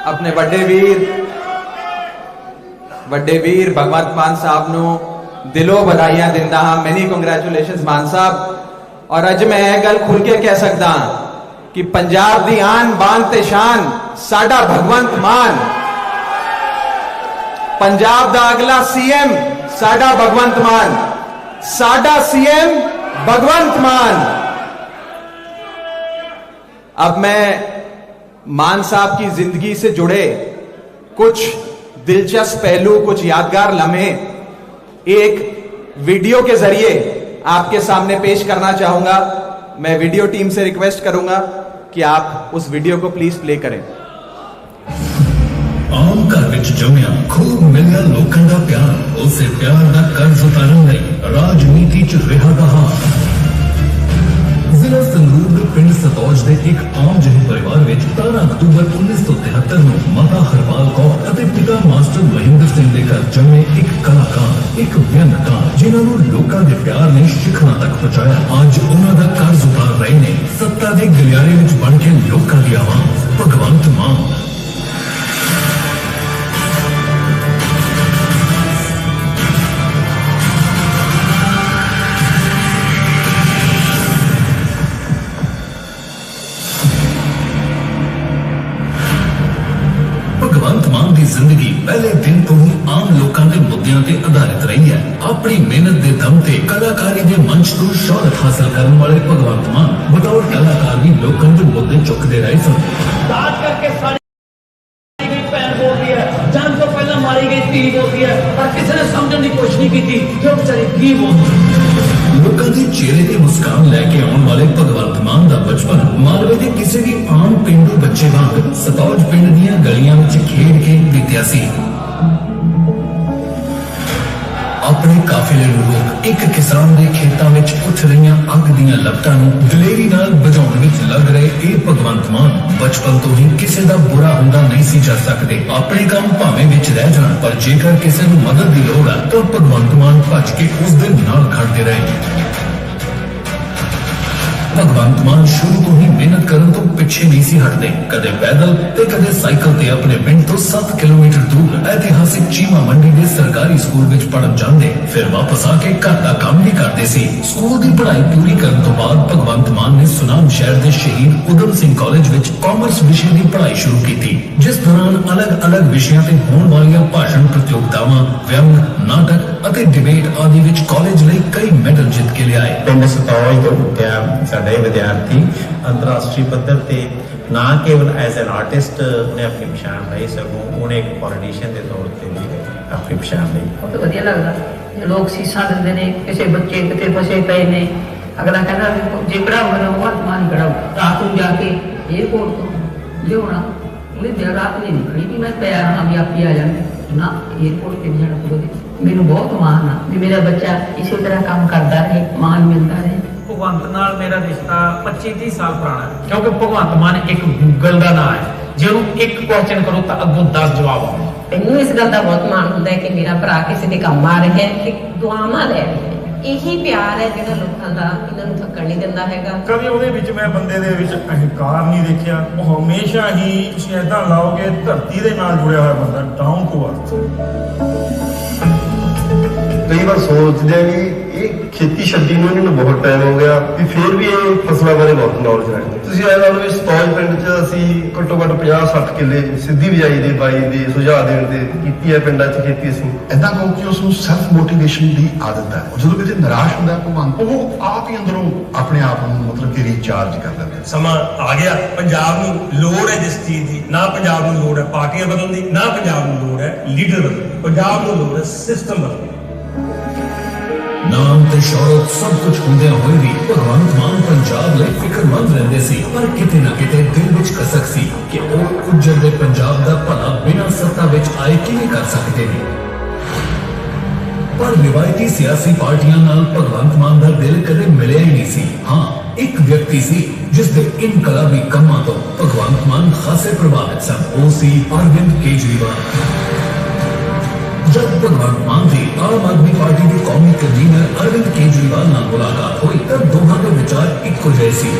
अपने ਵੱਡੇ ਵੀਰ भगवंत मान साहब ਨੂੰ दिलों ਵਧਾਈਆਂ ਦਿੰਦਾ ਹਾਂ। मैनी ਕੰਗ੍ਰੈਚੁਲੇशनस मान साहब। और अज मैं यह गल खुल के कह सकता कि पंजाब दी आन बान ते शान साडा भगवंत मान, पंजाब दा अगला सीएम साडा भगवंत मान, साडा सीएम भगवंत मान। अब मैं मान साहब की जिंदगी से जुड़े कुछ दिलचस्प पहलू, कुछ यादगार लम्हे एक वीडियो के जरिए आपके सामने पेश करना चाहूंगा। मैं वीडियो टीम से रिक्वेस्ट करूंगा कि आप उस वीडियो को प्लीज प्ले करें। आम घर विच जमिया खूब मिलिया लोकां दा प्यार, उसे प्यार दा कर्ज उतारन लई राजनीति च रिहा दा हार। जिला संगरूर दे पिंड सतौज दे एक आम ਜਿਹੇ परिवार विच 13 अक्तूबर 1973 ਨੂੰ माता हरपाल कौर ਅਤੇ पिता मास्टर महेंद्र सिंह ਦੇ ਘਰ ਜੰਮੇ ਇੱਕ ਕਲਾਕਾਰ, ਇੱਕ ਵਿਅੰਗਕਾਰ ਜਿਨ੍ਹਾਂ ਨੂੰ ਲੋਕਾਂ ਦੇ ਪਿਆਰ ਨੇ ਸ਼ਿਖਰਾਂ ਤੱਕ ਪਹੁੰਚਾਇਆ। ਅੱਜ ਉਹਨਾਂ ਦਾ ਕਰਜ਼ ਉਤਾਰ ਰਹੇ ਨੇ ਸੱਤਾ ਦੇ ਗਲਿਆਰੇ ਵਿੱਚ ਬਣ ਕੇ ਲੋਕਾਂ ਦੀ ਆਵਾਜ਼ ਭਗਵੰਤ ਮਾਨ। भगवंत मान की जिंदगी पहले दिन तो ही आम लोगों के मुद्दों ते आधारित रही है। अपनी मेहनत के दम ते कलाकारी के मंच तो शोहरत हासिल करने वाले भगवंत मान बतौर कलाकार भी लोगों के मुद्दे चुकते रहे सन। करके साड़ी गई पैर बोलती है, जान तो पहले मारी गई धी बोलती है, पर किसी ने समझने की कोशिश नहीं की थी कि बेचारी की बोलती। लोगों के चेहरे की मुस्कान लैके आने वाले भगवंत मान का बचपन मालवे के किसी भी आम पेंडू बच्चे वांग सतौज पिंड दी गलियां में खेड के बीतिया सी। अपने काफिले लोग एक किसान के खेतों में उठ रही अग दीयां लपटां नूं दलेरी नाल बुझाउण विच लग रहे ये भगवंत मान बचपन तो ही किसी का बुरा हुंदा नहीं सी जा सकते। अपने काम भावें विच रह जाण, पर जेकर किसी नूं मदद की लोड़ है तो भगवंत मान भज के उस दे नाल खड़ते रहे। भगवंत मान शुरू तो ही मेहनत करने तो पिछे नहीं सी हटते। कदे पैदल ते कदे साइकिल ते अपने पिंड तो 7 किलोमीटर दूर ऐतिहासिक चीमा मंडी के सरकारी स्कूल विच पढ़न जांदे, फिर वापस आके घर का काम भी करते सी। स्कूल की पढ़ाई पूरी करने तो बाद भगवंत मान ने सुनाम शहर के शहीद उधम सिंह कॉलेज विच कॉमर्स विषय की पढ़ाई शुरू की थी, जिस दौरान अलग अलग विषयों ते होने वाली भाषण प्रतियोगितावां, व्यंग, नाटक ਅਤੇ डिबेट आदि विच कॉलेज ਲਈ कई मेडल जीत के लियाए। ਪਿੰਡ ਸਤੌਜ ਤੋਂ ਉੱਠਿਆ ਸਾਡਾ ਇਹ ਵਿਦਿਆਰਥੀ ਅੰਤਰਰਾਸ਼ਟਰੀ ਪੱਧਰ ਤੇ ਨਾ ਕੇਵਲ ਐਜ਼ ਐਨ ਆਰਟਿਸਟ ਨੇ ਆਪਣੀ ਪਛਾਣ ਲਈ, ਸਗੋਂ ਉਹਨੇ ਇੱਕ ਪੋਲੀਟੀਸ਼ੀਅਨ ਦੇ ਤੌਰ ਤੇ ਵੀ ਆਪਣੀ ਪਛਾਣ ਲਈ। ਬਹੁਤ ਵਧੀਆ ਲੱਗਦਾ ਲੋਕ ਸੀਸਾਂ ਦਿੰਦੇ ਨੇ, ਕਿਸੇ ਬੱਚੇ ਕਿਤੇ ਫਸੇ ਪਏ ਨੇ, ਅਗਲਾ ਕਹਿੰਦਾ ਜੇ ਪੜਾਉਣਾ ਤਾਂ ਬਹੁਤ ਮਾਨ ਕਰਾਓ। ਰਾਤ ਨੂੰ ਜਾ ਕੇ 에어ਪੋਰਟ ਤੋਂ ਲਿਆਉਣਾ, ਉਹਨੇ ਦਿਨ ਰਾਤ ਨਹੀਂ ਨਿਕਲੀ ਵੀ ਮੈਂ ਤਿਆਰ ਹਾਂ ਵੀ ਆਪੇ ਆ ਜਾਣਾ ਨਾ, 에어ਪੋਰਟ ਤੇ ਜਾਣਾ ਪਊਗਾ। ਮੈਨੂੰ ਬਹੁਤ ਮਾਣ ਆ ਵੀ ਮੇਰਾ ਬੱਚਾ ਇਸੇ ਤਰ੍ਹਾਂ ਕੰਮ ਕਰਦਾ ਰਹੇ, ਮਾਣ ਮਿਲਦਾ ਰਹੇ। ਭਗਵੰਤ ਨਾਲ ਮੇਰਾ ਰਿਸ਼ਤਾ 25-30 ਸਾਲ ਪੁਰਾਣਾ ਹੈ, ਕਿਉਂਕਿ ਭਗਵੰਤ ਮਾਨ ਇੱਕ ਗੂਗਲ ਦਾ ਨਾਮ ਹੈ। ਜੇ ਉਹਨੂੰ ਇੱਕ ਕੁਐਸਚਨ ਕਰੋ ਤਾਂ ਅੱਗੋਂ 10 ਜਵਾਬ ਆਉਂਦੇ। ਮੈਨੂੰ ਇਸ ਗੱਲ ਦਾ ਬਹੁਤ ਮਾਣ ਹੁੰਦਾ ਹੈ ਕਿ ਮੇਰਾ ਭਰਾ ਕਿਸੇ ਦੇ ਕੰਮ ਆ ਰਿਹਾ ਹੈ ਤੇ ਦੁਆਵਾਂ ਲੈ ਰਿਹਾ ਹੈ। ਇਹੀ ਪਿਆਰ ਹੈ ਜਿਹੜਾ ਲੋਕਾਂ ਦਾ ਇਹਨਾਂ ਨੂੰ ਥੱਕਣ ਨਹੀਂ ਦਿੰਦਾ ਹੈਗਾ। ਕਦੇ ਉਹਦੇ ਵਿੱਚ ਮੈਂ ਬੰਦੇ ਦੇ ਵਿੱਚ ਅਹੰਕਾਰ ਨਹੀਂ ਦੇਖਿਆ। ਉਹ ਹਮੇਸ਼ਾ ਹੀ ਤੁਸੀਂ ਏਦਾਂ ਲਾਓਗੇ ਧਰਤੀ ਦੇ ਨਾਲ ਜੁੜਿਆ ਹੋਇਆ ਬੰਦਾ, ਡਾਊਨ ਟੂ ਅਰਥ। कई बार सोचते हैं कि ये खेती छड्डी ਨੂੰ ਇਹਨੂੰ ਬਹੁਤ ਟਾਈਮ ਹੋ ਗਿਆ ਵੀ ਫਿਰ ਵੀ ਇਹ ਫਸਲਾਂ ਬਾਰੇ ਬਹੁਤ ਨੌਲੇਜ ਰੱਖਦੇ। ਤੁਸੀਂ ਇਹ ਲਾ ਲਓ ਵੀ ਸਤੌਜ ਪਿੰਡ 'ਚ ਅਸੀਂ ਘੱਟੋ ਘੱਟ 50-60 ਕਿੱਲੇ ਸਿੱਧੀ ਬਿਜਾਈ ਦੇ ਬਾਈ ਦੇ ਸੁਝਾਅ ਦੇਣ ਤੇ ਕੀਤੀ ਹੈ ਪਿੰਡਾਂ 'ਚ ਖੇਤੀ। ਅਸੀਂ ਏਦਾਂ ਕਹੋ ਕਿ ਉਸ ਨੂੰ ਸੈਲਫ ਮੋਟੀਵੇਸ਼ਨ ਦੀ ਆਦਤ ਹੈ। ਜਦੋਂ ਕਿਤੇ ਨਿਰਾਸ਼ ਹੁੰਦਾ ਹੈ ਭਗਵਾਨ, ਉਹ ਆਪ ਹੀ ਅੰਦਰੋਂ ਆਪਣੇ ਆਪ ਨੂੰ ਮਤਲਬ ਕਿ ਰੀਚਾਰਜ ਕਰ ਲੈਂਦਾ। ਸਮਾਂ ਆ ਗਿਆ, ਪੰਜਾਬ ਨੂੰ ਲੋੜ ਹੈ ਜਿਸ ਚੀਜ਼ ਦੀ, ਨਾ ਪੰਜਾਬ ਨੂੰ ਲੋੜ ਹੈ ਪਾਰਟੀਆਂ ਬਦਲਣ ਦੀ, ਨਾ ਪੰਜਾਬ ਨੂੰ ਲੋੜ ਹੈ ਲੀਡਰ ਬਦਲਣ ਦੀ, ਪੰਜਾਬ ਨੂੰ ਲੋੜ ਹੈ ਸਿਸਟਮ ਬਦਲਣ ਦੀ। नाम ते शौहरत सब कुछ होंदे होए भी भगवंत मान पंजाब लई फिक्रमंद रहंदे सी, पर किते ना किते दिल विच कसक सी कि ओ उज्जर दे पंजाब दा भला बिना सत्ता विच आए किवें कर सकदे ने। पर रिवायती सियासी पार्टियां नाल भगवंत मान दा दिल कदे मिलिया ही नहीं सी। हाँ, एक व्यक्ति सी जिस दे इनकलाबी कम्मां तो भगवंत मान खासे प्रभावित सन। ओ सी अरविंद केजरीवाल। जब भगवंत मान की आम आदमी पार्टी के कौमी कन्वीनर अरविंद केजरीवाल नाल मुलाकात हुई तब दोहां के विचार इक्को जैसे।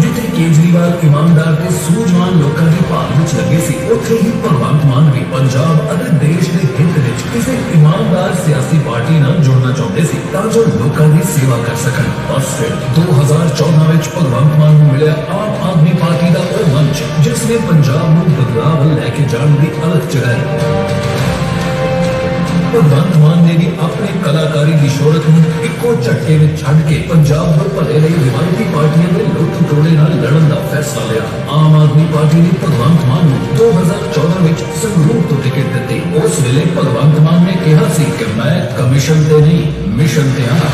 जिथे केजरीवाल ईमानदार ते सूझवान लोगों के भाग विच लगे सी, उत्थे ही भगवंत मान भी पंजाब और देश के हित विच किसी ईमानदार सियासी पार्टी नाल जुड़ना चाहते सी तां जो लोगों की सेवा कर सकन। बस फिर 2014 विच भगवंत मान नूं मिलिया आम आदमी पार्टी का वह मंच जिसने पंजाब नूं बदलाव लैके जाण दी अलख जगाई। भगवंत मान ने भी अपने कलाकारी की शोहरत में इको झटके में छड़ के पंजाब में भले लिए रिवायती पार्टियों के लुट तोड़े नाल लड़न का फैसला लिया। आम आदमी पार्टी ने भगवंत मान को 2014 में संगरूर तो टिकट दी। उस वेले भगवंत मान ने कहा सी कि मैं कमीशन ते नहीं मिशन ते हाँ।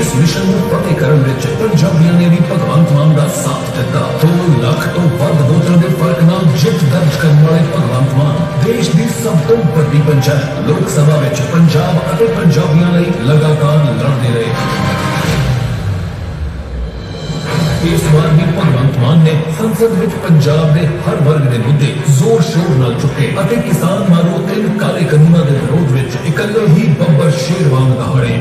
इस मिशन को फतेह करने विच पंजाबियों ने भी भगवंत मान का साथ दिता। 2 लाख तो वध वोटां दे फर्क नाल जित दर्ज करने वाले भगवंत मान देश की सब तो बड़ी पंचायत लोक सभा विच पंजाब और पंजाबियों लई लगातार लड़ते रहे। इस बार भी भगवंत मान ने संसद विच पंजाब के हर वर्ग के मुद्दे जोर शोर नाल चुके और किसान मारो 3 काले कानूनों के विरोध विच इकल्ले ही बब्बर शेर वांग दहाड़े।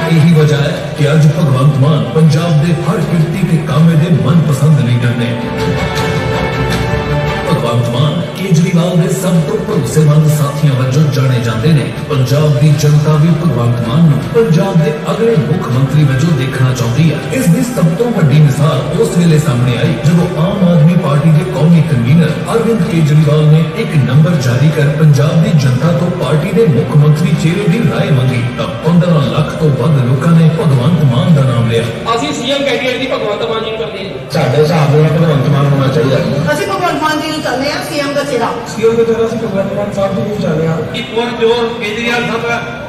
यही वजह है कि आज भगवंत मान पंजाब के हर किरती के कामे के मनपसंद लीडर ने। भगवंत मान केजरीवाल के सब तो भरोसेमंद साथियों वजों जाने जाते हैं। पंजाब की जनता भी भगवंत मान नूं पंजाब के अगले मुख्यमंत्री वजों देखना चाहती है। इसकी सब तो बड़ी मिसाल उस वेले सामने आई जब आम आदमी पार्टी के कौमी कन्वीनर अरविंद केजरीवाल ने एक नंबर जारी कर पंजाब की जनता तो पार्टी के मुख्यमंत्री चेहरे की राय मंगी। तब 15 लाख तो वध लोगों ने भगवंत मान का नाम लिया। ਅਸੀਂ ਸੀਐਮ ਕੈਂਡੀਡੇਟ ਦੀ ਭਗਵੰਤ ਮਾਨ ਜੀ ਨੂੰ ਕਰਦੇ ਹਾਂ। ਸਾਡੇ ਹਿਸਾਬ ਨਾਲ ਭਗਵੰਤ ਮਾਨ ਹੋਣਾ ਚਾਹੀਦਾ। ਅਸੀਂ ਭਗਵੰਤ ਮਾਨ ਜੀ ਨੂੰ ਚਾਹੁੰਦੇ ਹਾਂ ਸੀਐਮ ਦਾ ਚਿਹਰਾ। ਸੀਐਮ ਦੇ ਚਿਹਰਾ ਅਸੀਂ ਭਗਵੰਤ ਮਾਨ ਸਾਹਿਬ ਜੀ ਨੂੰ ਚਾਹੁੰਦੇ ਹਾਂ। ਕਿ ਪੁਰ ਜੋ ਕੇਜਰੀਵਾਲ ਸਾਹਿਬ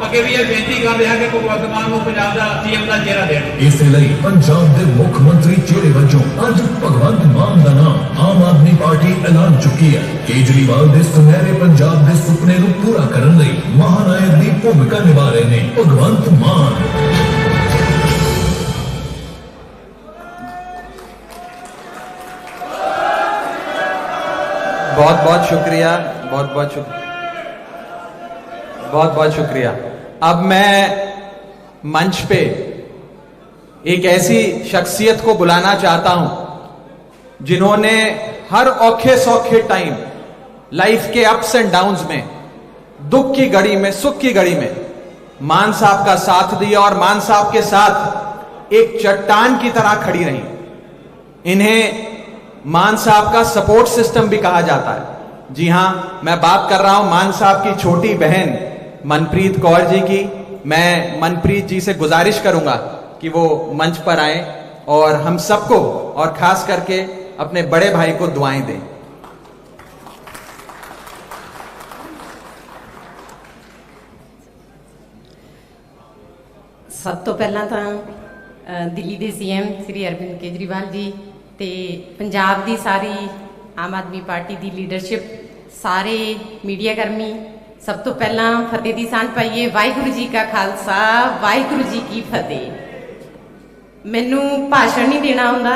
ਅੱਗੇ ਵੀ ਇਹ ਬੇਨਤੀ ਕਰਦੇ ਹਾਂ ਕਿ ਭਗਵੰਤ ਮਾਨ ਨੂੰ ਪੰਜਾਬ ਦਾ ਸੀਐਮ ਦਾ ਚਿਹਰਾ ਦੇਣ। इस लई पंजाब के मुख्यमंत्री चेहरे वजों अज भगवंत मान का नाम आम आदमी पार्टी ऐलान चुकी है। केजरीवाल के सुनहरे पंजाब के सुपने को पूरा करने लई महानायक की भूमिका निभा रहे हैं भगवंत मान। बहुत बहुत शुक्रिया, बहुत बहुत शुक्रिया, बहुत बहुत शुक्रिया। अब मैं मंच पे एक ऐसी शख्सियत को बुलाना चाहता हूं जिन्होंने हर औखे सौखे टाइम लाइफ के अप्स एंड डाउन्स में, दुख की घड़ी में, सुख की घड़ी में मान साहब का साथ दिया और मान साहब के साथ एक चट्टान की तरह खड़ी रही। इन्हें मान साहब का सपोर्ट सिस्टम भी कहा जाता है। जी हां, मैं बात कर रहा हूं मान साहब की छोटी बहन मनप्रीत कौर जी की। मैं मनप्रीत जी से गुजारिश करूंगा कि वो मंच पर आए और हम सबको और खास करके अपने बड़े भाई को दुआएं दें। सब तो पहला तो दिल्ली के सीएम श्री अरविंद केजरीवाल जी ते पंजाब की सारी आम आदमी पार्टी की लीडरशिप, सारे मीडिया कर्मी, सब तो पहला फतेह की सांझ पाइए। वाहिगुरू जी का खालसा, वाहिगुरू जी की फतेह। मैनू भाषण नहीं देना आउंदा,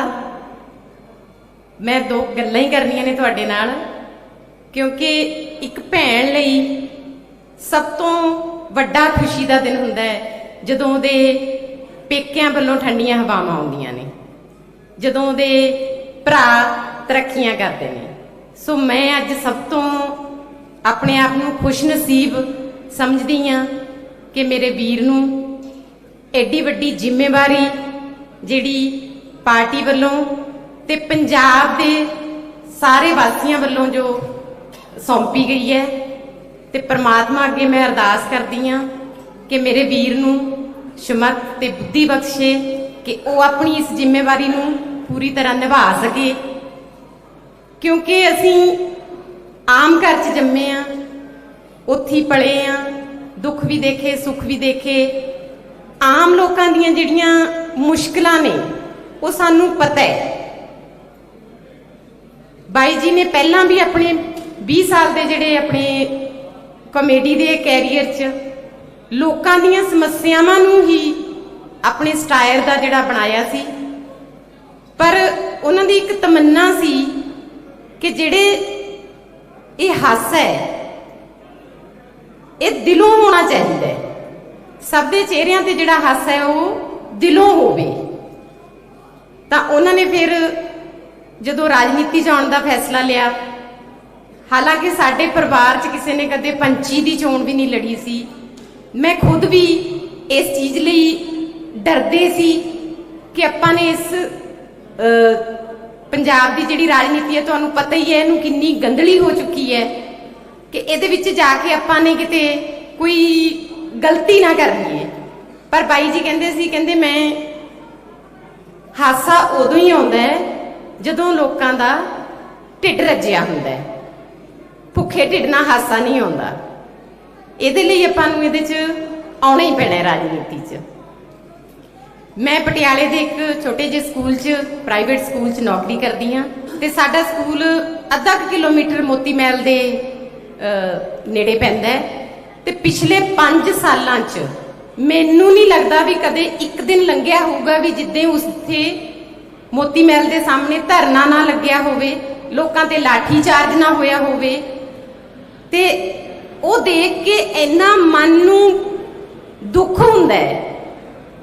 मैं 2 गल्लां ही करनियां ने तुहाडे नाल, क्योंकि एक भैन लई सब तो वड्डा खुशी का दिन हुंदा है जदों दे पेकियां वल्लों ठंडियां हवावां आउंदियां ने, जदों दे भरा तरक्कियां करते हैं। सो मैं अज सब तो अपने आप को खुश नसीब समझदी हाँ कि मेरे वीर नूं एडी वड्डी जिम्मेवारी जिहड़ी पार्टी वल्लों ते पंजाब दे सारे वासियों वल्लों जो सौंपी गई है, ते परमात्मा अगे मैं अरदास करदी हाँ कि मेरे वीर नूं समर्थ ते बुद्धि बख्शे कि वो अपनी इस जिम्मेवारी नूं पूरी तरह निभा सके। क्योंकि असीं आम घर च जम्मे हाँ, उत्थे पले हाँ, दुख भी देखे सुख भी देखे। आम लोगों दीयां जिहड़ियां मुश्किलां ने वो सानू पता है। बाई जी ने पहला भी अपने 20 साल के जिहड़े अपने कॉमेडी के कैरियर च लोकां दीयां समस्यावां नूं ही अपने स्टाइल का जिहड़ा बनाया सी, पर उन्हां दी एक तमन्ना सी कि जिहड़े ये हासा है ये दिलों होना चाहिए। सब के चेहरिਆਂ ਤੇ ਜਿਹੜਾ ਹਾਸਾ है वो दिलों होवे। ਤਾਂ ਉਹਨਾਂ ਨੇ ਫਿਰ ਜਦੋਂ ਰਾਜਨੀਤੀ 'ਚ ਆਉਣ ਦਾ ਫੈਸਲਾ ਲਿਆ, ਹਾਲਾਂਕਿ ਸਾਡੇ ਪਰਿਵਾਰ 'ਚ ਕਿਸੇ ਨੇ ਕਦੇ ਪੰਚੀ ਦੀ ਚੋਣ ਵੀ ਨਹੀਂ ਲੜੀ ਸੀ। ਮੈਂ ਖੁਦ ਵੀ ਇਸ ਚੀਜ਼ ਲਈ ਡਰਦੇ ਸੀ ਕਿ ਆਪਾਂ ਨੇ ਇਸ ਪੰਜਾਬ ਦੀ ਜਿਹੜੀ ਰਾਜਨੀਤੀ ਹੈ, ਤੁਹਾਨੂੰ ਪਤਾ ਹੀ ਹੈ ਇਹਨੂੰ ਕਿੰਨੀ ਗੰਦਲੀ ਹੋ ਚੁੱਕੀ ਹੈ, ਕਿ ਇਹਦੇ ਵਿੱਚ ਜਾ ਕੇ ਆਪਾਂ ਨੇ ਕਿਤੇ ਕੋਈ ਗਲਤੀ ਨਾ ਕਰ ਲਈਏ। ਪਰ ਬਾਈ ਜੀ ਕਹਿੰਦੇ ਸੀ, ਕਹਿੰਦੇ ਮੈਂ ਹਾਸਾ ਉਦੋਂ ਹੀ ਆਉਂਦਾ ਹੈ ਜਦੋਂ ਲੋਕਾਂ ਦਾ ਢਿੱਡ ਰੱਜਿਆ ਹੁੰਦਾ ਹੈ, ਭੁੱਖੇ ਢਿੱਡ ਨਾਲ ਹਾਸਾ ਨਹੀਂ ਆਉਂਦਾ। ਇਹਦੇ ਲਈ ਆਪਾਂ ਨੂੰ ਇਹਦੇ 'ਚ ਆਉਣਾ ਹੀ ਪੈਣਾ ਰਾਜਨੀਤੀ 'ਚ। ਮੈਂ ਪਟਿਆਲੇ ਦੇ ਇੱਕ ਛੋਟੇ ਜਿਹੇ ਸਕੂਲ 'ਚ, ਪ੍ਰਾਈਵੇਟ ਸਕੂਲ 'ਚ ਨੌਕਰੀ ਕਰਦੀ ਹਾਂ, ਤੇ ਸਾਡਾ ਸਕੂਲ ਅੱਧਾ ਕਿਲੋਮੀਟਰ ਮੋਤੀ ਮਹਿਲ ਦੇ ਨੇੜੇ ਪੈਂਦਾ ਹੈ। ਤੇ ਪਿਛਲੇ 5 ਸਾਲਾਂ 'ਚ ਮੈਨੂੰ ਨਹੀਂ ਲੱਗਦਾ ਵੀ ਕਦੇ ਇੱਕ ਦਿਨ ਲੰਘਿਆ ਹੋਊਗਾ ਵੀ ਜਿੱਦਾਂ ਉੱਥੇ ਮੋਤੀ ਮਹਿਲ ਦੇ ਸਾਹਮਣੇ ਧਰਨਾ ਨਾ ਲੱਗਿਆ ਹੋਵੇ, ਲੋਕਾਂ ਤੇ ਲਾਠੀ ਚਾਰਜ ਨਾ ਹੋਇਆ ਹੋਵੇ। ਤੇ ਉਹ ਦੇਖ ਕੇ ਇੰਨਾ ਮਨ ਨੂੰ ਦੁੱਖ ਹੁੰਦਾ ਹੈ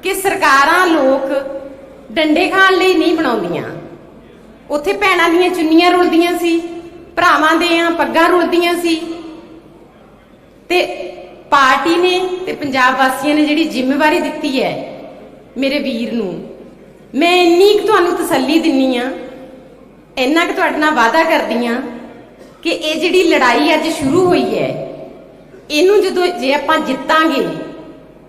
ਕਿ ਸਰਕਾਰਾਂ ਲੋਕ ਡੰਡੇ ਖਾਣ ਲਈ ਨਹੀਂ ਬਣਾਉਂਦੀਆਂ। ਉੱਥੇ ਭੈਣਾਂ ਦੀਆਂ ਚੁੰਨੀਆਂ ਰੁਲਦੀਆਂ ਸੀ, ਭਰਾਵਾਂ ਦੀਆਂ ਪੱਗਾਂ ਰੁਲਦੀਆਂ ਸੀ। ਤੇ ਪਾਰਟੀ ਨੇ ਤੇ ਪੰਜਾਬ ਵਾਸੀਆਂ ਨੇ ਜਿਹੜੀ ਜ਼ਿੰਮੇਵਾਰੀ ਦਿੱਤੀ ਹੈ ਮੇਰੇ ਵੀਰ ਨੂੰ, ਮੈਂ ਇੰਨੀ ਕੁ ਤੁਹਾਨੂੰ ਤਸੱਲੀ ਦਿੰਨੀ ਆ, ਇੰਨਾ ਕੁ ਤੁਹਾਡੇ ਨਾਲ ਵਾਅਦਾ ਕਰਦੀ ਆ ਕਿ ਇਹ ਜਿਹੜੀ ਲੜਾਈ ਅੱਜ ਸ਼ੁਰੂ ਹੋਈ ਹੈ, ਇਹਨੂੰ ਜਦੋਂ ਜੇ ਆਪਾਂ ਜਿੱਤਾਂਗੇ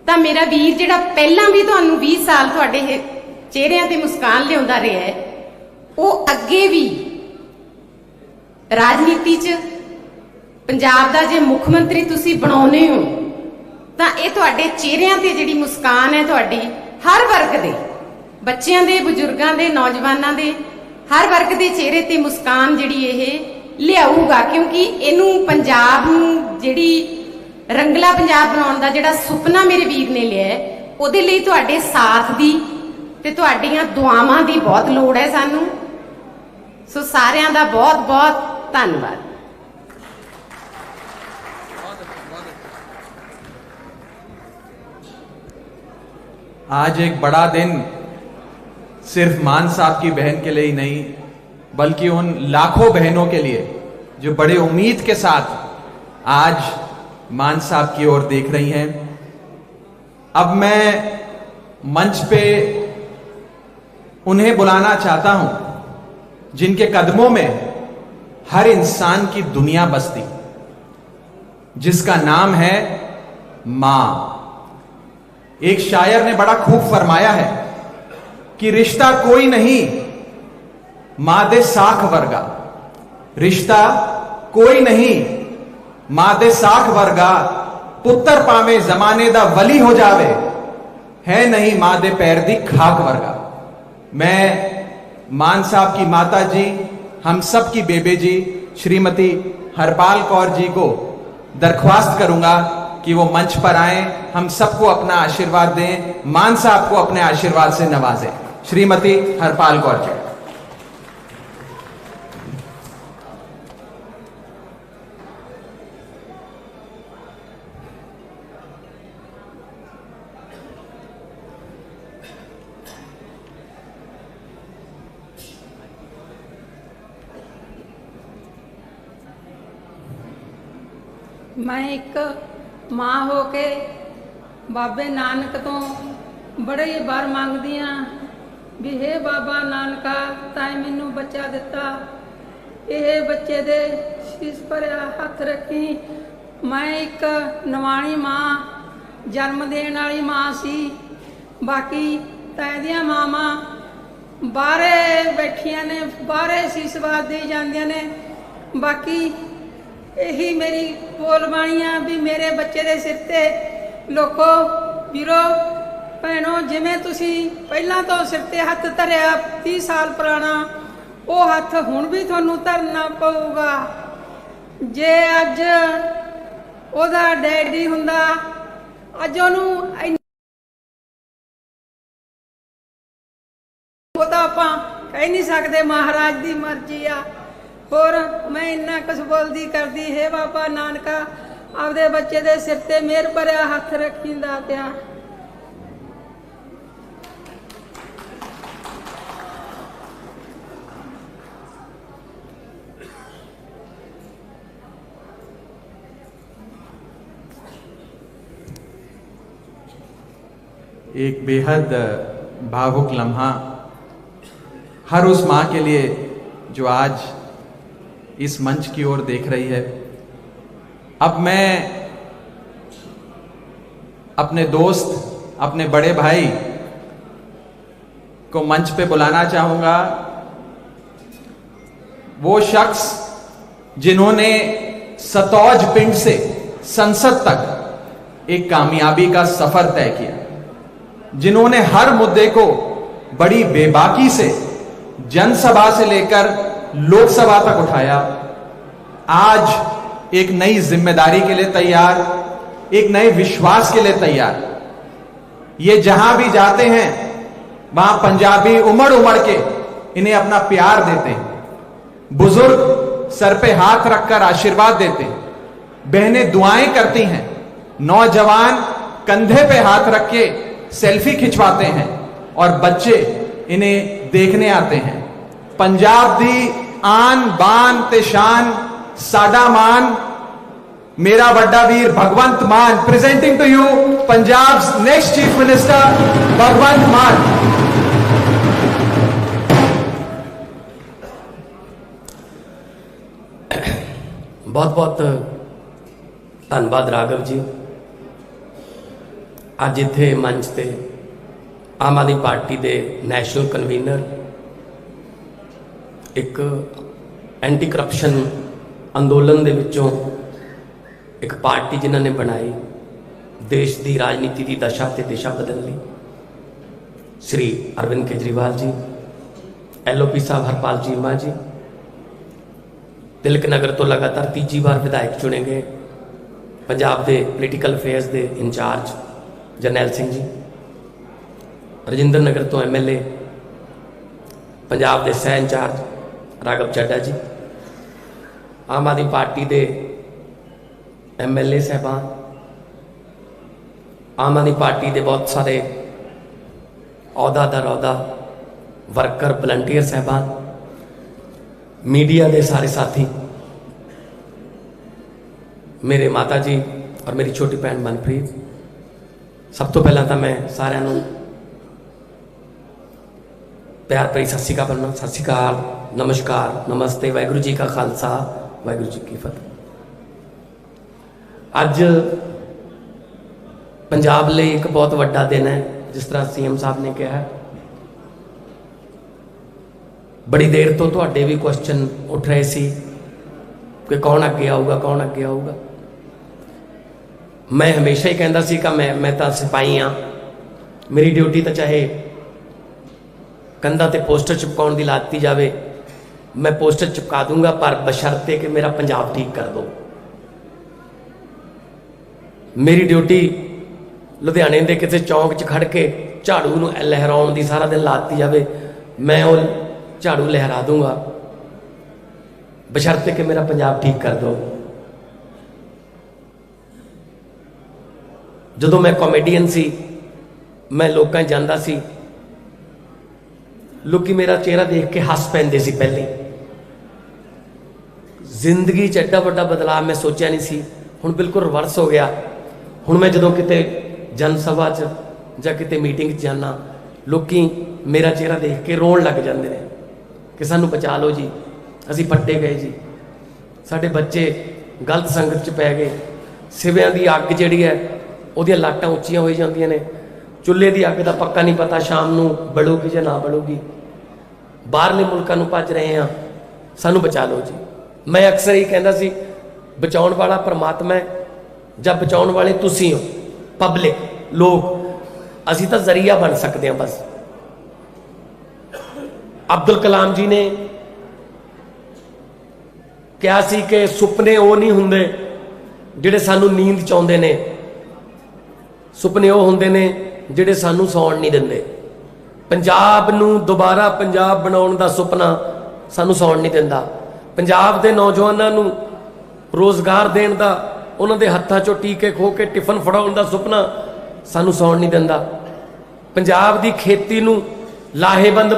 ਤਾਂ ਮੇਰਾ ਵੀਰ ਜਿਹੜਾ ਪਹਿਲਾਂ ਵੀ ਤੁਹਾਨੂੰ 20 ਸਾਲ ਤੁਹਾਡੇ ਚਿਹਰਿਆਂ ਤੇ ਮੁਸਕਾਨ ਲਿਆਉਂਦਾ ਰਿਹਾ ਹੈ, ਉਹ ਅੱਗੇ ਵੀ ਰਾਜਨੀਤੀ 'ਚ ਪੰਜਾਬ ਦਾ ਜੇ ਮੁੱਖ ਮੰਤਰੀ ਤੁਸੀਂ ਬਣਾਉਨੇ ਹੋ ਤਾਂ ਇਹ ਤੁਹਾਡੇ ਚਿਹਰਿਆਂ ਤੇ ਜਿਹੜੀ ਮੁਸਕਾਨ ਹੈ ਤੁਹਾਡੀ ਹਰ ਵਰਗ ਦੇ, ਬੱਚਿਆਂ ਦੇ, ਬਜ਼ੁਰਗਾਂ ਦੇ, ਨੌਜਵਾਨਾਂ ਦੇ, ਹਰ ਵਰਗ ਦੇ ਚਿਹਰੇ ਤੇ ਮੁਸਕਾਨ ਜਿਹੜੀ ਇਹ ਲਿਆਊਗਾ। ਕਿਉਂਕਿ ਇਹਨੂੰ ਪੰਜਾਬ ਨੂੰ ਜਿਹੜੀ ਰੰਗਲਾ ਪੰਜਾਬ ਬਣਾਉਣ ਦਾ ਜਿਹੜਾ ਸੁਪਨਾ ਮੇਰੇ ਵੀਰ ਨੇ ਲਿਆ, ਉਹਦੇ ਲਈ ਤੁਹਾਡੇ ਸਾਥ ਦੀ ਤੇ ਤੁਹਾਡੀਆਂ ਦੁਆਵਾਂ ਦੀ ਬਹੁਤ ਲੋੜ ਹੈ ਸਾਨੂੰ। ਸੋ ਸਾਰਿਆਂ ਦਾ ਬਹੁਤ ਬਹੁਤ ਧੰਨਵਾਦ। आज एक बड़ा दिन सिर्फ मान साहब की बहन के लिए ही नहीं, बल्कि उन लाखों बहनों के लिए जो बड़े उम्मीद के साथ आज मान साहब की ओर देख रही हैं। अब मैं मंच पे उन्हें बुलाना चाहता हूं जिनके कदमों में हर इंसान की दुनिया बसती, जिसका नाम है मां। एक शायर ने बड़ा खूब फरमाया है कि रिश्ता कोई नहीं मां दे साख वर्गा, रिश्ता कोई नहीं मां दे साख वर्गा, पुत्र पावे जमाने दा वली हो जावे, है नहीं मां दे पैर दी खाक वर्गा। मैं मान साहब की माता जी, हम सब की बेबे जी श्रीमती हरपाल कौर जी को दरख्वास्त करूंगा कि वो मंच पर आए, हम सबको अपना आशीर्वाद दें, मान साहब को अपने आशीर्वाद से नवाजें। श्रीमती हरपाल कौर जी। मैं एक मां हो के बाबे नानक तो बड़े ही बार मंगदी हाँ भी हे बाबा नानका ताए मैनू बच्चा दिता, ये बच्चे दे शीश भरिया हथ रखी। मैं एक नवाणी मां, जन्म देने वाली मां सी, बाकी ताए दियां मावां बाहरे बैठिया ने, बाहरे शीशवाद दी जांदियां ने। बाकी यही मेरी बोलबाणी आ भी मेरे बच्चे दे सिर ते लोको वीरो भैनों, जिवें तुसी पहला तो सिर ते हथ धरिया 30 साल पुराना, वो हथ हुण भी तुहानू धरना पऊगा। जे अज ओदा डैडी हुंदा, अज ओनू वो तो आपां कह नहीं सकते, महाराज दी मर्जी आ। और मैं इन्ना कुछ बोलती करती, हे बाबा नानका ਆਪਦੇ ਬੱਚੇ ਦੇ ਸਿਰ ਤੇ ਮਿਹਰ ਭਰਿਆ ਹੱਥ ਰੱਖੀ ਦਾਤਿਆ। एक बेहद भावुक लम्हा हर उस माँ के लिए जो आज इस मंच की ओर देख रही है। अब मैं अपने दोस्त, अपने बड़े भाई को मंच पे बुलाना चाहूंगा। वो शख्स जिन्होंने सतौज पिंड से संसद तक एक कामयाबी का सफर तय किया, जिन्होंने हर मुद्दे को बड़ी बेबाकी से जनसभा से लेकर लोकसभा तक उठाया, आज एक नई जिम्मेदारी के लिए तैयार, एक नए विश्वास के लिए तैयार। ये जहां भी जाते हैं वहां पंजाबी उमड़ उमड़ के इन्हें अपना प्यार देते हैं। बुजुर्ग सर पे हाथ रखकर आशीर्वाद देते हैं, बहनें दुआएं करती हैं, नौजवान कंधे पे हाथ रख के सेल्फी खिंचवाते हैं और बच्चे इन्हें देखने आते हैं। पंजाब दी आन बान ते शान साडा मान, मेरा वड्डा वीर Bhagwant Mann, presenting to you Punjab's next chief minister Bhagwant Mann. बहुत बहुत धन्यवाद राघव जी। ਅੱਜ ਇੱਥੇ ਮੰਚ ਤੇ ਆਮ ਆਦਮੀ ਪਾਰਟੀ ਦੇ ਨੈਸ਼ਨਲ ਕਨਵੀਨਰ, ਇੱਕ ਐਂਟੀ ਕਰਪਸ਼ਨ ਅੰਦੋਲਨ ਦੇ ਵਿੱਚੋਂ ਇੱਕ ਪਾਰਟੀ ਜਿਨ੍ਹਾਂ ਨੇ ਬਣਾਈ ਦੇਸ਼ ਦੀ ਰਾਜਨੀਤੀ ਦੀ ਦਸ਼ਾ ਤੇ ਦਿਸ਼ਾ ਬਦਲਣ ਲਈ, श्री अरविंद केजरीवाल जी, LOP साहब हरपाल चीमा जी, तिलक नगर तो लगातार तीजी बार विधायक चुने गए पंजाब के पोलीटिकल अफेयर्स के इंचार्ज जरनैल सिंह जी, रजिंदर नगर तो MLA पंजाब के सह इंचार्ज राघव चड्डा जी, आम आदमी पार्टी के MLA साहबान, आम आदमी पार्टी के बहुत सारे अहदा दर अहदा वर्कर वलंटियर साहबान, मीडिया के सारे साथी, मेरे माता जी और मेरी छोटी भैन मनप्रीत, सब तो पहला तो मैं सारिਆਂ ਨੂੰ प्यार भरी सत श्री अकाल करना। सत श्री अकाल, नमस्कार, नमस्ते, वाहिगुरू जी का खालसा, वाहिगुरू जी की फतेह। अज पंजाब लिए एक बहुत वड्डा दिन है, जिस तरह CM साहब ने कहा है। बड़ी देर तो तुहाडे भी क्वेश्चन उठ रहे सी कि कौन अगे आऊगा, कौन अगे आऊगा। मैं हमेशा ही कहता सी कि मैं तो सिपाही हाँ, मेरी ड्यूटी तो चाहे कंधा ते पोस्टर चिपकाउण दी लाती जाए, मैं पोस्टर चिपका दूंगा, पर बशर्ते कि मेरा पंजाब ठीक कर दो। मेरी ड्यूटी लुधियाने के किसी चौंक च खड़ के झाड़ू नूं लहराउण दी सारा दिन लाती जाए, मैं वो झाड़ू लहरा दूंगा, बशर्ते कि मेरा पंजाब ठीक कर दो। जदों मैं कॉमेडियन सी, मैं लोकां जांदा सी, लोकी मेरा चेहरा देख के हस पैंदे सी। पहले जिंदगी च एड्डा वड्डा बदलाव मैं सोचा नहीं सी, हुण बिल्कुल रिवर्स हो गया। हुण मैं जदों किते जनसभा च जां किते मीटिंग च जाना, लोकी मेरा चेहरा देख के रोण लग जांदे ने कि सानू बचा लो जी, असीं पट्टे गए जी, साडे बच्चे गलत संगत च पै गए, सिवियां दी अग जिहड़ी है उहदियां लाटां उच्चियां होई जांदियां ने, चुल्हे की अग का पक्का नहीं पता शाम नूं बलूगी जां ना बलूगी, बाहरले मुल्कां नूं भज रहे हैं, सानू बचा लो जी। मैं अक्सर ही कहता सी, बचाउण वाला परमात्मा है जां बचाउण वाले तुसीं हो, पब्लिक लोग, असीं तां जरिया बन सकते हैं बस। अब्दुल कलाम जी ने कहा सी कि सुपने वो नहीं हुंदे जिहड़े सानू नींद च आउंदे ने, सुपने वो हुंदे ने जिहड़े सानू सौण नहीं दिंदे। पंजाब नूं दोबारा पंजाब बनाउण दा सुपना सानू सौण नहीं दिंदा। पंजाब दे नौजवानां नूं रोज़गार देण दा ਉਹਨਾਂ ਦੇ ਹੱਥਾਂ 'ਚੋਂ ਟੀਕੇ ਖੋ ਕੇ ਟਿਫਨ ਫੜਾਉਣ ਦਾ ਸੁਪਨਾ ਸਾਨੂੰ ਸੌਣ ਨਹੀਂ ਦਿੰਦਾ। ਪੰਜਾਬ ਦੀ ਖੇਤੀ ਨੂੰ ਲਾਹੇਵੰਦ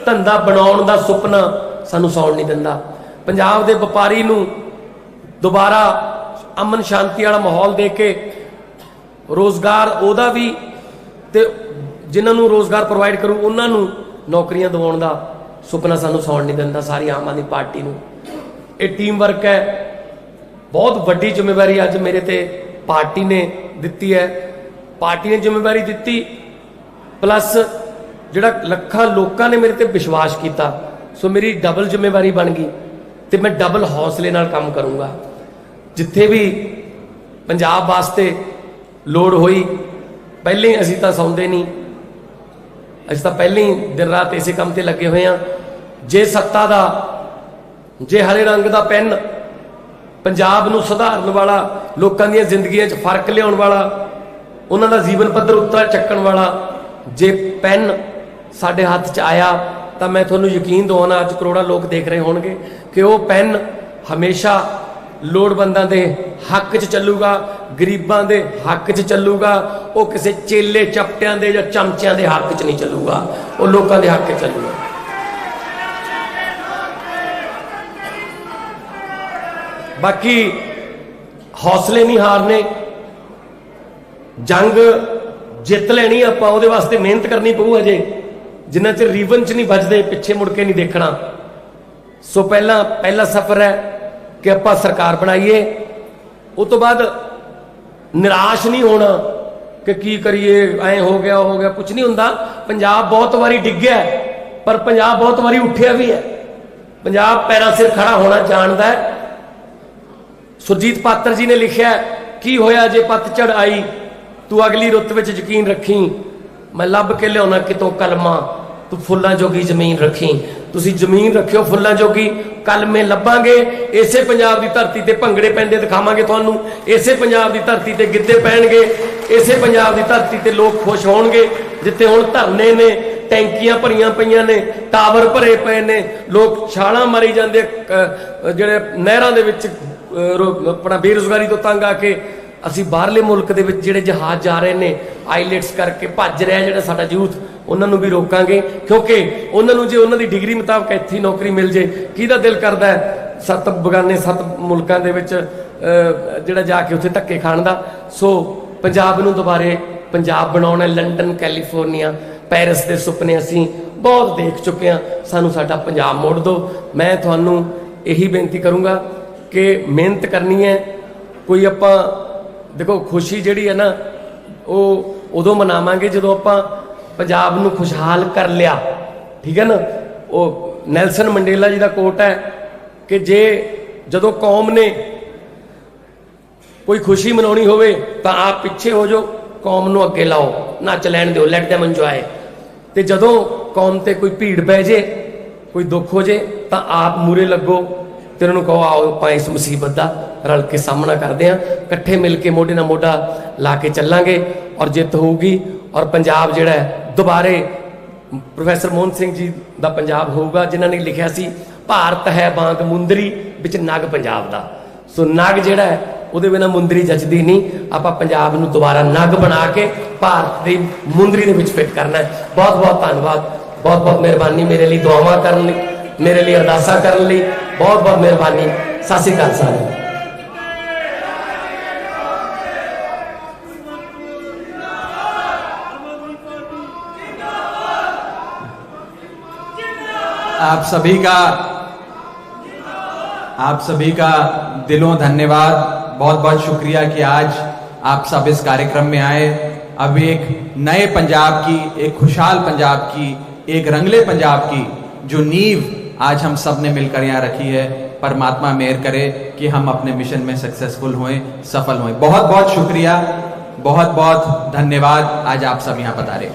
ਧੰਦਾ ਬਣਾਉਣ ਦਾ ਸੁਪਨਾ ਸਾਨੂੰ ਸੌਣ ਨਹੀਂ ਦਿੰਦਾ। ਪੰਜਾਬ ਦੇ ਵਪਾਰੀ ਨੂੰ ਦੁਬਾਰਾ ਅਮਨ ਸ਼ਾਂਤੀ ਵਾਲਾ ਮਾਹੌਲ ਦੇ ਕੇ ਰੋਜ਼ਗਾਰ ਉਹਦਾ ਵੀ, ਤੇ ਜਿਨ੍ਹਾਂ ਨੂੰ ਰੋਜ਼ਗਾਰ ਪ੍ਰੋਵਾਈਡ ਕਰੂ ਉਹਨਾਂ ਨੂੰ ਨੌਕਰੀਆਂ ਦਿਵਾਉਣ ਦਾ ਸੁਪਨਾ ਸਾਨੂੰ ਸੌਣ ਨਹੀਂ ਦਿੰਦਾ ਸਾਰੀ ਆਮ ਆਦਮੀ ਪਾਰਟੀ ਨੂੰ। ਇਹ ਟੀਮ ਵਰਕ ਹੈ। ਬਹੁਤ ਵੱਡੀ ਜ਼ਿੰਮੇਵਾਰੀ ਅੱਜ ਮੇਰੇ ਤੇ ਪਾਰਟੀ ਨੇ ਦਿੱਤੀ ਹੈ। ਪਾਰਟੀ ਨੇ ਜ਼ਿੰਮੇਵਾਰੀ ਦਿੱਤੀ, ਪਲੱਸ ਜਿਹੜਾ ਲੱਖਾਂ ਲੋਕਾਂ ਨੇ ਮੇਰੇ ਤੇ ਵਿਸ਼ਵਾਸ ਕੀਤਾ, ਸੋ ਮੇਰੀ ਡਬਲ ਜ਼ਿੰਮੇਵਾਰੀ ਬਣ ਗਈ ਤੇ ਮੈਂ ਡਬਲ ਹੌਸਲੇ ਨਾਲ ਕੰਮ ਕਰੂੰਗਾ। ਜਿੱਥੇ ਵੀ ਪੰਜਾਬ ਵਾਸਤੇ ਲੋੜ ਹੋਈ, ਪਹਿਲੇ ਹੀ ਅਸੀਂ ਤਾਂ ਸੌਂਦੇ ਨਹੀਂ, ਅਸੀਂ ਤਾਂ ਪਹਿਲੇ ਹੀ ਦਿਨ ਰਾਤ ਇਸੇ ਕੰਮ ਤੇ ਲੱਗੇ ਹੋਏ ਹਾਂ। ਜੇ ਸੱਤਾ ਦਾ, ਜੇ ਹਰੇ ਰੰਗ ਦਾ ਪੈਨ ਪੰਜਾਬ ਨੂੰ ਸੁਧਾਰਨ ਵਾਲਾ, ਲੋਕਾਂ ਦੀਆਂ ਜ਼ਿੰਦਗੀਆਂ 'ਚ ਫਰਕ ਲਿਆਉਣ ਵਾਲਾ, ਉਹਨਾਂ ਦਾ ਜੀਵਨ ਪੱਧਰ ਉੱਤੇ ਚੱਕਣ ਵਾਲਾ ਜੇ ਪੈਨ ਸਾਡੇ ਹੱਥ 'ਚ ਆਇਆ ਤਾਂ ਮੈਂ ਤੁਹਾਨੂੰ ਯਕੀਨ ਦਿਵਾਉਣਾ, ਅੱਜ ਕਰੋੜਾਂ ਲੋਕ ਦੇਖ ਰਹੇ ਹੋਣਗੇ ਕਿ ਉਹ ਪੈਨ ਹਮੇਸ਼ਾ ਲੋੜਵੰਦਾਂ ਦੇ ਹੱਕ 'ਚ ਚੱਲੂਗਾ, ਗਰੀਬਾਂ ਦੇ ਹੱਕ 'ਚ ਚੱਲੂਗਾ। ਉਹ ਕਿਸੇ ਚੇਲੇ ਚਪਟਿਆਂ ਦੇ ਜਾਂ ਚਮਚਿਆਂ ਦੇ ਹੱਕ 'ਚ ਨਹੀਂ ਚੱਲੂਗਾ, ਉਹ ਲੋਕਾਂ ਦੇ ਹੱਕ 'ਚ ਚੱਲੂਗਾ। ਬਾਕੀ ਹੌਸਲੇ ਨਹੀਂ ਹਾਰਨੇ, ਜੰਗ ਜਿੱਤ ਲੈਣੀ ਆਪਾਂ, ਉਹਦੇ ਵਾਸਤੇ ਮਿਹਨਤ ਕਰਨੀ ਪਊ। ਅਜੇ ਜਿੰਨਾ ਚਿਰ ਰੀਵਨ 'ਚ ਨਹੀਂ ਵੱਜਦੇ, ਪਿੱਛੇ ਮੁੜ ਕੇ ਨਹੀਂ ਦੇਖਣਾ। ਸੋ ਪਹਿਲਾ ਸਫ਼ਰ ਹੈ ਕਿ ਆਪਾਂ ਸਰਕਾਰ ਬਣਾਈਏ, ਉਸ ਤੋਂ ਬਾਅਦ ਨਿਰਾਸ਼ ਨਹੀਂ ਹੋਣਾ ਕਿ ਕੀ ਕਰੀਏ, ਐ ਹੋ ਗਿਆ ਉਹ ਹੋ ਗਿਆ, ਕੁਝ ਨਹੀਂ ਹੁੰਦਾ। ਪੰਜਾਬ ਬਹੁਤ ਵਾਰੀ ਡਿੱਗਿਆ, ਪਰ ਪੰਜਾਬ ਬਹੁਤ ਵਾਰੀ ਉੱਠਿਆ ਵੀ ਹੈ। ਪੰਜਾਬ ਪੈਰਾਂ ਸਿਰ ਖੜਾ ਹੋਣਾ ਜਾਣਦਾ ਹੈ। ਸੁਰਜੀਤ ਪਾਤਰ ਜੀ ਨੇ ਲਿਖਿਆ, ਕੀ ਹੋਇਆ ਜੇ ਪੱਤਝੜ ਆਈ, ਤੂੰ ਅਗਲੀ ਰੁੱਤ ਵਿੱਚ ਯਕੀਨ ਰੱਖੀ, ਮੈਂ ਲੱਭ ਕੇ ਲਿਆਉਣਾ ਕਿਤੋਂ ਕਲਮਾਂ, ਤੂੰ ਫੁੱਲਾਂ ਜੋਗੀ ਜ਼ਮੀਨ ਰੱਖੀ। ਤੁਸੀਂ ਜ਼ਮੀਨ ਰੱਖਿਓ ਫੁੱਲਾਂ ਜੋਗੀ, ਕਲਮੇ ਲੱਭਾਂਗੇ। ਇਸੇ ਪੰਜਾਬ ਦੀ ਧਰਤੀ ਤੇ ਭੰਗੜੇ ਪੈਂਦੇ ਦਿਖਾਵਾਂਗੇ ਤੁਹਾਨੂੰ, ਇਸੇ ਪੰਜਾਬ ਦੀ ਧਰਤੀ ਤੇ ਗਿੱਧੇ ਪੈਣਗੇ, ਇਸੇ ਪੰਜਾਬ ਦੀ ਧਰਤੀ ਤੇ ਲੋਕ ਖੁਸ਼ ਹੋਣਗੇ। ਜਿੱਥੇ ਹੁਣ ਧਰਨੇ ਨੇ, ਟੈਂਕੀਆਂ ਭਰੀਆਂ ਪਈਆਂ ਨੇ, ਟਾਵਰ ਭਰੇ ਪਏ ਨੇ, ਲੋਕ ਛਾਲਾਂ ਮਾਰੀ ਜਾਂਦੇ, ਜਿਹੜੇ ਨਹਿਰਾਂ ਦੇ ਵਿੱਚ ਆਪਣਾ ਬੇਰੁਜ਼ਗਾਰੀ ਤੋਂ ਤੰਗ ਆ ਕੇ ਅਸੀਂ ਬਾਹਰਲੇ ਮੁਲਕ ਦੇ ਵਿੱਚ ਜਿਹੜੇ ਜਹਾਜ਼ ਜਾ ਰਹੇ ਨੇ, ਆਈਲੈਟਸ ਕਰਕੇ ਭੱਜ ਰਿਹਾ ਜਿਹੜਾ ਸਾਡਾ ਯੂਥ, ਉਹਨਾਂ ਨੂੰ ਵੀ ਰੋਕਾਂਗੇ। ਕਿਉਂਕਿ ਉਹਨਾਂ ਨੂੰ ਜੇ ਉਹਨਾਂ ਦੀ ਡਿਗਰੀ ਮੁਤਾਬਕ ਇੱਥੇ ਨੌਕਰੀ ਮਿਲ ਜੇ, ਕਿਹਦਾ ਦਿਲ ਕਰਦਾ ਹੈ 7 ਮੁਲਕਾਂ ਦੇ ਵਿੱਚ ਜਿਹੜਾ ਜਾ ਕੇ ਉੱਥੇ ਧੱਕੇ ਖਾਣ ਦਾ। ਸੋ ਪੰਜਾਬ ਨੂੰ ਦੁਬਾਰੇ ਪੰਜਾਬ ਬਣਾਉਣਾ। ਲੰਡਨ, ਕੈਲੀਫੋਰਨੀਆ, ਪੈਰਿਸ ਦੇ ਸੁਪਨੇ ਅਸੀਂ ਬਹੁਤ ਦੇਖ ਚੁੱਕੇ ਹਾਂ, ਸਾਨੂੰ ਸਾਡਾ ਪੰਜਾਬ ਮੋੜ ਦਿਓ। ਮੈਂ ਤੁਹਾਨੂੰ ਇਹੀ ਬੇਨਤੀ ਕਰੂੰਗਾ ਕਿ ਮਿਹਨਤ ਕਰਨੀ ਹੈ। ਕੋਈ ਆਪਾਂ ਦੇਖੋ ਖੁਸ਼ੀ ਜਿਹੜੀ ਹੈ ਨਾ, ਉਹ ਉਦੋਂ ਮਨਾਵਾਂਗੇ ਜਦੋਂ ਆਪਾਂ ਪੰਜਾਬ ਨੂੰ ਖੁਸ਼ਹਾਲ ਕਰ ਲਿਆ, ਠੀਕ ਹੈ ਨਾ। ਉਹ ਨੈਲਸਨ ਮੰਡੇਲਾ ਜੀ ਦਾ ਕੋਟ ਹੈ ਕਿ ਜਦੋਂ ਕੌਮ ਨੇ ਕੋਈ ਖੁਸ਼ੀ ਮਨਾਉਣੀ ਹੋਵੇ ਤਾਂ ਆਪ ਪਿੱਛੇ ਹੋ ਜਾਓ, ਕੌਮ ਨੂੰ ਅੱਗੇ ਲਾਓ, ਨੱਚ ਲੈਣ ਦਿਓ, ਲੈਟ ਦੈਮ ਇੰਜੋਏ। ਤੇ ਜਦੋਂ ਕੌਮ ਤੇ ਕੋਈ ਭੀੜ ਪੈ ਜੇ, ਕੋਈ ਦੁੱਖ ਹੋ ਜੇ, ਤਾਂ ਆਪ ਮੂਰੇ ਲੱਗੋ ਤੇ ਉਹਨਾਂ ਨੂੰ ਕਹੋ ਆਓ ਆਪਾਂ ਇਸ ਮੁਸੀਬਤ ਦਾ ਰਲ ਕੇ ਸਾਹਮਣਾ ਕਰਦੇ ਹਾਂ, ਇਕੱਠੇ ਮਿਲ ਕੇ ਮੋਢੇ ਨਾਲ ਮੋਢਾ ਲਾ ਕੇ ਚੱਲਾਂਗੇ ਔਰ ਜਿੱਤ ਹੋਊਗੀ। ਔਰ ਪੰਜਾਬ ਜਿਹੜਾ ਹੈ ਦੁਬਾਰੇ ਪ੍ਰੋਫੈਸਰ ਮੋਹਨ ਸਿੰਘ ਜੀ ਦਾ ਪੰਜਾਬ ਹੋਊਗਾ, ਜਿਨ੍ਹਾਂ ਨੇ ਲਿਖਿਆ ਸੀ ਭਾਰਤ ਹੈ ਬਾਂਗ ਮੁੰਦਰੀ ਵਿੱਚ ਨਗ ਪੰਜਾਬ ਦਾ। ਸੋ ਨਗ ਜਿਹੜਾ ਹੈ ਉਹਦੇ ਬਿਨਾਂ ਮੁੰਦਰੀ ਜੱਜਦੀ ਨਹੀਂ। ਆਪਾਂ ਪੰਜਾਬ ਨੂੰ ਦੁਬਾਰਾ ਨਗ ਬਣਾ ਕੇ ਭਾਰਤ ਦੀ ਮੁੰਦਰੀ ਦੇ ਵਿੱਚ ਫਿੱਟ ਕਰਨਾ ਹੈ। ਬਹੁਤ ਬਹੁਤ ਧੰਨਵਾਦ, ਬਹੁਤ ਬਹੁਤ ਮਿਹਰਬਾਨੀ ਮੇਰੇ ਲਈ ਦੁਆਵਾਂ ਕਰਨ ਲਈ, ਮੇਰੇ ਲਈ ਅਰਦਾਸਾਂ ਕਰਨ ਲਈ। बहुत बहुत मेहरबानी। सत श्री अकाल सारे। आप सभी का दिलों धन्यवाद, बहुत बहुत शुक्रिया कि आज आप सब इस कार्यक्रम में आए। अब एक नए पंजाब की, एक खुशहाल पंजाब की, एक रंगले पंजाब की जो नींव आज हम सब ने मिलकर यहाँ रखी है, परमात्मा मेहर करे कि हम अपने मिशन में सक्सेसफुल होएं, सफल होएं। बहुत बहुत शुक्रिया, बहुत बहुत धन्यवाद। आज आप सब यहाँ पधारे।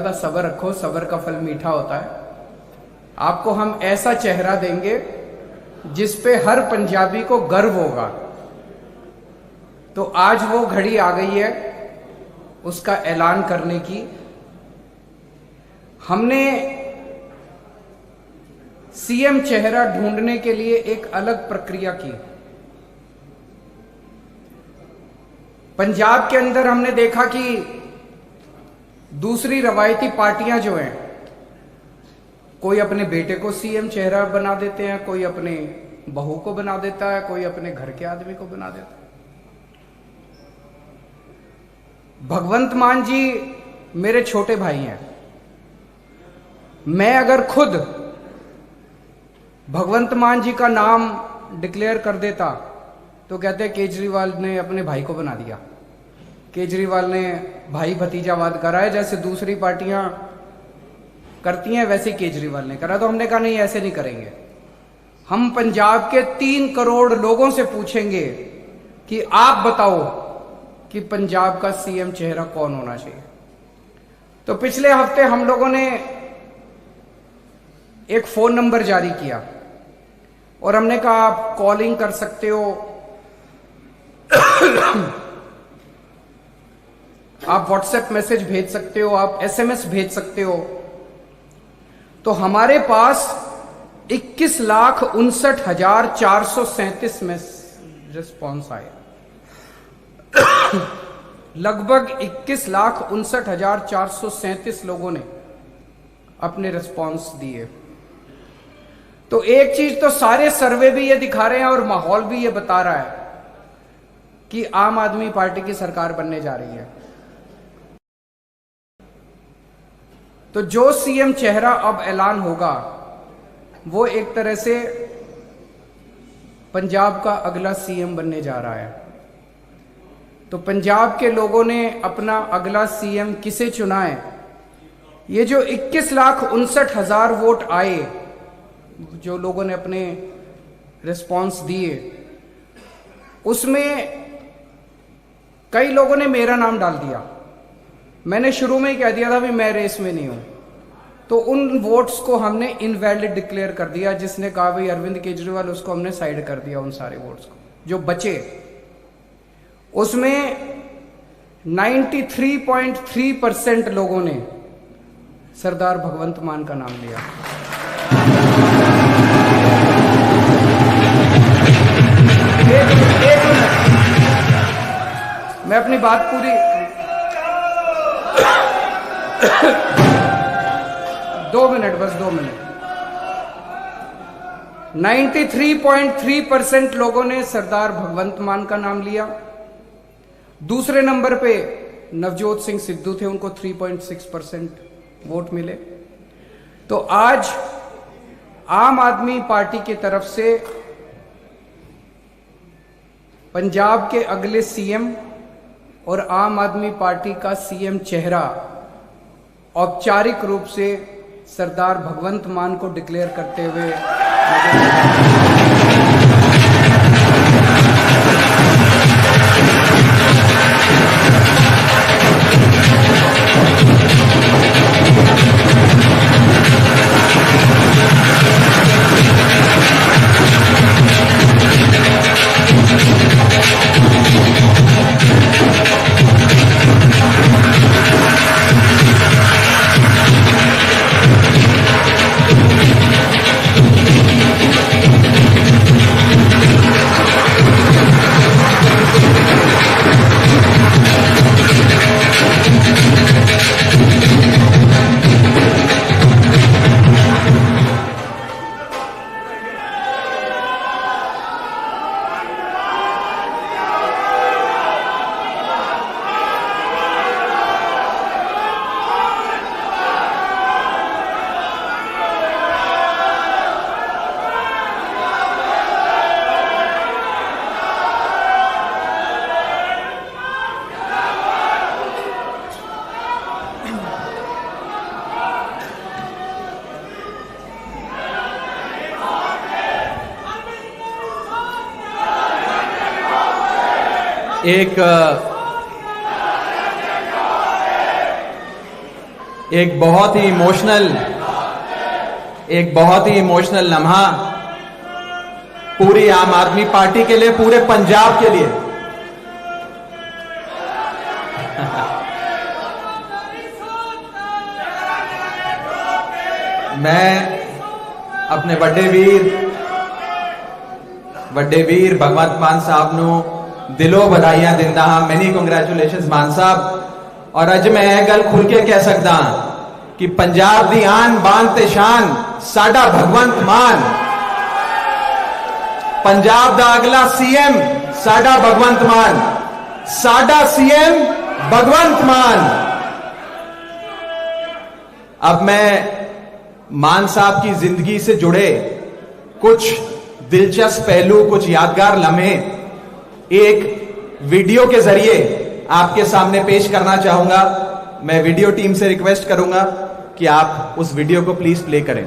ज्यादा सब्र रखो, सब्र का फल मीठा होता है। आपको हम ऐसा चेहरा देंगे जिस पे हर पंजाबी को गर्व होगा। तो आज वो घड़ी आ गई है उसका ऐलान करने की। हमने सीएम चेहरा ढूंढने के लिए एक अलग प्रक्रिया की। पंजाब के अंदर हमने देखा कि दूसरी रवायती पार्टियां जो हैं, कोई अपने बेटे को सीएम चेहरा बना देते हैं, कोई अपने बहू को बना देता है, कोई अपने घर के आदमी को बना देता है। भगवंत मान जी मेरे छोटे भाई हैं। मैं अगर खुद भगवंत मान जी का नाम डिक्लेयर कर देता तो कहते हैं केजरीवाल ने अपने भाई को बना दिया, केजरीवाल ने भाई भतीजावाद करा है, जैसे दूसरी पार्टियां करती हैं वैसे केजरीवाल ने करा। तो हमने कहा नहीं, ऐसे नहीं करेंगे। हम पंजाब के 3 करोड़ लोगों से पूछेंगे कि आप बताओ कि पंजाब का सीएम चेहरा कौन होना चाहिए। तो पिछले हफ्ते हम लोगों ने एक फोन नंबर जारी किया और हमने कहा आप कॉलिंग कर सकते हो, आप व्हाट्सएप मैसेज भेज सकते हो, आप एसएमएस भेज सकते हो। तो हमारे पास 21,59,437 में रिस्पॉन्स आए। लगभग 21,59,437 लोगों ने अपने रिस्पॉन्स दिए। तो एक चीज तो सारे सर्वे भी ये दिखा रहे हैं और माहौल भी ये बता रहा है कि आम आदमी पार्टी की सरकार बनने जा रही है। तो जो सीएम चेहरा अब ऐलान होगा वो एक तरह से पंजाब का अगला सीएम बनने जा रहा है। तो पंजाब के लोगों ने अपना अगला सीएम किसे चुना है? ये जो 21,59,000 वोट आए, जो लोगों ने अपने रिस्पॉन्स दिए, उसमें कई लोगों ने मेरा नाम डाल दिया। मैंने शुरू में ही कह दिया था भी मैं रेस में नहीं हूं। तो उन वोट्स को हमने इनवैलिड डिक्लेयर कर दिया। जिसने कहा भाई अरविंद केजरीवाल, उसको हमने साइड कर दिया। उन सारे वोट्स को जो बचे, उसमें 93.3% लोगों ने सरदार भगवंत मान का नाम लिया। एक मिनट, मैं अपनी बात पूरी 2 मिनट, बस 2 मिनट। 93.3% लोगों ने सरदार भगवंत मान का नाम लिया। दूसरे नंबर पे नवजोत सिंह सिद्धू थे, उनको 3.6% वोट मिले। तो आज आम आदमी पार्टी की तरफ से पंजाब के अगले सीएम और आम आदमी पार्टी का सीएम चेहरा औपचारिक रूप से सरदार भगवंत मान को डिक्लेयर करते हुए एक बहुत ही इमोशनल लम्हा पूरी आम आदमी पार्टी के लिए, पूरे पंजाब के लिए। मैं अपने ਵੱਡੇ ਵੀਰ भगवंत मान साहब ਨੂੰ दिलों ਵਧਾਈਆਂ ਦਿੰਦਾ ਹਾਂ। ਮੈਨੀ ਕੰਗ੍ਰੈਚੁਲੇਸ਼ਨਸ मान साहब। और अज मैं यह गल खुल के कह सकता कि पंजाब दी आन बान ते शान साडा भगवंत मान, पंजाब दा अगला सीएम साडा भगवंत मान, साडा सीएम भगवंत मान। अब मैं मान साहब की जिंदगी से जुड़े कुछ दिलचस्प पहलू, कुछ यादगार लम्हे एक वीडियो के जरिए आपके सामने पेश करना चाहूंगा। मैं वीडियो टीम से रिक्वेस्ट करूंगा कि आप उस वीडियो को प्लीज प्ले करें।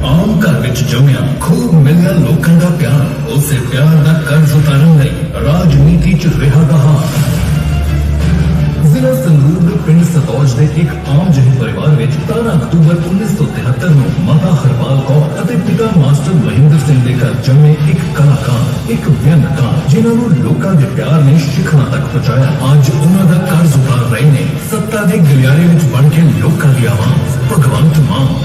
आम घर विच जमिया खूब मिलिया लोकां दा प्यार, उसे प्यार दा कर्ज उतारन लई राजनीति च रिहा दा हाल। जिला संगरूर ਦੇ ਪਿੰਡ ਸਤੌਜ ਦੇ ਇੱਕ ਆਮ ਜਿਹੇ ਪਰਿਵਾਰ ਵਿੱਚ 13 ਅਕਤੂਬਰ 1973 ਨੂੰ ਮਾਤਾ ਹਰਪਾਲ ਕੌਰ ਅਤੇ ਪਿਤਾ ਮਾਸਟਰ ਮਹਿੰਦਰ ਸਿੰਘ ਦੇ ਘਰ ਜੰਮੇ ਇੱਕ ਕਲਾਕਾਰ, ਇੱਕ ਵਿਅੰਗਕਾਰ, ਜਿਨ੍ਹਾਂ ਨੂੰ ਲੋਕਾਂ ਦੇ ਪਿਆਰ ਨੇ ਸ਼ਿਖਰਾਂ ਤੱਕ ਪਹੁੰਚਾਇਆ। ਅੱਜ ਉਹਨਾਂ ਦਾ ਕਰਜ਼ ਉਤਾਰ ਰਹੇ ਨੇ ਸੱਤਾ ਦੇ ਗਲਿਆਰੇ ਵਿੱਚ ਬਣ ਕੇ ਲੋਕਾਂ ਦੀ ਆਵਾਜ਼ ਭਗਵੰਤ ਮਾਨ।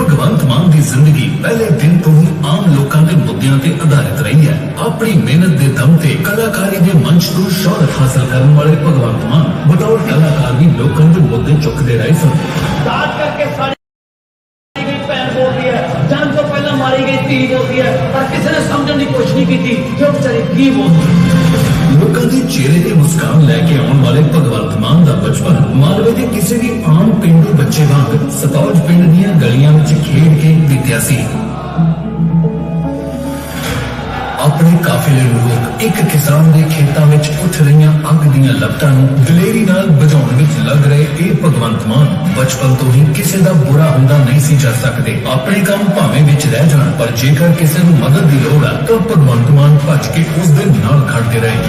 भगवंत मान की जिंदगी पहले दिन तो ही आम लोगों के मुद्दों ते आधारित रही है। अपनी मेहनत के दम ते कलाकारी के मंच तो शोहरत हासिल करने वाले भगवंत मान बतौर कलाकार भी लोगों के मुद्दे चुकते रहे सन। दाद करके सारी गई भैन बोल रही है, जान तो पहला मारी गई धी बोल रही है, पर किसी ने समझने की कोशिश नहीं की थी जो बेचारी धी बोल रही है। लोगों के चेहरे ते मुस्कान लैके आने वाले भगवंत मान का बचपन मालवे के किसी भी आम पेंडू बच्चे वांग सतौज पिंड दीयां गलियां विच खेड के बीतिया सी। अपने काफिले नूं रोक एक किसान के खेतों में उठ रही अग दीयां लपटां नूं दलेरी नाल बुझाउण विच लग रहे ये भगवंत मान बचपन तो ही किसी का बुरा हुंदा नहीं सी जा सकते। अपने काम भावें विच रह जाण, पर जेकर किसी नूं मदद की लोड़ है तो भगवंत मान भज के उस दे नाल खड़ते रहे।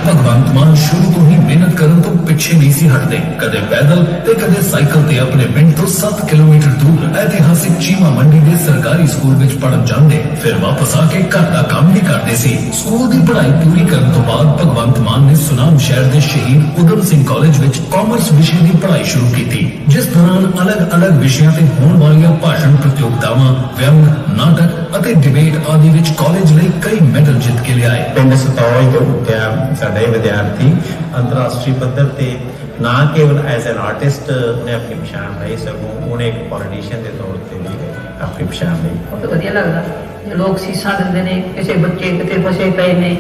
भगवंत मान शुरू तो ही मेहनत करने तो पिछे नहीं सी हटते। कदे पैदल ते कदे साइकिल ते अपने पिंड तो 7 किलोमीटर दूर ऐतिहासिक चीमा मंडी के सरकारी स्कूल विच पढ़न जांदे, फिर वापस आके घर का काम भी करते सी। स्कूल की पढ़ाई पूरी करने तो बाद भगवंत मान ने सुनाम शहर के शहीद उधम सिंह कॉलेज विच कॉमर्स विषय की पढ़ाई शुरू की थी, जिस दौरान अलग अलग विषयों ते होने वाली भाषण प्रतियोगितावां, व्यंग, नाटक और डिबेट आदि विच कॉलेज लई कई मेडल जित के लियाए। पिंड सतौज दे उत्ते साडे विद्यार्थी अंतरराष्ट्रीय पद्धर ते ना केवल एज एन आर्टिस्ट ने अपनी पछाण लाई सगों उन्हें एक पॉलिटिशियन के तौर पर भी अपनी पछाण लाई। बहुत वधिया लगता जो लोग सीसा दिंदे ने, किसी बच्चे किते फसे पे ने,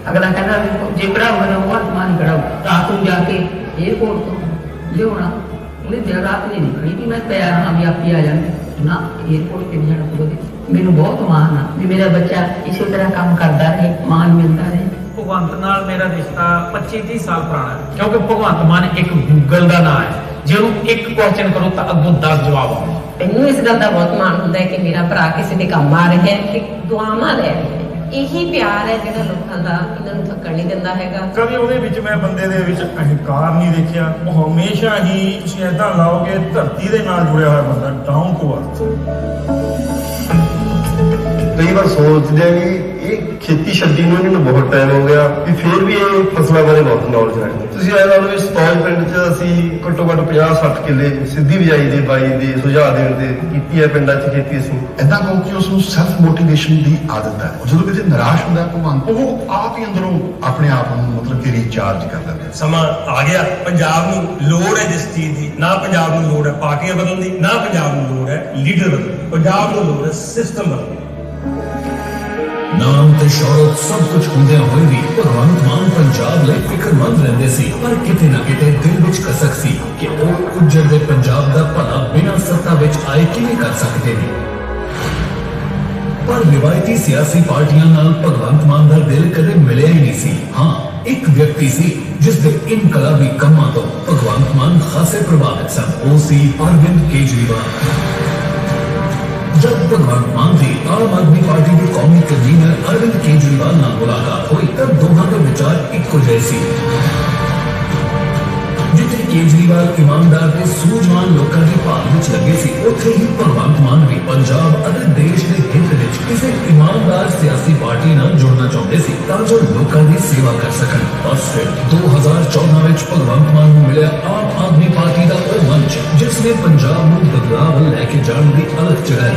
अगला कहना जे पढ़ाओगे ना वो आत्मा नहीं पढ़ाओ। रात को जाके एयरपोर्ट तो लिया उन्हें देर रात नहीं निकली कि मैं तैयार हाँ भी आप ही आ जाए ना, एयरपोर्ट पर नहीं जाना पूरा दिन। मैनू बहुत माण आ भी मेरा बच्चा इसी तरह काम करता रहे, मान मिलता रहे। भगवंत नाल मेरा रिश्ता 25-30 साल पुराना है, क्योंकि भगवंत मान एक गूगल का नाम है, जो एक क्वेश्चन करो तो अगों 10 जवाब आते। मैनू इस गल का बहुत मान होंदा है कि मेरा भरा किसी के काम आ रहे हैं, कि दुआवां ले रहे हैं। यही प्यार है ਜਿਹੜਾ ਲੋਕਾਂ ਦਾ ਇਹਨਾਂ ਨੂੰ ਥੱਕਣ ਨਹੀਂ ਦਿੰਦਾ ਹੈਗਾ। ਕਦੇ ਉਹਦੇ ਵਿੱਚ ਮੈਂ ਬੰਦੇ ਦੇ ਵਿੱਚ ਅਹੰਕਾਰ ਨਹੀਂ ਦੇਖਿਆ। ਉਹ ਹਮੇਸ਼ਾ ਹੀ ਤੁਸੀਂ ਏਦਾਂ ਲਾਓਗੇ ਧਰਤੀ ਦੇ ਨਾਲ ਜੁੜਿਆ ਹੋਇਆ ਬੰਦਾ, ਡਾਊਨ ਟੂ ਅਰਥ। ਕਈ ਵਾਰ ਸੋਚਦੇ ਆ ਵੀ ਇਹ ਖੇਤੀ ਛੱਡੀ ਨੂੰ ਇਹਨਾਂ ਨੂੰ ਬਹੁਤ ਟਾਈਮ ਹੋ ਗਿਆ, ਵੀ ਫਿਰ ਵੀ ਇਹ ਫਸਲਾਂ ਬਾਰੇ ਬਹੁਤ ਨੌਲੇਜ ਰੱਖਦੇ। ਤੁਸੀਂ ਇਹ ਲਾ ਲਓ ਵੀ ਸਤੌਜ ਪਿੰਡ 'ਚ ਅਸੀਂ ਘੱਟੋ ਘੱਟ 50-60 ਕਿੱਲੇ ਸਿੱਧੀ ਬਿਜਾਈ ਦੇ ਬਾਈ ਦੇ ਸੁਝਾਅ ਦੇਣ ਤੇ ਕੀਤੀ ਹੈ ਪਿੰਡਾਂ 'ਚ ਖੇਤੀ ਅਸੀਂ। ਏਦਾਂ ਕਿਉਂਕਿ ਉਸ ਨੂੰ ਸੈਲਫ ਮੋਟੀਵੇਸ਼ਨ ਦੀ ਆਦਤ ਹੈ। ਜਦੋਂ ਕਿਤੇ ਨਿਰਾਸ਼ ਹੁੰਦਾ ਭਗਵੰਤ, ਉਹ ਆਪ ਹੀ ਅੰਦਰੋਂ ਆਪਣੇ ਆਪ ਨੂੰ ਮਤਲਬ ਕਿ ਰੀਚਾਰਜ ਕਰ ਲੈਂਦਾ। ਸਮਾਂ ਆ ਗਿਆ, ਪੰਜਾਬ ਨੂੰ ਲੋੜ ਹੈ ਜਿਸ ਚੀਜ਼ ਦੀ, ਨਾ ਪੰਜਾਬ ਨੂੰ ਲੋੜ ਹੈ ਪਾਰਟੀਆਂ ਬਦਲਣ ਦੀ, ਨਾ ਪੰਜਾਬ ਨੂੰ ਲੋੜ ਹੈ ਲੀਡਰ ਬਦਲਣ ਦੀ, ਪੰਜਾਬ ਨੂੰ ਲੋੜ ਹੈ ਸਿਸਟਮ ਬਦਲਣ ਦੀ। नाम ते शौहरत सब कुछ होंदे होए भी भगवंत मान पंजाब लई फिक्रमंद रहंदे सी, पर किते ना किते दिल विच कसक सी कि ओह उजड़दे पंजाब दा भला बिना सत्ता विच आए किवें कर सकदे ने। पर रिवायती सियासी पार्टियां नाल भगवंत मान दा दिल कदे मिलिया ही नहीं सी। हाँ, एक व्यक्ति सी जिस दे इनकलाबी कमां तो भगवंत मान खासे प्रभावित सन। वो सी अरविंद केजरीवाल। जब भगवंत मान की आम आदमी पार्टी के कौमी कन्वीनर अरविंद केजरीवाल नाल मुलाकात हुई तब दोहां दे विचार इक्को जिहे सी। जिथे केजरीवाल ईमानदार ते सूझवान लोगों की भाल विच लगे सी, उत्थे ही भगवंत मान भी पंजाब और देश के हित विच किसी ईमानदार सियासी पार्टी नाल जुड़ना चाहते सी तां जो लोगों की सेवा कर सकन। बस फिर 2014 विच भगवंत मान नूं मिलिया आम आदमी पार्टी का वह मंच जिसने पंजाब नूं बदलाव वल लैके जाण दी अलख जगाई।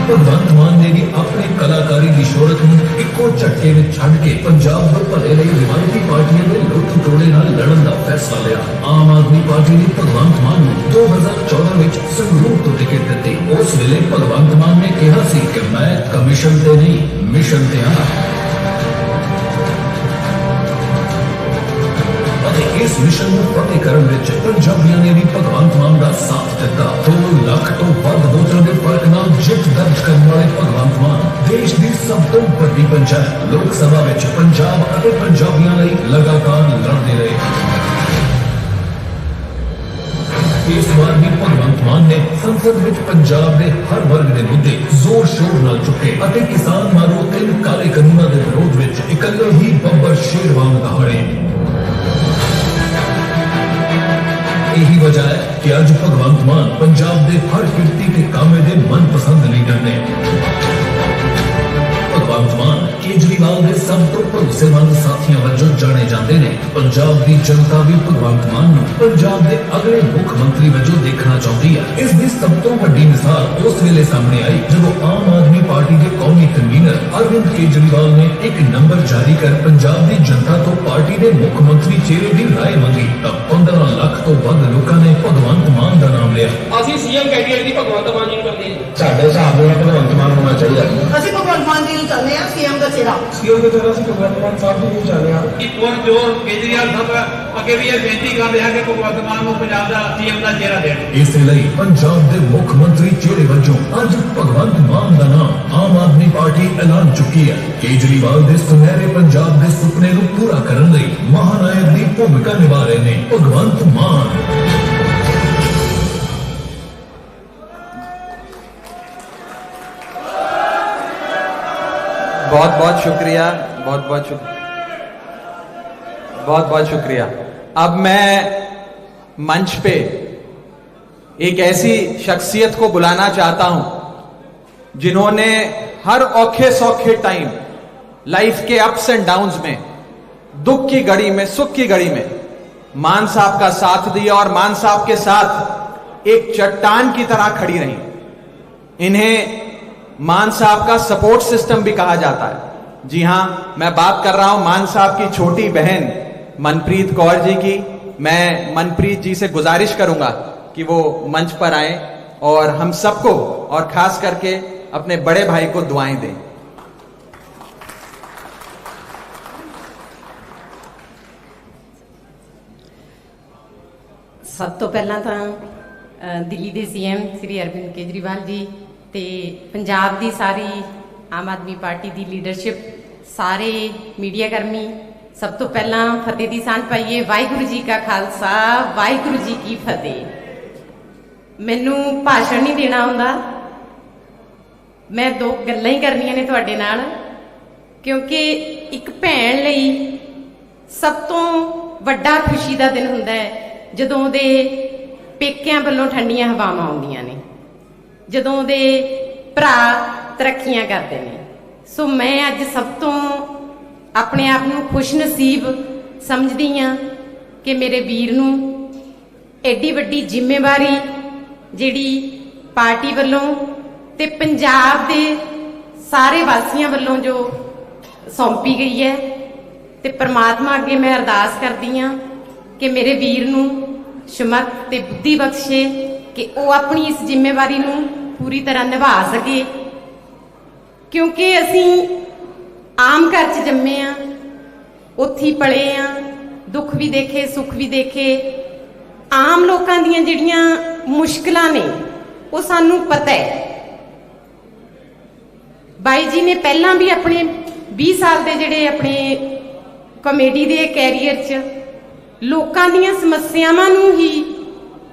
भगवंत मान ने भी अपने कलाकारी की शोहरत नूं इक्को झटके में छड्ड के पंजाब दे भले लई रिवायती पार्टियां दे लुट टोड़े नाल लड़न दा फैसला लिया। आम आदमी पार्टी ने भगवंत मान नूं 2014 विच संगरूर तो टिकट दित्ती। उस वेले भगवंत मान ने कहा सी कि मैं कमीशन ते नहीं मिशन ते आं। इस मिशन को फतेह करने विच पंजाबियों ने भी भगवंत मान का साथ दिता। 2 लाख तो वध वोटां दे फर्क नाल जित दर्ज करने वाले भगवंत मान देश की सब तो बड़ी पंचायत लोक सभा विच पंजाब और पंजाबियों लई लगातार लड़ते रहे। इस बार भी भगवंत मान ने संसद विच पंजाब के हर वर्ग के मुद्दे जोर शोर नाल चुके और किसान मारो 3 काले कानूनों के विरोध विच इकल्ले ही बब्बर शेर वांग दहाड़े। यही वजह है कि आज भगवंत मान पंजाब के हर किरती के कामे के मनपसंद लीडर ने। भगवंत मान केजरीवाल के सब तो भरोसेमंद साथियों वजों जाने जाते हैं। पंजाब की जनता भी भगवंत मान नूं पंजाब के अगले मुख्यमंत्री वजों देखना चाहती है। इसकी सब तो बड़ी मिसाल उस वेले सामने आई जब आम आदमी पार्टी के कौमी कन्वीनर अरविंद केजरीवाल ने एक नंबर जारी कर पंजाब की जनता तो पार्टी के मुख्यमंत्री चेहरे की राय मंगी। तब 15 लाख तो वध लोगों ने भगवंत मान का नाम लिया। ਅਸੀਂ ਸੀਐਮ ਕੈਂਡੀਡੇਟ ਦੀ ਭਗਵੰਤ ਮਾਨ ਜੀ ਨੂੰ ਕਰਦੇ ਹਾਂ। ਸਾਡੇ ਹਿਸਾਬ ਨਾਲ ਭਗਵੰਤ ਮਾਨ ਹੋਣਾ ਚਾਹੀਦਾ। ਅਸੀਂ ਭਗਵੰਤ ਮਾਨ ਜੀ ਨੂੰ ਚਾਹੁੰਦੇ ਹਾਂ ਸੀਐਮ ਦਾ ਚਿਹਰਾ। ਸੀਐਮ ਦੇ ਚਿਹਰਾ ਅਸੀਂ ਭਗਵੰਤ ਮਾਨ ਸਾਹਿਬ ਜੀ ਨੂੰ ਚਾਹੁੰਦੇ ਹਾਂ। ਕਿ ਪੁਰਜੋਰ ਕੇਜਰੀਵਾਲ ਸਾਹਿਬ ਅੱਗੇ ਵੀ ਇਹ ਬੇਨਤੀ ਕਰ ਰਿਹਾ ਕਿ ਭਗਵੰਤ ਮਾਨ ਨੂੰ ਪੰਜਾਬ ਦਾ ਸੀਐਮ ਦਾ ਚਿਹਰਾ ਦੇਣ। ਇਸ ਲਈ ਪੰਜਾਬ ਦੇ ਮੁੱਖ ਮੰਤਰੀ ਚਿਹਰੇ ਵਜੋਂ ਅੱਜ ਭਗਵੰਤ ਮਾਨ ਦਾ ਨਾਮ ਆਮ ਆਦਮੀ ਪਾਰਟੀ ਐਲਾਨ ਚੁੱਕੀ ਹੈ। ਕੇਜਰੀਵਾਲ ਦੇ ਸੁਨਹਿਰੇ ਪੰਜਾਬ ਦੇ ਸੁਪਨੇ ਨੂੰ ਪੂਰਾ ਕਰਨ ਲਈ ਮਹਾਨਾਇਕ ਦੀ ਭੂਮਿਕਾ ਨਿਭਾ ਰਹੇ ਨੇ ਭਗਵੰਤ ਮਾਨ। बहुत बहुत शुक्रिया, बहुत बहुत शुक्रिया। अब मैं मंच पे एक ऐसी शख्सियत को बुलाना चाहता हूं जिन्होंने हर औखे सौखे टाइम लाइफ के अप्स एंड डाउन्स में, दुख की घड़ी में, सुख की घड़ी में मान साहब का साथ दिया और मान साहब के साथ एक चट्टान की तरह खड़ी रही। इन्हें मान साहब का सपोर्ट सिस्टम भी कहा जाता है। जी हां, मैं बात कर रहा हूं मान साहब की छोटी बहन मनप्रीत कौर जी की। मैं मनप्रीत जी से गुजारिश करूंगा कि वो मंच पर आए और हम सबको और खास करके अपने बड़े भाई को दुआएं दें। सब तो पहला तो दिल्ली के सीएम श्री अरविंद केजरीवाल जी ते पंजाब की सारी आम आदमी पार्टी की लीडरशिप, सारे मीडिया कर्मी, सब तो पहला फतेह दी सांझ पाइए। वाहिगुरू जी का खालसा, वाहिगुरू जी की फतेह। मैनू भाषण नहीं देना आउंदा, मैं 2 गल्लां ही करनियां ने तुहाडे नाल, क्योंकि एक भैन लई सब तो वड्डा खुशी का दिन हुंदा है जदों दे पेकियां वल्लों ठंडियां हवावां आउंदियां ने, जदों दे भरा तरक्कियां करते हैं। सो मैं अज सब तो अपने आप को खुश नसीब समझदी हाँ कि मेरे वीर नूं एडी वड्डी जिम्मेवारी जिहड़ी पार्टी वल्लों ते पंजाब दे सारे वासियों वल्लों जो सौंपी गई है, ते परमात्मा अगे मैं अरदास करदी हाँ कि मेरे वीर नूं शमत ते बुद्धि बख्शे कि वो अपनी इस जिम्मेवारी नूं पूरी तरह निभा सके। क्योंकि असी आम घर च जम्मे आ, उत्थे ही पले आ, दुख भी देखे सुख भी देखे। आम लोगों दीयां जिहड़ियां मुश्किलां ने वो सानू पता है। बाई जी ने पहलां भी अपने 20 साल के जिहड़े अपने कॉमेडी दे कैरियर च लोकां दीयां समस्यावां नूं ही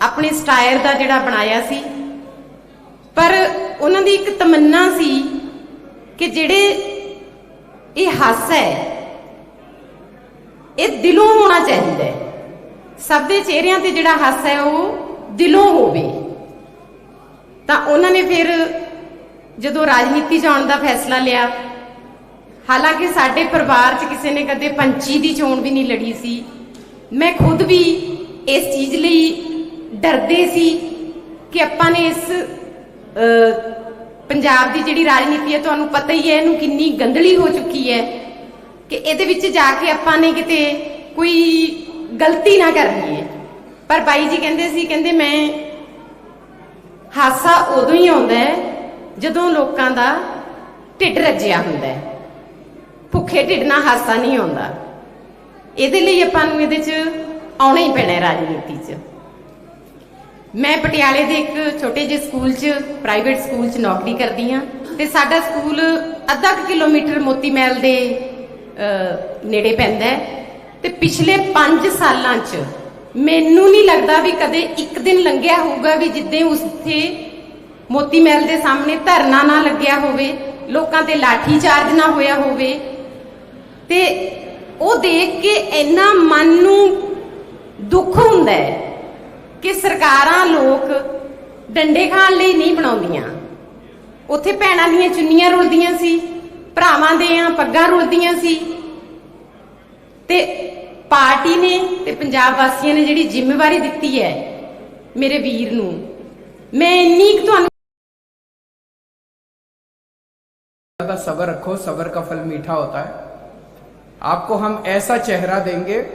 अपने स्टायर दा जिहड़ा बनाया सी, पर उन्हां दी एक तमन्ना सी कि जिहड़े ये हासा है ये दिलों होना चाहिए, सब दे चेहरिਆਂ ते जिहड़ा हासा है वो दिलों होवे। तां उन्हां ने फिर जदों राजनीति च आउण दा फैसला लिया, हालांकि साडे परिवार च किसी ने कदे पंची दी चोण भी नहीं लड़ी सी, मैं खुद भी इस चीज़ लई डरदे सी कि आपां ने इस पंजाब की जिहड़ी राजनीति है, तुहानूं पता ही है इहनूं किन्नी गंदली हो चुकी है कि इहदे विच जाके आपां ने किते कोई गलती ना कर लईए। पर बाई जी कहंदे सी, कहंदे मैं हासा उदों ही आउंदा है जदों लोकां दा ढिड रज्जिया हुंदा है, भुखे ढिड नाल हासा नहीं आउंदा। इहदे लई आपां नूं इहदे च आउणा ही पैणा राजनीति च। मैं पटियाले दे एक छोटे जे स्कूल च, प्राइवेट स्कूल च नौकरी करदी हां ते साडा स्कूल अद्धा किलोमीटर मोती महल दे नेड़े पैंदा है ते पिछले 5 सालां च मैनू नहीं लगता भी कदे एक दिन लंघिया होगा भी जिद्दे उत्थे मोती महल दे सामने धरना ना लग्या होवे, लोकां ते लाठी चार्ज ना होया होवे। ते ਉਹ देख के इन्ना मन नूं दुख हुंदा है कि सरकारां लोक डंडे खाण लई नहीं बनाउंदियां। उत्थे भैणां दीयां चुन्नियां रुलदियां सी, भरावां दियां पग्गां रुलदियां सी ते पार्टी ने ते पंजाब वासियां ने जिहड़ी जिम्मेवारी दित्ती है मेरे वीर नूं, मैं इन्नी क तुहानूं सब्र रखो, सब्र का फल मीठा होता है। आपको हम ऐसा चेहरा देंगे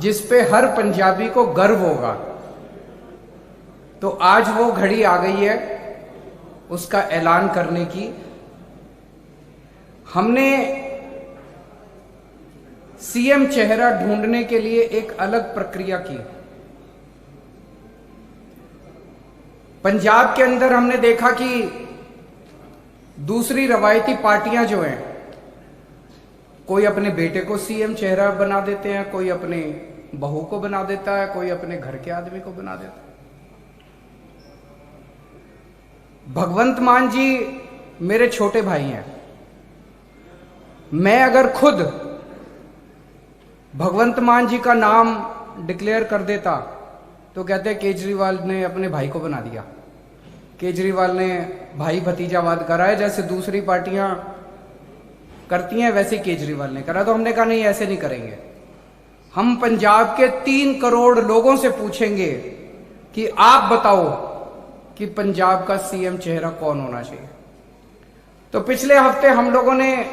जिस पे हर पंजाबी को गर्व होगा। तो आज वो घड़ी आ गई है उसका ऐलान करने की। हमने सीएम चेहरा ढूंढने के लिए एक अलग प्रक्रिया की। पंजाब के अंदर हमने देखा कि दूसरी रवायती पार्टियां जो हैं, कोई अपने बेटे को सीएम चेहरा बना देते हैं, कोई अपने बहू को बना देता है, कोई अपने घर के आदमी को बना देता है। भगवंत मान जी मेरे छोटे भाई हैं। मैं अगर खुद भगवंत मान जी का नाम डिक्लेयर कर देता तो कहते केजरीवाल ने अपने भाई को बना दिया, केजरीवाल ने भाई भतीजावाद करा है, जैसे दूसरी पार्टियां करती हैं वैसे केजरीवाल ने करा। तो हमने कहा नहीं, ऐसे नहीं करेंगे। हम पंजाब के 3 करोड़ लोगों से पूछेंगे कि आप बताओ कि पंजाब का सीएम चेहरा कौन होना चाहिए। तो पिछले हफ्ते हम लोगों ने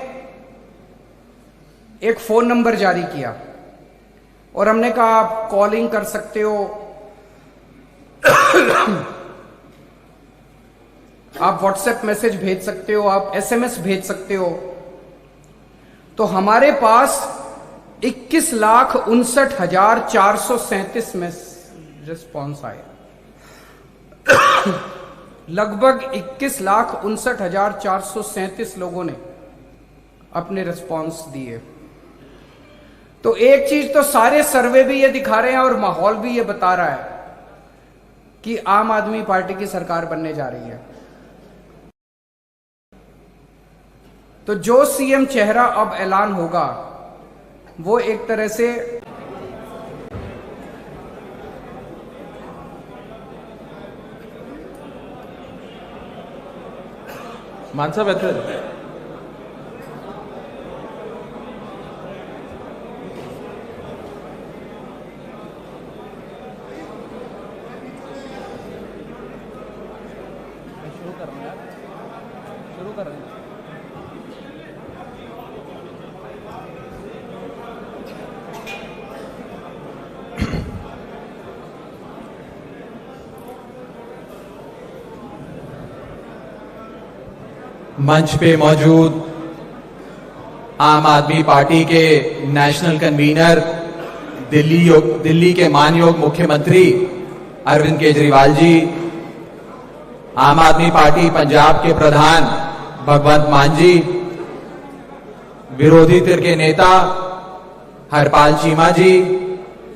एक फोन नंबर जारी किया और हमने कहा आप कॉलिंग कर सकते हो, आप व्हाट्सएप मैसेज भेज सकते हो, आप एसएमएस भेज सकते हो। तो हमारे पास 21,59,437 में रिस्पॉन्स आए। लगभग 21,59,437 लोगों ने अपने रिस्पॉन्स दिए। तो एक चीज तो सारे सर्वे भी ये दिखा रहे हैं और माहौल भी ये बता रहा है कि आम आदमी पार्टी की सरकार बनने जा रही है। तो जो सीएम चेहरा अब ऐलान होगा वो एक तरह से मानसा बेहतर शुरू कर रहे हैं। मंच पे मौजूद आम आदमी पार्टी के नेशनल कन्वीनर, दिल्ली के मानयोग मुख्यमंत्री अरविंद केजरीवाल जी, आम आदमी पार्टी पंजाब के प्रधान भगवंत मान जी, विरोधी धिर के नेता Harpal Cheema ji,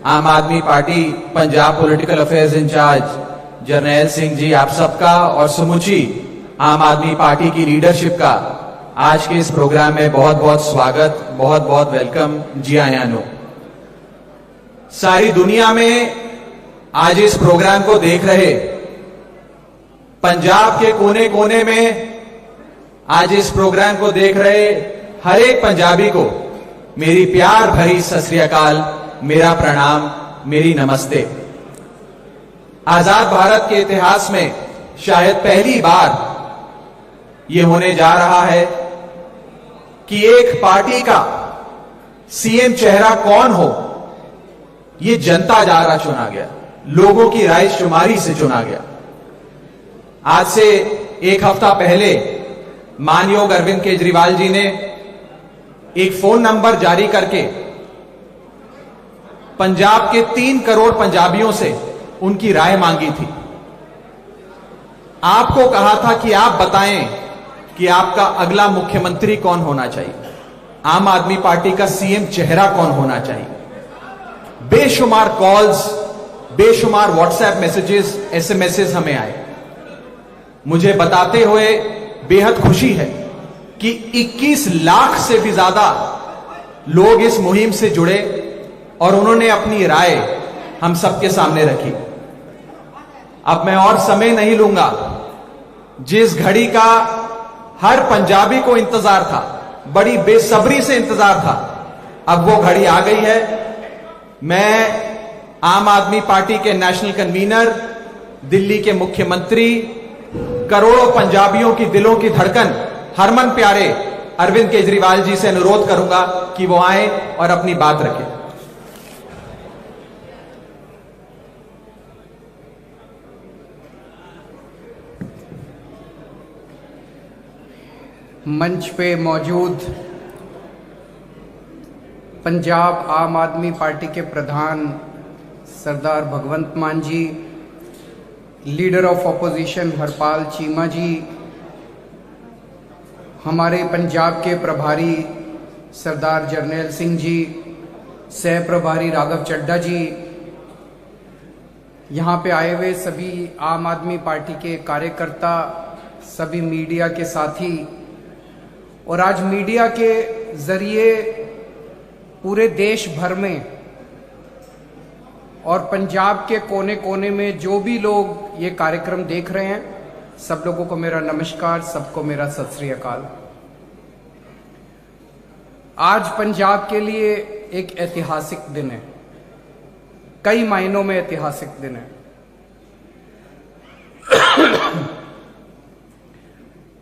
Aam Aadmi Party Punjab political affairs incharge Jarnail Singh ji, आप सबका और समूची आम आदमी पार्टी की लीडरशिप का आज के इस प्रोग्राम में बहुत बहुत स्वागत, बहुत बहुत वेलकम। जी आयानो, सारी दुनिया में आज इस प्रोग्राम को देख रहे पंजाब के कोने कोने में आज इस प्रोग्राम को देख रहे हर एक पंजाबी को मेरी प्यार भरी सत श्री अकाल, मेरा प्रणाम, मेरी नमस्ते। आजाद भारत के इतिहास में शायद पहली बार यह होने जा रहा है कि एक पार्टी का सीएम चेहरा कौन हो, यह जनता द्वारा चुना गया, लोगों की राय शुमारी से चुना गया। आज से एक हफ्ता पहले मानयोग अरविंद केजरीवाल जी ने एक फोन नंबर जारी करके पंजाब के 3 करोड़ पंजाबियों से उनकी राय मांगी थी। आपको कहा था कि आप बताएं कि आपका अगला मुख्यमंत्री कौन होना चाहिए, आम आदमी पार्टी का सीएम चेहरा कौन होना चाहिए। बेशुमार कॉल्स, बेशुमार व्हाट्सएप मैसेजेस, एसएमएसेस हमें आए। मुझे बताते हुए बेहद खुशी है कि 21 लाख से भी ज्यादा लोग इस मुहिम से जुड़े और उन्होंने अपनी राय हम सबके सामने रखी। अब मैं और समय नहीं लूंगा। जिस घड़ी का हर पंजाबी को इंतजार था, बड़ी बेसब्री से इंतजार था, अब वो घड़ी आ गई है। मैं आम आदमी पार्टी के नेशनल कन्वीनर, दिल्ली के मुख्यमंत्री, करोड़ों पंजाबियों की दिलों की धड़कन हरमन प्यारे अरविंद केजरीवाल जी से अनुरोध करूंगा कि वो आए और अपनी बात रखें। मंच पे मौजूद पंजाब आम आदमी पार्टी के प्रधान Sardar Bhagwant Mann ji, leader of opposition Harpal Cheema ji, हमारे पंजाब के प्रभारी सरदार जरनैल सिंह जी, सह प्रभारी राघव चड्ढा जी, यहाँ पे आए हुए सभी आम आदमी पार्टी के कार्यकर्ता, सभी मीडिया के साथी, और आज मीडिया के जरिए पूरे देश भर में और पंजाब के कोने कोने में जो भी लोग ये कार्यक्रम देख रहे हैं, सब लोगों को मेरा नमस्कार, सबको मेरा सत श्री अकाल। आज पंजाब के लिए एक ऐतिहासिक दिन है, कई मायनों में ऐतिहासिक दिन है।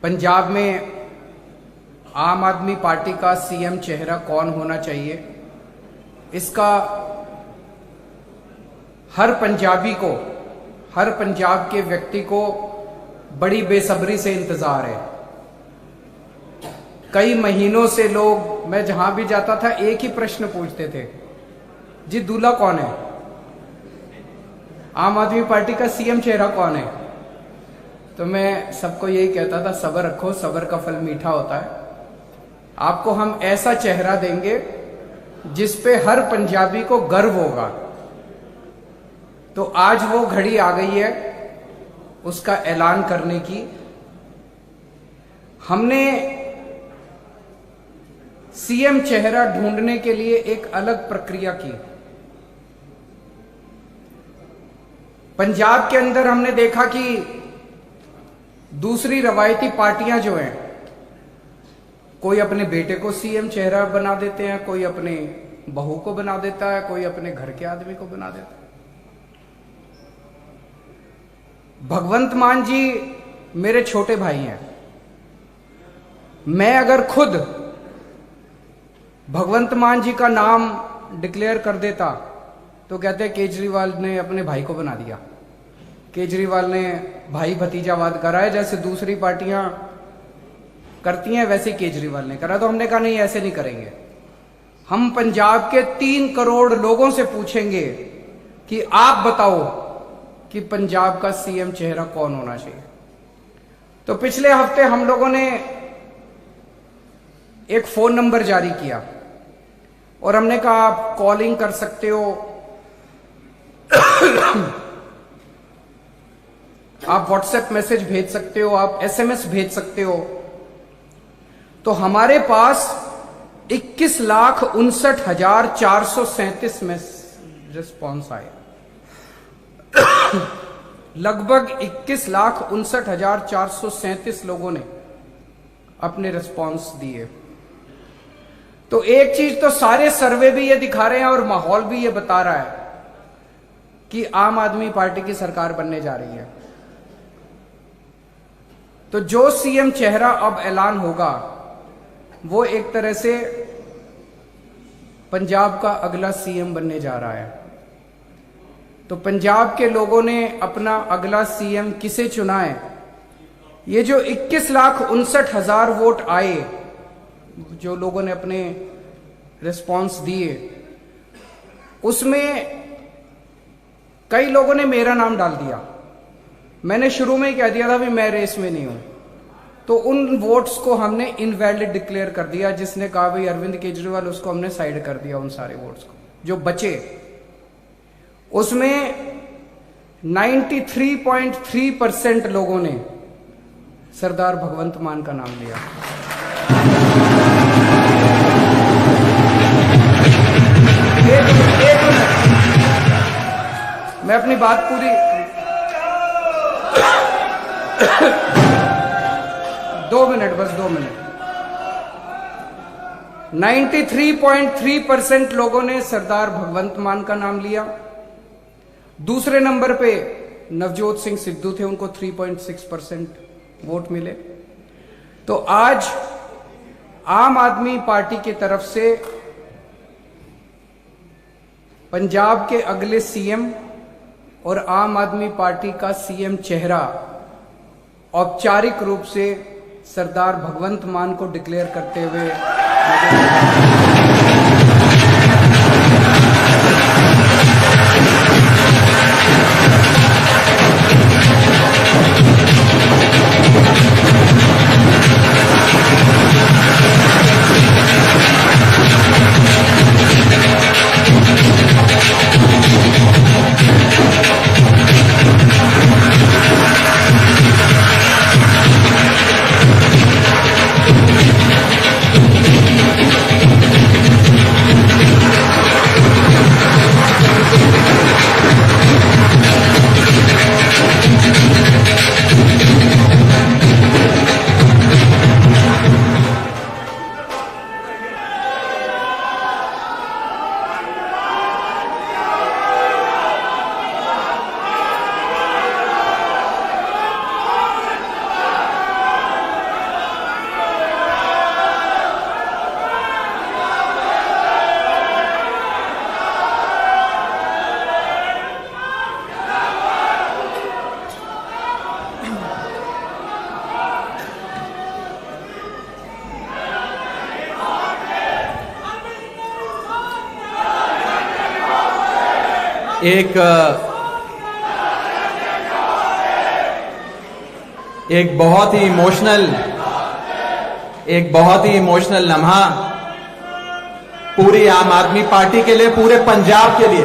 पंजाब में आम आदमी पार्टी का सीएम चेहरा कौन होना चाहिए, इसका हर पंजाबी को, हर पंजाब के व्यक्ति को बड़ी बेसब्री से इंतजार है। कई महीनों से लोग, मैं जहां भी जाता था एक ही प्रश्न पूछते थे, जी दूल्हा कौन है, आम आदमी पार्टी का सीएम चेहरा कौन है। तो मैं सबको यही कहता था, सब्र रखो, सब्र का फल मीठा होता है। आपको हम ऐसा चेहरा देंगे जिस पे हर पंजाबी को गर्व होगा। तो आज वो घड़ी आ गई है उसका ऐलान करने की। हमने सीएम चेहरा ढूंढने के लिए एक अलग प्रक्रिया की। पंजाब के अंदर हमने देखा कि दूसरी रवायती पार्टियां जो हैं, कोई अपने बेटे को सीएम चेहरा बना देते हैं, कोई अपने बहू को बना देता है, कोई अपने घर के आदमी को बना देता है। भगवंत मान जी मेरे छोटे भाई हैं। मैं अगर खुद भगवंत मान जी का नाम डिक्लेयर कर देता तो कहते केजरीवाल ने अपने भाई को बना दिया, केजरीवाल ने भाई भतीजावाद करा है, जैसे दूसरी पार्टियां करती हैं वैसे केजरीवाल ने करा। तो हमने कहा नहीं, ऐसे नहीं करेंगे। हम पंजाब के 3 करोड़ लोगों से पूछेंगे कि आप बताओ कि पंजाब का सीएम चेहरा कौन होना चाहिए। तो पिछले हफ्ते हम लोगों ने एक फोन नंबर जारी किया और हमने कहा आप कॉलिंग कर सकते हो, आप व्हाट्सएप मैसेज भेज सकते हो, आप एसएमएस भेज सकते हो। तो हमारे पास 21,59,437 में रिस्पॉन्स आए। लगभग 21,59,437 लोगों ने अपने रिस्पॉन्स दिए। तो एक चीज तो सारे सर्वे भी ये दिखा रहे हैं और माहौल भी ये बता रहा है कि आम आदमी पार्टी की सरकार बनने जा रही है। तो जो सीएम चेहरा अब ऐलान होगा वो एक तरह से पंजाब का अगला सीएम बनने जा रहा है। तो पंजाब के लोगों ने अपना अगला सीएम किसे चुना है? ये जो 21,59,000 वोट आए, जो लोगों ने अपने रिस्पॉन्स दिए, उसमें कई लोगों ने मेरा नाम डाल दिया। मैंने शुरू में ही कह दिया था भी मैं रेस में नहीं हूं। तो उन वोट्स को हमने इनवैलिड डिक्लेयर कर दिया। जिसने कहा भाई अरविंद केजरीवाल, उसको हमने साइड कर दिया। उन सारे वोट्स को जो बचे, उसमें 93.3% लोगों ने सरदार भगवंत मान का नाम लिया। एक मिनट, मैं अपनी बात पूरी 2 मिनट, बस 2 मिनट। 93.3% लोगों ने सरदार भगवंत मान का नाम लिया। दूसरे नंबर पे नवजोत सिंह सिद्धू थे, उनको 3.6% वोट मिले। तो आज आम आदमी पार्टी की तरफ से पंजाब के अगले सीएम और आम आदमी पार्टी का सीएम चेहरा औपचारिक रूप से सरदार भगवंत मान को डिक्लेयर करते हुए एक बहुत ही इमोशनल लम्हा पूरी आम आदमी पार्टी के लिए, पूरे पंजाब के लिए।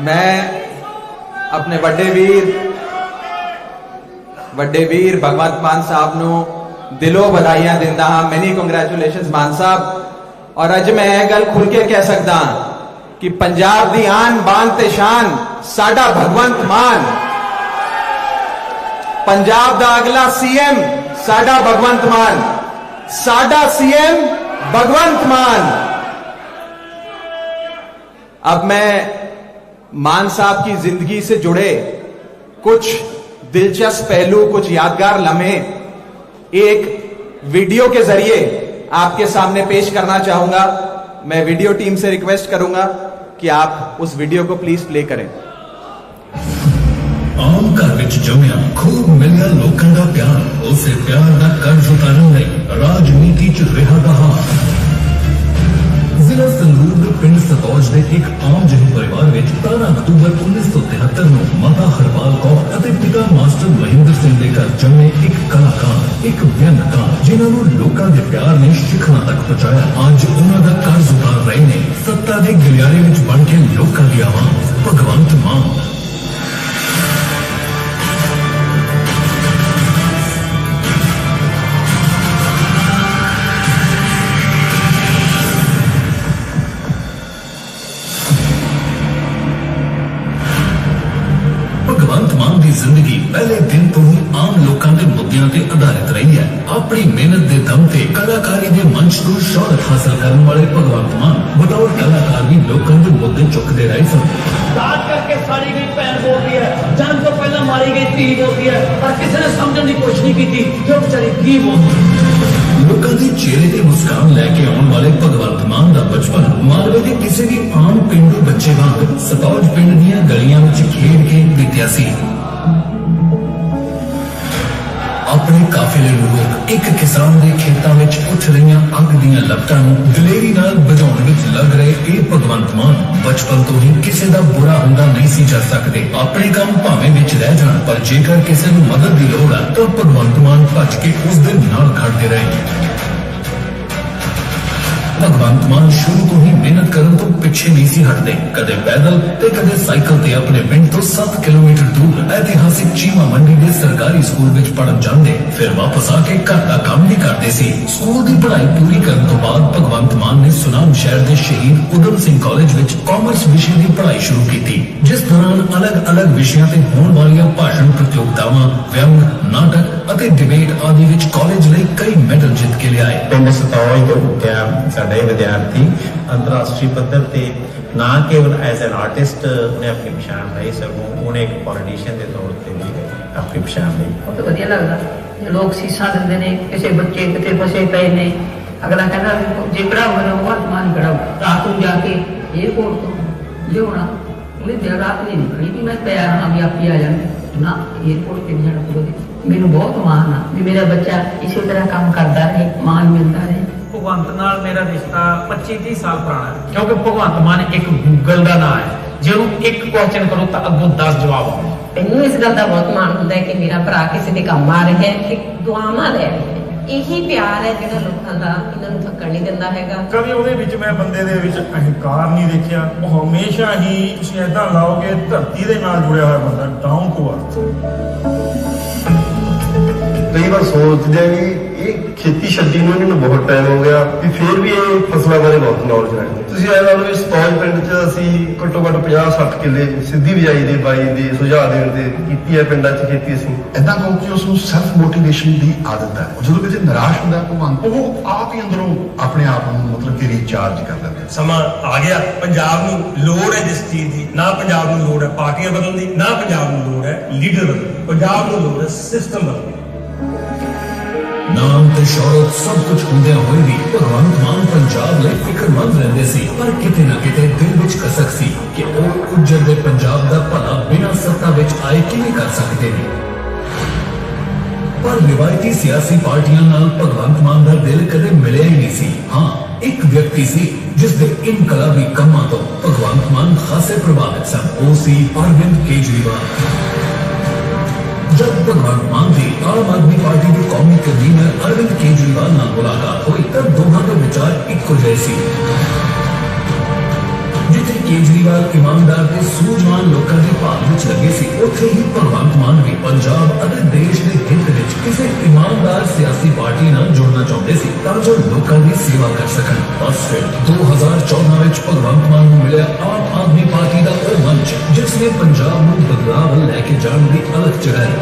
मैं अपने ਵੱਡੇ ਵੀਰ भगवंत मान साहब ਨੂੰ दिलों बधाइयां दिंदा हां। मैनी कंग्रेचुलेशंस मान साहब। और अज मैं यह गल खुल के कह सकदा कि पंजाब दी आन बान ते शान साडा भगवंत मान, पंजाब दा अगला सीएम साडा भगवंत मान, साडा सीएम भगवंत मान। अब मैं मान साहब की जिंदगी से जुड़े कुछ दिलचस्प पहलू, कुछ यादगार लम्हे एक वीडियो के जरिए आपके सामने पेश करना चाहूंगा। मैं वीडियो टीम से रिक्वेस्ट करूंगा कि आप उस वीडियो को प्लीज प्ले करें। आम घर विच जमिया खूब मिलिया लोकां दा प्यार, उसे प्यार दा कर्ज उतारन लई राजनीति च रिहा दा हार। ਜ਼ਿਲ੍ਹਾ ਸੰਗਰੂਰ ਦੇ ਪਿੰਡ ਸਤੌਜ ਦੇ ਇੱਕ ਆਮ ਜਿਹੇ ਪਰਿਵਾਰ ਵਿੱਚ 13 ਅਕਤੂਬਰ 1973 ਨੂੰ ਮਾਤਾ ਹਰਪਾਲ ਕੌਰ ਅਤੇ ਪਿਤਾ ਮਾਸਟਰ ਮਹਿੰਦਰ ਸਿੰਘ ਦੇ ਘਰ ਜੰਮੇ ਇੱਕ ਕਲਾਕਾਰ, ਇੱਕ ਵਿਅੰਗਕਾਰ, ਜਿਨ੍ਹਾਂ ਨੂੰ ਲੋਕਾਂ ਦੇ ਪਿਆਰ ਨੇ ਸ਼ਿਖਰਾਂ ਤੱਕ ਪਹੁੰਚਾਇਆ। ਅੱਜ ਉਹਨਾਂ ਦਾ ਕਰਜ਼ ਉਤਾਰ ਰਹੇ ਨੇ ਸੱਤਾ ਦੇ ਗਲਿਆਰੇ ਵਿੱਚ ਬਣ ਕੇ ਲੋਕਾਂ ਦੀ ਆਵਾਜ਼ ਭਗਵੰਤ ਮਾਨ। ਭਗਵੰਤ ਮਾਨ ਦੀ ਜ਼ਿੰਦਗੀ ਪਹਿਲੇ ਦਿਨ ਤੋਂ ਹੀ ਆਮ ਲੋਕਾਂ ਦੇ ਮੁੱਦਿਆਂ ਤੇ ਆਧਾਰਿਤ ਰਹੀ ਹੈ। ਆਪਣੀ ਮਿਹਨਤ ਦੇ ਦਮ ਤੇ ਕਲਾਕਾਰੀ ਦੇ ਮੰਚ ਤੋਂ ਸ਼ੋਹਰਤ ਹਾਸਲ ਕਰਨ ਵਾਲੇ ਭਗਵੰਤ ਮਾਨ ਬਤੌਰ ਕਲਾਕਾਰ ਵੀ ਲੋਕਾਂ ਦੇ ਮੁੱਦੇ ਚੁੱਕਦੇ ਰਹੇ ਸਨ। दाद करके साड़ी गई भैन बोलती है, जान तो पहला मारी गई धी बोलती है, पर किसी ने समझने की कोशिश नहीं की थी जो बेचारी धी बोलती। ਲੋਕਾਂ ਦੇ ਚਿਹਰੇ ਤੇ ਮੁਸਕਾਨ ਲੈ ਕੇ ਆਉਣ ਵਾਲੇ ਭਗਵੰਤ ਮਾਨ ਦਾ ਬਚਪਨ ਮਾਲਵੇ ਦੇ ਕਿਸੇ ਵੀ ਆਮ ਪਿੰਡੂ ਬੱਚੇ ਵਾਂਗ ਸਤੌਜ ਪਿੰਡ ਦੀਆਂ ਗਲੀਆਂ ਵਿੱਚ ਖੇਡ ਕੇ ਬੀਤਿਆ ਸੀ। ਆਪਣੇ ਕਾਫਿਲੇ ਨੂੰ ਰੋਕ ਇੱਕ ਕਿਸਾਨ ਦੇ ਖੇਤਾਂ ਵਿੱਚ ਉੱਠ ਰਹੀਆਂ ਅੱਗ ਦੀਆਂ ਲਪਟਾਂ ਨੂੰ ਦਲੇਰੀ ਨਾਲ ਬੁਝਾਉਣ ਵਿੱਚ ਲੱਗ ਰਹੇ ਇਹ ਭਗਵੰਤ ਮਾਨ ਬਚਪਨ ਤੋਂ ਹੀ ਕਿਸੇ ਦਾ ਬੁਰਾ ਹੁੰਦਾ ਨਹੀਂ ਸੀ ਕਰ ਸਕਦੇ। ਆਪਣੇ ਕੰਮ ਭਾਵੇਂ ਵਿੱਚ ਰਹਿ ਜਾਣ, ਪਰ ਜੇਕਰ ਕਿਸੇ ਨੂੰ ਮਦਦ ਦੀ ਲੋੜ ਆ ਤਾਂ ਭਗਵੰਤ ਮਾਨ ਭੱਜ ਕੇ ਉਸ ਦੇ ਨਾਲ ਖੜਦੇ ਰਹੇ। ਭਗਵੰਤ ਮਾਨ ਸ਼ੁਰੂ ਤੋਂ ਹੀ ਮਿਹਨਤ ਕਰਨ ਤੋਂ ਪਿੱਛੇ ਨਹੀਂ ਸੀ ਹਟਦੇ। ਕਦੇ ਪੈਦਲ ਤੇ ਕਦੇ ਸਾਈਕਲ ਤੇ ਆਪਣੇ ਪਿੰਡ ਤੋਂ 7 ਕਿਲੋਮੀਟਰ ਦੂਰ ਐਤਿਹਾਸਿਕ ਚੀਮਾ ਮੰਡੀ ਦੇ ਸਰਕਾਰੀ ਸਕੂਲ ਵਿੱਚ ਪੜ੍ਹਨ ਜਾਂਦੇ, ਫਿਰ ਵਾਪਸ ਆ ਕੇ ਘਰ ਦਾ ਕੰਮ ਵੀ ਕਰਦੇ ਸੀ। ਸਕੂਲ ਦੀ ਪੜ੍ਹਾਈ ਪੂਰੀ ਕਰਨ ਤੋਂ ਬਾਅਦ ਭਗਵੰਤ ਮਾਨ ਨੇ ਸੁਨਾਮ ਸ਼ਹਿਰ ਦੇ ਸ਼ਹੀਦ ਊਧਮ ਸਿੰਘ ਕਾਲਜ ਵਿੱਚ ਕਾਮਰਸ ਵਿਸ਼ੇ ਦੀ ਪੜ੍ਹਾਈ ਸ਼ੁਰੂ ਕੀਤੀ, ਜਿਸ ਦੌਰਾਨ ਅਲੱਗ-ਅਲੱਗ ਵਿਸ਼ਿਆਂ ਤੇ ਹੋਣ ਵਾਲੀਆਂ ਭਾਸ਼ਣ ਪ੍ਰਤੀਯੋਗਤਾਵਾਂ, ਵਿਅੰਗ, ਨਾਟਕ ਅਤੇ ਡਿਬੇਟ ਆਦਿ ਵਿੱਚ ਕਾਲਜ ਲਈ ਕਈ ਮੈਡਲ ਜਿੱਤ ਕੇ ਲਿਆਏ। ਪਿੰਡ ਸਤੌਜ ਤੋਂ ਉੱਠਿਆ ਸਾਡਾ ਇਹ ਵਿਦਿਆਰਥੀ ਅੰਤਰਰਾਸ਼ਟਰੀ ਪੱਧਰ ਤੇ ਨਾ ਕੇਵਲ ਐਜ਼ ਐਨ ਆਰਟਿਸਟ ਉਹਨੇ ਆਪਣੀ ਪਛਾਣ ਲਈ, ਸਗੋਂ ਉਹਨੇ ਇੱਕ ਪੋਲੀਟੀਸ਼ੀਅਨ ਦੇ ਤੌਰ ਤੇ ਵੀ ਆਪਣੀ ਪਛਾਣ ਲਈ। ਬਹੁਤ ਵਧੀਆ ਲੱਗਦਾ ਲੋਕ ਸੀਸਾਂ ਦਿੰਦੇ ਨੇ, ਕਿਸੇ ਬੱਚੇ ਕਿਤੇ ਫਸੇ ਪਏ ਨੇ, ਅਗਲਾ ਕਹਿੰਦਾ ਜੇ ਪੜਾਊਗਾ ਤਾਂ ਉਹ ਆਤਮਾਨ ਪੜਾਊ। ਰਾਤ ਨੂੰ ਜਾ ਕੇ ਏਅਰਪੋਰਟ ਤੋਂ ਲਿਆਉਣਾ, ਉਹਨੇ ਦਿਨ ਰਾਤ ਨਹੀਂ ਨਿਕਲੀ ਕਿ ਮੈਂ ਤਿਆਰ ਹਾਂ ਵੀ ਆਪੇ ਆ ਜਾਂਦੇ ਨਾ, ਏਅਰਪੋਰਟ ਤੇ ਜਾਣਾ ਪਊਗਾ। ਮੈਨੂੰ ਬਹੁਤ ਮਾਣ ਆ ਵੀ ਮੇਰਾ ਬੱਚਾ ਇਸੇ ਤਰ੍ਹਾਂ ਕੰਮ ਕਰਦਾ ਰਹੇ, ਮਾਣ ਮਿਲਦਾ ਰਹੇ। ਭਗਵੰਤ ਨਾਲ ਮੇਰਾ ਰਿਸ਼ਤਾ 25-30 ਸਾਲ ਪੁਰਾਣਾ ਹੈ, ਕਿਉਂਕਿ ਭਗਵੰਤ ਮਾਨ ਇੱਕ ਗੂਗਲ ਦਾ ਨਾਮ ਹੈ। ਜੇ ਉਹਨੂੰ ਇੱਕ ਕੁਐਸਚਨ ਕਰੋ ਤਾਂ ਅੱਗੋਂ 10 ਜਵਾਬ ਆਉਂਦੇ। ਮੈਨੂੰ ਇਸ ਗੱਲ ਦਾ ਬਹੁਤ ਮਾਣ ਹੁੰਦਾ ਹੈ ਕਿ ਮੇਰਾ ਭਰਾ ਕਿਸੇ ਦੇ ਕੰਮ ਆ ਰਿਹਾ ਹੈ ਤੇ ਦੁਆਵਾਂ ਲੈ ਰਿਹਾ ਹੈ। ਇਹੀ ਪਿਆਰ ਹੈ ਜਿਹੜਾ ਲੋਕਾਂ ਦਾ ਇਹਨਾਂ ਨੂੰ ਥੱਕਣ ਨਹੀਂ ਦਿੰਦਾ ਹੈਗਾ। ਕਦੇ ਉਹਦੇ ਵਿੱਚ ਮੈਂ ਬੰਦੇ ਦੇ ਵਿੱਚ ਅਹੰਕਾਰ ਨਹੀਂ ਦੇਖਿਆ। ਉਹ ਹਮੇਸ਼ਾ ਹੀ ਤੁਸੀਂ ਏਦਾਂ ਲਾਓਗੇ ਧਰਤੀ ਦੇ ਨਾਲ ਜੁੜਿਆ ਹੋਇਆ ਬੰਦਾ, ਡਾਊਨ ਟੂ ਅਰਥ। ਕਈ ਵਾਰ ਸੋਚਦੇ ਆ ਵੀ ਇਹ ਖੇਤੀ ਛੱਡੀ ਨੂੰ ਇਹਨਾਂ ਨੂੰ ਬਹੁਤ ਟਾਈਮ ਹੋ ਗਿਆ, ਵੀ ਫਿਰ ਵੀ ਇਹ ਫਸਲਾਂ ਬਾਰੇ ਬਹੁਤ ਨੌਲੇਜ ਰੱਖਦੇ। ਤੁਸੀਂ ਇਹ ਲਾ ਲਓ ਵੀ ਸਤੌਜ ਪਿੰਡ 'ਚ ਅਸੀਂ ਘੱਟੋ ਘੱਟ 50-60 ਕਿੱਲੇ ਸਿੱਧੀ ਬਿਜਾਈ ਦੇ ਬਾਈ ਦੇ ਸੁਝਾਅ ਦੇਣ ਤੇ ਕੀਤੀ ਹੈ ਪਿੰਡਾਂ 'ਚ ਖੇਤੀ ਅਸੀਂ। ਏਦਾਂ ਕਹੋ ਕਿ ਉਸ ਨੂੰ ਸੈਲਫ ਮੋਟੀਵੇਸ਼ਨ ਦੀ ਆਦਤ ਹੈ। ਜਦੋਂ ਕਿਤੇ ਨਿਰਾਸ਼ ਹੁੰਦਾ ਭਗਵੰਤ, ਉਹ ਆਪ ਹੀ ਅੰਦਰੋਂ ਆਪਣੇ ਆਪ ਨੂੰ ਮਤਲਬ ਕਿ ਰੀਚਾਰਜ ਕਰ ਲੈਂਦਾ। ਸਮਾਂ ਆ ਗਿਆ, ਪੰਜਾਬ ਨੂੰ ਲੋੜ ਹੈ ਜਿਸ ਚੀਜ਼ ਦੀ, ਨਾ ਪੰਜਾਬ ਨੂੰ ਲੋੜ ਹੈ ਪਾਰਟੀਆਂ ਬਦਲਣ ਦੀ, ਨਾ ਪੰਜਾਬ ਨੂੰ ਲੋੜ ਹੈ ਲੀਡਰ ਬਦਲਣ ਦੀ, ਪੰਜਾਬ ਨੂੰ ਲੋੜ ਹੈ ਸਿਸਟਮ ਬਦਲਣ ਦੀ। ਨਾਮ ਤੇ ਸ਼ੌਹਰਤ ਸਭ ਕੁਝ ਹੁੰਦਿਆਂ ਹੋਏ ਵੀ ਭਗਵੰਤ ਮਾਨ ਪੰਜਾਬ ਲਈ ਫਿਕਰਮੰਦ ਰਹਿੰਦੇ ਸੀ, ਪਰ ਕਿਤੇ ਨਾ ਕਿਤੇ ਦਿਲ ਵਿੱਚ ਕਸਕ ਸੀ ਕਿ ਉਹ ਉੱਜੜਦੇ ਪੰਜਾਬ ਦਾ ਭਲਾ ਬਿਨਾਂ ਸੱਤਾ ਵਿੱਚ ਆਏ ਕਿਵੇਂ ਕਰ ਸਕਦੇ ਨੇ। ਪਰ ਰਿਵਾਇਤੀ ਸਿਆਸੀ ਪਾਰਟੀਆਂ ਨਾਲ ਭਗਵੰਤ ਮਾਨ ਦਾ ਦਿਲ ਕਦੇ ਮਿਲਿਆ ਹੀ ਨਹੀਂ ਸੀ। ਹਾਂ, ਇੱਕ ਵਿਅਕਤੀ ਸੀ ਜਿਸ ਦੇ ਇਨਕਲਾਬੀ ਕੰਮਾਂ ਤੋਂ ਭਗਵੰਤ ਮਾਨ ਖਾਸੇ ਪ੍ਰਭਾਵਿਤ ਸਨ। ਉਹ ਸੀ ਅਰਵਿੰਦ ਕੇਜਰੀਵਾਲ। जब भगवंत मान की आम आदमी पार्टी के कौमी कन्वीनर अरविंद केजरीवाल नाल मुलाकात हुई तब दोनों के विचार इक्को जैसे सी। जिथे केजरीवाल ईमानदार ते सूझवान लोगों के भाग विच लगे सी, उत्थे ही भगवंत मान भी पंजाब और देश के हित विच किसी ईमानदार सियासी पार्टी नाल जुड़ना चाहते सी तां जो लोगों की सेवा कर सकन। बस फिर 2014 विच भगवंत मान नूं मिलिया आम आदमी पार्टी का वह मंच जिसने पंजाब नूं बदलाव लैके जाण दी अलग चढ़ाई।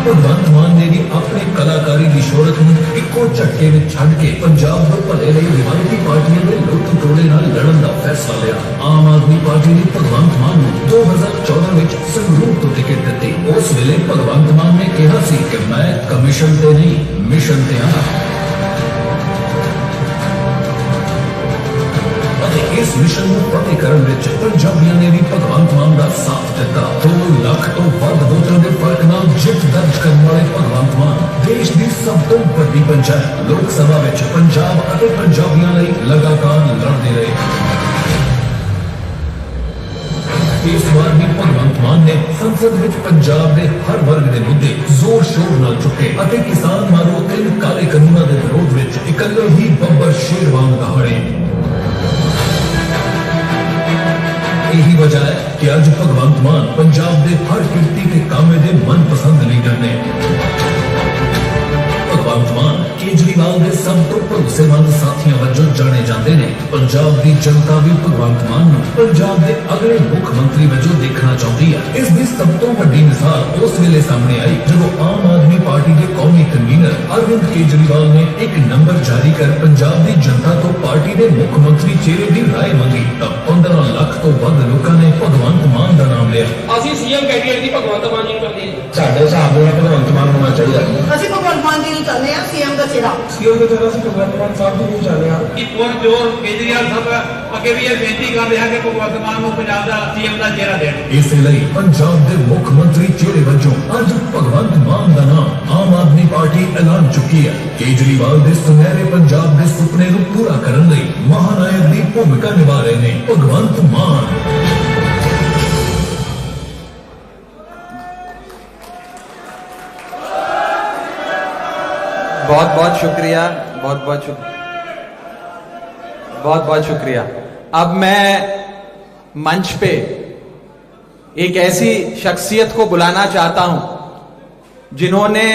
भगवंत मान ने भी अपने कलाकारी की शोहरत में इको झटके में छड़ के पंजाब के भले लिए रिवायती पार्टियों के लुट तोड़े नाल लड़न का फैसला लिया। आम आदमी पार्टी ने भगवंत मान को 2014 में संगरूर तो टिकट दी। उस वेले भगवंत मान ने कहा सी कि मैं कमीशन ते नहीं मिशन ते हाँ। इस इस मिशन ਨੂੰ ਫਤਿਹ ਕਰਨ ਵਿੱਚ ਪੰਜਾਬੀਆਂ ਨੇ ਵੀ ਭਗਵੰਤ ਮਾਨ ਦਾ ਸਾਥ ਦਿੱਤਾ। 2 ਲੱਖ ਤੋਂ ਵੱਧ ਵੋਟਾਂ ਦੇ ਫਰਕ ਨਾਲ ਜਿੱਤ ਦਰਜ ਕਰਨ ਵਾਲੇ ਭਗਵੰਤ ਮਾਨ ਦੇਸ਼ ਦੀ ਸਭ ਤੋਂ ਵੱਡੀ ਪੰਚਾਇਤ ਲੋਕ ਸਭਾ ਵਿੱਚ ਪੰਜਾਬ ਅਤੇ ਪੰਜਾਬੀਆਂ ਲਈ ਲਗਾਤਾਰ ਲੜਦੇ ਰਹੇ। इस बार भी भगवंत मान ने संसद विच पंजाब के हर वर्ग के मुद्दे जोर शोर नाल चुके अते किसान मारो 3 काले कानूनों के विरोध विच इकल्ले ही बब्बर शेर वांग दहाड़े। यही वजह है कि अज भगवंत मान पंजाब के हर किरती के कामे के मनपसंद लीडर ने। भगवंत मान केजरीवाल के सब तो भरोसेमंद साथियों वजों जाने जाते हैं। पंजाब की जनता भी भगवंत मान नूं पंजाब के अगले मुख मंत्री वजों देखना चाहती है। इस दी सब तो वड्डी मिसाल उस वेले सामने आई जब आम आदमी पार्टी के कौमी कन्वीनर अरविंद केजरीवाल ने एक नंबर जारी कर पंजाब की जनता तो पार्टी के मुख मंत्री चेहरे की राय मंगी। तब 15 लाख तो वध लोगों ने भगवंत मान का नाम लिया। ਅਸੀਂ ਸੀਐਮ ਕੈਂਡੀਡੇਟ ਦੀ ਭਗਵੰਤ ਮਾਨ ਜੀ ਨੂੰ ਕਰਦੇ ਹਾਂ। ਸਾਡੇ ਹਿਸਾਬ ਨਾਲ ਭਗਵੰਤ ਮਾਨ ਹੋਣਾ ਚਾਹੀਦਾ। ਅਸੀਂ ਭਗਵੰਤ ਮਾਨ ਜੀ ਨੂੰ ਚਾਹੁੰਦੇ ਹਾਂ ਸੀਐਮ ਦਾ ਚਿਹਰਾ। ਸੀਐਮ ਦੇ ਤਰ੍ਹਾਂ ਅਸੀਂ ਭਗਵੰਤ ਮਾਨ ਸਾਹਿਬ ਨੂੰ ਚਾਹੁੰਦੇ ਹਾਂ। ਕਿ ਪੁਰਜੋਰ ਕੇਜਰੀਵਾਲ ਸਾਹਿਬ ਅੱਗੇ ਵੀ ਇਹ ਬੇਨਤੀ ਕਰਦੇ ਹਾਂ ਕਿ ਭਗਵੰਤ ਮਾਨ ਨੂੰ ਪੰਜਾਬ ਦਾ ਸੀਐਮ ਦਾ ਚਿਹਰਾ ਦੇਣ। ਇਸੇ ਲਈ ਪੰਜਾਬ ਦੇ ਮੁੱਖ ਮੰਤਰੀ ਚਿਹਰੇ ਵਜੋਂ ਅੱਜ ਭਗਵੰਤ ਮਾਨ ਦਾ ਨਾਮ ਆਮ ਆਦਮੀ ਪਾਰਟੀ ਐਲਾਨ ਚੁੱਕੀ ਹੈ। ਕੇਜਰੀਵਾਲ ਦੇ ਸੁਨਹਿਰੇ ਪੰਜਾਬ ਦੇ ਸੁਪਨੇ ਨੂੰ ਪੂਰਾ ਕਰਨ ਲਈ ਮਹਾਨਾਇਕ ਦੀ ਭੂਮਿਕਾ ਨਿਭਾ ਰਹੇ ਨੇ ਭਗਵੰਤ ਮਾਨ। बहुत बहुत शुक्रिया, बहुत बहुत शुक्रिया। अब मैं मंच पे एक ऐसी शख्सियत को बुलाना चाहता हूं जिन्होंने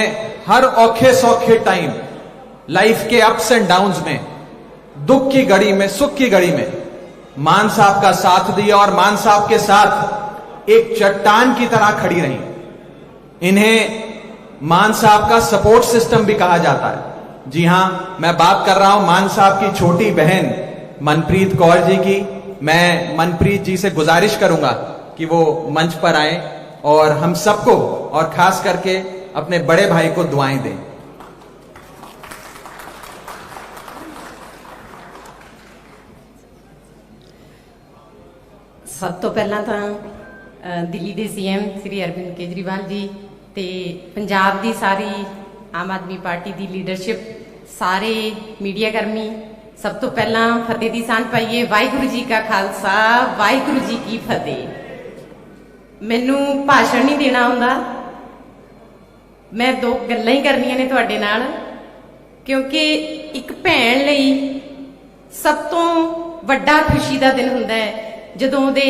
हर औखे सौखे टाइम लाइफ के अप्स एंड डाउन्स में, दुख की घड़ी में, सुख की घड़ी में मान साहब का साथ दिया और मान साहब के साथ एक चट्टान की तरह खड़ी रही। इन्हें मान साहब का सपोर्ट सिस्टम भी कहा जाता है। जी हां, मैं बात कर रहा हूं मान साहब की छोटी बहन मनप्रीत कौर जी की। मैं मनप्रीत जी से गुजारिश करूंगा कि वो मंच पर आए और हम सबको और खास करके अपने बड़े भाई को दुआएं दें। सब तो पहला तो दिल्ली के सीएम श्री अरविंद केजरीवाल जी ਤੇ ਪੰਜਾਬ ਦੀ ਸਾਰੀ ਆਮ ਆਦਮੀ ਪਾਰਟੀ ਦੀ ਲੀਡਰਸ਼ਿਪ, ਸਾਰੇ ਮੀਡੀਆ ਕਰਮੀ, ਸਭ ਤੋਂ ਪਹਿਲਾਂ ਫਤਿਹ ਦੀ ਸਾਂਝ ਪਾਈਏ। ਵਾਹਿਗੁਰੂ ਜੀ ਕਾ ਖਾਲਸਾ, ਵਾਹਿਗੁਰੂ ਜੀ ਕੀ ਫਤਿਹ। ਮੈਨੂੰ ਭਾਸ਼ਣ ਨਹੀਂ ਦੇਣਾ ਆਉਂਦਾ, ਮੈਂ 2 ਗੱਲਾਂ ਹੀ ਕਰਨੀਆਂ ਨੇ ਤੁਹਾਡੇ ਨਾਲ, ਕਿਉਂਕਿ ਇੱਕ ਭੈਣ ਲਈ ਸਭ ਤੋਂ ਵੱਡਾ ਖੁਸ਼ੀ ਦਾ ਦਿਨ ਹੁੰਦਾ ਹੈ ਜਦੋਂ ਉਹਦੇ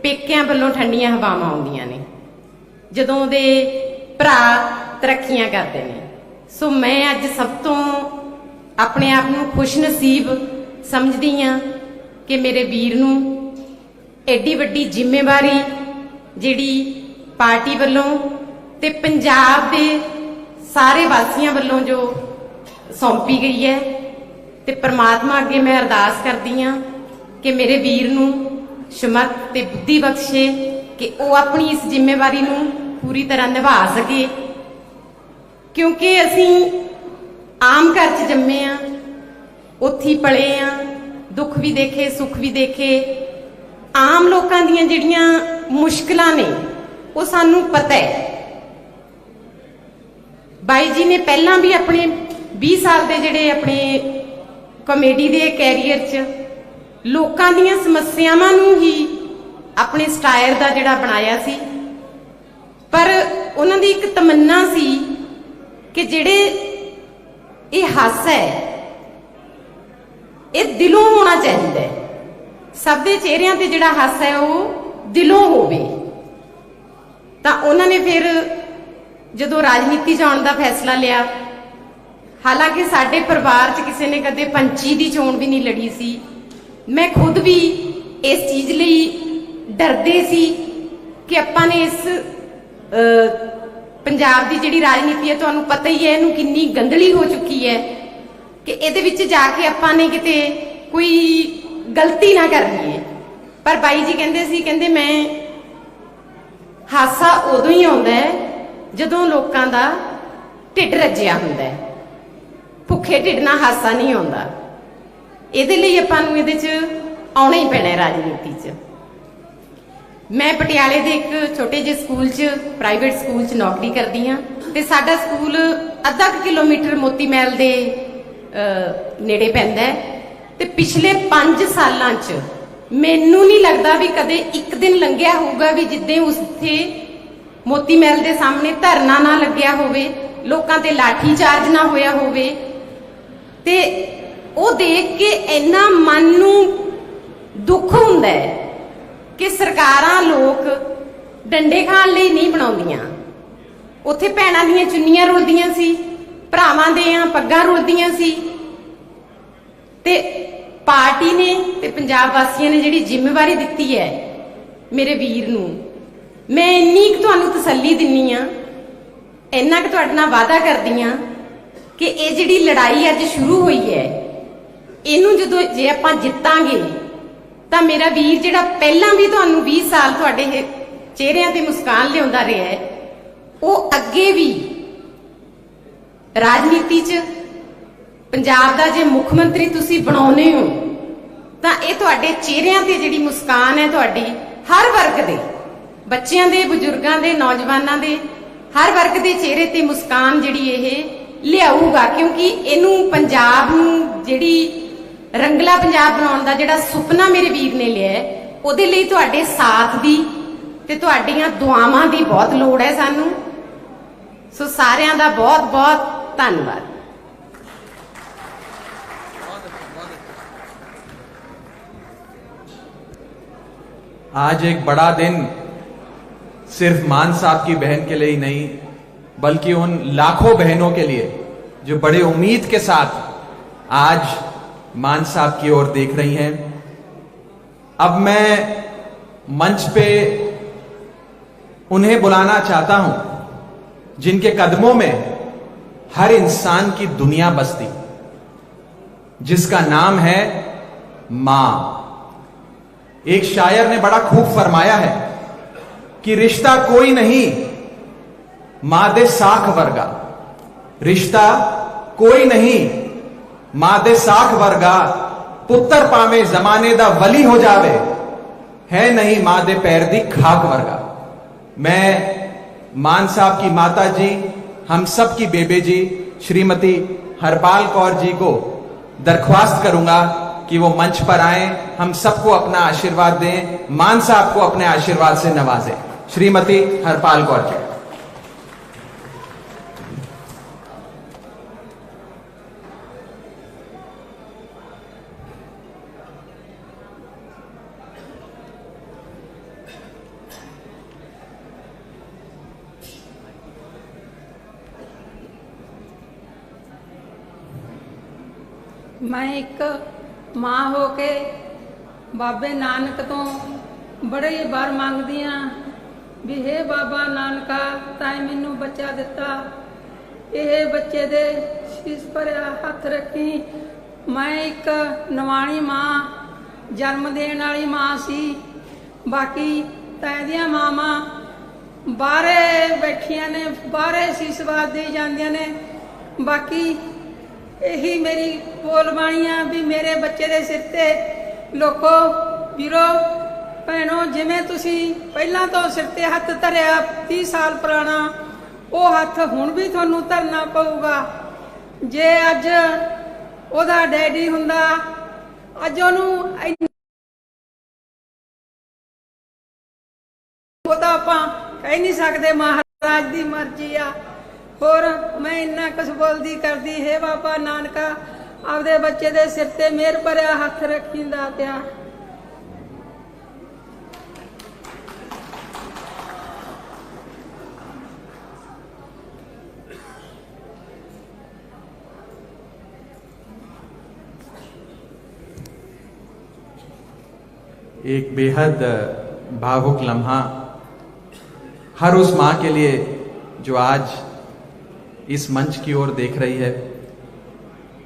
ਪੇਕਿਆਂ ਵੱਲੋਂ ਠੰਡੀਆਂ ਹਵਾਵਾਂ ਆਉਂਦੀਆਂ ਨੇ, ਜਦੋਂ ਉਹਦੇ ਭਰਾ ਤਰੱਕੀਆਂ ਕਰਦੇ ਨੇ। ਸੋ ਮੈਂ ਅੱਜ ਸਭ ਤੋਂ ਆਪਣੇ ਆਪ ਨੂੰ ਖੁਸ਼ ਨਸੀਬ ਸਮਝਦੀ ਹਾਂ ਕਿ ਮੇਰੇ ਵੀਰ ਨੂੰ ਐਡੀ ਵੱਡੀ ਜ਼ਿੰਮੇਵਾਰੀ ਜਿਹੜੀ ਪਾਰਟੀ ਵੱਲੋਂ ਤੇ ਪੰਜਾਬ ਦੇ ਸਾਰੇ ਵਾਸੀਆਂ ਵੱਲੋਂ ਜੋ ਸੌਂਪੀ ਗਈ ਹੈ, ਤੇ ਪ੍ਰਮਾਤਮਾ ਅੱਗੇ ਮੈਂ ਅਰਦਾਸ ਕਰਦੀ ਹਾਂ ਕਿ ਮੇਰੇ ਵੀਰ ਨੂੰ ਸਮਰਥ ਤੇ ਬੁੱਧੀ ਬਖਸ਼ੇ ਕਿ ਉਹ ਆਪਣੀ ਇਸ ਜ਼ਿੰਮੇਵਾਰੀ ਨੂੰ ਪੂਰੀ ਤਰ੍ਹਾਂ ਨਿਭਾ ਸਕੇ। ਕਿਉਂਕਿ ਅਸੀਂ ਆਮ ਘਰ 'ਚ ਜੰਮੇ ਆ, ਉੱਥੇ ਪਲੇ ਆ, ਦੁੱਖ ਵੀ ਦੇਖੇ, ਸੁੱਖ ਵੀ ਦੇਖੇ। ਆਮ ਲੋਕਾਂ ਦੀਆਂ ਜਿਹੜੀਆਂ ਮੁਸ਼ਕਲਾਂ ਨੇ ਉਹ ਸਾਨੂੰ ਪਤਾ ਹੈ। ਬਾਈ ਜੀ ਨੇ ਪਹਿਲਾਂ ਵੀ ਆਪਣੇ 20 ਸਾਲ ਦੇ ਜਿਹੜੇ ਆਪਣੇ ਕਾਮੇਡੀ ਦੇ ਕੈਰੀਅਰ 'ਚ ਲੋਕਾਂ ਦੀਆਂ ਸਮੱਸਿਆਵਾਂ ਨੂੰ ਹੀ ਆਪਣੇ ਸਟਾਇਰ ਦਾ ਜਿਹੜਾ ਬਣਾਇਆ ਸੀ, ਪਰ ਉਹਨਾਂ ਦੀ ਇੱਕ ਤਮੰਨਾ ਸੀ ਕਿ ਜਿਹੜੇ ਇਹ ਹਾਸਾ ਹੈ ਇਹ ਦਿਲੋਂ ਹੋਣਾ ਚਾਹੀਦਾ ਹੈ। ਸਭ ਦੇ ਚਿਹਰਿਆਂ ਤੇ ਜਿਹੜਾ ਹਾਸਾ ਹੈ ਉਹ ਦਿਲੋਂ ਹੋਵੇ। ਤਾਂ ਉਹਨਾਂ ਨੇ ਫਿਰ ਜਦੋਂ ਰਾਜਨੀਤੀ 'ਚ ਆਉਣ ਦਾ ਫੈਸਲਾ ਲਿਆ, ਹਾਲਾਂਕਿ ਸਾਡੇ ਪਰਿਵਾਰ 'ਚ ਕਿਸੇ ਨੇ ਕਦੇ ਪੰਚੀ ਦੀ ਚੋਣ ਵੀ ਨਹੀਂ ਲੜੀ ਸੀ, ਮੈਂ ਖੁਦ ਵੀ ਇਸ ਚੀਜ਼ ਲਈ ਡਰਦੇ ਸੀ ਕਿ ਆਪਾਂ ਨੇ ਇਸ ਪੰਜਾਬ ਦੀ ਜਿਹੜੀ ਰਾਜਨੀਤੀ ਹੈ, ਤੁਹਾਨੂੰ ਪਤਾ ਹੀ ਹੈ ਇਹਨੂੰ ਕਿੰਨੀ ਗੰਦਲੀ ਹੋ ਚੁੱਕੀ ਹੈ, ਕਿ ਇਹਦੇ ਵਿੱਚ ਜਾ ਕੇ ਆਪਾਂ ਨੇ ਕਿਤੇ ਕੋਈ ਗਲਤੀ ਨਾ ਕਰ ਲਈਏ। ਪਰ ਬਾਈ ਜੀ ਕਹਿੰਦੇ ਸੀ, ਕਹਿੰਦੇ ਮੈਂ ਹਾਸਾ ਉਦੋਂ ਹੀ ਆਉਂਦਾ ਹੈ ਜਦੋਂ ਲੋਕਾਂ ਦਾ ਢਿੱਡ ਰੱਜਿਆ ਹੁੰਦਾ ਹੈ, ਭੁੱਖੇ ਢਿੱਡ ਨਾਲ ਹਾਸਾ ਨਹੀਂ ਆਉਂਦਾ। ਇਹਦੇ ਲਈ ਆਪਾਂ ਨੂੰ ਇਹਦੇ 'ਚ ਆਉਣਾ ਹੀ ਪੈਣਾ ਰਾਜਨੀਤੀ 'ਚ। ਮੈਂ ਪਟਿਆਲੇ ਦੇ ਇੱਕ ਛੋਟੇ ਜਿਹੇ ਸਕੂਲ 'ਚ, ਪ੍ਰਾਈਵੇਟ ਸਕੂਲ 'ਚ ਨੌਕਰੀ ਕਰਦੀ ਹਾਂ ਤੇ ਸਾਡਾ ਸਕੂਲ ਅੱਧਾ ਕੁ ਕਿਲੋਮੀਟਰ ਮੋਤੀ ਮਹਿਲ ਦੇ ਨੇੜੇ ਪੈਂਦਾ ਹੈ ਤੇ ਪਿਛਲੇ 5 ਸਾਲਾਂ 'ਚ ਮੈਨੂੰ ਨਹੀਂ ਲੱਗਦਾ ਵੀ ਕਦੇ ਇੱਕ ਦਿਨ ਲੰਘਿਆ ਹੋਊਗਾ ਵੀ ਜਿੱਦਾਂ ਉੱਥੇ ਮੋਤੀ ਮਹਿਲ ਦੇ ਸਾਹਮਣੇ ਧਰਨਾ ਨਾ ਲੱਗਿਆ ਹੋਵੇ, ਲੋਕਾਂ ਤੇ ਲਾਠੀ ਚਾਰਜ ਨਾ ਹੋਇਆ ਹੋਵੇ। ਤੇ ਉਹ ਦੇਖ ਕੇ ਇੰਨਾ ਮਨ ਨੂੰ ਦੁੱਖ ਹੁੰਦਾ ਹੈ ਕਿ ਸਰਕਾਰਾਂ ਲੋਕ ਡੰਡੇ ਖਾਣ ਲਈ ਨਹੀਂ ਬਣਾਉਂਦੀਆਂ। ਉੱਥੇ ਭੈਣਾਂ ਦੀਆਂ ਚੁੰਨੀਆਂ ਰੁਲਦੀਆਂ ਸੀ, ਭਰਾਵਾਂ ਦੀਆਂ ਪੱਗਾਂ ਰੁਲਦੀਆਂ ਸੀ ਤੇ ਪਾਰਟੀ ਨੇ ਤੇ ਪੰਜਾਬ ਵਾਸੀਆਂ ਨੇ ਜਿਹੜੀ ਜ਼ਿੰਮੇਵਾਰੀ ਦਿੱਤੀ ਹੈ ਮੇਰੇ ਵੀਰ ਨੂੰ, ਮੈਂ ਇੰਨੀ ਕੁ ਤੁਹਾਨੂੰ ਤਸੱਲੀ ਦਿੰਨੀ ਆ, ਇੰਨਾ ਕੁ ਤੁਹਾਡੇ ਨਾਲ ਵਾਅਦਾ ਕਰਦੀ ਆ ਕਿ ਇਹ ਜਿਹੜੀ ਲੜਾਈ ਅੱਜ ਸ਼ੁਰੂ ਹੋਈ ਹੈ, ਇਹਨੂੰ ਜਦੋਂ ਜੇ ਆਪਾਂ ਜਿੱਤਾਂਗੇ ਤਾਂ ਮੇਰਾ ਵੀਰ ਜਿਹੜਾ ਪਹਿਲਾਂ ਵੀ ਤੁਹਾਨੂੰ 20 ਸਾਲ ਤੁਹਾਡੇ ਚਿਹਰਿਆਂ ਤੇ ਮੁਸਕਾਨ ਲਿਆਉਂਦਾ ਰਿਹਾ ਹੈ, ਉਹ ਅੱਗੇ ਵੀ ਰਾਜਨੀਤੀ 'ਚ ਪੰਜਾਬ ਦਾ ਜੇ ਮੁੱਖ ਮੰਤਰੀ ਤੁਸੀਂ ਬਣਾਉਨੇ ਹੋ ਤਾਂ ਇਹ ਤੁਹਾਡੇ ਚਿਹਰਿਆਂ ਤੇ ਜਿਹੜੀ ਮੁਸਕਾਨ ਹੈ ਤੁਹਾਡੀ ਹਰ ਵਰਗ ਦੇ, ਬੱਚਿਆਂ ਦੇ, ਬਜ਼ੁਰਗਾਂ ਦੇ, ਨੌਜਵਾਨਾਂ ਦੇ, ਹਰ ਵਰਗ ਦੇ ਚਿਹਰੇ ਤੇ ਮੁਸਕਾਨ ਜਿਹੜੀ ਇਹ ਲਿਆਊਗਾ। ਕਿਉਂਕਿ ਇਹਨੂੰ ਪੰਜਾਬ ਨੂੰ ਜਿਹੜੀ ਰੰਗਲਾ ਪੰਜਾਬ ਬਣਾਉਣ ਦਾ ਜਿਹੜਾ ਸੁਪਨਾ ਮੇਰੇ ਵੀਰ ਨੇ ਲਿਆ, ਉਹਦੇ ਲਈ ਤੁਹਾਡੇ ਸਾਥ ਦੀ ਤੇ ਤੁਹਾਡੀਆਂ ਦੁਆਵਾਂ ਦੀ ਬਹੁਤ ਲੋੜ ਹੈ ਸਾਨੂੰ। ਸੋ ਸਾਰਿਆਂ ਦਾ ਬਹੁਤ ਬਹੁਤ ਧੰਨਵਾਦ। आज एक बड़ा दिन सिर्फ मान साहब की बहन के लिए ही नहीं, बल्कि उन लाखों बहनों के लिए जो बड़े उम्मीद के साथ आज मान साहब की ओर देख रही हैं। अब मैं मंच पे उन्हें बुलाना चाहता हूं जिनके कदमों में हर इंसान की दुनिया बसती, जिसका नाम है मां। एक शायर ने बड़ा खूब फरमाया है कि रिश्ता कोई नहीं मां दे साख वर्गा, रिश्ता कोई नहीं मां दे साख वर्गा, पुत्र पावे जमाने दा वली हो जावे, है नहीं मां दे पैर दी खाक वर्गा। मैं मान साहब की माता जी, हम सब की बेबे जी श्रीमती हरपाल कौर जी को दरख्वास्त करूंगा कि वो मंच पर आए, हम सबको अपना आशीर्वाद दें, मान साहब को अपने आशीर्वाद से नवाजें। श्रीमती हरपाल कौर जी। मैं एक मां हो के बाबे नानक तो बड़े ही बार मंगदी हाँ भी हे बाबा नानका ताए मैनू बच्चा दिता, ये बच्चे दे शीश भरिया हथ रखी। मैं एक नवाणी मां, जन्म देने वाली मां सी, बाकी ताए दियां मावां बाहरे बैठिया ने, बाहरे शीशवाद दी जांदियां ने। बाकी यही मेरी बोलबाणी आ भी मेरे बच्चे दे सिर ते लोको वीरो भैनों, जिवें तुसी पहलां तो सिर ते हथ धरिया 30 साल पुराना, वो हथ हुण भी तुहानू धरना पऊगा। जे अज ओदा डैडी हुंदा, अज ओनू ओदा आपां कह नहीं सकदे, महाराज दी मर्जी आ। और मैं इन्ना कुछ बोलदी करदी, हे बाबा नानका आपदे बच्चे दे सिर ते मेहर भरिया हथ रखी दात्या। एक बेहद भावुक लम्हा हर उस मां के लिए जो आज इस मंच की ओर देख रही है।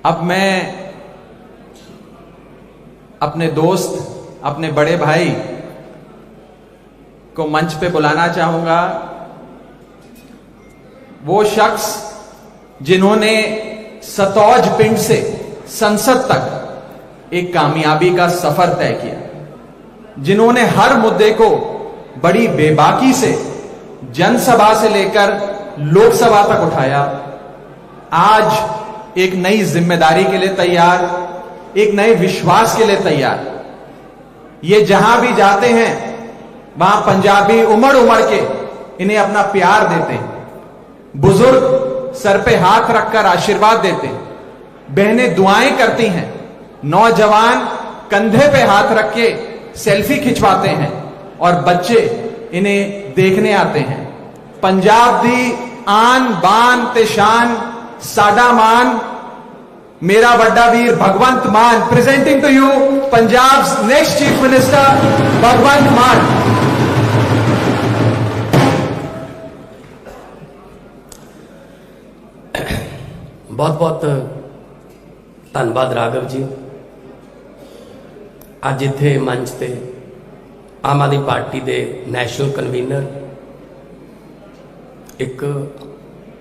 अब मैं अपने दोस्त, अपने बड़े भाई को मंच पे बुलाना चाहूंगा, वो शख्स जिन्होंने सतौज पिंड से संसद तक एक कामयाबी का सफर तय किया, जिन्होंने हर मुद्दे को बड़ी बेबाकी से जनसभा से लेकर लोकसभा तक उठाया, आज एक नई जिम्मेदारी के लिए तैयार, एक नए विश्वास के लिए तैयार। ये जहां भी जाते हैं वहां पंजाबी उमड़ उमड़ के इन्हें अपना प्यार देते हैं, बुजुर्ग सर पे हाथ रखकर आशीर्वाद देते हैं, बहनें दुआएं करती हैं, नौजवान कंधे पे हाथ रख के सेल्फी खिंचवाते हैं और बच्चे इन्हें देखने आते हैं। पंजाब दी आन बान ते शान साडा मान, मेरा वड्डा वीर Bhagwant Mann, presenting to you Punjab's next chief minister Bhagwant Mann. बहुत बहुत धन्यवाद राघव जी। अज इत्थे मंच ते आम आदमी पार्टी के नैशनल कन्वीनर, एक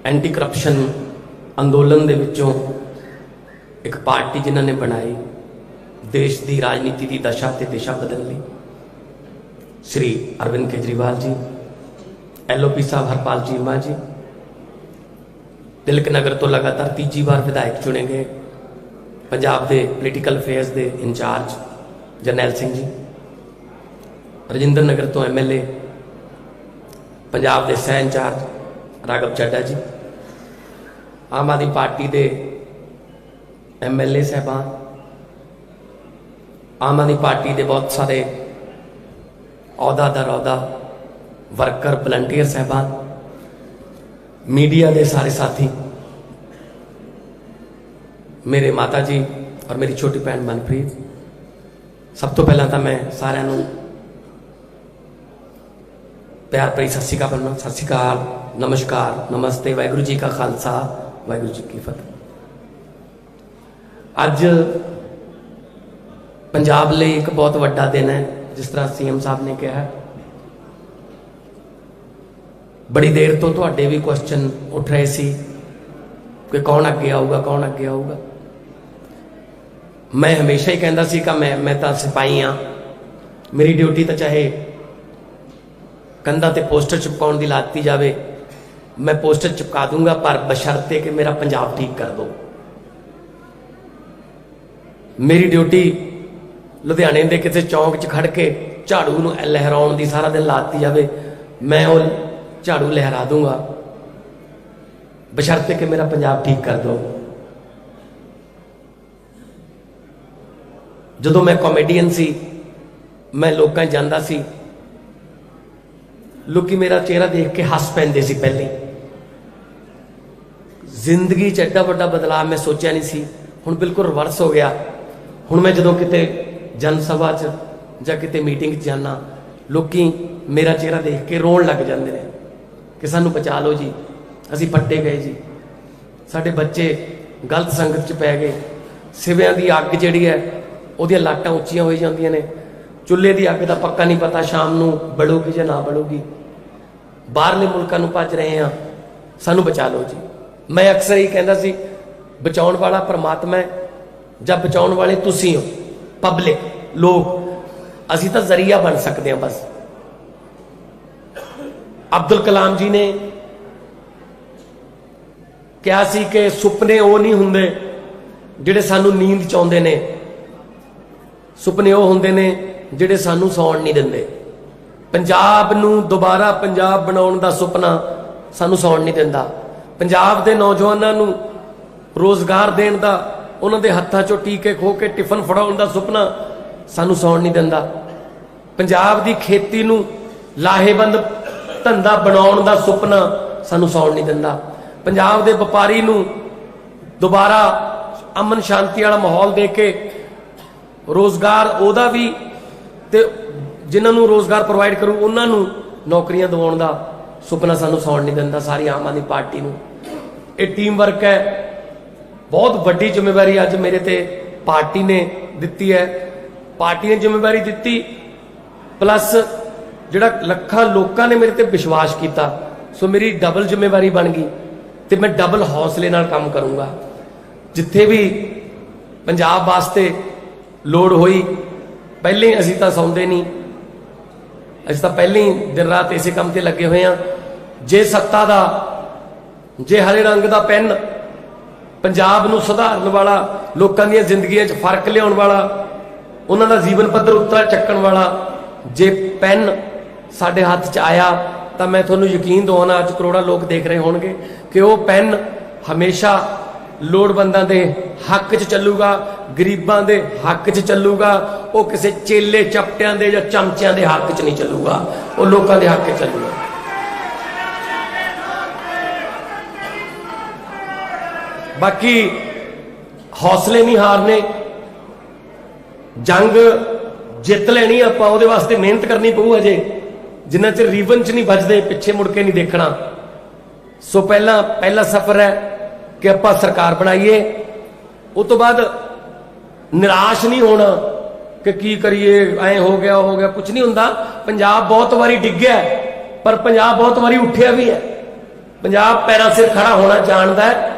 एंटी करप्शन अंदोलन दे विचों एक पार्टी जिन्होंने बनाई देश की राजनीति की दशा ते दिशा बदलने, श्री अरविंद केजरीवाल जी, LOP साहब हरपाल चीमा जी, तिलक नगर तो लगातार तीजी बार विधायक चुने गए, पंजाब के पोलीटिकल अफेयर्स के इंचार्ज जरनैल सिंह जी, रजिंदर नगर तो MLA पंजाब के सह इंचार्ज राघव चड्डा जी, आम आदमी पार्टी के MLA साहबान, आम आदमी पार्टी के बहुत सारे अहदादार अहदा वर्कर वलंटियर साहबान, मीडिया के सारे साथी, मेरे माता जी और मेरी छोटी भैन मनप्रीत, सब तो पहला तो मैं सारे प्यार भरी सत श्री अकाल बोलना। सत श्री अकाल, नमस्कार, नमस्ते, वाहिगुरू जी का खालसा, वाहिगुरू जी की फतेह। अज पंजाब लिए एक बहुत वड्डा दिन है, जिस तरह CM साहब ने कहा। बड़ी देर तो तुहाडे भी क्वेश्चन उठ रहे सी कि कौन अगे आऊगा, कौन अगे आऊगा। मैं हमेशा ही कहता सी कि मैं तो सिपाही हाँ, मेरी ड्यूटी तो चाहे कंधा ते पोस्टर चिपकाउण दी लाती जावे, मैं पोस्टर चिपका दूंगा, पर बशर्ते कि मेरा पंजाब ठीक कर दो। मेरी ड्यूटी लुधियाने के किसी चौंक च खड़ के झाड़ू नूं लहराउण दी सारा दिन लाती जावे, मैं वो झाड़ू लहरा दूंगा, बशर्ते कि मेरा पंजाब ठीक कर दो। जदों मैं कॉमेडियन सी, मैं लोकां जांदा सी, लोकी मेरा चेहरा देख के हस पैंदे सी। पहले जिंदगी च एड्डा वड्डा बदलाव मैं सोचा नहीं सी, हुण बिल्कुल रिवर्स हो गया। हुण मैं जदों किते जनसभा च जां किते मीटिंग च जाना, लोकी मेरा चेहरा देख के रोण लग जांदे ने कि सानू बचा लो जी, असीं पट्टे गए जी, साडे बच्चे गलत संगत च पै गए, सिवियां दी अग जिहड़ी है ਉਹਦੀਆਂ ਲਾਟਾਂ ਉੱਚੀਆਂ ਹੋਈ ਜਾਂਦੀਆਂ ਨੇ, ਚੁੱਲ੍ਹੇ ਦੀ ਅੱਗ ਦਾ ਪੱਕਾ ਨਹੀਂ ਪਤਾ ਸ਼ਾਮ ਨੂੰ ਬਲੂਗੀ ਜਾਂ ਨਾ ਬਲੂਗੀ, ਬਾਹਰਲੇ ਮੁਲਕਾਂ ਨੂੰ ਭੱਜ ਰਹੇ ਆ, ਸਾਨੂੰ ਬਚਾ ਲਓ ਜੀ। ਮੈਂ ਅਕਸਰ ਹੀ ਕਹਿੰਦਾ ਸੀ, ਬਚਾਉਣ ਵਾਲਾ ਪਰਮਾਤਮਾ ਹੈ ਜਾਂ ਬਚਾਉਣ ਵਾਲੇ ਤੁਸੀਂ ਹੋ, ਪਬਲਿਕ ਲੋਕ, ਅਸੀਂ ਤਾਂ ਜ਼ਰੀਆ ਬਣ ਸਕਦੇ ਹਾਂ ਬਸ। ਅਬਦੁਲ ਕਲਾਮ ਜੀ ਨੇ ਕਿਹਾ ਸੀ ਕਿ ਸੁਪਨੇ ਉਹ ਨਹੀਂ ਹੁੰਦੇ ਜਿਹੜੇ ਸਾਨੂੰ ਨੀਂਦ ਚ ਆਉਂਦੇ ਨੇ, ਸੁਪਨੇ ਉਹ ਹੁੰਦੇ ਨੇ ਜਿਹੜੇ ਸਾਨੂੰ ਸੌਣ ਨਹੀਂ ਦਿੰਦੇ। ਪੰਜਾਬ ਨੂੰ ਦੁਬਾਰਾ ਪੰਜਾਬ ਬਣਾਉਣ ਦਾ ਸੁਪਨਾ ਸਾਨੂੰ ਸੌਣ ਨਹੀਂ ਦਿੰਦਾ। ਪੰਜਾਬ ਦੇ ਨੌਜਵਾਨਾਂ ਨੂੰ ਰੋਜ਼ਗਾਰ ਦੇਣ ਦਾ, ਉਹਨਾਂ ਦੇ ਹੱਥਾਂ 'ਚੋਂ ਟੀਕੇ ਖੋ ਕੇ ਟਿਫਨ ਫੜਾਉਣ ਦਾ ਸੁਪਨਾ ਸਾਨੂੰ ਸੌਣ ਨਹੀਂ ਦਿੰਦਾ। ਪੰਜਾਬ ਦੀ ਖੇਤੀ ਨੂੰ ਲਾਹੇਵੰਦ ਧੰਦਾ ਬਣਾਉਣ ਦਾ ਸੁਪਨਾ ਸਾਨੂੰ ਸੌਣ ਨਹੀਂ ਦਿੰਦਾ। ਪੰਜਾਬ ਦੇ ਵਪਾਰੀ ਨੂੰ ਦੁਬਾਰਾ ਅਮਨ ਸ਼ਾਂਤੀ ਵਾਲਾ ਮਾਹੌਲ ਦੇ ਕੇ रोजगार ਉਹਦਾ भी ਤੇ ਜਿਨ੍ਹਾਂ ਨੂੰ ਰੋਜ਼ਗਾਰ ਪ੍ਰੋਵਾਈਡ ਕਰੂ ਉਹਨਾਂ ਨੂੰ ਨੌਕਰੀਆਂ ਦਿਵਾਉਣ ਦਾ ਸੁਪਨਾ ਸਾਨੂੰ ਸੌਣ ਨਹੀਂ ਦਿੰਦਾ। ਸਾਰੀ ਆਮ ਆਦਮੀ ਪਾਰਟੀ ਨੂੰ ਇਹ ਟੀਮ ਵਰਕ ਹੈ। ਬਹੁਤ ਵੱਡੀ ਜ਼ਿੰਮੇਵਾਰੀ ਅੱਜ ਮੇਰੇ ਤੇ ਪਾਰਟੀ ਨੇ ਦਿੱਤੀ ਹੈ। ਪਾਰਟੀ ਨੇ ਜ਼ਿੰਮੇਵਾਰੀ ਦਿੱਤੀ, ਪਲੱਸ ਜਿਹੜਾ ਲੱਖਾਂ ਲੋਕਾਂ ਨੇ ਮੇਰੇ ਤੇ ਵਿਸ਼ਵਾਸ ਕੀਤਾ, ਸੋ ਮੇਰੀ ਡਬਲ ਜ਼ਿੰਮੇਵਾਰੀ ਬਣ ਗਈ ਤੇ ਮੈਂ ਡਬਲ ਹੌਸਲੇ ਨਾਲ ਕੰਮ ਕਰੂੰਗਾ। ਜਿੱਥੇ ਵੀ ਪੰਜਾਬ ਵਾਸਤੇ लोड़ हुई पहले ही असीं तां सौंदे नहीं, असीं तां पहले ही दिन रात इसे काम ते लगे हुए हैं। जे सत्ता दा जे हरे रंग दा पेन पंजाब नूं सुधारन वाला, लोकां दीयां जिंदगियां 'च फर्क लियाउण वाला, उन्हां दा जीवन पੱਧਰ उत्तर चक्कण वाला जे पेन साडे हत्थ 'च आया तो मैं तुहानूं यकीन दवाना, अज करोड़ां लोग देख रहे होणगे कि वो पेन हमेशा लोड़वंदां दे हक 'च चलूगा, गरीबां दे हक 'च चलूगा, वो किसी चेले चपटियां दे जां चमचियां दे हक 'च नहीं चलूगा, वो लोकां दे हक 'च चलूगा। बाकी हौसले नहीं हारने, जंग जित लेनी आपां उहदे वास्ते मेहनत करनी पऊ। अजे जिन्ना चिर रीवन च नहीं बजदे पिछे मुड़ के नहीं देखना। सो पहला सफर है कि आपां सरकार बनाइए, उस तो बाद निराश नहीं होना कि की करिए, ऐ हो गया, कुछ नहीं हुंदा। पंजाब बहुत बारी डिग्या पर पंजाब बहुत बारी उठिया भी है। पंजाब पैरां सिर खड़ा होना जानदा है।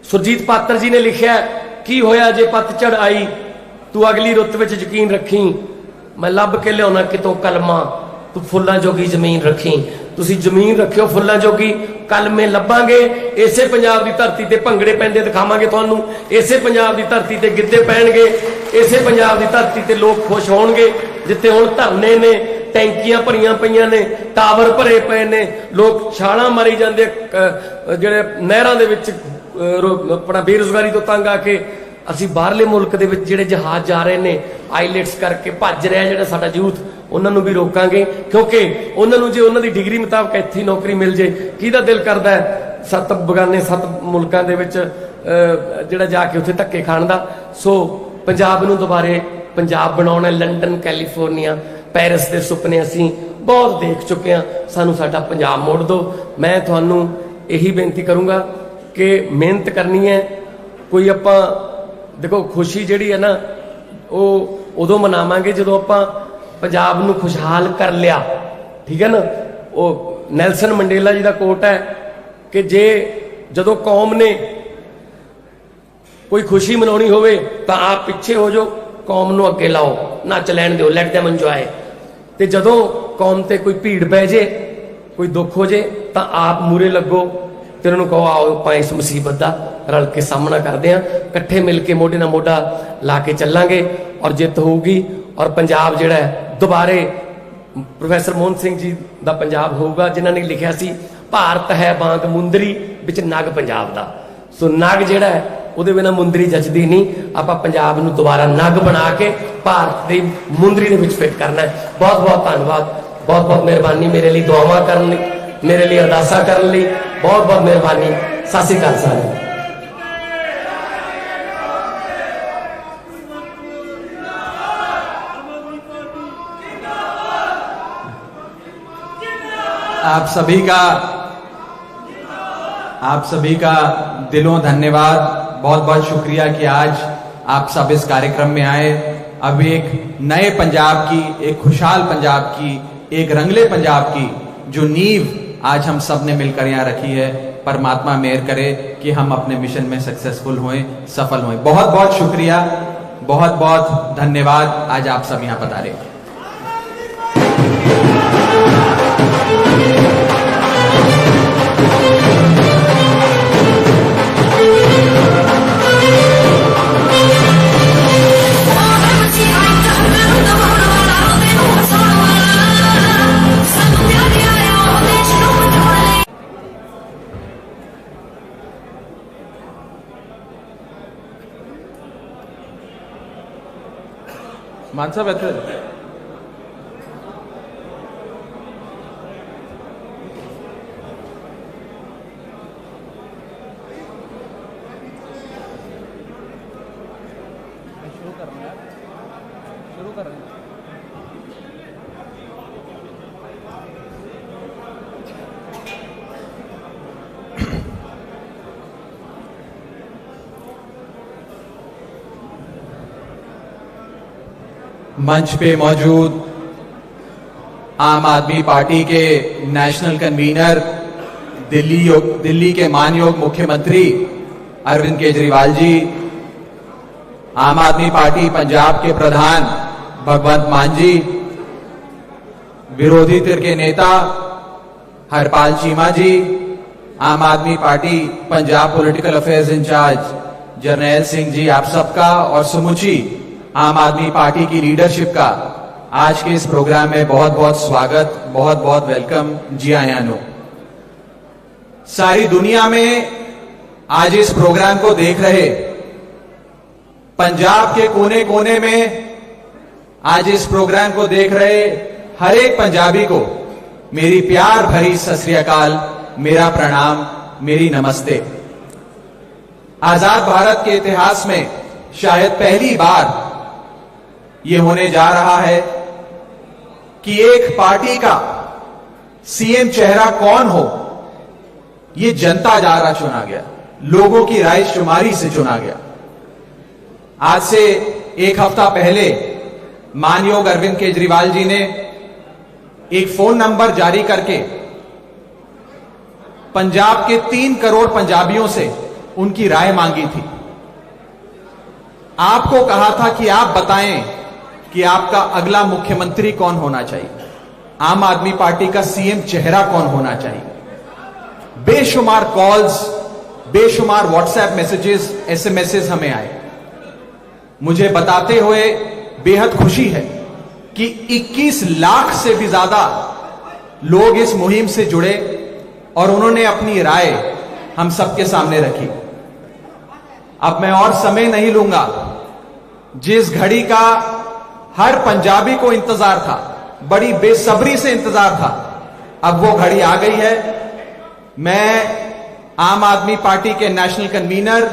सुरजीत पात्र जी ने लिखा की होया जे पतझड़ आई, तू अगली रुत विच यकीन रखी, मैं लभ के लियाउणा कितों कलमा, तू फुल्लां जोगी जमीन रखी। तुसी जमीन रखियो फुल्लां जोगी, कलमे लभांगे। इसे पंजाब की धरती ते भंगड़े पैंदे दिखावांगे तुहानूं, इसे पंजाब की धरती ते गिद्धे पैणगे, इसे पंजाब की धरती ते लोग खुश होणगे। जिथे हुण धरने ने, टैंकियां भरियां पईयां ने, टावर भरे पे ने, लोग छालां मारी जांदे, जिहड़े नहरां दे विच अपना बेरोजगारी तो तंग आके असी बाहरले मुल्क दे विच जिहड़े जहाज जा रहे ने, आईलैट्स करके भज रहा जिहड़ा साडा यूथ, उन्होंने भी रोकांगे। क्योंकि उन्होंने जे उन्होंने डिग्री मुताबक इत्थे नौकरी मिल जाए, किहदा दिल करदा है 7 बगाने 7 मुल्कां दे विच जिहड़ा जाके उत्थे धक्के खाण दा। सो पंजाब नूं दुबारे पंजाब बनाउणा, लंडन, कैलीफोर्निया, पैरिस दे सुपने असी बहुत देख चुके हैं। सानू साडा पंजाब मोड़ दो। मैं तुहानूं यही बेनती करूँगा कि मेहनत करनी है। कोई आपां देखो खुशी जिहड़ी है ना, वो उदों मनावांगे जदों आपां पंजाब नूं खुशहाल कर लिया, ठीक है ना। वो नैल्सन मंडेला जी का कोट है कि जे जदों कौम ने कोई खुशी मनाउणी होवे तां आप पिछे हो जाओ, कौम नूं अगे लाओ, नच लैण दिओ, लैट देम इंजॉय। ते जदों कौम ते कोई भीड़ पै जे, कोई दुख हो जे, तां आप मूरे लगो ते उन्होंने कहो आओ आपां इस मुसीबत का रल के सामना करते हैं, कट्ठे मिल के मोढे नाल मोढा ला के चलांगे और जित होगी। और पंजाब जिहड़ा है दोबारे प्रोफैसर मोहन सिंह जी का पंजाब होगा, जिन्हों ने लिखा सी भारत है बांग मुंदरी विच नग पंजाब दा। सो नग जिहड़ा है उहदे बिना मुंदरी जचदी नहीं। आपां पंजाब नूं दोबारा नग बना के भारत दी मुंदरी दे विच फिट करना है। बहुत बहुत धन्नवाद, बहुत बहुत मेहरबानी मेरे लिए दुआवां करन लई, मेरे लिए अरदासा करन लई, बहुत बहुत मेहरबानी। सत श्री अकाल सारे। आप सभी का दिलों धन्यवाद, बहुत बहुत शुक्रिया कि आज आप सब इस कार्यक्रम में आए। अब एक नए पंजाब की, एक खुशहाल पंजाब की, एक रंगले पंजाब की जो नींव आज हम सब ने मिलकर यहाँ रखी है, परमात्मा मेहर करे कि हम अपने मिशन में सक्सेसफुल होएं, सफल होएं। बहुत बहुत शुक्रिया, बहुत बहुत धन्यवाद। आज आप सब यहाँ पधारे। मान साहब इत्थे शुरू कर रहे हैं। मंच पे मौजूद आम आदमी पार्टी के नेशनल कन्वीनर, दिल्ली के मानयोग मुख्यमंत्री अरविंद केजरीवाल जी, आम आदमी पार्टी पंजाब के प्रधान भगवंत मान जी, विरोधी धिर के नेता Harpal Cheema ji, Aam Aadmi Party Punjab political affairs incharge Jarnail Singh ji, आप सबका और समूची आम आदमी पार्टी की लीडरशिप का आज के इस प्रोग्राम में बहुत बहुत स्वागत, बहुत बहुत वेलकम। जी आयानो, सारी दुनिया में आज इस प्रोग्राम को देख रहे, पंजाब के कोने कोने में आज इस प्रोग्राम को देख रहे हर एक पंजाबी को मेरी प्यार भरी सत श्री अकाल, मेरा प्रणाम, मेरी नमस्ते। आजाद भारत के इतिहास में शायद पहली बार यह होने जा रहा है कि एक पार्टी का सीएम चेहरा कौन हो, यह जनता द्वारा चुना गया, लोगों की राय शुमारी से चुना गया। आज से एक हफ्ता पहले मानयोग अरविंद केजरीवाल जी ने एक फोन नंबर जारी करके पंजाब के 3 करोड़ पंजाबियों से उनकी राय मांगी थी। आपको कहा था कि आप बताएं कि आपका अगला मुख्यमंत्री कौन होना चाहिए, आम आदमी पार्टी का सीएम चेहरा कौन होना चाहिए। बेशुमार कॉल्स, बेशुमार व्हाट्सएप मैसेजेस, एसएमएसेस हमें आए। मुझे बताते हुए बेहद खुशी है कि 21 लाख से भी ज्यादा लोग इस मुहिम से जुड़े और उन्होंने अपनी राय हम सबके सामने रखी। अब मैं और समय नहीं लूंगा। जिस घड़ी का हर पंजाबी को इंतजार था, बड़ी बेसब्री से इंतजार था, अब वो घड़ी आ गई है। मैं आम आदमी पार्टी के नेशनल कन्वीनर,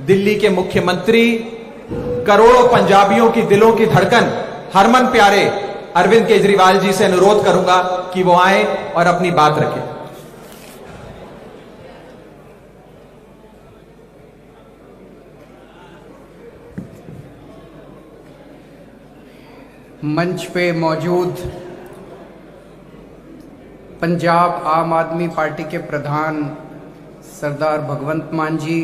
दिल्ली के मुख्यमंत्री, करोड़ों पंजाबियों की दिलों की धड़कन हरमन प्यारे अरविंद केजरीवाल जी से अनुरोध करूंगा कि वो आए और अपनी बात रखें। मंच पे मौजूद पंजाब आम आदमी पार्टी के प्रधान Sardar Bhagwant Mann ji,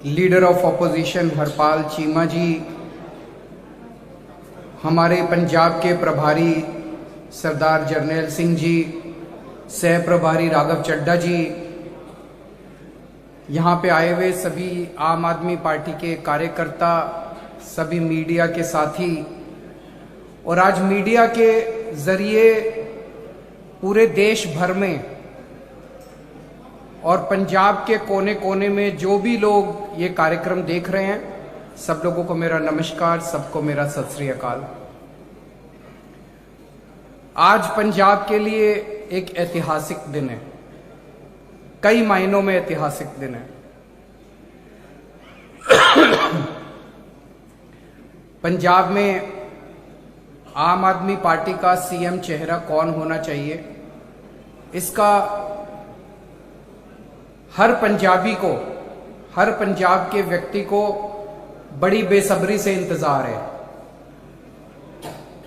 leader of opposition Harpal Cheema ji, हमारे पंजाब के प्रभारी सरदार जरनैल सिंह जी, सह प्रभारी राघव चड्ढा जी, यहाँ पे आए हुए सभी आम आदमी पार्टी के कार्यकर्ता, सभी मीडिया के साथी, और आज मीडिया के जरिए पूरे देश भर में और पंजाब के कोने कोने में जो भी लोग ये कार्यक्रम देख रहे हैं, सब लोगों को मेरा नमस्कार, सबको मेरा सत श्री अकाल। आज पंजाब के लिए एक ऐतिहासिक दिन है, कई मायनों में ऐतिहासिक दिन है। पंजाब में आम आदमी पार्टी का सीएम चेहरा कौन होना चाहिए, इसका हर पंजाबी को, हर पंजाब के व्यक्ति को बड़ी बेसब्री से इंतजार है।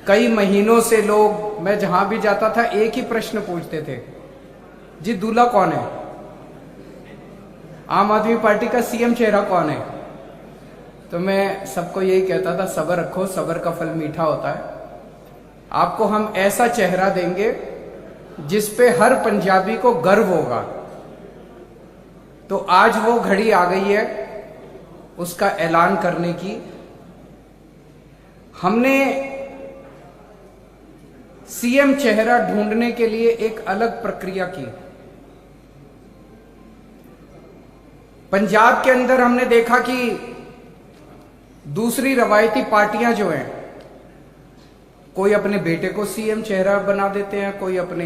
कई महीनों से लोग, मैं जहां भी जाता था एक ही प्रश्न पूछते थे, जी दूल्हा कौन है, आम आदमी पार्टी का सीएम चेहरा कौन है। तो मैं सबको यही कहता था, सब्र रखो, सब्र का फल मीठा होता है। आपको हम ऐसा चेहरा देंगे जिस पे हर पंजाबी को गर्व होगा। तो आज वो घड़ी आ गई है उसका ऐलान करने की। हमने सीएम चेहरा ढूंढने के लिए एक अलग प्रक्रिया की। पंजाब के अंदर हमने देखा कि दूसरी रवायती पार्टियां जो हैं, कोई अपने बेटे को सीएम चेहरा बना देते हैं, कोई अपने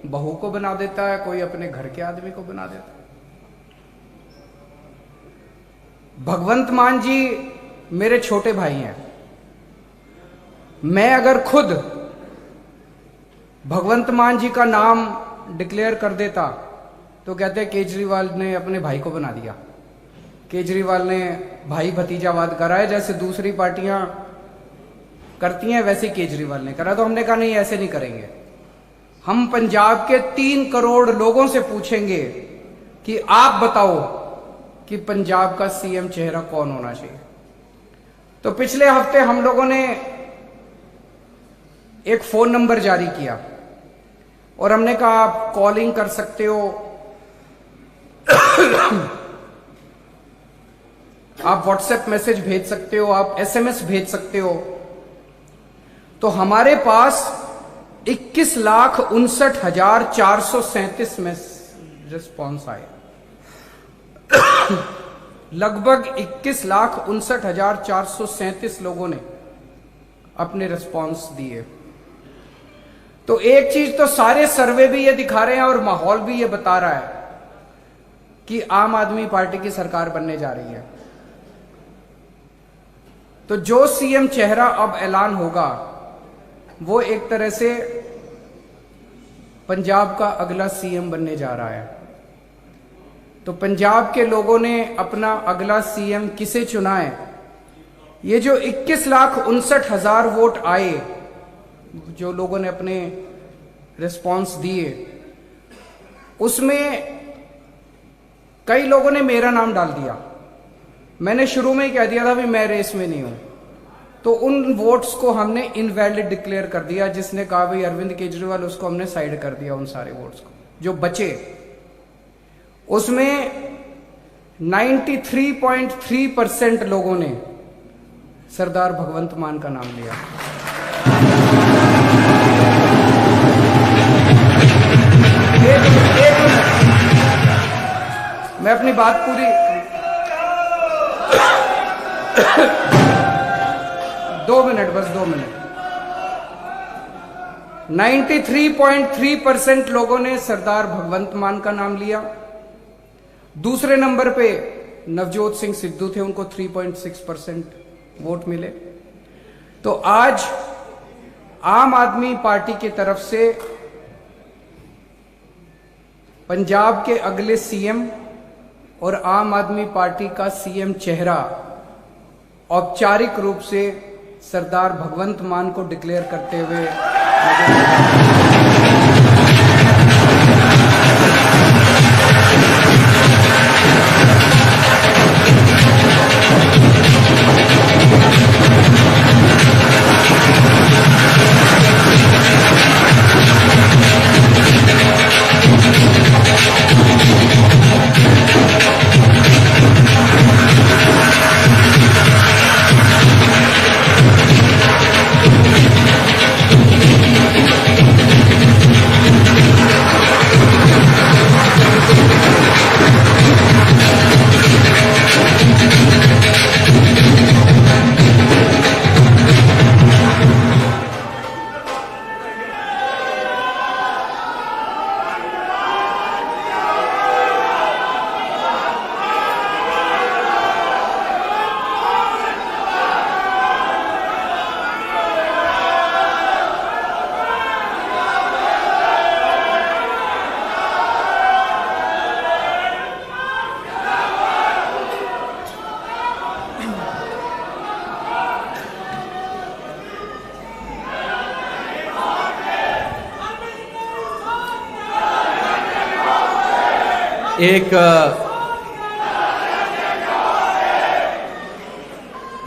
बहू को बना देता है, कोई अपने घर के आदमी को बना देता है। भगवंत मान जी मेरे छोटे भाई हैं। मैं अगर खुद भगवंत मान जी का नाम डिक्लेयर कर देता तो कहते केजरीवाल ने अपने भाई को बना दिया, केजरीवाल ने भाई भतीजावाद करा है, जैसे दूसरी पार्टियां करती हैं वैसे केजरीवाल ने करा। तो हमने कहा नहीं, ऐसे नहीं करेंगे। हम पंजाब के 3 करोड़ लोगों से पूछेंगे कि आप बताओ कि पंजाब का सीएम चेहरा कौन होना चाहिए। तो पिछले हफ्ते हम लोगों ने एक फोन नंबर जारी किया और हमने कहा आप कॉलिंग कर सकते हो, आप व्हाट्सएप मैसेज भेज सकते हो, आप एसएमएस भेज सकते हो। तो हमारे पास 21,59,437 में रिस्पॉन्स आए। लगभग 21,59,437 लोगों ने अपने रिस्पॉन्स दिए। तो एक चीज तो सारे सर्वे भी ये दिखा रहे हैं और माहौल भी ये बता रहा है कि आम आदमी पार्टी की सरकार बनने जा रही है। तो जो सीएम चेहरा अब ऐलान होगा वो एक तरह से पंजाब का अगला सीएम बनने जा रहा है। तो पंजाब के लोगों ने अपना अगला सीएम किसे चुना है? ये जो 21,59,000 वोट आए, जो लोगों ने अपने रिस्पॉन्स दिए, उसमें कई लोगों ने मेरा नाम डाल दिया। मैंने शुरू में ही कह दिया था भी मैं रेस में नहीं हूं। तो उन वोट्स को हमने इनवैलिड डिक्लेयर कर दिया। जिसने कहा भाई अरविंद केजरीवाल, उसको हमने साइड कर दिया। उन सारे वोट्स को जो बचे उसमें 93.3% लोगों ने सरदार भगवंत मान का नाम लिया। एक मिनट, मैं अपनी बात पूरी 2 मिनट, बस 2 मिनट। 93.3% लोगों ने सरदार भगवंत मान का नाम लिया। दूसरे नंबर पे नवजोत सिंह सिद्धू थे, उनको 3.6% वोट मिले। तो आज आम आदमी पार्टी की तरफ से पंजाब के अगले सीएम और आम आदमी पार्टी का सीएम चेहरा औपचारिक रूप से सरदार भगवंत मान को डिक्लेयर करते हुए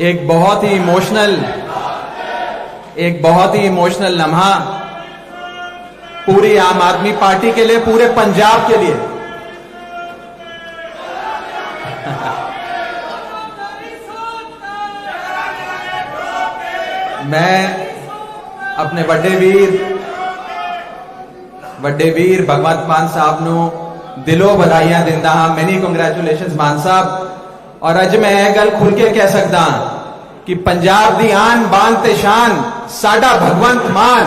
एक बहुत ही इमोशनल लम्हा पूरी आम आदमी पार्टी के लिए, पूरे पंजाब के लिए। मैं अपने ਵੱਡੇ ਵੀਰ भगवंत मान साहब ਨੂੰ दिलों बधाइयां दिंदा हां। मैनी कंग्रेचुलेशनस मान साहब। और अज मैं यह गल खुल के कह सकदा कि पंजाब दी आन बान ते शान साडा भगवंत मान,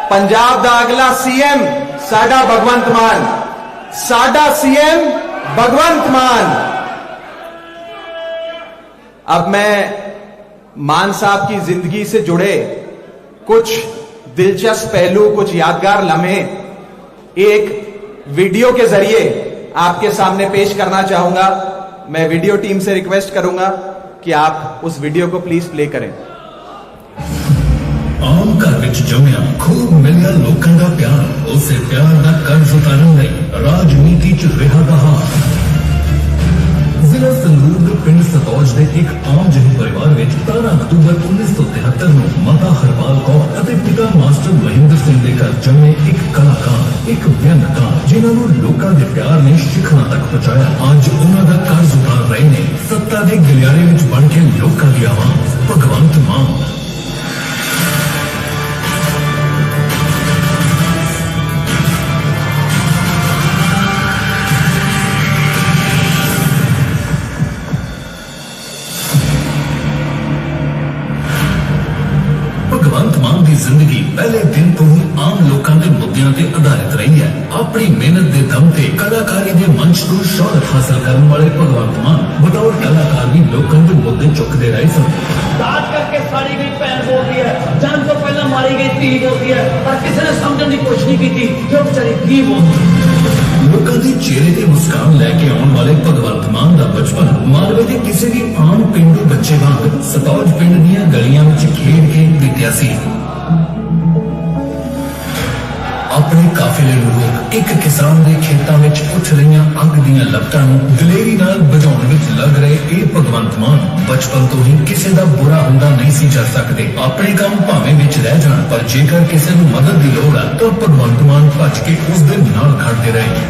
पंजाब दा अगला सीएम साडा भगवंत मान, साडा सीएम भगवंत मान। अब मैं मान साहब की जिंदगी से जुड़े कुछ दिलचस्प पहलू, कुछ यादगार लम्हे एक वीडियो के जरिए आपके सामने पेश करना चाहूंगा। मैं वीडियो टीम से रिक्वेस्ट करूंगा कि आप उस वीडियो को प्लीज प्ले करें। आम घर विच जमिया खूब मिलिया लोकां दा प्यार, उसे प्यार दा कर्ज उतारन लई राजनीति च रिहा दा हार। जिला संगरूर ਪਿੰਡ ਸਤੌਜ ਦੇ ਇੱਕ ਆਮ ਜਿਹੇ ਪਰਿਵਾਰ ਵਿੱਚ 13 ਅਕਤੂਬਰ 1973 ਨੂੰ ਮਾਤਾ ਹਰਪਾਲ ਕੌਰ ਅਤੇ ਪਿਤਾ ਮਾਸਟਰ ਮਹਿੰਦਰ ਸਿੰਘ ਦੇ ਘਰ ਜੰਮੇ ਇੱਕ ਕਲਾਕਾਰ, ਇੱਕ ਵਿਅੰਗਕਾਰ, ਜਿਨ੍ਹਾਂ ਨੂੰ ਲੋਕਾਂ ਦੇ ਪਿਆਰ ਨੇ ਸ਼ਿਖਰਾਂ ਤੱਕ ਪਹੁੰਚਾਇਆ। ਅੱਜ ਉਹਨਾਂ ਦਾ ਕਰਜ਼ ਉਤਾਰ ਰਹੇ ਨੇ ਸੱਤਾ ਦੇ ਗਲਿਆਰੇ ਵਿੱਚ ਬਣ ਕੇ ਲੋਕਾਂ ਦੀ ਆਵਾਜ਼ ਭਗਵੰਤ ਮਾਨ। ਭਗਵੰਤ ਮਾਨ ਦੀ ਜ਼ਿੰਦਗੀ ਪਹਿਲੇ ਦਿਨ ਤੋਂ ਹੀ ਆਮ ਲੋਕਾਂ ਦੇ ਮੁੱਦਿਆਂ ਤੇ ਆਧਾਰਿਤ ਰਹੀ ਹੈ। ਆਪਣੀ ਮਿਹਨਤ ਦੇ ਦਮ ਤੇ ਕਲਾਕਾਰੀ ਦੇ ਮੰਚ ਤੋਂ ਸ਼ੋਹਰਤ ਹਾਸਲ ਕਰਨ ਵਾਲੇ ਭਗਵੰਤ ਮਾਨ ਬਤੌਰ ਕਲਾਕਾਰ ਵੀ ਲੋਕਾਂ ਦੇ ਮੁੱਦੇ ਚੁੱਕਦੇ ਰਹੇ ਸਨ। दाज करके साड़ी गई भैन बोलती है, जान तो पहला मारी गई धी बोलती है, पर किसी ने समझने की कोशिश नहीं की थी जो बेचारी गरीब होती। ਲੋਕਾਂ ਦੇ ਚਿਹਰੇ ਤੇ ਮੁਸਕਾਨ ਲੈ ਕੇ ਆਉਣ ਵਾਲੇ ਭਗਵੰਤ ਮਾਨ ਦਾ ਬਚਪਨ ਮਾਲਵੇ ਦੇ ਕਿਸੇ ਵੀ ਆਮ ਪਿੰਡੂ ਬੱਚੇ ਵਾਂਗ ਸਤੌਜ ਪਿੰਡ ਦੀਆਂ ਗਲੀਆਂ ਵਿੱਚ ਖੇਡ ਕੇ ਬੀਤਿਆ ਸੀ। ਆਪਣੇ ਕਾਫਿਲੇ ਨੂੰ ਰੋਕ ਇੱਕ ਕਿਸਾਨ ਦੇ ਖੇਤਾਂ ਵਿੱਚ ਉੱਠ ਰਹੀਆਂ ਅੱਗ ਦੀਆਂ ਲਪਟਾਂ ਨੂੰ ਦਲੇਰੀ ਨਾਲ ਬੁਝਾਉਣ ਵਿੱਚ ਲੱਗ ਰਹੇ ਇਹ ਭਗਵੰਤ ਮਾਨ ਬਚਪਨ ਤੋਂ ਹੀ ਕਿਸੇ ਦਾ ਬੁਰਾ ਹੁੰਦਾ ਨਹੀਂ ਸੀ ਕਰ ਸਕਦੇ। ਆਪਣੇ ਕੰਮ ਭਾਵੇਂ ਵਿੱਚ ਰਹਿ ਜਾਣ, ਪਰ ਜੇਕਰ ਕਿਸੇ ਨੂੰ ਮਦਦ ਦੀ ਲੋੜ ਆ ਤਾਂ ਭਗਵੰਤ ਮਾਨ ਭੱਜ ਕੇ ਉਸ ਦੇ ਨਾਲ ਖੜਦੇ ਰਹੇ।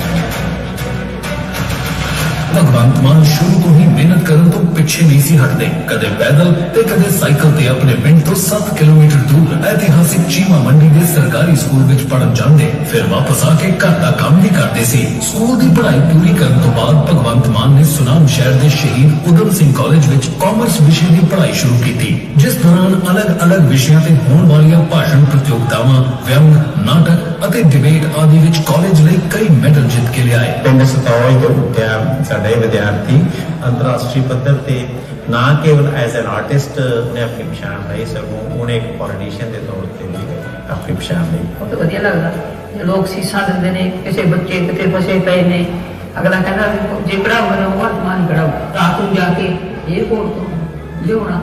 ਭਗਵੰਤ ਮਾਨ ਸ਼ੁਰੂ ਤੋਂ ਹੀ ਮਿਹਨਤ ਕਰਨ ਤੋਂ ਪਿੱਛੇ ਨਹੀਂ ਸੀ ਹਟਦੇ। ਕਦੇ ਪੈਦਲ ਤੇ ਕਦੇ ਸਾਈਕਲ ਤੇ ਆਪਣੇ ਪਿੰਡ ਤੋਂ 7 ਕਿਲੋਮੀਟਰ ਦੂਰ ਇਤਿਹਾਸਿਕ ਚੀਮਾ ਮੰਡੀ ਦੇ ਸਰਕਾਰੀ ਸਕੂਲ ਵਿੱਚ ਪੜ੍ਹਨ ਜਾਂਦੇ, ਫਿਰ ਵਾਪਸ ਆ ਕੇ ਘਰ ਦਾ ਕੰਮ ਵੀ ਕਰਦੇ ਸੀ। ਸਕੂਲ ਦੀ ਪੜ੍ਹਾਈ ਪੂਰੀ ਕਰਨ ਤੋਂ ਬਾਅਦ ਭਗਵੰਤ ਮਾਨ ਨੇ ਸੁਨਾਮ ਸ਼ਹਿਰ ਦੇ ਸ਼ਹੀਦ ਊਧਮ ਸਿੰਘ ਕਾਲਜ ਵਿੱਚ ਕਾਮਰਸ ਵਿਸ਼ੇ ਦੀ ਪੜ੍ਹਾਈ ਸ਼ੁਰੂ ਕੀਤੀ, ਜਿਸ ਦੌਰਾਨ ਅਲੱਗ-ਅਲੱਗ ਵਿਸ਼ਿਆਂ ਤੇ ਹੋਣ ਵਾਲੀਆਂ ਭਾਸ਼ਣ ਪ੍ਰਤੀਯੋਗਤਾਵਾਂ, ਵਿਅੰਗ, ਨਾਟਕ ਅਤੇ ਡਿਬੇਟ ਆਦਿ ਵਿੱਚ ਕਾਲਜ ਲਈ ਕਈ ਮੈਡਲ ਜਿੱਤ ਕੇ ਲਿਆਏ। ਪਿੰਡ ਸਤੌਜ ਤੋਂ ਉੱਠਿਆ ਸਾਡੇ ਵਿਦਿਆਰਥੀ ਅੰਤਰਰਾਸ਼ਟਰੀ ਪੱਧਰ ਤੇ ਨਾ ਕੇਵਲ ਐਜ਼ ਐਨ ਆਰਟਿਸਟ ਨੇ ਆਪਣੀ ਪਛਾਣ ਲਈ, ਸਗੋਂ ਉਹਨੇ ਇੱਕ ਪੋਲੀਟੀਸ਼ੀਅਨ ਦੇ ਤੌਰ ਤੇ ਵੀ ਆਪਣੀ ਪਛਾਣ ਲਈ। ਬਹੁਤ ਵਧੀਆ ਲੱਗਦਾ ਲੋਕ ਸੀਸਾਂ ਦਿੰਦੇ ਨੇ, ਕਿਸੇ ਬੱਚੇ ਕਿਤੇ ਫਸੇ ਪਏ ਨੇ, ਅਗਲਾ ਕਹਿੰਦਾ ਜੇ ਪੜਾਊਗਾ ਨਾ ਉਹ ਆਤਮਾਨ ਪੜਾਊ। ਰਾਤ ਨੂੰ ਜਾ ਕੇ ਏਅਰਪੋਰਟ ਤੋਂ ਲਿਆਉਣਾ,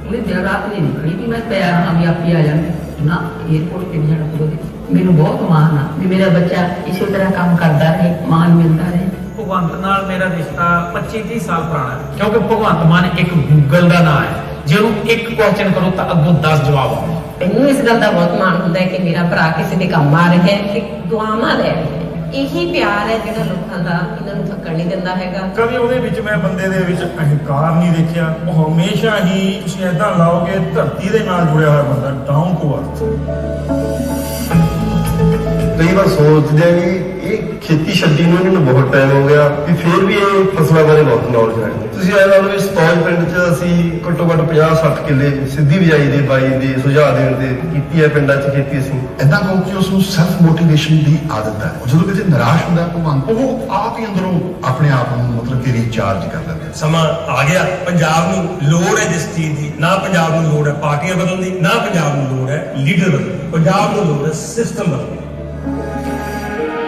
ਉਹਨੇ ਦਿਨ ਰਾਤ ਨਹੀਂ ਨਿਕਲੀ ਕਿ ਮੈਂ ਤਿਆਰ ਹਾਂ ਵੀ ਆਪੇ ਆ ਜਾਂਦੇ ਨਾ, ਏਅਰਪੋਰਟ ਤੇ ਨਹੀਂ ਜਾਣਾ ਪਊਗਾ। ਮੈਨੂੰ ਬਹੁਤ ਮਾਣ ਆ ਵੀ ਮੇਰਾ ਬੱਚਾ ਇਸੇ ਤਰ੍ਹਾਂ ਕੰਮ ਕਰਦਾ ਰਹੇ, ਮਾਣ ਮਿਲਦਾ ਰਹੇ। ਭਗਵੰਤ ਨਾਲ ਮੇਰਾ ਰਿਸ਼ਤਾ 25-30 ਸਾਲ ਪੁਰਾਣਾ ਹੈ, ਕਿਉਂਕਿ ਭਗਵੰਤ ਮਾਨ ਇੱਕ ਗੂਗਲ ਦਾ ਨਾਮ ਹੈ। ਜੇ ਉਹਨੂੰ ਇੱਕ ਕੁਐਸਚਨ ਕਰੋ ਤਾਂ ਅੱਗੋਂ 10 ਜਵਾਬ ਆਉਂਦੇ। ਮੈਨੂੰ ਇਸ ਗੱਲ ਦਾ ਬਹੁਤ ਮਾਣ ਹੁੰਦਾ ਹੈ ਕਿ ਮੇਰਾ ਭਰਾ ਕਿਸੇ ਦੇ ਕੰਮ ਆ ਰਿਹਾ ਹੈ ਤੇ ਦੁਆਵਾਂ ਲੈ ਰਿਹਾ ਹੈ। ਇਹੀ ਪਿਆਰ ਹੈ ਜਿਹੜਾ ਲੋਕਾਂ ਦਾ ਇਹਨਾਂ ਨੂੰ ਥੱਕਣ ਨਹੀਂ ਦਿੰਦਾ ਹੈਗਾ। ਕਦੇ ਉਹਦੇ ਵਿੱਚ ਮੈਂ ਬੰਦੇ ਦੇ ਵਿੱਚ ਅਹੰਕਾਰ ਨਹੀਂ ਦੇਖਿਆ। ਉਹ ਹਮੇਸ਼ਾ ਹੀ ਤੁਸੀਂ ਏਦਾਂ ਲਾਓਗੇ ਧਰਤੀ ਦੇ ਨਾਲ ਜੁੜਿਆ ਹੋਇਆ ਬੰਦਾ, ਡਾਊਨ ਟੂ ਅਰਥ। ਕਈ ਵਾਰ ਸੋਚਦੇ ਆ ਕਿ ਇਹ ਖੇਤੀ ਛੱਡੀ ਨੂੰ ਇਹਨਾਂ ਨੂੰ ਬਹੁਤ ਟਾਈਮ ਹੋ ਗਿਆ ਵੀ ਫਿਰ ਵੀ ਇਹ ਫਸਲਾਂ ਬਾਰੇ ਬਹੁਤ ਨੌਲੇਜ ਰੱਖਦੇ। ਤੁਸੀਂ ਇਹ ਲਾ ਲਓ ਵੀ ਸਤੌਜ ਪਿੰਡ 'ਚ ਅਸੀਂ ਘੱਟੋ ਘੱਟ 50-60 ਕਿੱਲੇ ਸਿੱਧੀ ਬਿਜਾਈ ਦੇ ਬਾਈ ਦੇ ਸੁਝਾਅ ਦੇਣ ਤੇ ਕੀਤੀ ਹੈ। ਪਿੰਡਾਂ 'ਚ ਖੇਤੀ ਅਸੀਂ ਏਦਾਂ ਕਹੋ ਕਿ ਉਸ ਨੂੰ ਸੈਲਫ ਮੋਟੀਵੇਸ਼ਨ ਦੀ ਆਦਤ ਹੈ। ਜਦੋਂ ਕਿਤੇ ਨਿਰਾਸ਼ ਹੁੰਦਾ ਭਗਵੰਤ, ਉਹ ਆਪ ਹੀ ਅੰਦਰੋਂ ਆਪਣੇ ਆਪ ਨੂੰ ਮਤਲਬ ਕਿ ਰੀਚਾਰਜ ਕਰ ਲੈਂਦਾ। ਸਮਾਂ ਆ ਗਿਆ, ਪੰਜਾਬ ਨੂੰ ਲੋੜ ਹੈ ਜਿਸ ਚੀਜ਼ ਦੀ, ਨਾ ਪੰਜਾਬ ਨੂੰ ਲੋੜ ਹੈ ਪਾਰਟੀਆਂ ਬਦਲਣ ਦੀ, ਨਾ ਪੰਜਾਬ ਨੂੰ ਲੋੜ ਹੈ ਲੀਡਰ ਬਦਲਣ ਦੀ, ਪੰਜਾਬ ਨੂੰ ਲੋੜ ਹੈ ਸਿਸਟਮ ਬਦਲਣ ਦੀ।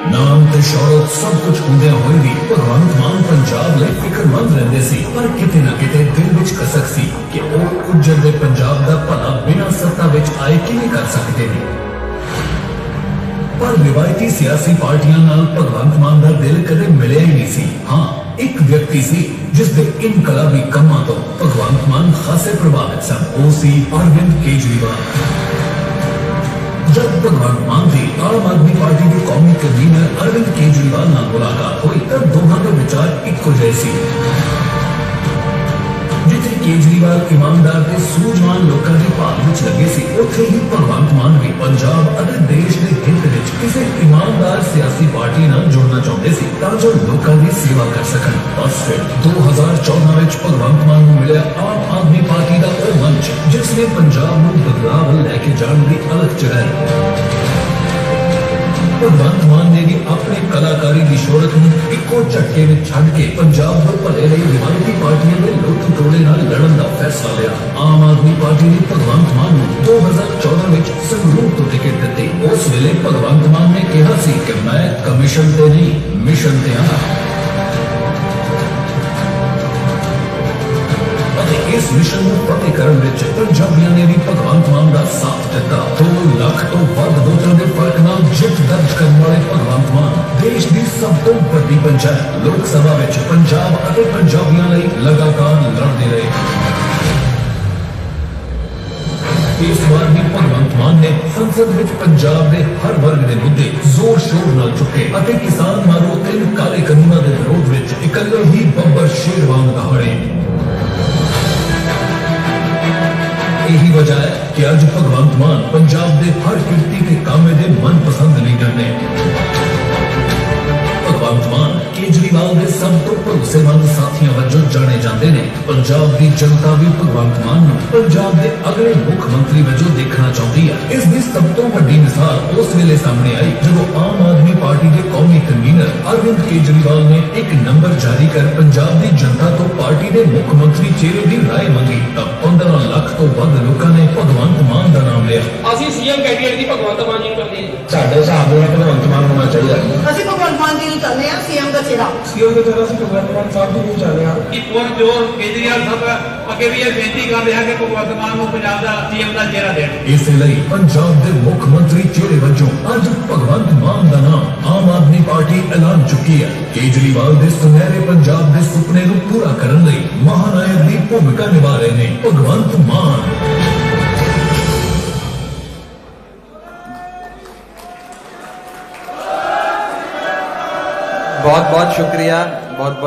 ਨਾਮ ਤੇ ਸ਼ੌਹਰਤ ਸਭ ਕੁਝ ਹੁੰਦਿਆਂ ਹੋਏ ਵੀ ਭਗਵੰਤ ਮਾਨ ਪੰਜਾਬ ਲਈ ਫਿਕਰਮੰਦ ਰਹਿੰਦੇ ਸੀ, ਪਰ ਕਿਤੇ ਨਾ ਕਿਤੇ ਦਿਲ ਵਿੱਚ ਕਸਕ ਸੀ ਕਿ ਉਹ ਉੱਜੜਦੇ ਪੰਜਾਬ ਦਾ ਭਲਾ ਬਿਨਾਂ ਸੱਤਾ ਵਿੱਚ ਆਏ ਕਿਵੇਂ ਕਰ ਸਕਦੇ ਨੇ। ਪਰ ਰਿਵਾਇਤੀ ਸਿਆਸੀ ਪਾਰਟੀਆਂ ਨਾਲ ਭਗਵੰਤ ਮਾਨ ਦਾ ਦਿਲ ਕਦੇ ਮਿਲਿਆ ਹੀ ਨਹੀਂ ਸੀ। ਹਾਂ, ਇੱਕ ਵਿਅਕਤੀ ਸੀ ਜਿਸ ਦੇ ਇਨਕਲਾਬੀ ਕੰਮਾਂ ਤੋਂ ਭਗਵੰਤ ਮਾਨ ਖਾਸੇ ਪ੍ਰਭਾਵਿਤ ਸਨ। ਉਹ ਸੀ ਅਰਵਿੰਦ ਕੇਜਰੀਵਾਲ। जब भगवंत मान ਦੀ ਆਮ ਆਦਮੀ ਪਾਰਟੀ ਦੇ ਕੌਮੀ ਕਨਵੀਨਰ ਅਰਵਿੰਦ ਕੇਜਰੀਵਾਲ ਨਾਲ ਮੁਲਾਕਾਤ ਹੋਈ ਤਾਂ ਦੋਹਾਂ ਦੇ ਵਿਚਾਰ ਇੱਕੋ ਜਿਹੇ ਸੀ। ਜਿੱਥੇ ਕੇਜਰੀਵਾਲ ਇਮਾਨਦਾਰ ਤੇ ਸੂਝਵਾਨ ਲੋਕਾਂ ਦੀ ਭਾਲ ਵਿੱਚ ਲੱਗੇ ਸੀ, ਉੱਥੇ ਹੀ ਭਗਵੰਤ ਮਾਨ ਵੀ ਪੰਜਾਬ ਅਤੇ ਦੇਸ਼ ਦੇ ਹਿੱਤ ਵਿੱਚ ਕਿਸੇ ਇਮਾਨਦਾਰ ਸਿਆਸੀ ਪਾਰਟੀ ਨਾਲ ਜੁੜਨਾ ਚਾਹੁੰਦੇ ਸੀ ਤਾਂ ਜੋ ਲੋਕਾਂ ਦੀ ਸੇਵਾ ਕਰ ਸਕਣ। ਬਸ ਫਿਰ 2014 ਵਿੱਚ ਭਗਵੰਤ ਮਾਨ ਨੂੰ ਮਿਲਿਆ ਆਮ ਆਦਮੀ ਪਾਰਟੀ ਦਾ ਉਹ ਮੰਚ ਜਿਸ ਨੇ ਪੰਜਾਬ ਨੂੰ ਬਦਲਾਅ ਵੱਲ ਲੈ ਕੇ ਜਾਣ ਦੀ ਅਲਖ ਜਗਾਈ। ਭਗਵੰਤ ਮਾਨ ਨੇ ਵੀ ਆਪਣੇ ਕਲਾਕਾਰੀ ਦੀ ਸ਼ੋਹਰਤ ਨੂੰ ਇੱਕੋ ਝਟਕੇ ਵਿੱਚ ਛੱਡ ਕੇ ਪੰਜਾਬ ਦੇ ਭਲੇ ਲਈ ਰਿਵਾਇਤੀ ਪਾਰਟੀਆਂ ਦੇ ਲੁੱਟ ਤੋੜੇ ਨਾਲ ਲੜਨ ਦਾ ਫੈਸਲਾ ਲਿਆ। ਆਮ ਆਦਮੀ ਪਾਰਟੀ ਨੇ ਭਗਵੰਤ ਮਾਨ ਨੂੰ 2014 ਵਿੱਚ ਸੰਗਰੂਰ ਤੋਂ ਟਿਕਟ ਦਿੱਤੀ। ਉਸ ਵੇਲੇ ਭਗਵੰਤ ਮਾਨ ਨੇ ਕਿਹਾ ਸੀ ਕਿ ਮੈਂ ਕਮਿਸ਼ਨ ਤੇ ਨਹੀਂ, ਮਿਸ਼ਨ ਤੇ ਹਾਂ। इस मिशन को फतेह करने ਵਿੱਚ ਪੰਜਾਬੀਆਂ ਨੇ ਵੀ ਭਗਵੰਤ ਮਾਨ ਦਾ ਸਾਥ ਦਿੱਤਾ। 2 ਲੱਖ ਤੋਂ ਵੱਧ ਵੋਟਾਂ ਦੇ ਫਰਕ ਨਾਲ ਜਿੱਤ ਦਰਜ ਕਰਨ ਵਾਲੇ ਭਗਵੰਤ ਮਾਨ ਦੇਸ਼ ਦੀ ਸਭ ਤੋਂ ਵੱਡੀ ਪੰਚਾਇਤ ਲੋਕ ਸਭਾ ਵਿੱਚ ਪੰਜਾਬ ਅਤੇ ਪੰਜਾਬੀਆਂ ਲਈ ਲਗਾਤਾਰ इस बार भी भगवंत मान ने संसद विच पंजाब के हर वर्ग के मुद्दे जोर शोर नाल चुके अते किसान मारो 3 काले कानूनों के विरोध विच इकल्ले ही बब्बर शेर वांग दहाड़े। यही वजह है कि आज भगवंत मान पंजाब के हर किरती के कामे के मनपसंद लीडर ने। भगवंत मान केजरीवाल के सब तो भरोसेमंद साथियों वजों जाने जाते हैं। पंजाब की जनता भी भगवंत मान पंजाब के अगले मुख्यमंत्री वजों देखना चाहती है। इसकी सब तो बड़ी मिसाल उस वेले सामने आई जब आम आदमी पार्टी के कौमी कन्वीनर अरविंद केजरीवाल ने एक नंबर जारी कर पंजाब की जनता तो पार्टी के मुख्यमंत्री चेहरे की राय मंगी। तब 15 लाख तो वध लोगों ने भगवंत मान का नाम लिया। ਅਸੀਂ ਸੀਐਮ ਕੈਂਡੀਡੇਟ ਦੀ ਭਗਵੰਤ ਮਾਨ ਜੀ ਨੂੰ ਕਰਦੇ ਹਾਂ ਸਾਡੇ ਹਿਸਾਬ ਨਾਲ ਭਗਵੰਤ ਮਾਨ ਹੋਣਾ ਚਾਹੀਦਾ। ਅਸੀਂ ਭਗਵੰਤ ਮਾਨ ਜੀ ਨੂੰ ਚਾਹੁੰਦੇ ਹਾਂ ਸੀਐਮ ਦਾ ਚਿਹਰਾ ਸੀਐਮ ਦੀ ਤਰ੍ਹਾਂ ਅਸੀਂ ਭਗਵੰਤ ਮਾਨ ਸਾਹਿਬ ਨੂੰ ਚਾਹੁੰਦੇ ਹਾਂ ਕਿ ਪੁਰਜੋਰ ਕੇਜਰੀਵਾਲ ਸਾਹਿਬ ਅੱਗੇ ਵੀ ਇਹ ਬੇਨਤੀ ਕਰਦੇ ਹਾਂ ਕਿ ਭਗਵੰਤ ਮਾਨ ਨੂੰ ਪੰਜਾਬ ਦਾ ਸੀਐਮ ਦਾ ਚਿਹਰਾ ਦੇਣ। ਇਸੇ ਲਈ ਪੰਜਾਬ ਦੇ ਮੁੱਖ ਮੰਤਰੀ ਚਿਹਰੇ ਵਜੋਂ ਅੱਜ ਭਗਵੰਤ ਮਾਨ ਦਾ ਨਾਮ ਆਮ ਆਦਮੀ ਪਾਰਟੀ ਐਲਾਨ ਚੁੱਕੀ ਹੈ। ਕੇਜਰੀਵਾਲ ਦੇ ਸੁਨਹਿਰੇ ਪੰਜਾਬ ਦੇ ਸੁਪਨੇ ਨੂੰ ਪੂਰਾ ਕਰਨ ਲਈ ਮਹਾਨਾਇਕ ਦੀ ਭੂਮਿਕਾ ਨਿਭਾ ਰਹੇ ਨੇ ਭਗਵੰਤ ਮਾਨ। बहुत बहुत शुक्रिया, बहुत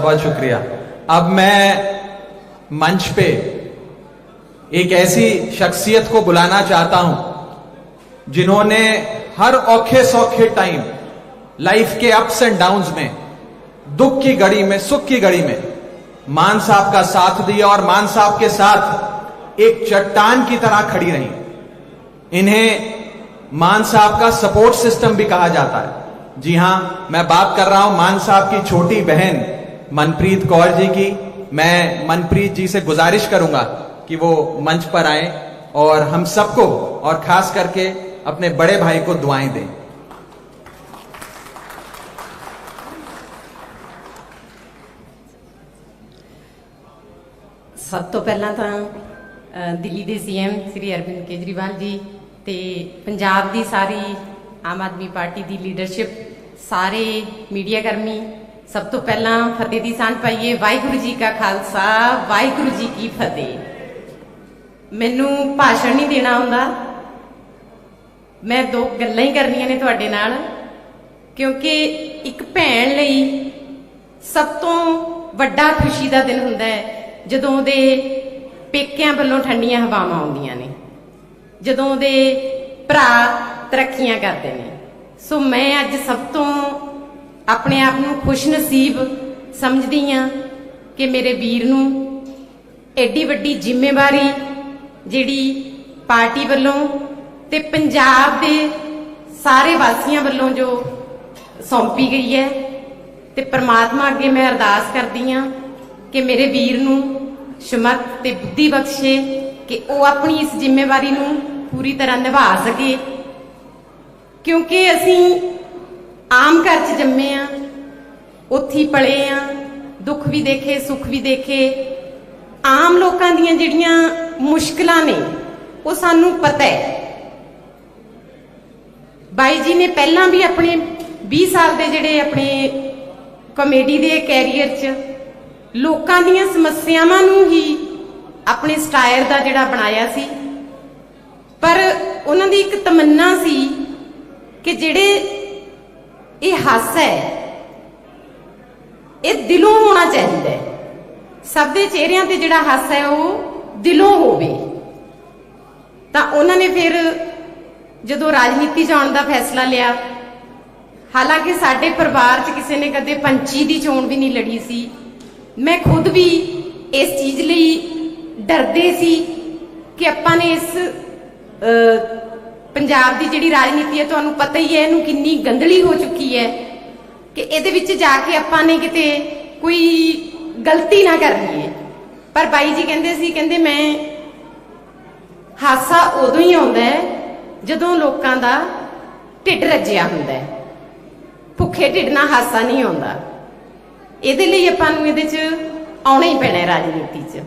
बहुत शुक्रिया। अब मैं मंच पे एक ऐसी शख्सियत को बुलाना चाहता हूं जिन्होंने हर औखे सौखे टाइम लाइफ के अप्स एंड डाउन्स में, दुख की घड़ी में, सुख की घड़ी में मान साहब का साथ दिया और मान साहब के साथ एक चट्टान की तरह खड़ी रही। इन्हें मान साहब का सपोर्ट सिस्टम भी कहा जाता है। जी हां, मैं बात कर रहा हूं मान साहब की छोटी बहन मनप्रीत कौर जी की। मैं मनप्रीत जी से गुजारिश करूंगा कि वो मंच पर आए और हम सबको और खास करके अपने बड़े भाई को दुआएं दें। सब तो पहला तो दिल्ली के सीएम श्री अरविंद केजरीवाल जी ਤੇ ਪੰਜਾਬ ਦੀ ਸਾਰੀ ਆਮ ਆਦਮੀ ਪਾਰਟੀ ਦੀ ਲੀਡਰਸ਼ਿਪ, ਸਾਰੇ ਮੀਡੀਆ ਕਰਮੀ, ਸਭ ਤੋਂ ਪਹਿਲਾਂ ਫਤਿਹ ਦੀ ਸਾਂਝ ਪਾਈਏ। ਵਾਹਿਗੁਰੂ ਜੀ ਕਾ ਖਾਲਸਾ, ਵਾਹਿਗੁਰੂ ਜੀ ਕੀ ਫਤਿਹ। ਮੈਨੂੰ ਭਾਸ਼ਣ ਨਹੀਂ ਦੇਣਾ ਆਉਂਦਾ, ਮੈਂ 2 ਗੱਲਾਂ ਹੀ ਕਰਨੀਆਂ ਨੇ ਤੁਹਾਡੇ ਨਾਲ, ਕਿਉਂਕਿ ਇੱਕ ਭੈਣ ਲਈ ਸਭ ਤੋਂ ਵੱਡਾ ਖੁਸ਼ੀ ਦਾ ਦਿਨ ਹੁੰਦਾ ਹੈ ਜਦੋਂ ਉਹਦੇ ਪੇਕਿਆਂ ਵੱਲੋਂ ਠੰਡੀਆਂ ਹਵਾਵਾਂ ਆਉਂਦੀਆਂ ਨੇ, ਜਦੋਂ ਉਹਦੇ ਭਰਾ ਤਰੱਕੀਆਂ ਕਰਦੇ ਨੇ। ਸੋ ਮੈਂ ਅੱਜ ਸਭ ਤੋਂ ਆਪਣੇ ਆਪ ਨੂੰ ਖੁਸ਼ਨਸੀਬ ਸਮਝਦੀ ਹਾਂ ਕਿ ਮੇਰੇ ਵੀਰ ਨੂੰ ਐਡੀ ਵੱਡੀ ਜ਼ਿੰਮੇਵਾਰੀ ਜਿਹੜੀ ਪਾਰਟੀ ਵੱਲੋਂ ਤੇ ਪੰਜਾਬ ਦੇ ਸਾਰੇ ਵਾਸੀਆਂ ਵੱਲੋਂ ਜੋ ਸੌਂਪੀ ਗਈ ਹੈ, ਤੇ ਪ੍ਰਮਾਤਮਾ ਅੱਗੇ ਮੈਂ ਅਰਦਾਸ ਕਰਦੀ ਹਾਂ ਕਿ ਮੇਰੇ ਵੀਰ ਨੂੰ ਸਮਰਥ ਤੇ ਬੁੱਧੀ ਬਖਸ਼ੇ ਕਿ ਉਹ ਆਪਣੀ ਇਸ ਜ਼ਿੰਮੇਵਾਰੀ ਨੂੰ ਪੂਰੀ ਤਰ੍ਹਾਂ ਨਿਭਾ ਸਕੇ। ਕਿਉਂਕਿ ਅਸੀਂ ਆਮ ਘਰ 'ਚ ਜੰਮੇ ਆ, ਉੱਥੇ ਹੀ ਪਲੇ ਆ, ਦੁੱਖ ਵੀ ਦੇਖੇ, ਸੁੱਖ ਵੀ ਦੇਖੇ। ਆਮ ਲੋਕਾਂ ਦੀਆਂ ਜਿਹੜੀਆਂ ਮੁਸ਼ਕਲਾਂ ਨੇ ਉਹ ਸਾਨੂੰ ਪਤਾ ਹੈ। ਬਾਈ ਜੀ ਨੇ ਪਹਿਲਾਂ ਵੀ ਆਪਣੇ 20 ਸਾਲ ਦੇ ਜਿਹੜੇ ਆਪਣੇ ਕਾਮੇਡੀ ਦੇ ਕੈਰੀਅਰ 'ਚ ਲੋਕਾਂ ਦੀਆਂ ਸਮੱਸਿਆਵਾਂ ਨੂੰ ਹੀ ਆਪਣੇ ਸਟਾਇਰ ਦਾ ਜਿਹੜਾ ਬਣਾਇਆ ਸੀ, ਪਰ ਉਹਨਾਂ ਦੀ ਇੱਕ ਤਮੰਨਾ ਸੀ ਕਿ ਜਿਹੜੇ ਇਹ ਹਾਸਾ ਹੈ ਇਹ ਦਿਲੋਂ ਹੋਣਾ ਚਾਹੀਦਾ ਹੈ। ਸਭ ਦੇ ਚਿਹਰਿਆਂ ਤੇ ਜਿਹੜਾ ਹਾਸਾ ਹੈ ਉਹ ਦਿਲੋਂ ਹੋਵੇ। ਤਾਂ ਉਹਨਾਂ ਨੇ ਫਿਰ ਜਦੋਂ ਰਾਜਨੀਤੀ 'ਚ ਆਉਣ ਦਾ ਫੈਸਲਾ ਲਿਆ, ਹਾਲਾਂਕਿ ਸਾਡੇ ਪਰਿਵਾਰ 'ਚ ਕਿਸੇ ਨੇ ਕਦੇ ਪੰਚੀ ਦੀ ਚੋਣ ਵੀ ਨਹੀਂ ਲੜੀ ਸੀ। ਮੈਂ ਖੁਦ ਵੀ ਇਸ ਚੀਜ਼ ਲਈ ਡਰਦੇ ਸੀ ਕਿ ਆਪਾਂ ਨੇ ਇਸ ਪੰਜਾਬ ਦੀ ਜਿਹੜੀ ਰਾਜਨੀਤੀ ਹੈ, ਤੁਹਾਨੂੰ ਪਤਾ ਹੀ ਹੈ ਇਹਨੂੰ ਕਿੰਨੀ ਗੰਦਲੀ ਹੋ ਚੁੱਕੀ ਹੈ, ਕਿ ਇਹਦੇ ਵਿੱਚ ਜਾ ਕੇ ਆਪਾਂ ਨੇ ਕਿਤੇ ਕੋਈ ਗਲਤੀ ਨਾ ਕਰ ਲਈਏ। ਪਰ ਬਾਈ ਜੀ ਕਹਿੰਦੇ ਸੀ, ਕਹਿੰਦੇ ਮੈਂ ਹਾਸਾ ਉਦੋਂ ਹੀ ਆਉਂਦਾ ਹੈ ਜਦੋਂ ਲੋਕਾਂ ਦਾ ਢਿੱਡ ਰੱਜਿਆ ਹੁੰਦਾ ਹੈ, ਭੁੱਖੇ ਢਿੱਡ ਨਾਲ ਹਾਸਾ ਨਹੀਂ ਆਉਂਦਾ। ਇਹਦੇ ਲਈ ਆਪਾਂ ਨੂੰ ਇਹਦੇ 'ਚ ਆਉਣਾ ਹੀ ਪੈਣਾ ਰਾਜਨੀਤੀ 'ਚ।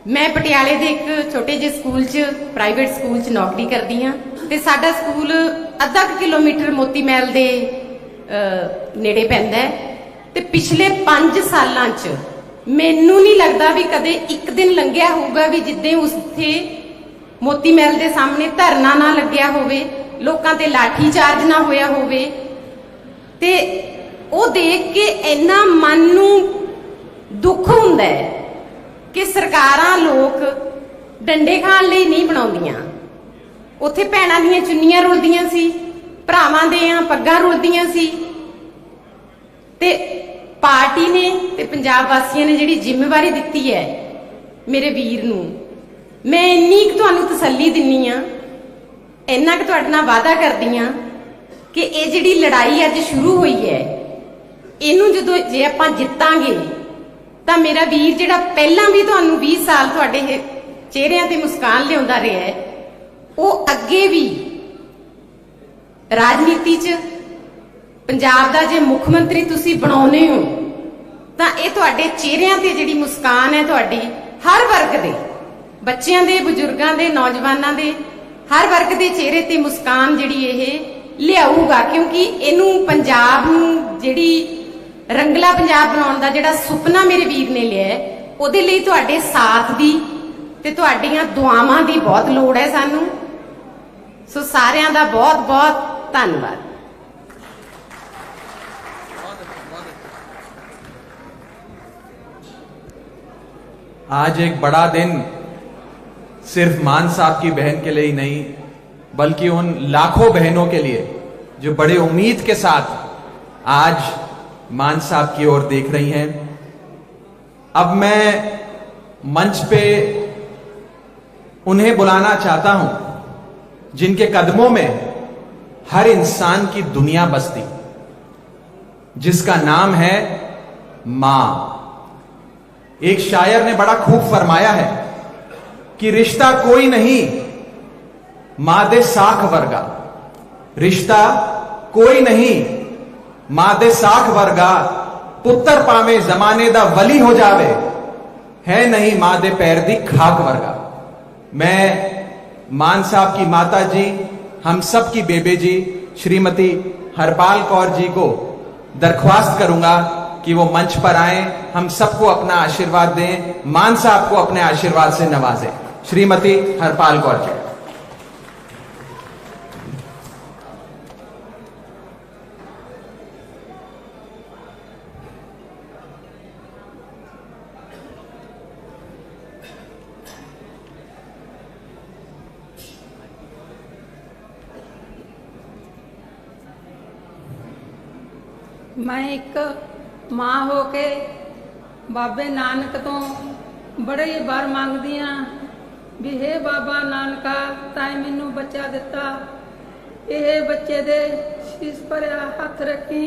ਮੈਂ ਪਟਿਆਲੇ ਦੇ ਇੱਕ ਛੋਟੇ ਜਿਹੇ ਸਕੂਲ 'ਚ, ਪ੍ਰਾਈਵੇਟ ਸਕੂਲ 'ਚ ਨੌਕਰੀ ਕਰਦੀ ਹਾਂ, ਤੇ ਸਾਡਾ ਸਕੂਲ ਅੱਧਾ ਕਿਲੋਮੀਟਰ ਮੋਤੀ ਮਹਿਲ ਦੇ ਨੇੜੇ ਪੈਂਦਾ ਹੈ। ਤੇ ਪਿਛਲੇ 5 ਸਾਲਾਂ 'ਚ ਮੈਨੂੰ ਨਹੀਂ ਲੱਗਦਾ ਵੀ ਕਦੇ ਇੱਕ ਦਿਨ ਲੰਘਿਆ ਹੋਊਗਾ ਵੀ ਜਿੱਦੇ ਉੱਥੇ ਮੋਤੀ ਮਹਿਲ ਦੇ ਸਾਹਮਣੇ ਧਰਨਾ ਨਾ ਲੱਗਿਆ ਹੋਵੇ, ਲੋਕਾਂ ਤੇ ਲਾਠੀ ਚਾਰਜ ਨਾ ਹੋਇਆ ਹੋਵੇ। ਤੇ ਉਹ ਦੇਖ ਕੇ ਇੰਨਾ ਮਨ ਨੂੰ ਦੁੱਖ ਹੁੰਦਾ ਹੈ ਕਿ ਸਰਕਾਰਾਂ ਲੋਕ ਡੰਡੇ ਖਾਣ ਲਈ ਨਹੀਂ ਬਣਾਉਂਦੀਆਂ। ਉੱਥੇ ਭੈਣਾਂ ਦੀਆਂ ਚੁੰਨੀਆਂ ਰੁਲਦੀਆਂ ਸੀ, ਭਰਾਵਾਂ ਦੀਆਂ ਪੱਗਾਂ ਰੁਲਦੀਆਂ ਸੀ। ਤੇ ਪਾਰਟੀ ਨੇ ਤੇ ਪੰਜਾਬ ਵਾਸੀਆਂ ਨੇ ਜਿਹੜੀ ਜ਼ਿੰਮੇਵਾਰੀ ਦਿੱਤੀ ਹੈ ਮੇਰੇ ਵੀਰ ਨੂੰ, ਮੈਂ ਇੰਨੀ ਕੁ ਤੁਹਾਨੂੰ ਤਸੱਲੀ ਦਿੰਨੀ ਆ, ਇੰਨਾ ਕੁ ਤੁਹਾਡੇ ਨਾਲ ਵਾਅਦਾ ਕਰਦੀ ਆ ਕਿ ਇਹ ਜਿਹੜੀ ਲੜਾਈ ਅੱਜ ਸ਼ੁਰੂ ਹੋਈ ਹੈ, ਇਹਨੂੰ ਜਦੋਂ ਜੇ ਆਪਾਂ ਜਿੱਤਾਂਗੇ ਤਾਂ ਮੇਰਾ ਵੀਰ ਜਿਹੜਾ ਪਹਿਲਾਂ ਵੀ ਤੁਹਾਨੂੰ 20 ਸਾਲ ਤੁਹਾਡੇ ਚਿਹਰਿਆਂ ਤੇ ਮੁਸਕਾਨ ਲਿਆਉਂਦਾ ਰਿਹਾ ਹੈ, ਉਹ ਅੱਗੇ ਵੀ ਰਾਜਨੀਤੀ 'ਚ ਪੰਜਾਬ ਦਾ ਜੇ ਮੁੱਖ ਮੰਤਰੀ ਤੁਸੀਂ ਬਣਾਉਨੇ ਹੋ ਤਾਂ ਇਹ ਤੁਹਾਡੇ ਚਿਹਰਿਆਂ ਤੇ ਜਿਹੜੀ ਮੁਸਕਾਨ ਹੈ ਤੁਹਾਡੀ ਹਰ ਵਰਗ ਦੇ, ਬੱਚਿਆਂ ਦੇ, ਬਜ਼ੁਰਗਾਂ ਦੇ, ਨੌਜਵਾਨਾਂ ਦੇ, ਹਰ ਵਰਗ ਦੇ ਚਿਹਰੇ ਤੇ ਮੁਸਕਾਨ ਜਿਹੜੀ ਇਹ ਲਿਆਊਗਾ। ਕਿਉਂਕਿ ਇਹਨੂੰ ਪੰਜਾਬ ਨੂੰ ਜਿਹੜੀ ਰੰਗਲਾ ਪੰਜਾਬ ਬਣਾਉਣ ਦਾ ਜਿਹੜਾ ਸੁਪਨਾ ਮੇਰੇ ਵੀਰ ਨੇ ਲਿਆ, ਉਹਦੇ ਲਈ ਤੁਹਾਡੇ ਸਾਥ ਦੀ ਤੇ ਤੁਹਾਡੀਆਂ ਦੁਆਵਾਂ ਦੀ ਬਹੁਤ ਲੋੜ ਹੈ ਸਾਨੂੰ। ਸੋ ਸਾਰਿਆਂ ਦਾ ਬਹੁਤ ਬਹੁਤ ਧੰਨਵਾਦ। आज एक बड़ा दिन सिर्फ मान साहब की बहन के लिए ही नहीं, बल्कि उन लाखों बहनों के लिए जो बड़े उम्मीद के साथ आज मान साहब की ओर देख रही हैं। अब मैं मंच पे उन्हें बुलाना चाहता हूं जिनके कदमों में हर इंसान की दुनिया बसती, जिसका नाम है मां। एक शायर ने बड़ा खूब फरमाया है कि रिश्ता कोई नहीं मां दे साख वर्गा, रिश्ता कोई नहीं मां दे साख वर्गा, पुत्र पावे जमाने दा वली हो जावे, है नहीं मां दे पैर दी खाक वर्गा। मैं मान साहब की माता जी, हम सब की बेबे जी श्रीमती हरपाल कौर जी को दरख्वास्त करूंगा कि वो मंच पर आए, हम सबको अपना आशीर्वाद दें, मान साहब को अपने आशीर्वाद से नवाजें। श्रीमती हरपाल कौर जी। मैं एक मां हो के बाबे नानक तो बड़े ही बार मंगदी हाँ भी हे बाबा नानका ताए मैनू बच्चा दिता, ये बच्चे दे शीस भरिया हथ रखी।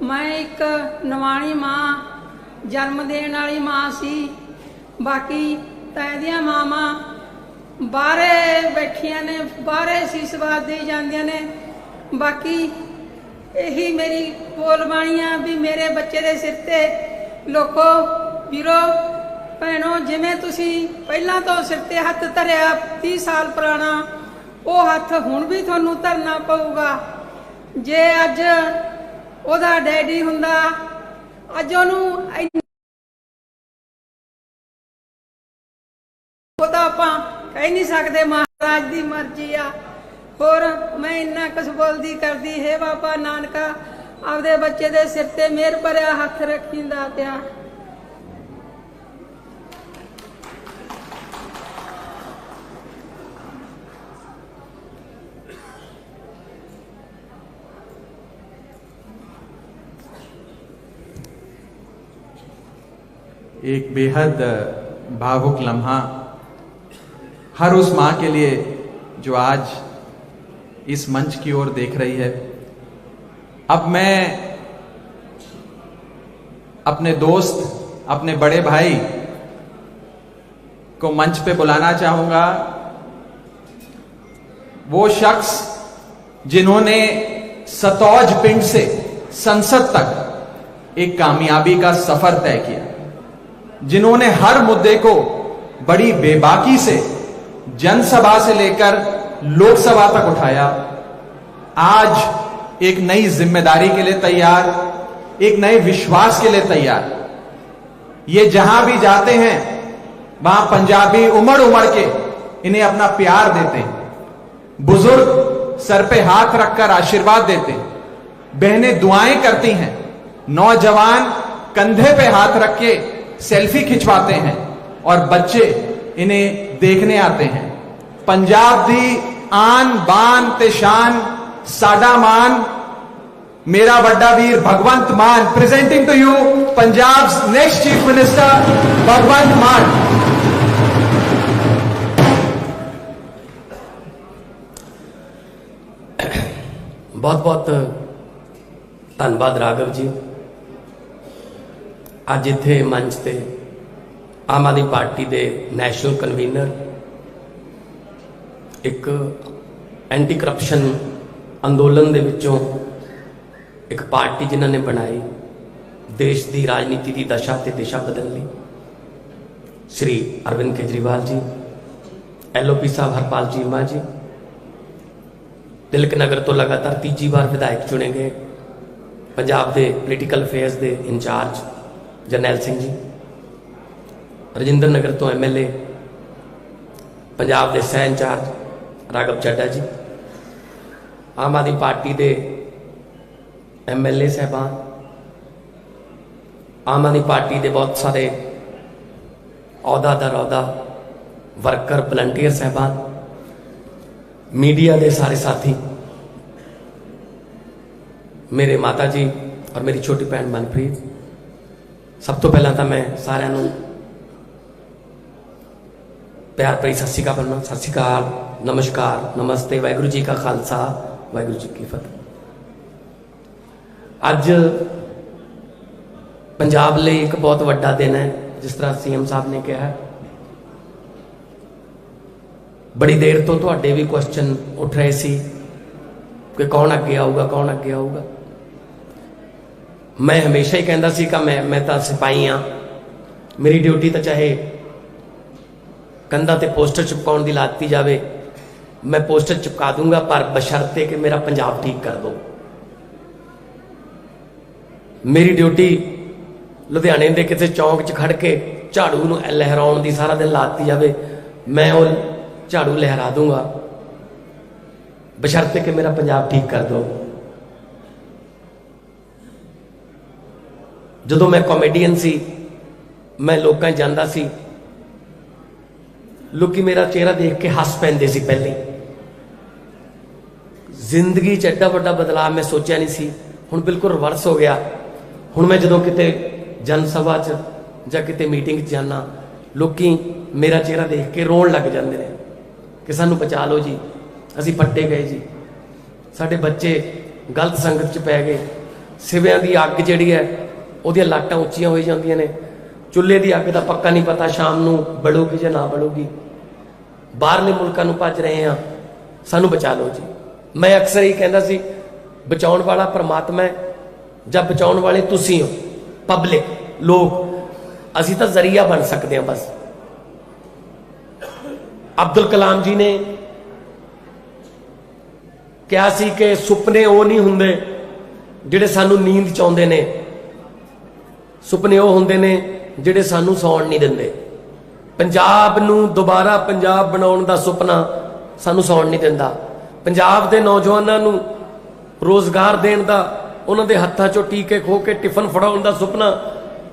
मैं एक नवाणी मां, जन्म देने वाली मां सी, बाकी ताए दियां मामा बाहरे बैठिया ने, बाहरे शीस वाद दी जांदियां ने। बाकी यही मेरी बोल बाणी आ भी मेरे बच्चे दे सिर ते लोको वीरो भैनों, जिवें तुसी पहला तो सिर ते हथ धरिया 30 साल पुराना, वो हथ हुण भी तुहानू धरना पऊगा। जे अज ओदा डैडी हुंदा, अज ओनू वो तां आपां कह नहीं सकदे, महाराज दी मर्जी आ। होर मैं इन्ना कुछ बोलदी करदी, हे बाबा नानका आपदे बच्चे दे सिर ते मेहर भरिया हथ रखींदा पिया। एक बेहद भावुक लम्हा हर उस मां के लिए जो आज इस मंच की ओर देख रही है। अब मैं अपने दोस्त, अपने बड़े भाई को मंच पे बुलाना चाहूंगा, वो शख्स जिन्होंने सतौज पिंड से संसद तक एक कामयाबी का सफर तय किया, जिन्होंने हर मुद्दे को बड़ी बेबाकी से जनसभा से लेकर लोकसभा तक उठाया, आज एक नई जिम्मेदारी के लिए तैयार, एक नए विश्वास के लिए तैयार। ये जहां भी जाते हैं वहां पंजाबी उमड़ उमड़ के इन्हें अपना प्यार देते हैं। बुजुर्ग सर पे हाथ रखकर आशीर्वाद देते हैं, बहनें दुआएं करती हैं, नौजवान कंधे पे हाथ रख के सेल्फी खिंचवाते हैं और बच्चे इन्हें देखने आते हैं। पंजाब दी आन बान ते शान साडा मान, मेरा वड्डा वीर Bhagwant Mann. Presenting to you Punjab next chief minister Bhagwant Mann. बहुत बहुत धन्यवाद राघव जी। अज इत्थे मंच ते आम आदमी पार्टी के नैशनल कन्वीनर, एक एंटी करप्शन अंदोलन दे विचों एक पार्टी जिन्हां ने बनाई देश की राजनीति की दशा ते दिशा बदलने, श्री अरविंद केजरीवाल जी, LOP साहब हरपाल चीमा जी, तिलक नगर तो लगातार तीजी बार विधायक चुने गए पंजाब के पोलीटिकल अफेयर्स के इंचार्ज जरनैल सिंह जी, रजिंदर नगर तो MLA पंजाब के सह इंचार्ज राघव चड्ढा जी, आम आदमी पार्टी के MLA साहबान, आम आदमी पार्टी के बहुत सारे अहुदा वर्कर वलंटियर साहबान, मीडिया के सारे साथी, मेरे माता जी और मेरी छोटी भैन मनप्रीत, सब तो पहला तो मैं सारिਆਂ ਨੂੰ प्यार भरी सत श्री अकाल करना। सत श्री अकाल, नमस्कार, नमस्ते, वाहिगुरू जी का खालसा, वाहिगुरू जी की फतेह। अज पंजाब लिए एक बहुत वड्डा दिन है, जिस तरह CM साहब ने कहा। बड़ी देर तो तुहाडे भी क्वेश्चन उठ रहे सी कि कौन अगे आऊगा, कौन अगे आऊगा। मैं हमेशा ही कहता सी कि मैं तो सिपाही हाँ, मेरी ड्यूटी तो चाहे कंधा ते पोस्टर चिपकाउण दी लाती जावे, मैं पोस्टर चिपका दूंगा, पर बशर्ते कि मेरा पंजाब ठीक कर दो। मेरी ड्यूटी लुधियाने के किसी चौंक च खड़ के झाड़ू नूं लहराउण दी सारा दिन लाती जावे, मैं वो झाड़ू लहरा दूंगा, बशर्ते कि मेरा पंजाब ठीक कर दो। जदों मैं कॉमेडियन सी, मैं लोकां जांदा सी, लोग मेरा चेहरा देख के हस पैंदे सी। पहले जिंदगी च एड्डा वड्डा बदलाव मैं सोचा नहीं सी, हुण बिल्कुल रिवर्स हो गया। हुण मैं जदों किते जनसभा च जां किते मीटिंग च जाना, लोकी मेरा चेहरा देख के रोण लग जाते हैं कि सानू बचा लो जी, असी पट्टे गए जी, साडे बच्चे गलत संगत च पै गए, सिवियां दी अग जिहड़ी है उहदियां लाटां उच्चियां हो जांदियां ने, चुल्हे की अग का पक्का नहीं पता शाम नूं बलूगी जां ना बलूगी, बाहरले मुल्कां नूं भज रहे हैं, सानू बचा लो जी। मैं अक्सर ही कहता सी, बचाउण वाला परमात्मा है जां बचाउण वाले तुसीं हो, पब्लिक लोग, असी तो जरिया बन सकते हैं बस। अब्दुल कलाम जी ने कहा सी कि सुपने वो नहीं हुंदे जिहड़े सानू नींद च आउंदे ने, सुपने वो हुंदे ने जिहड़े सानू सौण नहीं दिंदे। पंजाब नूं दोबारा पंजाब बनाउण दा सुपना सानू सौण नहीं दिंदा। पंजाब दे नौजवानां नूं रोजगार देण दा, उन्हां दे हत्थां चों टीके खो के टिफन फड़ाउण दा सुपना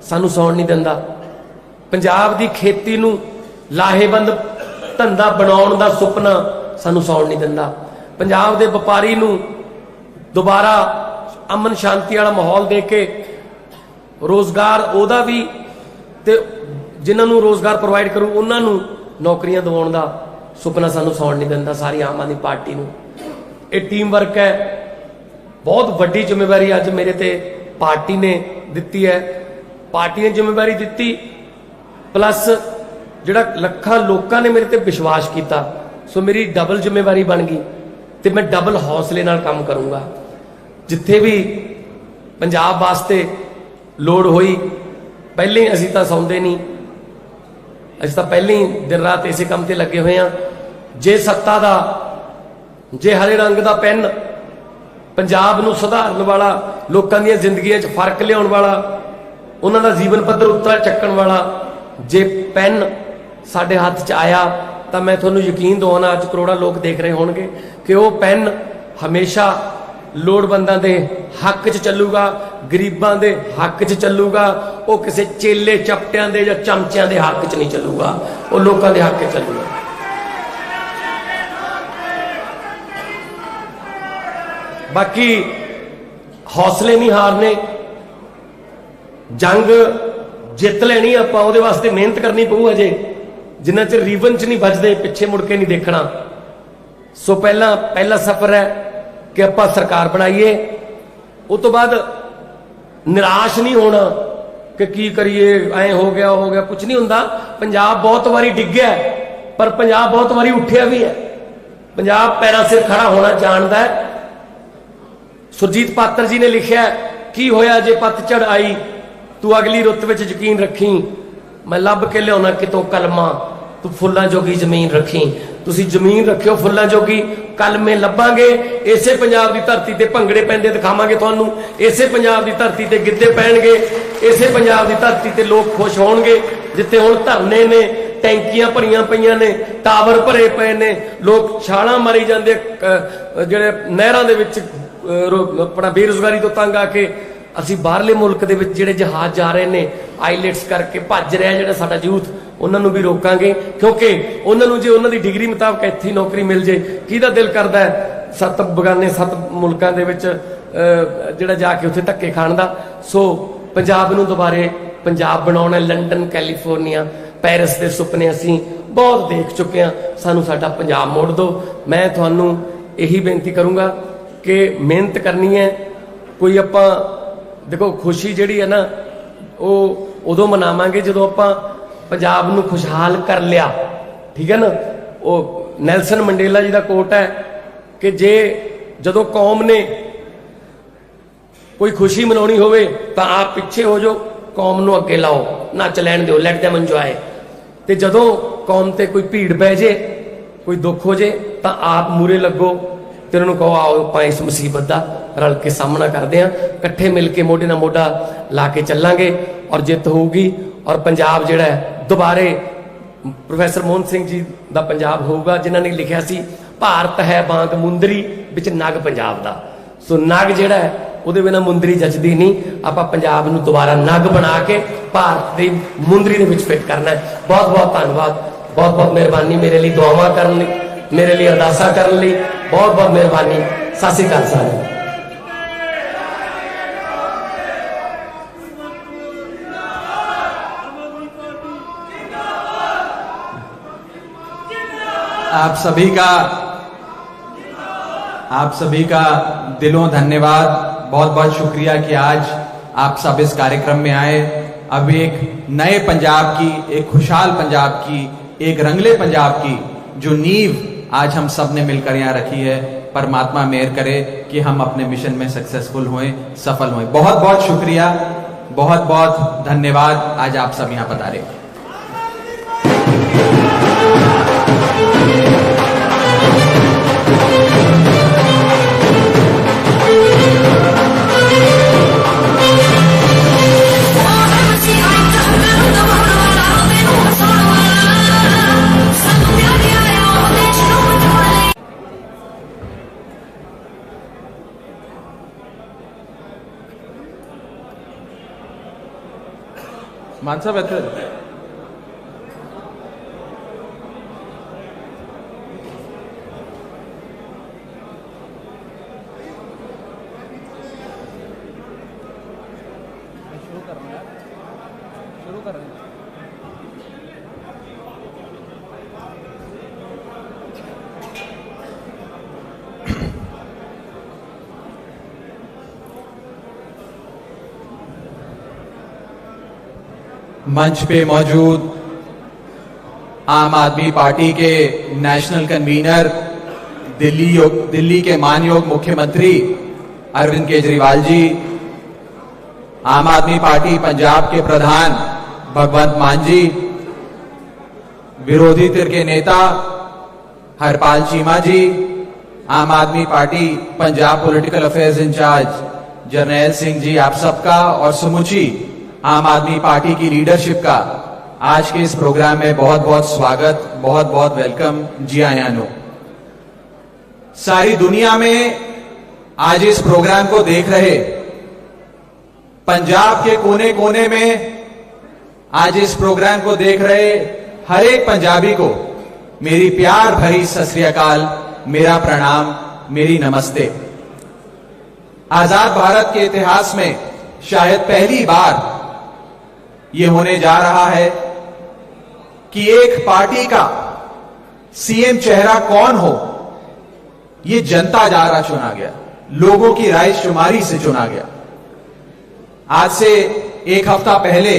सानू सौण नहीं दिंदा। पंजाब दी खेती नूं लाहेबंद धंधा बनाउण दा सुपना सानू सौण नहीं दिंदा। पंजाब दे व्यापारी नूं दोबारा अमन शांति वाला माहौल दे के रोजगार ओदा भी ते जिन्हां नूं रोजगार प्रोवाइड करूं उन्हां नूं नौकरियां दिवाउण दा सुपना सानू सौण नहीं दिंदा। सारी आम आदमी पार्टी नूं ये टीम वर्क है, बहुत वड्डी जिम्मेवारी अज मेरे ते पार्टी ने दित्ती है। पार्टी ने जिम्मेवारी दित्ती, प्लस जिहड़ा लखां लोकां ने मेरे ते विश्वास किया, सो मेरी डबल जिम्मेवारी बन गई ते मैं डबल हौसले नाल काम करूँगा। जिथे भी पंजाब वास्ते लोड़ हुई, पहले ही असीं तां सौंदे नहीं, असीं तां पहले ही दिन रात इसे काम ते लगे हुए हैं। जे सत्ता दा, जे हरे रंग दा पेन पंजाब नूं सुधारन वाला, लोकां दीयां जिंदगियां च फर्क लियाउण वाला ਉਹਨਾਂ ਦਾ ਜੀਵਨ ਪੱਧਰ ਉੱਤੇ ਚੱਕਣ ਵਾਲਾ ਜੇ ਪੈਨ ਸਾਡੇ ਹੱਥ 'ਚ ਆਇਆ ਤਾਂ ਮੈਂ ਤੁਹਾਨੂੰ ਯਕੀਨ ਦਿਵਾਉਣਾ, ਅੱਜ ਕਰੋੜਾਂ ਲੋਕ ਦੇਖ ਰਹੇ ਹੋਣਗੇ ਕਿ ਉਹ ਪੈਨ ਹਮੇਸ਼ਾ ਲੋੜਵੰਦਾਂ ਦੇ ਹੱਕ 'ਚ ਚੱਲੂਗਾ, ਗਰੀਬਾਂ ਦੇ ਹੱਕ 'ਚ ਚੱਲੂਗਾ। ਉਹ ਕਿਸੇ ਚੇਲੇ ਚਪਟਿਆਂ ਦੇ ਜਾਂ ਚਮਚਿਆਂ ਦੇ ਹੱਕ 'ਚ ਨਹੀਂ ਚੱਲੂਗਾ, ਉਹ ਲੋਕਾਂ ਦੇ ਹੱਕ 'ਚ ਚੱਲੂਗਾ। ਬਾਕੀ ਹੌਸਲੇ ਨਹੀਂ ਹਾਰਨੇ, ਜੰਗ ਜਿੱਤ ਲੈਣੀ ਆਪਾਂ, ਉਹਦੇ ਵਾਸਤੇ ਮਿਹਨਤ ਕਰਨੀ ਪਊ। ਅਜੇ ਜਿੰਨਾ ਚਿਰ ਰੀਵਨ 'ਚ ਨਹੀਂ ਵੱਜਦੇ ਪਿੱਛੇ ਮੁੜ ਕੇ ਨਹੀਂ ਦੇਖਣਾ। ਸੋ ਪਹਿਲਾ ਸਫ਼ਰ ਹੈ ਕਿ ਆਪਾਂ ਸਰਕਾਰ ਬਣਾਈਏ, ਉਸ ਤੋਂ ਬਾਅਦ ਨਿਰਾਸ਼ ਨਹੀਂ ਹੋਣਾ ਕਿ ਕੀ ਕਰੀਏ, ਐ ਹੋ ਗਿਆ, ਕੁਝ ਨਹੀਂ ਹੁੰਦਾ। ਪੰਜਾਬ ਬਹੁਤ ਵਾਰੀ ਡਿੱਗਿਆ, ਪਰ ਪੰਜਾਬ ਬਹੁਤ ਵਾਰੀ ਉੱਠਿਆ ਵੀ ਹੈ। ਪੰਜਾਬ ਪੈਰਾਂ ਸਿਰ ਖੜਾ ਹੋਣਾ ਜਾਣਦਾ ਹੈ। ਸੁਰਜੀਤ ਪਾਤਰ ਜੀ ਨੇ ਲਿਖਿਆ, ਕੀ ਹੋਇਆ ਜੇ ਪਤਝੜ ਆਈ, ਤੂੰ ਅਗਲੀ ਰੁੱਤ ਵਿੱਚ ਯਕੀਨ ਰੱਖੀ, ਮੈਂ ਲੱਭ ਕੇ ਲਿਆਉਣਾ ਕਿਤੋਂ ਕਲਮਾਂ, ਤੂੰ ਫੁੱਲਾਂ ਜੋਗੀ ਜ਼ਮੀਨ ਰੱਖੀ। ਤੁਸੀਂ ਜ਼ਮੀਨ ਰੱਖਿਓ ਫੁੱਲਾਂ ਜੋਗੀ, ਕਲਮੇ ਲੱਭਾਂਗੇ। ਇਸੇ ਪੰਜਾਬ ਦੀ ਧਰਤੀ ਤੇ ਭੰਗੜੇ ਪੈਂਦੇ ਦਿਖਾਵਾਂਗੇ ਤੁਹਾਨੂੰ, ਇਸੇ ਪੰਜਾਬ ਦੀ ਧਰਤੀ ਤੇ ਗਿੱਧੇ ਪੈਣਗੇ, ਇਸੇ ਪੰਜਾਬ ਦੀ ਧਰਤੀ ਤੇ ਲੋਕ ਖੁਸ਼ ਹੋਣਗੇ। ਜਿੱਥੇ ਹੁਣ ਧਰਨੇ ਨੇ, ਟੈਂਕੀਆਂ ਭਰੀਆਂ ਪਈਆਂ ਨੇ, ਟਾਵਰ ਭਰੇ ਪਏ ਨੇ, ਲੋਕ ਛਾਲਾਂ ਮਾਰੀ ਜਾਂਦੇ, ਜਿਹੜੇ ਨਹਿਰਾਂ ਦੇ ਵਿੱਚ ਆਪਣਾ ਬੇਰੁਜ਼ਗਾਰੀ ਤੋਂ ਤੰਗ ਆ ਕੇ। ਅਸੀਂ ਬਾਹਰਲੇ ਮੁਲਕ ਦੇ ਵਿੱਚ ਜਿਹੜੇ ਜਹਾਜ਼ ਜਾ ਰਹੇ ਨੇ, ਆਈਲੈਟਸ ਕਰਕੇ ਭੱਜ ਰਿਹਾ ਜਿਹੜਾ ਸਾਡਾ ਯੂਥ, ਉਹਨਾਂ ਨੂੰ ਵੀ ਰੋਕਾਂਗੇ। ਕਿਉਂਕਿ ਉਹਨਾਂ ਨੂੰ ਜੇ ਉਹਨਾਂ ਦੀ ਡਿਗਰੀ ਮੁਤਾਬਕ ਇੱਥੇ ਨੌਕਰੀ ਮਿਲ ਜੇ, ਕਿਹਦਾ ਦਿਲ ਕਰਦਾ ਹੈ 7 ਮੁਲਕਾਂ ਦੇ ਵਿੱਚ ਜਿਹੜਾ ਜਾ ਕੇ ਉੱਥੇ ਧੱਕੇ ਖਾਣ ਦਾ। ਸੋ ਪੰਜਾਬ ਨੂੰ ਦੁਬਾਰੇ ਪੰਜਾਬ ਬਣਾਉਣਾ। ਲੰਡਨ, ਕੈਲੀਫੋਰਨੀਆ, ਪੈਰਿਸ ਦੇ ਸੁਪਨੇ ਅਸੀਂ ਬਹੁਤ ਦੇਖ ਚੁੱਕੇ ਹਾਂ, ਸਾਨੂੰ ਸਾਡਾ ਪੰਜਾਬ ਮੋੜ ਦਿਓ। ਮੈਂ ਤੁਹਾਨੂੰ ਇਹੀ ਬੇਨਤੀ ਕਰੂੰਗਾ ਕਿ ਮਿਹਨਤ ਕਰਨੀ ਹੈ। ਕੋਈ ਆਪਾਂ ਦੇਖੋ ਖੁਸ਼ੀ ਜਿਹੜੀ ਹੈ ਨਾ, ਉਹ ਉਦੋਂ ਮਨਾਵਾਂਗੇ ਜਦੋਂ ਆਪਾਂ ਪੰਜਾਬ ਨੂੰ ਖੁਸ਼ਹਾਲ ਕਰ ਲਿਆ, ਠੀਕ ਹੈ ਨਾ। ਉਹ ਨੈਲਸਨ ਮੰਡੇਲਾ ਜੀ ਦਾ ਕੋਟ ਹੈ ਕਿ ਜਦੋਂ ਕੌਮ ਨੇ ਕੋਈ ਖੁਸ਼ੀ ਮਨਾਉਣੀ ਹੋਵੇ ਤਾਂ ਆਪ ਪਿੱਛੇ ਹੋ ਜਾਓ, ਕੌਮ ਨੂੰ ਅੱਗੇ ਲਾਓ, ਨੱਚ ਲੈਣ ਦਿਓ, ਲੈਟ ਦੈਮ ਇੰਜੋਏ। ਤੇ ਜਦੋਂ ਕੌਮ ਤੇ ਕੋਈ ਭੀੜ ਪੈ ਜੇ, ਕੋਈ ਦੁੱਖ ਹੋ ਜੇ, ਤਾਂ ਆਪ ਮੂਰੇ ਲੱਗੋ ਤੇ ਉਹਨਾਂ ਨੂੰ ਕਹੋ ਆਓ ਆਪਾਂ ਇਸ ਮੁਸੀਬਤ ਦਾ ਰਲ ਕੇ ਸਾਹਮਣਾ ਕਰਦੇ ਹਾਂ, ਇਕੱਠੇ ਮਿਲ ਕੇ ਮੋਢੇ ਨਾਲ ਮੋਢਾ ਲਾ ਕੇ ਚੱਲਾਂਗੇ ਔਰ ਜਿੱਤ ਹੋਊਗੀ। ਔਰ ਪੰਜਾਬ ਜਿਹੜਾ ਹੈ ਦੁਬਾਰੇ ਪ੍ਰੋਫੈਸਰ ਮੋਹਨ ਸਿੰਘ ਜੀ ਦਾ ਪੰਜਾਬ ਹੋਊਗਾ, ਜਿਨ੍ਹਾਂ ਨੇ ਲਿਖਿਆ ਸੀ ਭਾਰਤ ਹੈ ਬਾਂਗ ਮੁੰਦਰੀ ਵਿੱਚ ਨਗ ਪੰਜਾਬ ਦਾ। ਸੋ ਨਗ ਜਿਹੜਾ ਹੈ ਉਹਦੇ ਬਿਨਾਂ ਮੁੰਦਰੀ ਜੱਜਦੀ ਨਹੀਂ। ਆਪਾਂ ਪੰਜਾਬ ਨੂੰ ਦੁਬਾਰਾ ਨਗ ਬਣਾ ਕੇ ਭਾਰਤ ਦੀ ਮੁੰਦਰੀ ਦੇ ਵਿੱਚ ਫਿੱਟ ਕਰਨਾ ਹੈ। ਬਹੁਤ ਬਹੁਤ ਧੰਨਵਾਦ, ਬਹੁਤ ਬਹੁਤ ਮਿਹਰਬਾਨੀ ਮੇਰੇ ਲਈ ਦੁਆਵਾਂ ਕਰਨ ਲਈ, ਮੇਰੇ ਲਈ ਅਰਦਾਸਾਂ ਕਰਨ ਲਈ। ਬਹੁਤ ਬਹੁਤ ਮਿਹਰਬਾਨੀ। ਸਤਿ ਸ਼੍ਰੀ ਅਕਾਲ ਸਾਰਿਆਂ ਨੂੰ। आप सभी का दिलों धन्यवाद, बहुत बहुत शुक्रिया कि आज आप सब इस कार्यक्रम में आए। अब एक नए पंजाब की, एक खुशहाल पंजाब की, एक रंगले पंजाब की जो नींव आज हम सब ने मिलकर यहाँ रखी है, परमात्मा मेहर करे कि हम अपने मिशन में सक्सेसफुल हुए, सफल हुए। बहुत बहुत शुक्रिया, बहुत बहुत धन्यवाद। आज आप सब यहाँ पधारे। मान साहब इधर शुरू कर रहे हैं। मंच पे मौजूद आम आदमी पार्टी के नेशनल कन्वीनर, दिल्ली के मानयोग मुख्यमंत्री अरविंद केजरीवाल जी, आम आदमी पार्टी पंजाब के प्रधान भगवंत मान जी, विरोधी धिर के नेता Harpal Cheema ji, Aam Aadmi Party Punjab political affairs incharge Jarnail Singh ji, आप सबका और समूची आम आदमी पार्टी की लीडरशिप का आज के इस प्रोग्राम में बहुत बहुत स्वागत, बहुत बहुत वेलकम। जी आयानो, सारी दुनिया में आज इस प्रोग्राम को देख रहे पंजाब के कोने कोने में आज इस प्रोग्राम को देख रहे हर एक पंजाबी को मेरी प्यार भरी सत श्री अकाल, मेरा प्रणाम, मेरी नमस्ते। आजाद भारत के इतिहास में शायद पहली बार यह होने जा रहा है कि एक पार्टी का सीएम चेहरा कौन हो, यह जनता द्वारा चुना गया, लोगों की राय शुमारी से चुना गया। आज से एक हफ्ता पहले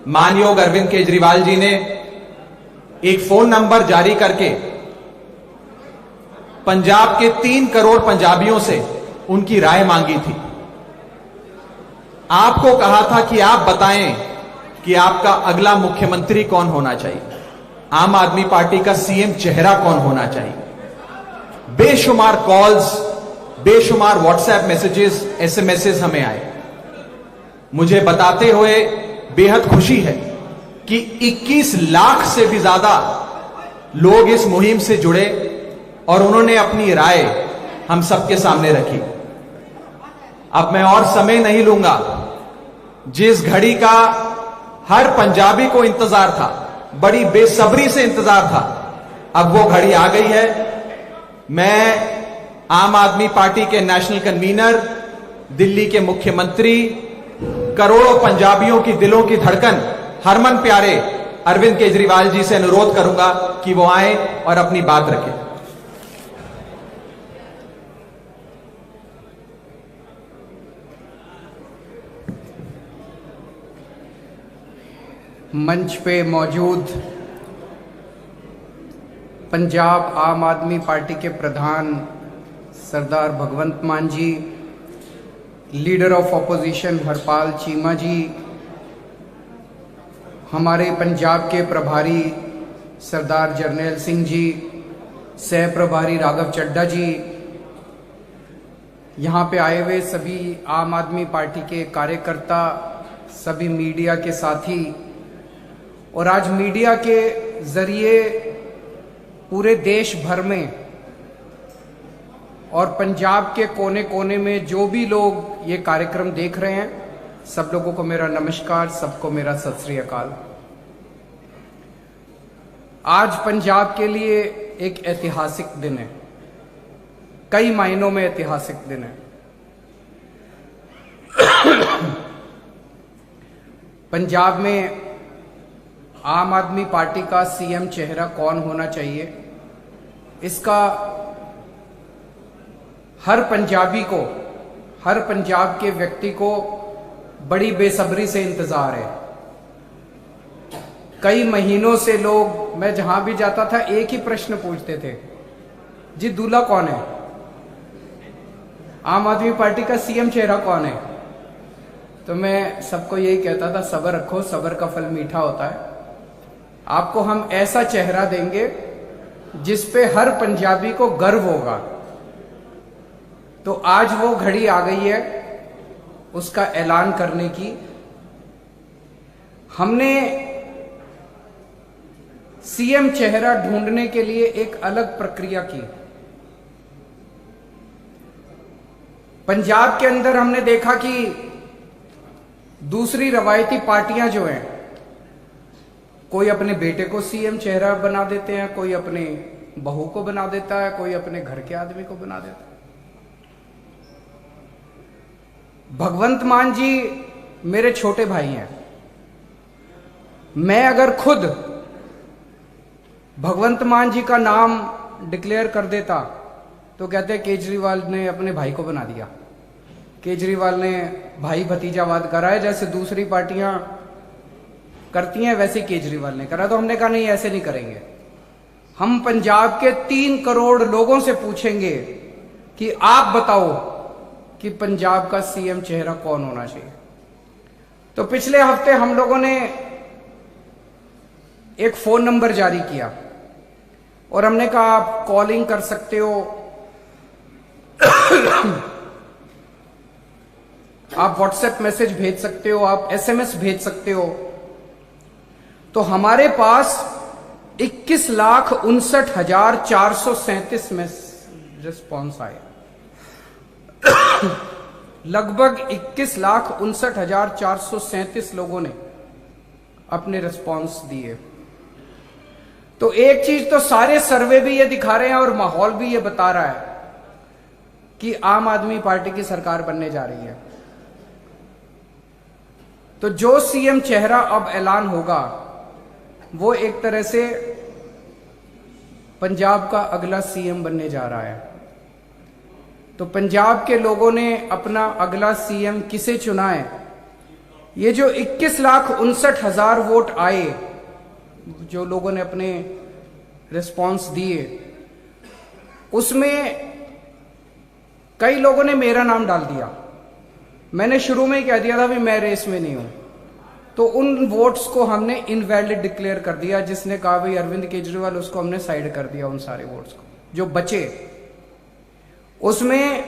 मानयोग अरविंद केजरीवाल जी ने एक फोन नंबर जारी करके पंजाब के 3 करोड़ पंजाबियों से उनकी राय मांगी थी। आपको कहा था कि आप बताएं कि आपका अगला मुख्यमंत्री कौन होना चाहिए, आम आदमी पार्टी का सीएम चेहरा कौन होना चाहिए। बेशुमार कॉल्स, बेशुमार व्हाट्सएप मैसेजेस, एसएमएसेस हमें आए। मुझे बताते हुए बेहद खुशी है कि 21 लाख से भी ज्यादा लोग इस मुहिम से जुड़े और उन्होंने अपनी राय हम सबके सामने रखी। अब मैं और समय नहीं लूंगा। जिस घड़ी का हर पंजाबी को इंतजार था, बड़ी बेसब्री से इंतजार था, अब वो घड़ी आ गई है। मैं आम आदमी पार्टी के नेशनल कन्वीनर, दिल्ली के मुख्यमंत्री, करोड़ों पंजाबियों की दिलों की धड़कन, हरमन प्यारे अरविंद केजरीवाल जी से अनुरोध करूंगा कि वो आए और अपनी बात रखें। मंच पे मौजूद पंजाब आम आदमी पार्टी के प्रधान Sardar Bhagwant Mann ji, leader of opposition Harpal Cheema ji, हमारे पंजाब के प्रभारी सरदार जरनैल सिंह जी, सह प्रभारी राघव चड्ढा जी, यहाँ पे आए हुए सभी आम आदमी पार्टी के कार्यकर्ता, सभी मीडिया के साथी, और आज मीडिया के जरिए पूरे देश भर में और पंजाब के कोने कोने में जो भी लोग ये कार्यक्रम देख रहे हैं, सब लोगों को मेरा नमस्कार, सबको मेरा सत श्री अकाल। आज पंजाब के लिए एक ऐतिहासिक दिन है, कई मायनों में ऐतिहासिक दिन है। पंजाब में आम आदमी पार्टी का सीएम चेहरा कौन होना चाहिए, इसका हर पंजाबी को, हर पंजाब के व्यक्ति को बड़ी बेसब्री से इंतजार है। कई महीनों से लोग, मैं जहां भी जाता था एक ही प्रश्न पूछते थे, जी दूल्हा कौन है, आम आदमी पार्टी का सीएम चेहरा कौन है। तो मैं सबको यही कहता था, सब्र रखो, सब्र का फल मीठा होता है। आपको हम ऐसा चेहरा देंगे जिस पे हर पंजाबी को गर्व होगा। तो आज वो घड़ी आ गई है उसका ऐलान करने की। हमने सीएम चेहरा ढूंढने के लिए एक अलग प्रक्रिया की। पंजाब के अंदर हमने देखा कि दूसरी रवायती पार्टियां जो हैं, कोई अपने बेटे को सीएम चेहरा बना देते हैं, कोई अपने बहू को बना देता है, कोई अपने घर के आदमी को बना देता है। भगवंत मान जी मेरे छोटे भाई हैं। मैं अगर खुद भगवंत मान जी का नाम डिक्लेयर कर देता तो कहते केजरीवाल ने अपने भाई को बना दिया, केजरीवाल ने भाई भतीजावाद करा है, जैसे दूसरी पार्टियां करती हैं वैसे केजरीवाल ने करा। तो हमने कहा नहीं, ऐसे नहीं करेंगे। हम पंजाब के 3 करोड़ लोगों से पूछेंगे कि आप बताओ कि पंजाब का सीएम चेहरा कौन होना चाहिए। तो पिछले हफ्ते हम लोगों ने एक फोन नंबर जारी किया और हमने कहा आप कॉलिंग कर सकते हो, आप व्हाट्सएप मैसेज भेज सकते हो, आप SMS भेज सकते हो। तो हमारे पास 21,59,437 में रिस्पॉन्स आए। लगभग 21,59,437 लोगों ने अपने रिस्पॉन्स दिए। तो एक चीज तो सारे सर्वे भी ये दिखा रहे हैं और माहौल भी ये बता रहा है कि आम आदमी पार्टी की सरकार बनने जा रही है। तो जो सीएम चेहरा अब ऐलान होगा वो एक तरह से पंजाब का अगला सीएम बनने जा रहा है। तो पंजाब के लोगों ने अपना अगला सीएम किसे चुना है? ये जो 21,59,000 वोट आए, जो लोगों ने अपने रिस्पांस दिए, उसमें कई लोगों ने मेरा नाम डाल दिया। मैंने शुरू में ही कह दिया था भी मैं रेस में नहीं हूं। तो उन वोट्स को हमने इनवैलिड डिक्लेयर कर दिया। जिसने कहा भाई अरविंद केजरीवाल, उसको हमने साइड कर दिया। उन सारे वोट्स को जो बचे, उसमें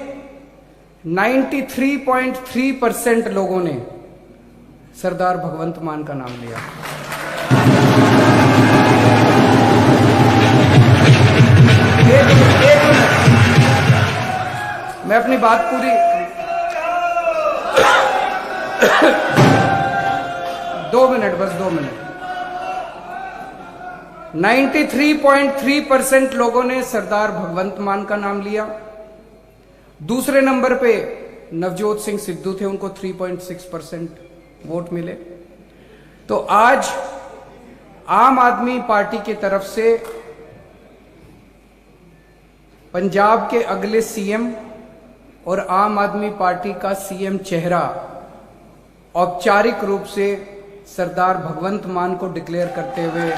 93.3% लोगों ने सरदार भगवंत मान का नाम लिया। एक मिनट, मैं अपनी बात पूरी 2 मिनट, बस 2 मिनट। 93.3% लोगों ने सरदार भगवंत मान का नाम लिया। दूसरे नंबर पे नवजोत सिंह सिद्धू थे, उनको 3.6% वोट मिले। तो आज आम आदमी पार्टी की तरफ से पंजाब के अगले सीएम और आम आदमी पार्टी का सीएम चेहरा औपचारिक रूप से सरदार भगवंत मान को डिक्लेयर करते हुए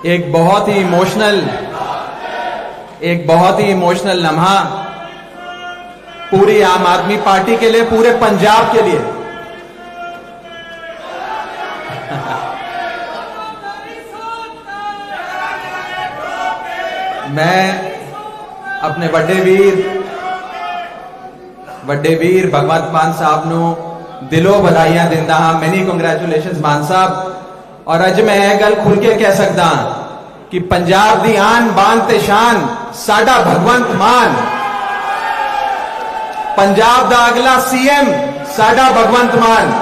एक बहुत ही इमोशनल लम्हा पूरी आम आदमी पार्टी के लिए, पूरे पंजाब के लिए। मैं अपने ਵੱਡੇ ਵੀਰ भगवंत मान साहब ਨੂੰ दिलों बधाइयां दिंदा हां। मैनी कंग्रेचुलेशंस मान साहब। और अज मैं यह गल खुल के कह सकदा कि पंजाब दी आन बान ते शान साडा भगवंत मान, पंजाब दा अगला सीएम साडा भगवंत मान,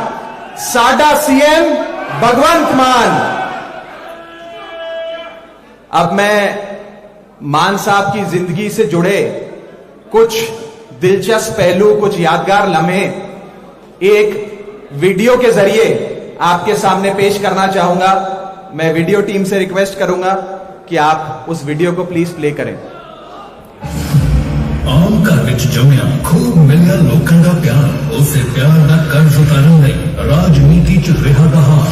साडा सीएम भगवंत मान। अब मैं मान साहब की जिंदगी से जुड़े कुछ दिलचस्प पहलू, कुछ यादगार लम्हे एक वीडियो के जरिए आपके सामने पेश करना चाहूंगा। मैं वीडियो टीम से रिक्वेस्ट करूंगा कि आप उस वीडियो को प्लीज प्ले करें। आम घर विच जमिया खूब मिलिया लोकां दा प्यार, उसे प्यार दा कर्ज उतारन लई राजनीति च रिहा दा हार।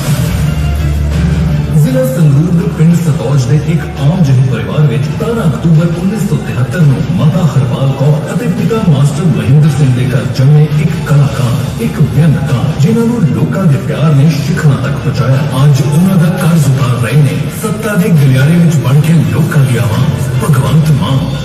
जिला संगरूर दे पिंड सतौज दे एक आम ਜਿਹੇ परिवार विच 13 अक्तूबर 1973 ਨੂੰ माता हरपाल कौर ਅਤੇ पिता मास्टर महेंद्र सिंह ਦੇ ਘਰ जमे एक कलाकार ਕਲਾਕਾਰ, ਇੱਕ ਬਿਆਨਕਾਰ ਜਿਨ੍ਹਾਂ ਨੂੰ ਲੋਕਾਂ ਦੇ ਪਿਆਰ ਨੇ ਸ਼ਿਖਰਾਂ ਤੱਕ ਪਹੁੰਚਾਇਆ, ਅੱਜ ਉਹਨਾਂ ਦਾ ਕਰਜ਼ ਉਤਾਰ ਰਹੇ ਨੇ ਸੱਤਾ ਦੇ ਗਲਿਆਰੇ ਵਿੱਚ ਬਣ ਕੇ ਲੋਕਾਂ ਦੀ ਆਵਾਜ਼ ਭਗਵੰਤ ਮਾਨ।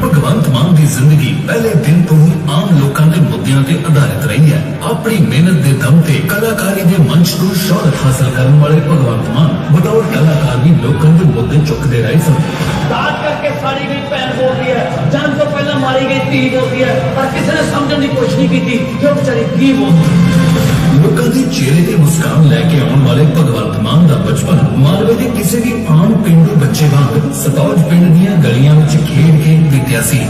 ਭਗਵੰਤ ਮਾਨ ਦੀ ਜ਼ਿੰਦਗੀ ਪਹਿਲੇ ਦਿਨ ਤੋਂ ਹੀ ਆਮ ਲੋਕਾਂ ਦੇ ਮੁੱਦਿਆਂ ਤੇ ਆਧਾਰਿਤ ਰਹੀ ਹੈ। ਆਪਣੀ ਮਿਹਨਤ ਦੇ ਦਮ ਤੇ ਕਲਾਕਾਰੀ ਦੇ ਮੰਚ ਤੋਂ ਸ਼ੋਹਰਤ ਹਾਸਲ ਕਰਨ ਵਾਲੇ ਭਗਵੰਤ ਮਾਨ ਬਤੌਰ ਕਲਾਕਾਰ ਵੀ ਲੋਕਾਂ ਦੇ ਮੁੱਦੇ ਚੁੱਕਦੇ ਰਹੇ ਸਨ। दाद करके साड़ी गई भैन बोलती है, जान तो पहले मारी गई धी बोलती है, पर किसी ने समझने की कोशिश नहीं की थी कि वो बेचारी की बोलती। ਲੋਕਾਂ ਦੇ ਚਿਹਰੇ ਤੇ ਮੁਸਕਾਨ ਲੈ ਕੇ ਆਉਣ ਵਾਲੇ ਭਗਵੰਤ ਮਾਨ ਦਾ ਬਚਪਨ ਮਾਲਵੇ ਦੇ ਕਿਸੇ ਵੀ ਆਮ ਪਿੰਡੂ ਬੱਚੇ ਵਾਂਗ ਸਤੌਜ ਪਿੰਡ ਦੀਆਂ ਗਲੀਆਂ ਵਿੱਚ ਖੇਡ ਕੇ ਬੀਤਿਆ ਸੀ।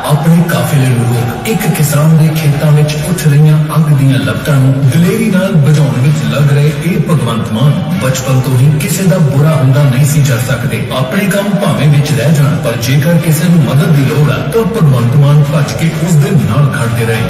ਆਪਣੇ ਕਾਫਿਲੇ ਨੂੰ ਰੋਕ ਇੱਕ ਕਿਸਾਨ ਦੇ ਖੇਤਾਂ ਵਿੱਚ ਉੱਠ ਰਹੀਆਂ ਅੱਗ ਦੀਆਂ ਲਪਟਾਂ ਨੂੰ ਦਲੇਰੀ ਨਾਲ ਬੁਝਾਉਣ ਵਿੱਚ ਲੱਗ ਰਹੇ ਇਹ ਭਗਵੰਤ ਮਾਨ ਬਚਪਨ ਤੋਂ ਹੀ ਕਿਸੇ ਦਾ ਬੁਰਾ ਹੁੰਦਾ ਨਹੀਂ ਸੀ ਕਰ ਸਕਦੇ। ਆਪਣੇ ਕੰਮ ਭਾਵੇਂ ਵਿੱਚ ਰਹਿ ਜਾਣ, ਪਰ ਜੇਕਰ ਕਿਸੇ ਨੂੰ ਮਦਦ ਦੀ ਲੋੜ ਆ ਤਾਂ ਭਗਵੰਤ ਮਾਨ ਭੱਜ ਕੇ ਉਸ ਦੇ ਨਾਲ ਖੜਦੇ ਰਹੇ।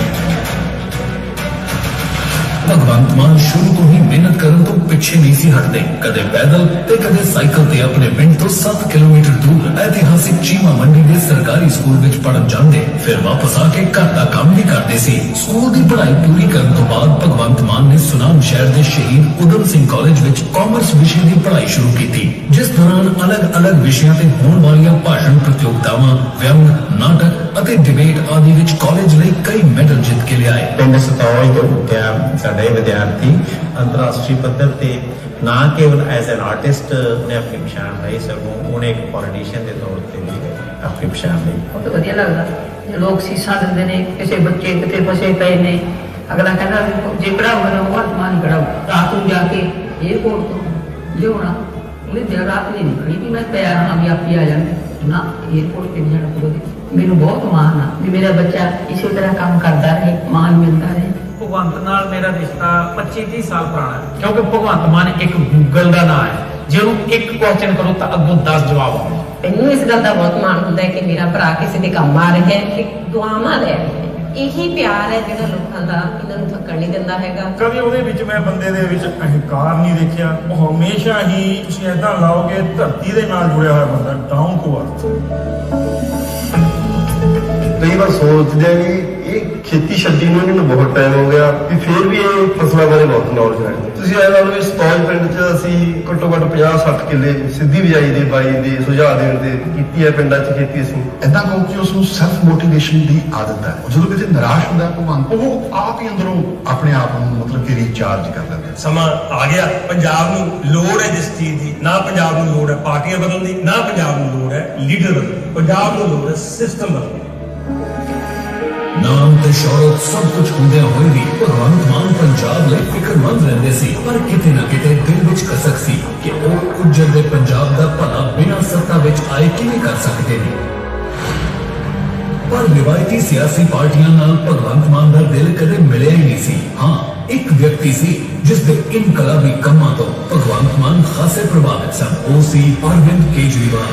ਭਗਵੰਤ ਮਾਨ ਸ਼ੁਰੂ ਤੋਂ ਹੀ ਮਿਹਨਤ ਕਰਨ ਤੋਂ ਪਿੱਛੇ ਨਹੀਂ ਸੀ ਹਟਦੇ। ਕਦੇ ਪੈਦਲ ਤੇ ਕਦੇ ਸਾਈਕਲ ਤੇ ਆਪਣੇ ਪਿੰਡ ਤੋਂ 7 ਕਿਲੋਮੀਟਰ ਦੂਰ ਇਤਿਹਾਸਿਕ ਚੀਮਾ ਮੰਡੀ ਦੇ ਸਰਕਾਰੀ ਸਕੂਲ ਵਿੱਚ ਪੜ੍ਹਨ ਜਾਂਦੇ, ਫਿਰ ਵਾਪਸ ਆ ਕੇ ਘਰ ਦਾ ਕੰਮ ਵੀ ਕਰਦੇ ਸੀ। ਸਕੂਲ ਦੀ ਪੜ੍ਹਾਈ ਪੂਰੀ ਕਰਨ ਤੋਂ ਬਾਅਦ ਭਗਵੰਤ ਮਾਨ ਨੇ ਸੁਨਾਮ ਸ਼ਹਿਰ ਦੇ ਸ਼ਹੀਦ ਉਦਮ ਸਿੰਘ ਕਾਲਜ ਵਿੱਚ ਕਾਮਰਸ ਵਿਸ਼ੇ ਦੀ ਪੜ੍ਹਾਈ ਸ਼ੁਰੂ ਕੀਤੀ, ਜਿਸ ਦੌਰਾਨ ਅਲੱਗ-ਅਲੱਗ ਵਿਸ਼ਿਆਂ ਤੇ ਹੋਣ ਵਾਲੀਆਂ ਭਾਸ਼ਣ ਪ੍ਰਤੀਯੋਗਤਾਵਾਂ, ਵਿਅੰਗ, ਨਾਟਕ ਅਤੇ ਡਿਬੇਟ ਆਦਿ ਵਿੱਚ ਕਾਲਜ ਲਈ ਕਈ ਮੈਡਲ ਜਿੱਤ ਕੇ ਲਿਆਏ। ਪਿੰਡ ਸਤੌਜ ਤੋਂ ਉੱਠਿਆ ਸਾਡਾ ਇਹ ਵਿਦਿਆਰਥੀ ਅੰਤਰਰਾਸ਼ਟਰੀ ਪੱਧਰ ਤੇ ਨਾ ਕੇਵਲ ਐਜ਼ ਐਨ ਆਰਟਿਸਟ ਉਹਨੇ ਆਪਣੀ ਪਛਾਣ ਲਈ, ਸਗੋਂ ਉਹਨੇ ਇੱਕ ਪੋਲੀਟੀਸ਼ੀਅਨ ਦੇ ਤੌਰ ਤੇ ਵੀ ਆਪਣੀ ਪਛਾਣ ਲਈ। ਬਹੁਤ ਵਧੀਆ ਲੱਗਦਾ ਜੇ ਲੋਕ ਸੀਸਾਂ ਦਿੰਦੇ ਨੇ, ਕਿਸੇ ਬੱਚੇ ਕਿਤੇ ਫਸੇ ਪਏ ਨੇ, ਅਗਲਾ ਕਹਿੰਦਾ ਜੇ ਪੜਾਊਗਾ ਨਾ ਉਹ ਆਤਮਾ ਨਹੀਂ ਪੜਾਊ। ਰਾਤ ਨੂੰ ਜਾ ਕੇ ਏਅਰਪੋਰਟ ਤੋਂ ਲਿਆਉਣਾ, ਉਹਨੇ ਦਿਨ ਰਾਤ ਨਹੀਂ ਨਿਕਲੀ ਕਿ ਮੈਂ ਤਿਆਰ ਹਾਂ ਵੀ ਆਪੀ ਆ ਜਾਂਦੇ ਨਾ, ਏਅਰਪੋਰਟ ਤੇ ਜਾਣਾ ਪਊਗਾ। ਮੈਨੂੰ ਬਹੁਤ ਮਾਣ ਆ ਵੀ ਮੇਰਾ ਬੱਚਾ ਇਸੇ ਤਰ੍ਹਾਂ ਕੰਮ ਕਰਦਾ ਰਹੇ, ਮਾਣ ਮਿਲਦਾ ਰਹੇ। ਭਗਵੰਤ ਨਾਲ ਮੇਰਾ ਰਿਸ਼ਤਾ 25-30 ਸਾਲ ਪੁਰਾਣਾ ਹੈ, ਕਿਉਂਕਿ ਭਗਵੰਤ ਮਾਨ ਇੱਕ ਗੂਗਲ ਦਾ ਨਾਮ ਹੈ। ਜੇ ਉਹਨੂੰ ਇੱਕ ਕੁਐਸਚਨ ਕਰੋ ਤਾਂ ਅੱਗੋਂ 10 ਜਵਾਬ ਆਉਂਦੇ। ਮੈਨੂੰ ਇਸ ਗੱਲ ਦਾ ਬਹੁਤ ਮਾਣ ਹੁੰਦਾ ਹੈ ਕਿ ਮੇਰਾ ਭਰਾ ਕਿਸੇ ਦੇ ਕੰਮ ਆ ਰਿਹਾ ਹੈ ਤੇ ਦੁਆਵਾਂ ਲੈ ਰਿਹਾ ਹੈ। ਇਹੀ ਪਿਆਰ ਹੈ ਜਿਹੜਾ ਲੋਕਾਂ ਦਾ ਇਹਨਾਂ ਨੂੰ ਥੱਕਣ ਨਹੀਂ ਦਿੰਦਾ ਹੈਗਾ। ਕਦੇ ਉਹਦੇ ਵਿੱਚ ਮੈਂ ਬੰਦੇ ਦੇ ਵਿੱਚ ਅਹੰਕਾਰ ਨਹੀਂ ਦੇਖਿਆ। ਉਹ ਹਮੇਸ਼ਾ ਹੀ ਤੁਸੀਂ ਏਦਾਂ ਲਾਓਗੇ ਧਰਤੀ ਦੇ ਨਾਲ ਜੁੜਿਆ ਹੋਇਆ ਬੰਦਾ, ਡਾਊਨ ਟੂ ਅਰਥ। ਕਈ ਵਾਰ ਸੋਚਦੇ ਆ ਵੀ ਇਹ ਖੇਤੀ ਛੱਡੀ ਨੂੰ ਇਹਨਾਂ ਨੂੰ ਬਹੁਤ ਟਾਈਮ ਹੋ ਗਿਆ, ਵੀ ਫਿਰ ਵੀ ਇਹ ਫਸਲਾਂ ਬਾਰੇ ਬਹੁਤ ਨੌਲੇਜ ਰੱਖਦੇ। ਤੁਸੀਂ ਇਹ ਲਾ ਲਓ ਵੀ ਸਤੌਜ ਪਿੰਡ 'ਚ ਅਸੀਂ ਘੱਟੋ ਘੱਟ 50-60 ਕਿੱਲੇ ਸਿੱਧੀ ਬਿਜਾਈ ਦੇ ਬਾਈ ਦੇ ਸੁਝਾਅ ਦੇਣ ਤੇ ਕੀਤੀ ਹੈ ਪਿੰਡਾਂ 'ਚ ਖੇਤੀ ਅਸੀਂ। ਏਦਾਂ ਕਹੋ ਕਿ ਉਸ ਨੂੰ ਸੈਲਫ ਮੋਟੀਵੇਸ਼ਨ ਦੀ ਆਦਤ ਹੈ। ਜਦੋਂ ਕਿਤੇ ਨਿਰਾਸ਼ ਹੁੰਦਾ ਹੈ ਭਗਵੰਤ, ਉਹ ਆਪ ਹੀ ਅੰਦਰੋਂ ਆਪਣੇ ਆਪ ਨੂੰ ਮਤਲਬ ਕਿ ਰੀਚਾਰਜ ਕਰ ਲੈਂਦਾ। ਸਮਾਂ ਆ ਗਿਆ, ਪੰਜਾਬ ਨੂੰ ਲੋੜ ਹੈ ਜਿਸ ਚੀਜ਼ ਦੀ, ਨਾ ਪੰਜਾਬ ਨੂੰ ਲੋੜ ਹੈ ਪਾਰਟੀਆਂ ਬਦਲਣ ਦੀ, ਨਾ ਪੰਜਾਬ ਨੂੰ ਲੋੜ ਹੈ ਲੀਡਰ ਬਦਲਣ ਦੀ, ਪੰਜਾਬ ਨੂੰ ਲੋੜ ਹੈ ਸਿਸਟਮ ਬਦਲਣ ਦੀ। ਨਾਮ ਤੇ ਸ਼ੌਹਰਤ ਸਭ ਕੁਝ ਹੁੰਦਿਆਂ ਹੋਏ ਵੀ ਭਗਵੰਤ ਮਾਨ ਪੰਜਾਬ ਲਈ ਫਿਕਰਮੰਦ ਰਹਿੰਦੇ ਸੀ, ਪਰ ਕਿਤੇ ਨਾ ਕਿਤੇ ਦਿਲ ਵਿੱਚ ਕਸਕ ਸੀ ਕਿ ਉਹ ਉੱਜੜ ਦੇ ਪੰਜਾਬ ਦਾ ਭਲਾ ਬਿਨਾਂ ਸੱਤਾ ਵਿੱਚ ਆਏ ਕਿਵੇਂ ਕਰ ਸਕਦੇ ਨੇ। ਪਰ ਰਿਵਾਇਤੀ ਸਿਆਸੀ ਪਾਰਟੀਆਂ ਨਾਲ ਭਗਵੰਤ ਮਾਨ ਦਾ ਦਿਲ ਕਦੇ ਮਿਲਿਆ ਹੀ ਨਹੀਂ ਸੀ। ਹਾਂ, ਇੱਕ ਵਿਅਕਤੀ ਸੀ ਜਿਸ ਦੇ ਇਨਕਲਾਬੀ ਕੰਮਾਂ ਤੋਂ ਭਗਵੰਤ ਮਾਨ ਖਾਸੇ ਪ੍ਰਭਾਵਿਤ ਸਨ। ਉਹ ਸੀ ਅਰਵਿੰਦ ਕੇਜਰੀਵਾਲ।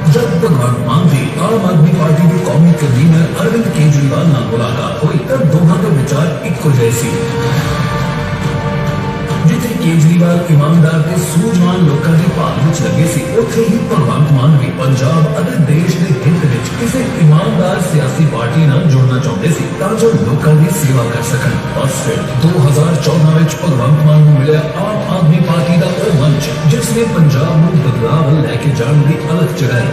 जब भगवंत मान ਦੀ ਆਮ ਆਦਮੀ ਪਾਰਟੀ ਦੇ ਕੌਮੀ ਕਨਵੀਨਰ ਅਰਵਿੰਦ ਕੇਜਰੀਵਾਲ ਨਾਲ ਮੁਲਾਕਾਤ ਹੋਈ ਤਾਂ ਦੋਹਾਂ ਦੇ ਵਿਚਾਰ ਇੱਕੋ ਜਿਹੇ ਸੀ। ਜਿੱਥੇ ਕੇਜਰੀਵਾਲ ਇਮਾਨਦਾਰ ਤੇ ਸੂਝਵਾਨ ਲੋਕਾਂ ਦੀ ਭਾਲ ਵਿੱਚ ਲੱਗੇ ਸੀ, ਉੱਥੇ ਹੀ ਭਗਵੰਤ ਮਾਨ ਵੀ ਪੰਜਾਬ ਅਤੇ ਦੇਸ਼ ਦੇ ਹਿੱਤ ਵਿੱਚ ਕਿਸੇ ਇਮਾਨਦਾਰ ਸਿਆਸੀ ਪਾਰਟੀ ਨਾਲ ਜੁੜਨਾ ਚਾਹੁੰਦੇ ਸੀ ਤਾਂ ਜੋ ਲੋਕਾਂ ਦੀ ਸੇਵਾ ਕਰ ਸਕਣ। ਬਸ ਫਿਰ 2014 ਵਿੱਚ ਭਗਵੰਤ ਮਾਨ ਨੂੰ ਮਿਲਿਆ ਆਮ ਆਦਮੀ ਪਾਰਟੀ ਦਾ ਉਹ ਮੰਚ ਜਿਸ ਨੇ ਪੰਜਾਬ ਨੂੰ ਬਦਲਾਅ ਵੱਲ ਲੈ ਕੇ ਜਾਣ ਦੀ ਅਲਖ ਜਗਾਈ।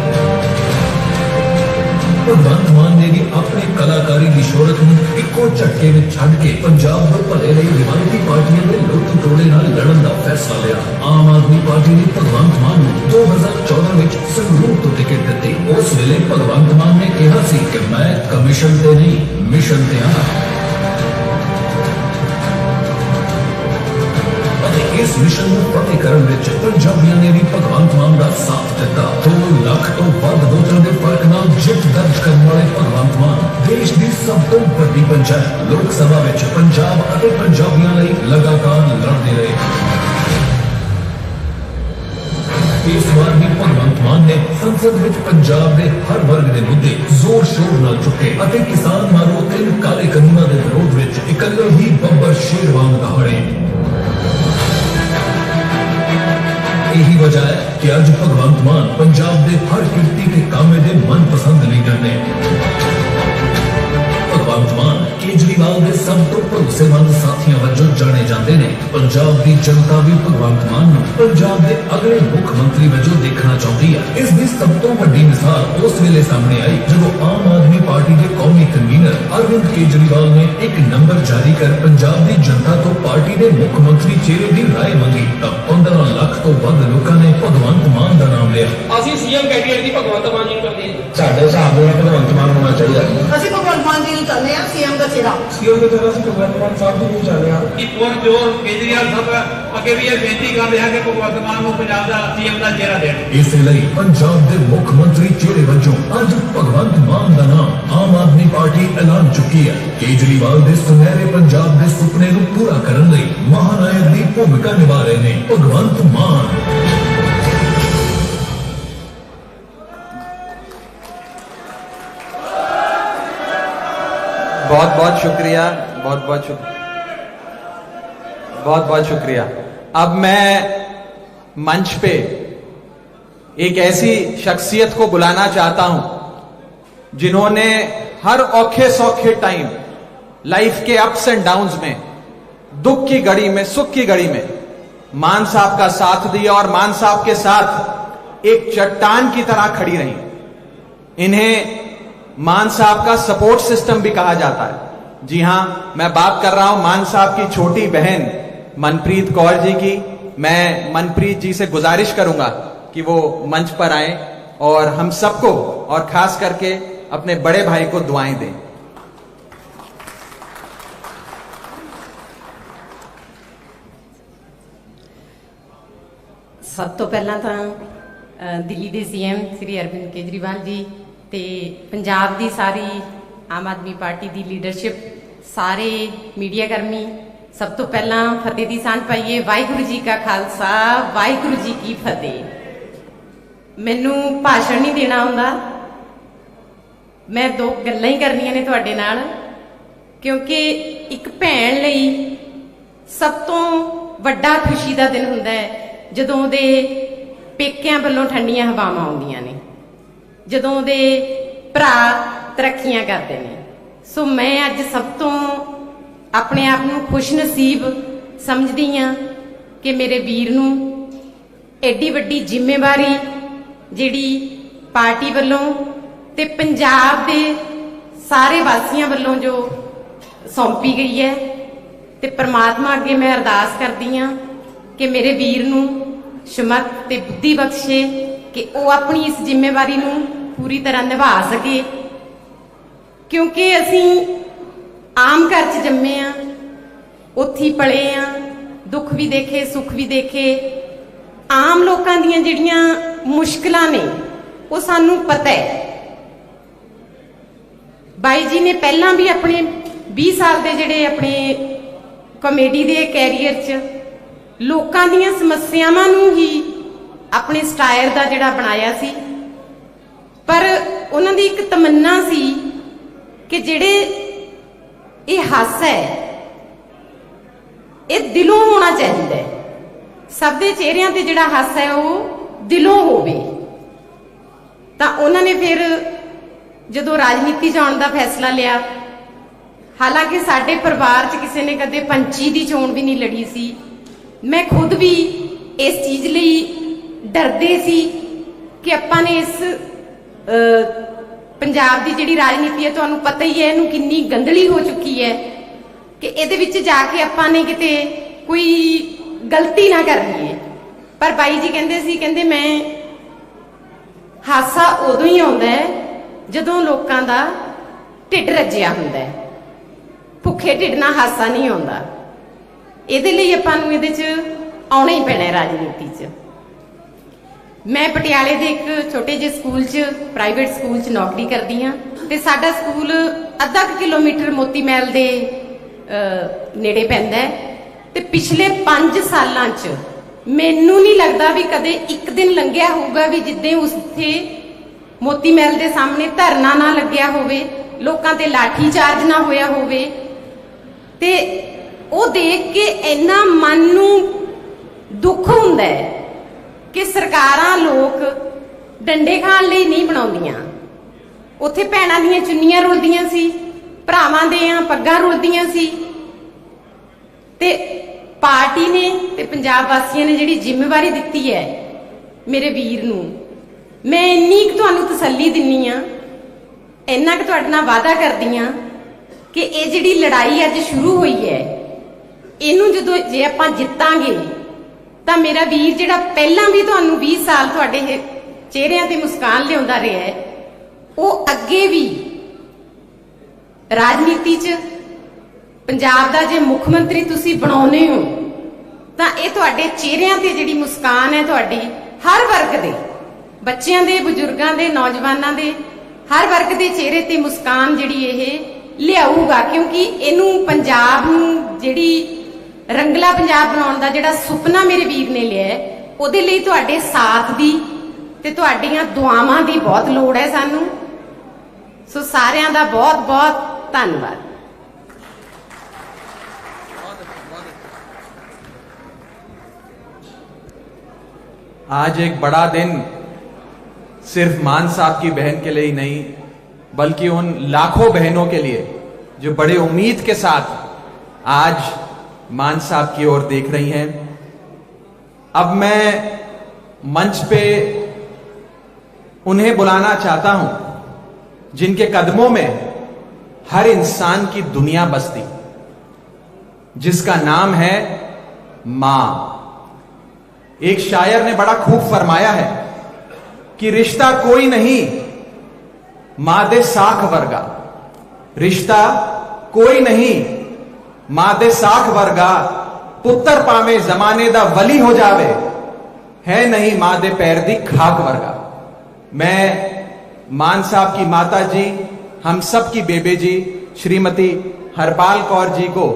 ਭਗਵੰਤ ਮਾਨ ਨੇ ਵੀ ਆਪਣੀ ਕਲਾਕਾਰੀ ਦੀ ਸ਼ੋਹਰਤ ਨੂੰ ਇੱਕੋ ਝਟਕੇ ਵਿੱਚ ਛੱਡ ਕੇ ਪੰਜਾਬ ਦੇ ਭਲੇ ਲਈ ਰਿਵਾਇਤੀ ਪਾਰਟੀਆਂ ਦੇ ਲੋਕ ਟੋਲੇ ਨਾਲ ਲੜਨ ਦਾ ਫੈਸਲਾ ਲਿਆ। ਆਮ ਆਦਮੀ ਪਾਰਟੀ ਨੇ ਭਗਵੰਤ ਮਾਨ ਨੂੰ 2014 ਵਿੱਚ ਸੰਗਰੂਰ ਤੋਂ ਟਿਕਟ ਦਿੱਤੀ। ਉਸ ਵੇਲੇ ਭਗਵੰਤ ਮਾਨ ਨੇ ਕਿਹਾ ਸੀ ਕਿ ਮੈਂ ਕਮਿਸ਼ਨ ਤੇ ਨਹੀਂ, ਮਿਸ਼ਨ ਤੇ ਹਾਂ। ਇਸ ਮਿਸ਼ਨ ਨੂੰ ਫਤਿਹ ਕਰਨ ਵਿੱਚ ਪੰਜਾਬੀਆਂ ਨੇ ਵੀ ਭਗਵੰਤ ਮਾਨ ਦਾ ਸਾਥ ਦਿੱਤਾ। 2 ਲੱਖ ਤੋਂ ਵੱਧ ਵੋਟਾਂ ਦੇ ਫਰਕ ਨਾਲ ਜਿੱਤ ਦਰਜ ਕਰਨ ਵਾਲੇ ਭਗਵੰਤ ਮਾਨ ਦੇਸ਼ ਦੀ ਸਭ ਤੋਂ ਵੱਡੀ ਪੰਚਾਇਤ ਲੋਕ ਸਭਾ ਵਿੱਚ ਪੰਜਾਬ ਅਤੇ ਪੰਜਾਬੀਆਂ ਲਈ ਲਗਾਤਾਰ ਲੜਦੇ ਰਹੇ। इस बार भी भगवंत मान ने संसद विच पंजाब के हर वर्ग के मुद्दे जोर शोर नाल चुके अते किसान मारो 3 काले कानूनों के विरोध विच इकल्ले ही बब्बर शेर वांग दहाड़े। यही वजह है कि अज भगवंत मान पंजाब के हर किरती के कामे दे मनपसंद लीडर ने। भगवंत मान केजरीवाल के सब तो भरोसेमंद साथियों वजों जाने जाते ने। पंजाब की जनता भी भगवंत मान नूं पंजाब के अगले मुख्यमंत्री वजों देखना चाहती है। इसकी सब तो बड़ी मिसाल उस वेले सामने आई जदों आम आदमी पार्टी के कौमी कन्वीनर अरविंद केजरीवाल ने एक नंबर जारी कर पंजाब की जनता तो पार्टी के मुख्यमंत्री चेहरे की राय मंगी। तब 15 लाख तो वध लोगों ने भगवंत मान का नाम लिया। ਅਸੀਂ ਸੀਐਮ ਕੈਂਡੀਡੇਟ ਦੀ ਭਗਵੰਤ ਮਾਨ ਜੀ ਨੂੰ ਕਰਦੇ ਹਾਂ ਸਾਡੇ ਹਿਸਾਬ ਨਾਲ ਭਗਵੰਤ ਮਾਨ ਹੋਣਾ ਚਾਹੀਦਾ। ਅਸੀਂ ਭਗਵੰਤ ਮਾਨ ਜੀ ਨੂੰ ਚਾਹੁੰਦੇ ਹਾਂ ਸੀਐਮ ਦਾ ਚਿਹਰਾ ਸੀਐਮ ਦੇ ਤਰ੍ਹਾਂ ਅਸੀਂ ਭਗਵੰਤ ਮਾਨ ਸਾਹਿਬ ਨੂੰ ਚਾਹੁੰਦੇ ਹਾਂ ਕਿ ਹੁਣ ਜੋ ਕੇਜਰੀਵਾਲ ਸਾਹਿਬ ਅੱਗੇ ਵੀ ਇਹ ਬੇਨਤੀ ਕਰ ਰਿਹਾ ਕਿ ਭਗਵੰਤ ਮਾਨ ਨੂੰ ਪੰਜਾਬ ਦਾ ਸੀਐਮ ਦਾ ਚਿਹਰਾ ਦੇਣ। इस लई पंजाब के मुख्यमंत्री चेहरे वजों अज भगवंत मान का नाम आम आदमी पार्टी ऐलान चुकी है। केजरीवाल के सुनहरे पंजाब के सुपने को पूरा करने लई महानायक की भूमिका निभा रहे हैं भगवंत मान। बहुत बहुत शुक्रिया, बहुत बहुत शुक्रिया। अब मैं मंच पे एक ऐसी शख्सियत को बुलाना चाहता हूं जिन्होंने हर औखे सौखे टाइम लाइफ के अप्स एंड डाउन्स में, दुख की घड़ी में, सुख की घड़ी में मान साहब का साथ दिया और मान साहब के साथ एक चट्टान की तरह खड़ी रही। इन्हें मान साहब का सपोर्ट सिस्टम भी कहा जाता है। जी हां, मैं बात कर रहा हूं मान साहब की छोटी बहन मनप्रीत कौर जी की। मैं मनप्रीत जी से गुजारिश करूंगा कि वो मंच पर आए और हम सबको और खास करके अपने बड़े भाई को दुआएं दें। सब तो पहला तो दिल्ली के सीएम श्री अरविंद केजरीवाल जी ते पंजाब की सारी आम आदमी पार्टी की लीडरशिप, सारे मीडिया कर्मी, सब तो पहला फतेह की सांझ पाइए। वाहिगुरू जी का खालसा, वाहिगुरू जी की फतेह। मैनू भाषण नहीं देना आउंदा, मैं 2 गल्लां ही करनियां ने तुहाडे नाल, क्योंकि एक भैन लई सब तो वड्डा खुशी का दिन हुंदा है जदों दे पेकिਆਂ ਵੱਲੋਂ ਠੰਡੀਆਂ ਹਵਾਵਾਂ ਆਉਂਦੀਆਂ ਨੇ, ਜਦੋਂ ਦੇ ਭਰਾ ਤਰੱਕੀਆਂ ਕਰਦੇ ਨੇ। ਸੋ ਮੈਂ ਅੱਜ ਸਭ ਤੋਂ ਆਪਣੇ ਆਪ ਨੂੰ ਖੁਸ਼ਨਸੀਬ ਸਮਝਦੀ ਹਾਂ ਕਿ ਮੇਰੇ ਵੀਰ ਨੂੰ ਐਡੀ ਵੱਡੀ ਜ਼ਿੰਮੇਵਾਰੀ ਜਿਹੜੀ ਪਾਰਟੀ ਵੱਲੋਂ ਤੇ ਪੰਜਾਬ ਦੇ ਸਾਰੇ ਵਾਸੀਆਂ ਵੱਲੋਂ ਜੋ ਸੌਂਪੀ ਗਈ ਹੈ, ਤੇ ਪ੍ਰਮਾਤਮਾ ਅੱਗੇ ਮੈਂ ਅਰਦਾਸ ਕਰਦੀ ਹਾਂ ਕਿ ਮੇਰੇ ਵੀਰ ਨੂੰ ਸਮਰਥ ਤੇ ਬੁੱਧੀ ਬਖਸ਼ੇ ਕਿ ਉਹ ਆਪਣੀ ਇਸ ਜ਼ਿੰਮੇਵਾਰੀ ਨੂੰ ਪੂਰੀ ਤਰ੍ਹਾਂ ਨਿਭਾ ਸਕੇ। ਕਿਉਂਕਿ ਅਸੀਂ ਆਮ ਘਰ 'ਚ ਜੰਮੇ ਆ, ਉੱਥੇ ਪਲੇ ਆ, ਦੁੱਖ ਵੀ ਦੇਖੇ, ਸੁੱਖ ਵੀ ਦੇਖੇ। ਆਮ ਲੋਕਾਂ ਦੀਆਂ ਜਿਹੜੀਆਂ ਮੁਸ਼ਕਲਾਂ ਨੇ ਉਹ ਸਾਨੂੰ ਪਤਾ ਹੈ। ਬਾਈ ਜੀ ਨੇ ਪਹਿਲਾਂ ਵੀ ਆਪਣੇ 20 ਸਾਲ ਦੇ ਜਿਹੜੇ ਆਪਣੇ ਕਾਮੇਡੀ ਦੇ ਕੈਰੀਅਰ 'ਚ ਲੋਕਾਂ ਦੀਆਂ ਸਮੱਸਿਆਵਾਂ ਨੂੰ ਹੀ ਆਪਣੇ ਸਟਾਇਰ ਦਾ ਜਿਹੜਾ ਬਣਾਇਆ ਸੀ, ਪਰ ਉਹਨਾਂ ਦੀ ਇੱਕ ਤਮੰਨਾ ਸੀ ਕਿ ਜਿਹੜੇ ਇਹ ਹਾਸਾ ਹੈ ਇਹ ਦਿਲੋਂ ਹੋਣਾ ਚਾਹੀਦਾ ਹੈ। ਸਭ ਦੇ ਚਿਹਰਿਆਂ ਤੇ ਜਿਹੜਾ ਹਾਸਾ ਹੈ ਉਹ ਦਿਲੋਂ ਹੋਵੇ। ਤਾਂ ਉਹਨਾਂ ਨੇ ਫਿਰ ਜਦੋਂ ਰਾਜਨੀਤੀ 'ਚ ਆਉਣ ਦਾ ਫੈਸਲਾ ਲਿਆ, ਹਾਲਾਂਕਿ ਸਾਡੇ ਪਰਿਵਾਰ 'ਚ ਕਿਸੇ ਨੇ ਕਦੇ ਪੰਚੀ ਦੀ ਚੋਣ ਵੀ ਨਹੀਂ ਲੜੀ ਸੀ। मैं खुद भी इस चीज ਲਈ डरते सी कि ਆਪਾਂ ਨੇ ਇਸ ਪੰਜਾਬ ਦੀ ਜਿਹੜੀ ਰਾਜਨੀਤੀ ਹੈ, ਤੁਹਾਨੂੰ ਪਤਾ ਹੀ ਹੈ ਇਹਨੂੰ ਕਿੰਨੀ ਗੰਦਲੀ ਹੋ ਚੁੱਕੀ ਹੈ, ਕਿ ਇਹਦੇ ਵਿੱਚ ਜਾ ਕੇ ਆਪਾਂ ਨੇ ਕਿਤੇ ਕੋਈ ਗਲਤੀ ਨਾ ਕਰ ਲਈਏ। ਪਰ ਬਾਈ ਜੀ ਕਹਿੰਦੇ ਸੀ, ਕਹਿੰਦੇ ਮੈਂ ਹਾਸਾ ਉਦੋਂ ਹੀ ਆਉਂਦਾ ਹੈ ਜਦੋਂ ਲੋਕਾਂ ਦਾ ਢਿੱਡ ਰੱਜਿਆ ਹੁੰਦਾ ਹੈ, ਭੁੱਖੇ ਢਿੱਡ ਨਾਲ ਹਾਸਾ ਨਹੀਂ ਆਉਂਦਾ। ਇਹਦੇ ਲਈ ਆਪਾਂ ਨੂੰ ਇਹਦੇ 'ਚ ਆਉਣਾ ਹੀ ਪੈਣਾ ਰਾਜਨੀਤੀ 'ਚ। ਮੈਂ ਪਟਿਆਲੇ ਦੇ ਇੱਕ ਛੋਟੇ ਜਿਹੇ ਸਕੂਲ 'ਚ, ਪ੍ਰਾਈਵੇਟ ਸਕੂਲ 'ਚ ਨੌਕਰੀ ਕਰਦੀ ਹਾਂ, ਤੇ ਸਾਡਾ ਸਕੂਲ ਅੱਧਾ ਕਿਲੋਮੀਟਰ ਮੋਤੀ ਮਹਿਲ ਦੇ ਨੇੜੇ ਪੈਂਦਾ ਹੈ। ਤੇ ਪਿਛਲੇ 5 ਸਾਲਾਂ 'ਚ ਮੈਨੂੰ ਨਹੀਂ ਲੱਗਦਾ ਵੀ ਕਦੇ ਇੱਕ ਦਿਨ ਲੰਘਿਆ ਹੋਊਗਾ ਵੀ ਜਿੱਦਾਂ ਉੱਥੇ ਮੋਤੀ ਮਹਿਲ ਦੇ ਸਾਹਮਣੇ ਧਰਨਾ ਨਾ ਲੱਗਿਆ ਹੋਵੇ, ਲੋਕਾਂ ਤੇ ਲਾਠੀ ਚਾਰਜ ਨਾ ਹੋਇਆ ਹੋਵੇ। ਤੇ ਉਹ ਦੇਖ ਕੇ ਇੰਨਾ ਮਨ ਨੂੰ ਦੁੱਖ ਹੁੰਦਾ ਹੈ ਕਿ ਸਰਕਾਰਾਂ ਲੋਕ ਡੰਡੇ ਖਾਣ ਲਈ ਨਹੀਂ ਬਣਾਉਂਦੀਆਂ। ਉੱਥੇ ਭੈਣਾਂ ਦੀਆਂ ਚੁੰਨੀਆਂ ਰੁਲਦੀਆਂ ਸੀ, ਭਰਾਵਾਂ ਦੀਆਂ ਪੱਗਾਂ ਰੁਲਦੀਆਂ ਸੀ। ਤੇ ਪਾਰਟੀ ਨੇ ਤੇ ਪੰਜਾਬ ਵਾਸੀਆਂ ਨੇ ਜਿਹੜੀ ਜ਼ਿੰਮੇਵਾਰੀ ਦਿੱਤੀ ਹੈ ਮੇਰੇ ਵੀਰ ਨੂੰ, ਮੈਂ ਇੰਨੀ ਕੁ ਤੁਹਾਨੂੰ ਤਸੱਲੀ ਦਿੰਨੀ ਆ, ਇੰਨਾ ਕੁ ਤੁਹਾਡੇ ਨਾਲ ਵਾਅਦਾ ਕਰਦੀ ਆ ਕਿ ਇਹ ਜਿਹੜੀ ਲੜਾਈ ਅੱਜ ਸ਼ੁਰੂ ਹੋਈ ਹੈ, ਇਹਨੂੰ ਜਦੋਂ ਜੇ ਆਪਾਂ ਜਿੱਤਾਂਗੇ ਤਾਂ ਮੇਰਾ ਵੀਰ ਜਿਹੜਾ ਪਹਿਲਾਂ ਵੀ ਤੁਹਾਨੂੰ 20 ਸਾਲ ਤੁਹਾਡੇ ਚਿਹਰਿਆਂ ਤੇ ਮੁਸਕਾਨ ਲਿਆਉਂਦਾ ਰਿਹਾ ਹੈ, ਉਹ ਅੱਗੇ ਵੀ ਰਾਜਨੀਤੀ 'ਚ ਪੰਜਾਬ ਦਾ ਜੇ ਮੁੱਖ ਮੰਤਰੀ ਤੁਸੀਂ ਬਣਾਉਨੇ ਹੋ ਤਾਂ ਇਹ ਤੁਹਾਡੇ ਚਿਹਰਿਆਂ ਤੇ ਜਿਹੜੀ ਮੁਸਕਾਨ ਹੈ ਤੁਹਾਡੀ ਹਰ ਵਰਗ ਦੇ, ਬੱਚਿਆਂ ਦੇ, ਬਜ਼ੁਰਗਾਂ ਦੇ, ਨੌਜਵਾਨਾਂ ਦੇ, ਹਰ ਵਰਗ ਦੇ ਚਿਹਰੇ ਤੇ ਮੁਸਕਾਨ ਜਿਹੜੀ ਇਹ ਲਿਆਊਗਾ। ਕਿਉਂਕਿ ਇਹਨੂੰ ਪੰਜਾਬ ਨੂੰ ਜਿਹੜੀ ਰੰਗਲਾ ਪੰਜਾਬ ਬਣਾਉਣ ਦਾ ਜਿਹੜਾ ਸੁਪਨਾ ਮੇਰੇ ਵੀਰ ਨੇ ਲਿਆ, ਉਹਦੇ ਲਈ ਤੁਹਾਡੇ ਸਾਥ ਦੀ ਤੇ ਤੁਹਾਡੀਆਂ ਦੁਆਵਾਂ ਦੀ ਬਹੁਤ ਲੋੜ ਹੈ ਸਾਨੂੰ। ਸੋ ਸਾਰਿਆਂ ਦਾ ਬਹੁਤ ਬਹੁਤ ਧੰਨਵਾਦ। आज एक बड़ा दिन सिर्फ मान साहब की बहन के लिए ही नहीं, बल्कि उन लाखों बहनों के लिए जो बड़े उम्मीद के साथ आज मान साहब की ओर देख रही हैं। अब मैं मंच पे उन्हें बुलाना चाहता हूं जिनके कदमों में हर इंसान की दुनिया बसती, जिसका नाम है मां। एक शायर ने बड़ा खूब फरमाया है कि रिश्ता कोई नहीं मादे साख वर्गा, रिश्ता कोई नहीं मादे साख वर्गा, पुत्र पावे जमाने दा वली हो जावे, है नहीं मादे पैर दी खाक वर्गा। मैं मान साहब की माता जी, हम सब की बेबे जी श्रीमती हरपाल कौर जी को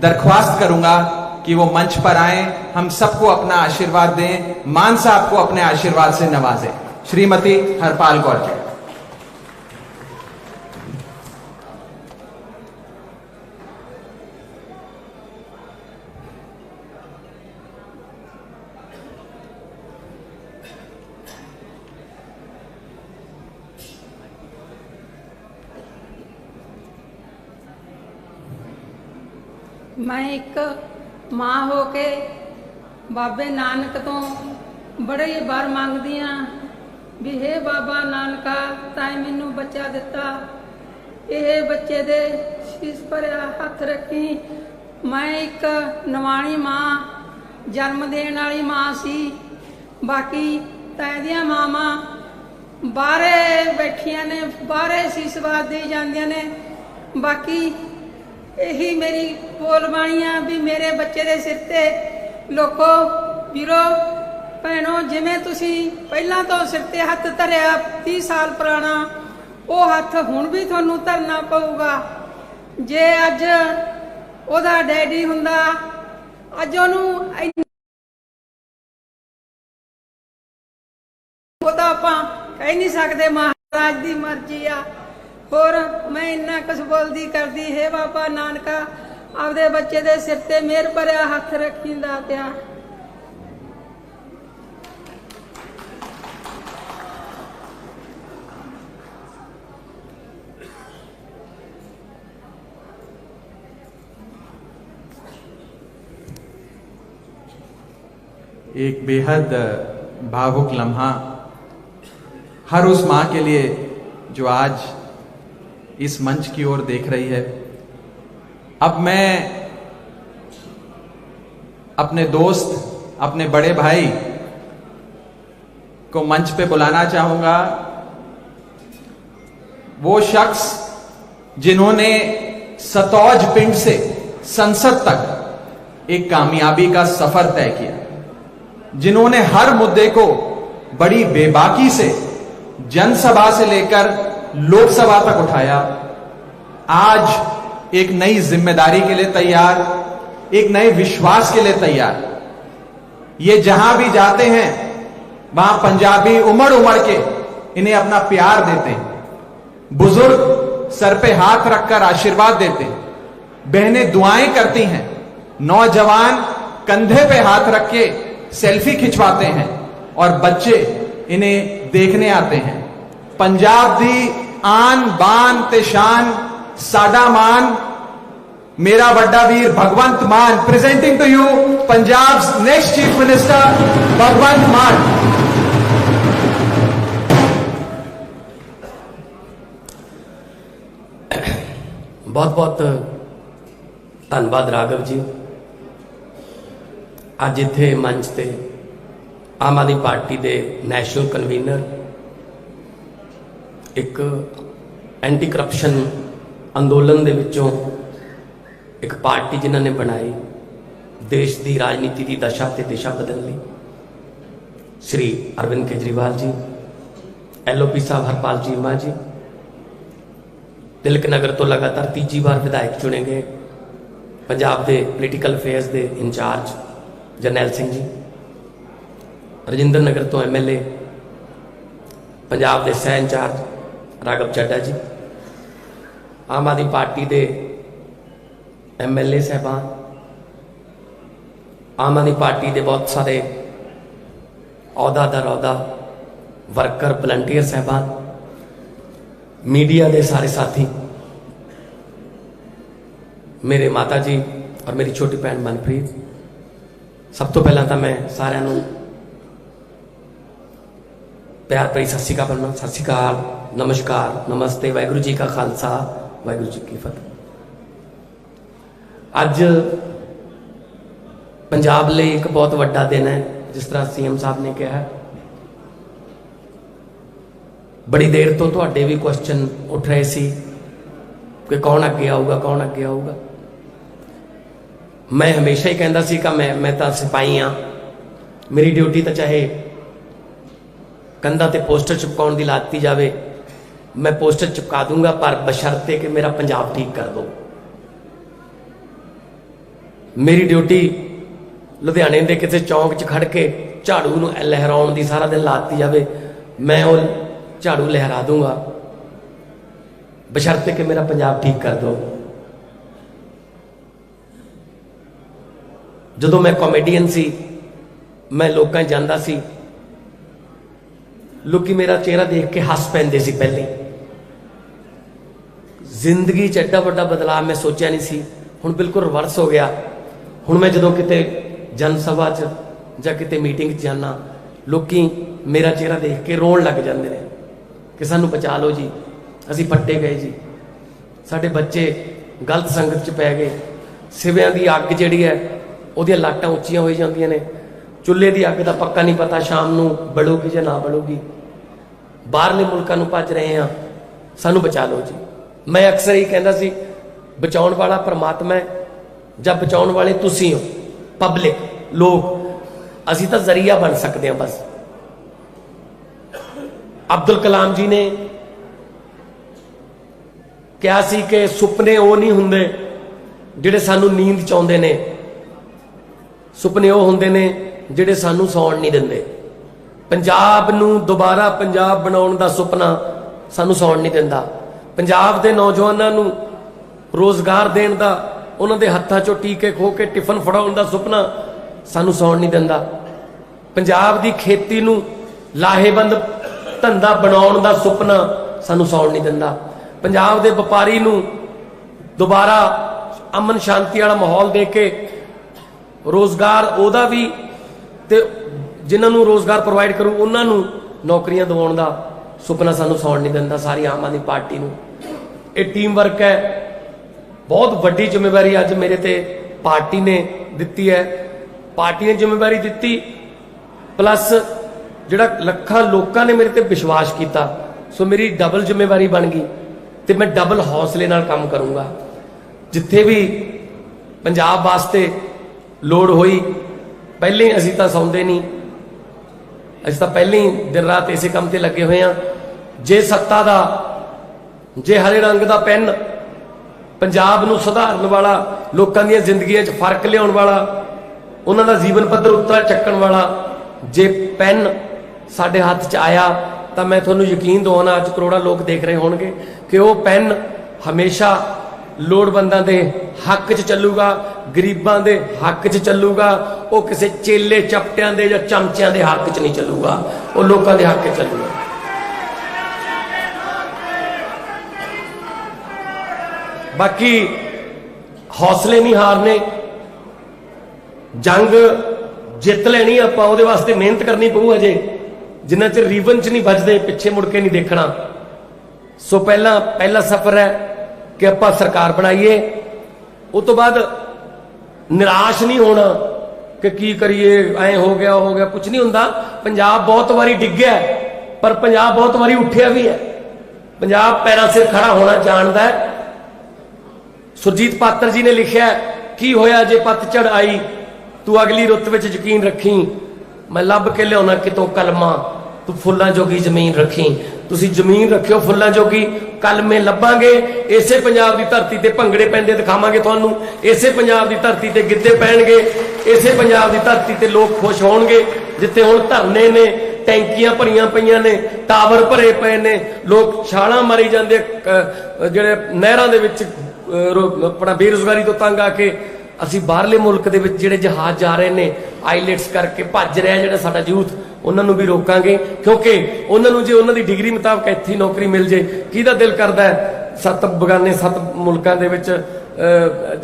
दरख्वास्त करूंगा कि वो मंच पर आए, हम सबको अपना आशीर्वाद दें, मान साहब को अपने आशीर्वाद से नवाजें। श्रीमती हरपाल कौर जी। मैं एक मां हो के बाबे नानक तो बड़े ही बार मंगदी हाँ भी हे बाबा नानका ताई मैनू बच्चा दिता, ये बच्चे दे शीश भरिया हथ रखी। मैं एक नवाणी मां, जन्म देने वाली मां सी, बाकी ताई दियां मावां बाहरे बैठियां ने, बाहरे शीशवाद दी जांदियां ने। बाकी यही मेरी बोल बाणियां भी मेरे बच्चे दे सिर ते लोको वीरो भैनों, जिवें तुसी पहलां तो सिर ते हथ धरिया 30 साल पुराना, वो हथ हुण भी तुहानूं धरना पऊगा। जे अज ओदा डैडी हुंदा, अज ओनूं ओदा आपां कह नहीं सकदे, महाराज दी मर्जी आ। और मैं इन्ना कुछ बोलदी करदी, हे बाबा नानका आपदे बच्चे दे सिर ते मेहर भरिया हथ रखी दातिया। एक बेहद भावुक लम्हा हर उस मां के लिए जो आज इस मंच की ओर देख रही है। अब मैं अपने दोस्त, अपने बड़े भाई को मंच पे बुलाना चाहूंगा, वो शख्स जिन्होंने सतौज पिंड से संसद तक एक कामयाबी का सफर तय किया, जिन्होंने हर मुद्दे को बड़ी बेबाकी से जनसभा से लेकर लोकसभा तक उठाया, आज एक नई जिम्मेदारी के लिए तैयार, एक नए विश्वास के लिए तैयार। ये जहां भी जाते हैं वहां पंजाबी उमड़ उमड़ के इन्हें अपना प्यार देते हैं। बुजुर्ग सर पे हाथ रखकर आशीर्वाद देते हैं, बहनें दुआएं करती हैं, नौजवान कंधे पे हाथ रख के सेल्फी खिंचवाते हैं और बच्चे इन्हें देखने आते हैं। पंजाब दी आन बान ते शान साडा मान, मेरा वड्डा वीर Bhagwant Mann. Presenting to you Punjab next chief minister Bhagwant Mann. बहुत बहुत धन्यवाद राघव जी। अज इत्थे मंच ते आम आदमी पार्टी के नैशनल कन्वीनर, एक एंटी करप्शन अंदोलन दे विचों एक पार्टी जिन्होंने बनाई देश की राजनीति की दशा ते दिशा बदलने, श्री अरविंद केजरीवाल जी, LOP साहब हरपाल चीमा जी, तिलक नगर तो लगातार तीजी बार विधायक चुने गए पंजाब के पोलीटिकल अफेयर्स के इंचार्ज जरनैल सिंह जी, रजिंदर नगर तो MLA पंजाब के सह इंचार्ज राघव चड्ढा जी, आम आदमी पार्टी के MLA साहबान, आम आदमी पार्टी के बहुत सारे अहदादार अहदा वर्कर वलंटियर साहबान, मीडिया के सारे साथी, मेरे माता जी और मेरी छोटी भैन मनप्रीत, सब तो पहला तो मैं सारिਆਂ ਨੂੰ प्यार भरी सत श्री अकाल बोलना। सत श्री अकाल, नमस्कार, नमस्ते, वाहिगुरू जी का खालसा, वाहिगुरू जी की फतेह। अज पंजाब लिए एक बहुत वड्डा दिन है, जिस तरह CM साहब ने कहा है। बड़ी देर तो तुहाडे भी क्वेश्चन उठ रहे सी कि कौन अगे आऊगा, कौन अगे आऊगा। मैं हमेशा ही कहता सी कि मैं तो सिपाही हाँ, मेरी ड्यूटी तो चाहे कंधा ते पोस्टर चिपकाउण दी लाती जाए, मैं पोस्टर चिपका दूंगा, पर बशर्ते कि मेरा पंजाब ठीक कर दो। मेरी ड्यूटी लुधियाने के किसी चौंक च खड़ के झाड़ू नूं लहराउण दी सारा दिन लाती जाए, मैं वो झाड़ू लहरा दूंगा, बशर्ते कि मेरा पंजाब ठीक कर दो। जदों मैं कॉमेडियन सी, मैं लोकां जांदा सी, लोग मेरा चेहरा देख के हस पैंदे सी। पहले जिंदगी च एडा वड्डा बदलाव मैं सोचा नहीं सी, हुण बिल्कुल रिवर्स हो गया। हुण मैं जदों किते जनसभा च जां किते मीटिंग च जाना, लोकी मेरा चेहरा देख के रोण लग जाते हैं कि सानू बचा लो जी, असी पट्टे गए जी, साडे बच्चे गलत संगत च पै गए, सिवियां दी अग जिहड़ी है उहदियां लाटां उच्चियां हो जांदियां ने, चुल्हे की अग का पक्का नहीं पता शाम नूं बलूगी जां ना बलूगी, बाहरले मुल्कां नूं भज रहे हैं, सानू बचा लो जी। मैं अक्सर ही कहता सी, बचाउण वाला परमात्मा है जां बचाउण वाले तुसीं हो, पब्लिक लोग, असीं तां जरिया बन सकते हैं बस। अब्दुल कलाम जी ने कहा सी कि सुपने वो नहीं हुंदे जिहड़े सानू नींद च आउंदे ने, सुपने वो हुंदे ने जिहड़े सानू सौण नहीं दिंदे। पंजाब नूं दोबारा पंजाब बनाउण दा सुपना सानू सौण नहीं दिंदा। पंजाब दे नौजवानां नूं रोजगार देण दा, उन्हां दे हत्थां चों टीके खो के टिफन फड़ाउण दा सुपना सानू सौण नहीं दिंदा। पंजाब दी खेती नूं लाहेबंद धंधा बनाउण दा सुपना सानू सौण नहीं दिंदा। पंजाब दे व्यापारी नूं दोबारा अमन शांति वाला माहौल दे के रोजगार ओदा भी ते जिन्हां नूं रोजगार प्रोवाइड करूं उन्हां नूं नौकरियां दिवाउण दा सुपना सानू सौण नहीं दिंदा। सारी आम आदमी पार्टी नूं ये टीम वर्क है। बहुत वड्डी जिम्मेवारी अज मेरे ते पार्टी ने दित्ती है। पार्टी ने जिम्मेवारी दित्ती, प्लस जिहड़ा लखां लोकां ने मेरे ते विश्वास किया, सो मेरी डबल जिम्मेवारी बन गई ते मैं डबल हौसले नाल काम करूँगा। जिथे भी पंजाब वास्ते लोड़ होई, पहले असीं तां सौंदे नहीं, असीं तां पहले ही दिन रात इसे काम ते लगे हुए हैं। जे सत्ता दा, जे हरे रंग दा पेन पंजाब नूं सुधारन वाला, लोकां दीयां जिंदगियां च फर्क लियाउण वाला ਉਹਨਾਂ ਦਾ ਜੀਵਨ ਪੱਧਰ ਉੱਤੇ ਚੱਕਣ ਵਾਲਾ ਜੇ ਪੈਨ ਸਾਡੇ ਹੱਥ 'ਚ ਆਇਆ ਤਾਂ ਮੈਂ ਤੁਹਾਨੂੰ ਯਕੀਨ ਦਿਵਾਉਣਾ, ਅੱਜ ਕਰੋੜਾਂ ਲੋਕ ਦੇਖ ਰਹੇ ਹੋਣਗੇ ਕਿ ਉਹ ਪੈਨ ਹਮੇਸ਼ਾ ਲੋੜਵੰਦਾਂ ਦੇ ਹੱਕ 'ਚ ਚੱਲੂਗਾ, ਗਰੀਬਾਂ ਦੇ ਹੱਕ 'ਚ ਚੱਲੂਗਾ। ਉਹ ਕਿਸੇ ਚੇਲੇ ਚਪਟਿਆਂ ਦੇ ਜਾਂ ਚਮਚਿਆਂ ਦੇ ਹੱਕ 'ਚ ਨਹੀਂ ਚੱਲੂਗਾ, ਉਹ ਲੋਕਾਂ ਦੇ ਹੱਕ 'ਚ ਚੱਲੂਗਾ। ਬਾਕੀ ਹੌਸਲੇ ਨਹੀਂ ਹਾਰਨੇ, ਜੰਗ ਜਿੱਤ ਲੈਣੀ ਆਪਾਂ, ਉਹਦੇ ਵਾਸਤੇ ਮਿਹਨਤ ਕਰਨੀ ਪਊ। ਅਜੇ ਜਿੰਨਾ ਚਿਰ ਰੀਵਨ 'ਚ ਨਹੀਂ ਵੱਜਦੇ, ਪਿੱਛੇ ਮੁੜ ਕੇ ਨਹੀਂ ਦੇਖਣਾ। ਸੋ ਪਹਿਲਾ ਸਫ਼ਰ ਹੈ ਕਿ ਆਪਾਂ ਸਰਕਾਰ ਬਣਾਈਏ, ਉਹ ਤੋਂ ਬਾਅਦ ਨਿਰਾਸ਼ ਨਹੀਂ ਹੋਣਾ ਕਿ ਕੀ ਕਰੀਏ, ਐ ਹੋ ਗਿਆ ਉਹ ਹੋ ਗਿਆ, ਕੁਝ ਨਹੀਂ ਹੁੰਦਾ। ਪੰਜਾਬ ਬਹੁਤ ਵਾਰੀ ਡਿੱਗਿਆ, ਪਰ ਪੰਜਾਬ ਬਹੁਤ ਵਾਰੀ ਉੱਠਿਆ ਵੀ ਹੈ। ਪੰਜਾਬ ਪੈਰਾਂ ਸਿਰ ਖੜਾ ਹੋਣਾ ਜਾਣਦਾ ਹੈ। ਸੁਰਜੀਤ ਪਾਤਰ ਜੀ ਨੇ ਲਿਖਿਆ, ਕੀ ਹੋਇਆ ਜੇ ਪਤਝੜ ਆਈ, ਤੂੰ ਅਗਲੀ ਰੁੱਤ ਵਿੱਚ ਯਕੀਨ ਰੱਖੀ, ਮੈਂ ਲੱਭ ਕੇ ਲਿਆਉਣਾ ਕਿਤੋਂ ਕਲਮਾਂ, ਤੂੰ ਫੁੱਲਾਂ ਜੋਗੀ ਜ਼ਮੀਨ ਰੱਖੀ। ਤੁਸੀਂ ਜ਼ਮੀਨ ਰੱਖਿਓ ਫੁੱਲਾਂ ਜੋਗੀ, ਕਲਮੇ ਲੱਭਾਂਗੇ। ਇਸੇ ਪੰਜਾਬ ਦੀ ਧਰਤੀ ਤੇ ਭੰਗੜੇ ਪੈਂਦੇ ਦਿਖਾਵਾਂਗੇ ਤੁਹਾਨੂੰ, ਇਸੇ ਪੰਜਾਬ ਦੀ ਧਰਤੀ ਤੇ ਗਿੱਧੇ ਪੈਣਗੇ, ਇਸੇ ਪੰਜਾਬ ਦੀ ਧਰਤੀ ਤੇ ਲੋਕ ਖੁਸ਼ ਹੋਣਗੇ। ਜਿੱਥੇ ਹੁਣ ਧਰਨੇ ਨੇ, ਟੈਂਕੀਆਂ ਭਰੀਆਂ ਪਈਆਂ ਨੇ, ਟਾਵਰ ਭਰੇ ਪਏ ਨੇ, ਲੋਕ ਛਾਲਾਂ ਮਾਰੀ ਜਾਂਦੇ, ਜਿਹੜੇ ਨਹਿਰਾਂ ਦੇ ਵਿੱਚ ਆਪਣਾ ਬੇਰੁਜ਼ਗਾਰੀ ਤੋਂ ਤੰਗ ਆ ਕੇ ਅਸੀਂ ਬਾਹਰਲੇ ਮੁਲਕ ਦੇ ਵਿੱਚ ਜਿਹੜੇ ਜਹਾਜ਼ ਜਾ ਰਹੇ ਨੇ, ਆਈਲੈਟਸ ਕਰਕੇ ਭੱਜ ਰਿਹਾ ਜਿਹੜਾ ਸਾਡਾ ਯੂਥ, ਉਹਨਾਂ ਨੂੰ ਵੀ ਰੋਕਾਂਗੇ। ਕਿਉਂਕਿ ਉਹਨਾਂ ਨੂੰ ਜੇ ਉਹਨਾਂ ਦੀ ਡਿਗਰੀ ਮੁਤਾਬਕ ਇੱਥੇ ਹੀ ਨੌਕਰੀ ਮਿਲ ਜੇ, ਕਿਹਦਾ ਦਿਲ ਕਰਦਾ ਹੈ 7 ਮੁਲਕਾਂ ਦੇ ਵਿੱਚ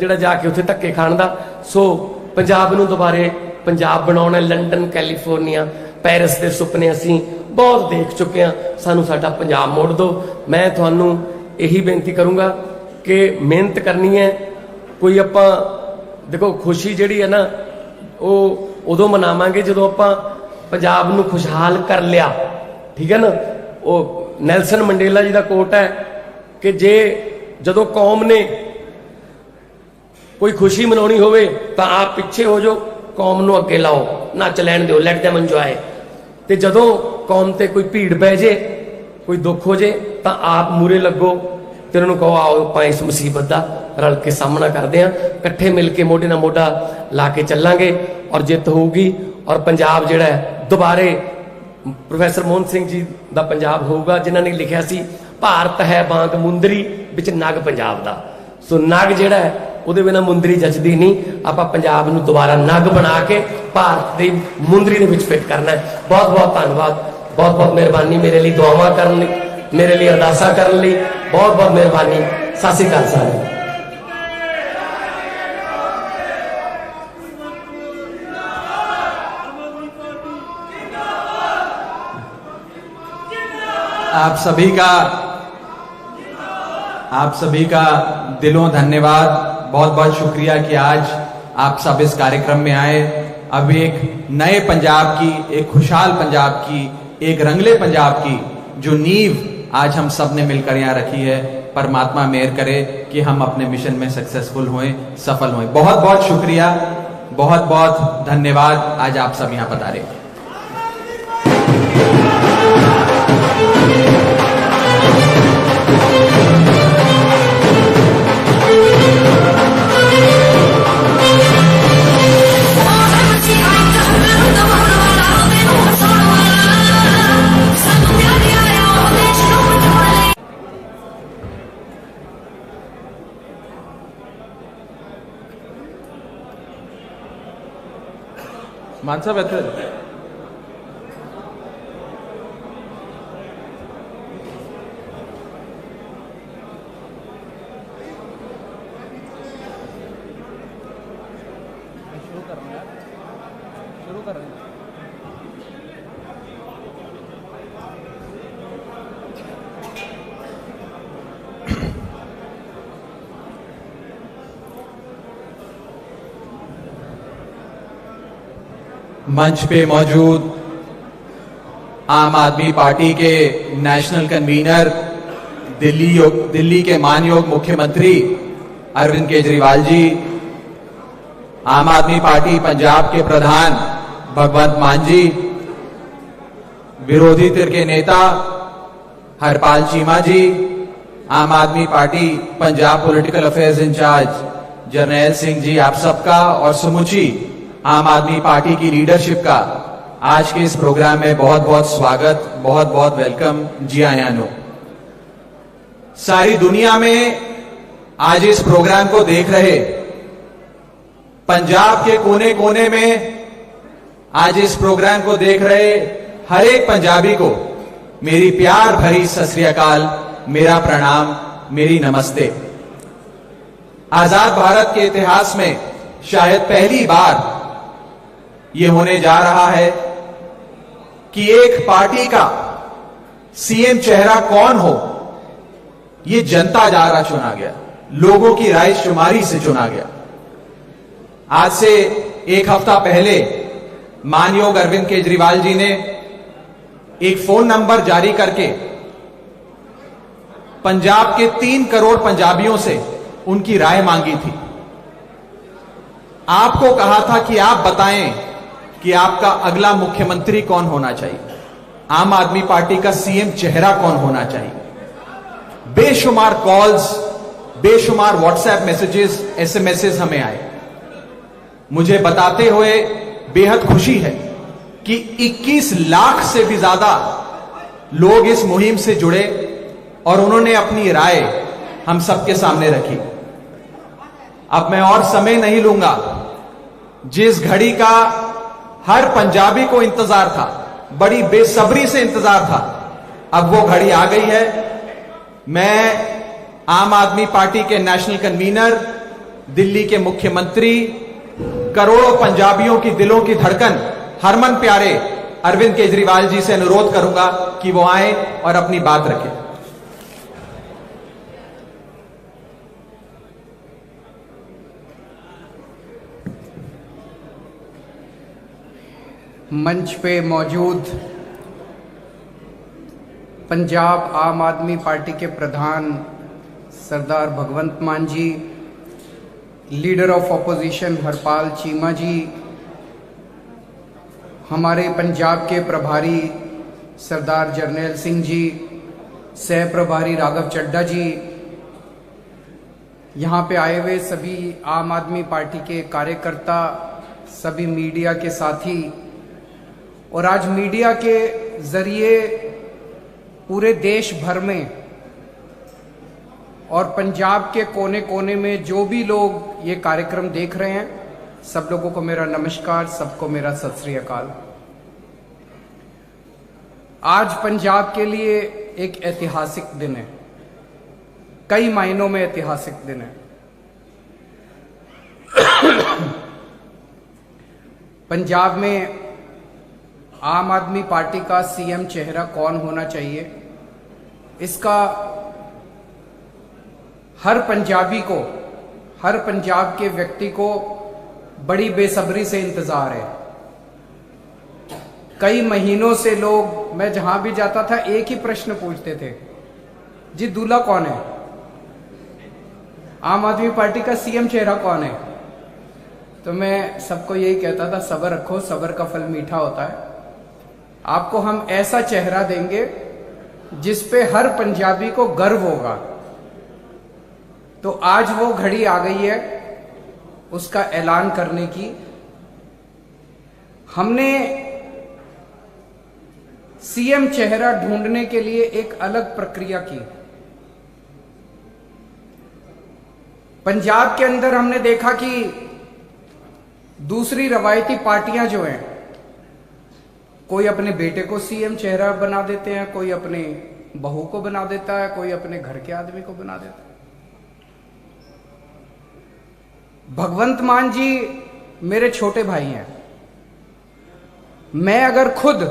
ਜਿਹੜਾ ਜਾ ਕੇ ਉੱਥੇ ਧੱਕੇ ਖਾਣ ਦਾ। ਸੋ ਪੰਜਾਬ ਨੂੰ ਦੁਬਾਰੇ ਪੰਜਾਬ ਬਣਾਉਣਾ। ਲੰਡਨ, ਕੈਲੀਫੋਰਨੀਆ, ਪੈਰਿਸ ਦੇ ਸੁਪਨੇ ਅਸੀਂ ਬਹੁਤ ਦੇਖ ਚੁੱਕੇ ਹਾਂ, ਸਾਨੂੰ ਸਾਡਾ ਪੰਜਾਬ ਮੋੜ ਦਿਓ। ਮੈਂ ਤੁਹਾਨੂੰ ਇਹੀ ਬੇਨਤੀ ਕਰੂੰਗਾ ਕਿ ਮਿਹਨਤ ਕਰਨੀ ਹੈ। ਕੋਈ ਆਪਾਂ ਦੇਖੋ ਖੁਸ਼ੀ ਜਿਹੜੀ ਹੈ ਨਾ, ਉਹ ਉਦੋਂ ਮਨਾਵਾਂਗੇ ਜਦੋਂ ਆਪਾਂ ਪੰਜਾਬ ਨੂੰ ਖੁਸ਼ਹਾਲ ਕਰ ਲਿਆ, ਠੀਕ ਹੈ ਨਾ। ਉਹ ਨੈਲਸਨ ਮੰਡੇਲਾ ਜੀ ਦਾ ਕੋਟ ਹੈ ਕਿ ਜਦੋਂ ਕੌਮ ਨੇ ਕੋਈ ਖੁਸ਼ੀ ਮਨਾਉਣੀ ਹੋਵੇ ਤਾਂ ਆਪ ਪਿੱਛੇ ਹੋ ਜਾਓ, ਕੌਮ ਨੂੰ ਅੱਗੇ ਲਾਓ, ਨੱਚ ਲੈਣ ਦਿਓ, ਲੈਟ them enjoy। ਤੇ ਜਦੋਂ ਕੌਮ ਤੇ ਕੋਈ ਭੀੜ ਪੈ ਜੇ, ਕੋਈ ਦੁੱਖ ਹੋ ਜੇ, ਤਾਂ ਆਪ ਮੂਰੇ ਲੱਗੋ ਤੇ ਉਹਨਾਂ ਨੂੰ ਕਹੋ ਆਓ ਆਪਾਂ ਇਸ ਮੁਸੀਬਤ ਦਾ ਰਲ ਕੇ ਸਾਹਮਣਾ ਕਰਦੇ ਹਾਂ, ਇਕੱਠੇ ਮਿਲ ਕੇ ਮੋਢੇ ਨਾਲ ਮੋਢਾ ਲਾ ਕੇ ਚੱਲਾਂਗੇ ਔਰ ਜਿੱਤ ਹੋਊਗੀ। ਔਰ ਪੰਜਾਬ ਜਿਹੜਾ ਹੈ ਦੁਬਾਰੇ ਪ੍ਰੋਫੈਸਰ ਮੋਹਨ ਸਿੰਘ ਜੀ ਦਾ ਪੰਜਾਬ ਹੋਊਗਾ, ਜਿਨ੍ਹਾਂ ਨੇ ਲਿਖਿਆ ਸੀ ਭਾਰਤ ਹੈ ਬਾਂਗ ਮੁੰਦਰੀ ਵਿੱਚ ਨਗ ਪੰਜਾਬ ਦਾ। ਸੋ ਨਗ ਜਿਹੜਾ ਹੈ ਉਹਦੇ ਬਿਨਾਂ ਮੁੰਦਰੀ ਜੱਜਦੀ ਨਹੀਂ। ਆਪਾਂ ਪੰਜਾਬ ਨੂੰ ਦੁਬਾਰਾ ਨਗ ਬਣਾ ਕੇ ਭਾਰਤ ਦੀ ਮੁੰਦਰੀ ਦੇ ਵਿੱਚ ਫਿੱਟ ਕਰਨਾ ਹੈ। ਬਹੁਤ ਬਹੁਤ ਧੰਨਵਾਦ, ਬਹੁਤ ਬਹੁਤ ਮਿਹਰਬਾਨੀ ਮੇਰੇ ਲਈ ਦੁਆਵਾਂ ਕਰਨ ਲਈ, ਮੇਰੇ ਲਈ ਅਰਦਾਸਾਂ ਕਰਨ ਲਈ। ਬਹੁਤ ਬਹੁਤ ਮਿਹਰਬਾਨੀ। ਸਤਿ ਸ਼੍ਰੀ ਅਕਾਲ ਸਾਰਿਆਂ। आप सभी का दिलों धन्यवाद, बहुत बहुत शुक्रिया कि आज आप सब इस कार्यक्रम में आए। अब एक नए पंजाब की, एक खुशहाल पंजाब की, एक रंगले पंजाब की जो नींव आज हम सब ने मिलकर यहाँ रखी है, परमात्मा मेहर करे कि हम अपने मिशन में सक्सेसफुल होएं, सफल होएं। बहुत बहुत शुक्रिया, बहुत बहुत धन्यवाद। आज आप सब यहाँ पधारे। मान साहब इधर शुरू कर रहे हैं। मंच पे मौजूद आम आदमी पार्टी के नेशनल कन्वीनर, दिल्ली के मानयोग मुख्यमंत्री अरविंद केजरीवाल जी, आम आदमी पार्टी पंजाब के प्रधान भगवंत मान जी, विरोधी धिर के नेता Harpal Cheema ji, Aam Aadmi Party Punjab political affairs incharge Jarnail Singh ji, आप सबका और समूची आम आदमी पार्टी की लीडरशिप का आज के इस प्रोग्राम में बहुत बहुत स्वागत, बहुत बहुत वेलकम। जी आयानो, सारी दुनिया में आज इस प्रोग्राम को देख रहे पंजाब के कोने कोने में आज इस प्रोग्राम को देख रहे हर एक पंजाबी को मेरी प्यार भरी सत श्री अकाल, मेरा प्रणाम, मेरी नमस्ते। आजाद भारत के इतिहास में शायद पहली बार यह होने जा रहा है कि एक पार्टी का सीएम चेहरा कौन हो, यह जनता द्वारा चुना गया, लोगों की राय शुमारी से चुना गया। आज से एक हफ्ता पहले मानयोग अरविंद केजरीवाल जी ने एक फोन नंबर जारी करके पंजाब के 3 करोड़ पंजाबियों से उनकी राय मांगी थी। आपको कहा था कि आप बताएं कि आपका अगला मुख्यमंत्री कौन होना चाहिए, आम आदमी पार्टी का सीएम चेहरा कौन होना चाहिए। बेशुमार कॉल्स, बेशुमार व्हाट्सएप मैसेजेस, एसएमएसेस हमें आए। मुझे बताते हुए बेहद खुशी है कि 21 लाख से भी ज्यादा लोग इस मुहिम से जुड़े और उन्होंने अपनी राय हम सबके सामने रखी। अब मैं और समय नहीं लूंगा। जिस घड़ी का हर पंजाबी को इंतजार था, बड़ी बेसब्री से इंतजार था, अब वो घड़ी आ गई है। मैं आम आदमी पार्टी के नेशनल कन्वीनर, दिल्ली के मुख्यमंत्री, करोड़ों पंजाबियों की दिलों की धड़कन हरमन प्यारे अरविंद केजरीवाल जी से अनुरोध करूंगा कि वो आए और अपनी बात रखें। मंच पे मौजूद पंजाब आम आदमी पार्टी के प्रधान Sardar Bhagwant Mann ji, leader of opposition Harpal Cheema ji, हमारे पंजाब के प्रभारी सरदार जरनैल सिंह जी, सह प्रभारी राघव चड्ढा जी, यहाँ पे आए हुए सभी आम आदमी पार्टी के कार्यकर्ता, सभी मीडिया के साथी, और आज मीडिया के जरिए पूरे देश भर में और पंजाब के कोने कोने में जो भी लोग ये कार्यक्रम देख रहे हैं, सब लोगों को मेरा नमस्कार, सबको मेरा सत श्री अकाल। आज पंजाब के लिए एक ऐतिहासिक दिन है, कई मायनों में ऐतिहासिक दिन है। पंजाब में आम आदमी पार्टी का सीएम चेहरा कौन होना चाहिए, इसका हर पंजाबी को, हर पंजाब के व्यक्ति को बड़ी बेसब्री से इंतजार है। कई महीनों से लोग, मैं जहां भी जाता था एक ही प्रश्न पूछते थे, जी दूल्हा कौन है, आम आदमी पार्टी का सीएम चेहरा कौन है। तो मैं सबको यही कहता था, सब्र रखो, सब्र का फल मीठा होता है। आपको हम ऐसा चेहरा देंगे जिस पे हर पंजाबी को गर्व होगा। तो आज वो घड़ी आ गई है उसका ऐलान करने की। हमने सीएम चेहरा ढूंढने के लिए एक अलग प्रक्रिया की। पंजाब के अंदर हमने देखा कि दूसरी रवायती पार्टियां जो हैं, कोई अपने बेटे को सीएम चेहरा बना देते हैं, कोई अपने बहू को बना देता है, कोई अपने घर के आदमी को बना देता है। भगवंत मान जी मेरे छोटे भाई हैं। मैं अगर खुद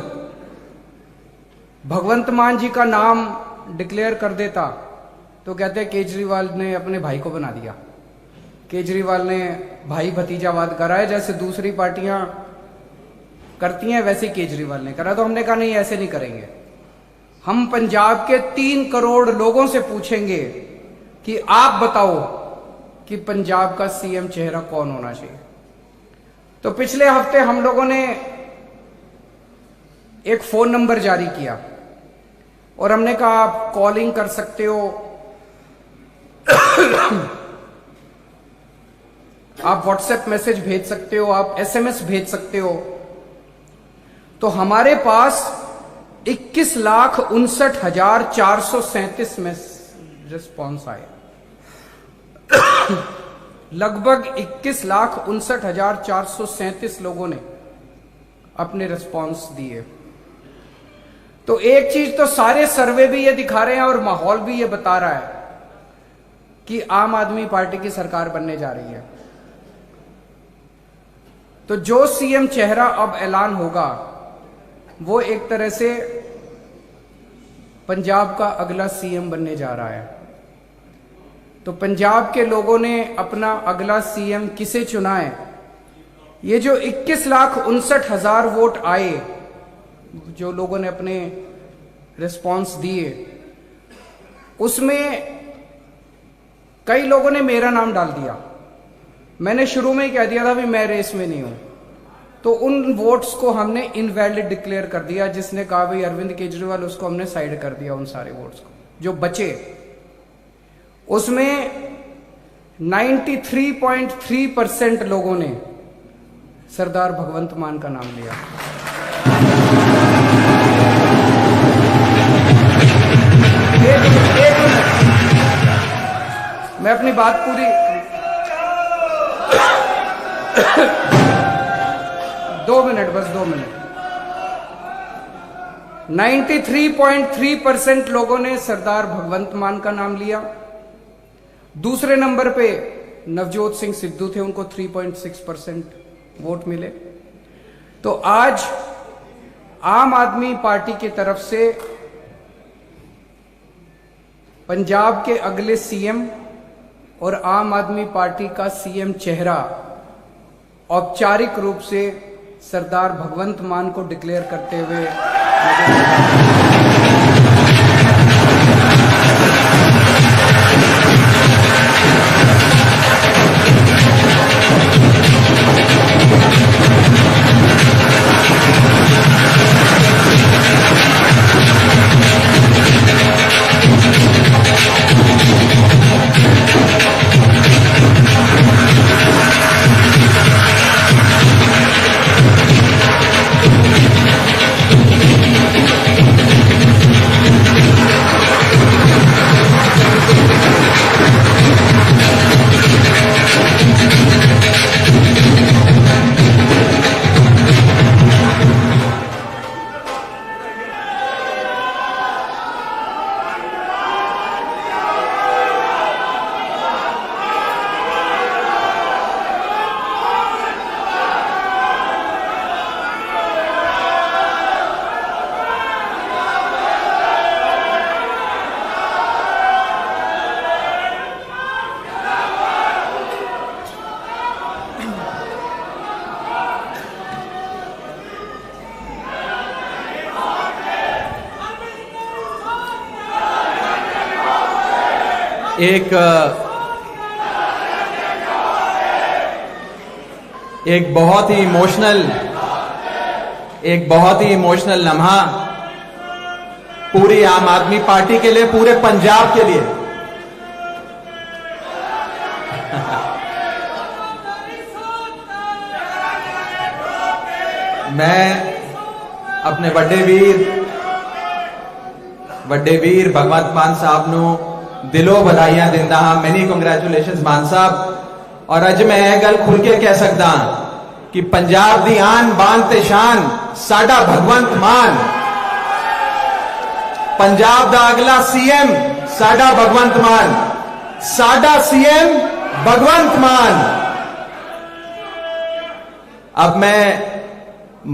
भगवंत मान जी का नाम डिक्लेयर कर देता तो कहते केजरीवाल ने अपने भाई को बना दिया, केजरीवाल ने भाई भतीजावाद करा है, जैसे दूसरी पार्टियां करती हैं वैसे केजरीवाल ने करा। तो हमने कहा नहीं, ऐसे नहीं करेंगे। हम पंजाब के 3 करोड़ लोगों से पूछेंगे कि आप बताओ कि पंजाब का सीएम चेहरा कौन होना चाहिए। तो पिछले हफ्ते हम लोगों ने एक फोन नंबर जारी किया और हमने कहा आप कॉलिंग कर सकते हो आप व्हाट्सएप मैसेज भेज सकते हो, आप SMS भेज सकते हो। तो हमारे पास 21,59,437 में रिस्पॉन्स आए। लगभग 21,59,437 लोगों ने अपने रिस्पॉन्स दिए। तो एक चीज तो सारे सर्वे भी ये दिखा रहे हैं और माहौल भी ये बता रहा है कि आम आदमी पार्टी की सरकार बनने जा रही है। तो जो सीएम चेहरा अब ऐलान होगा वो एक तरह से पंजाब का अगला सीएम बनने जा रहा है। तो पंजाब के लोगों ने अपना अगला सीएम किसे चुना है? ये जो 21,59,000 वोट आए, जो लोगों ने अपने रिस्पॉन्स दिए, उसमें कई लोगों ने मेरा नाम डाल दिया। मैंने शुरू में ही कह दिया था भी मैं रेस में नहीं हूं। तो उन वोट्स को हमने इनवैलिड डिक्लेयर कर दिया। जिसने कहा भाई अरविंद केजरीवाल, उसको हमने साइड कर दिया। उन सारे वोट्स को जो बचे, उसमें 93.3% लोगों ने सरदार भगवंत मान का नाम लिया। एक मिनट, मैं अपनी बात पूरी 2 मिनट, बस 2 मिनट। 93.3% लोगों ने सरदार भगवंत मान का नाम लिया। दूसरे नंबर पे नवजोत सिंह सिद्धू थे, उनको 3.6% वोट मिले। तो आज आम आदमी पार्टी की तरफ से पंजाब के अगले सीएम और आम आदमी पार्टी का सीएम चेहरा औपचारिक रूप से सरदार भगवंत मान को डिक्लेयर करते हुए एक बहुत ही इमोशनल लम्हा पूरी आम आदमी पार्टी के लिए, पूरे पंजाब के लिए। मैं अपने ਵੱਡੇ ਵੀਰ भगवंत मान साहब ਨੂੰ दिलों बधाइयां दिंदा हां। मैनी कंग्रेचुलेशंस मान साहब। और अज मैं यह गल खुल के कह सकदा कि पंजाब दी आन बान ते शान साडा भगवंत मान, पंजाब दा अगला सीएम साडा भगवंत मान, साडा सीएम भगवंत मान। अब मैं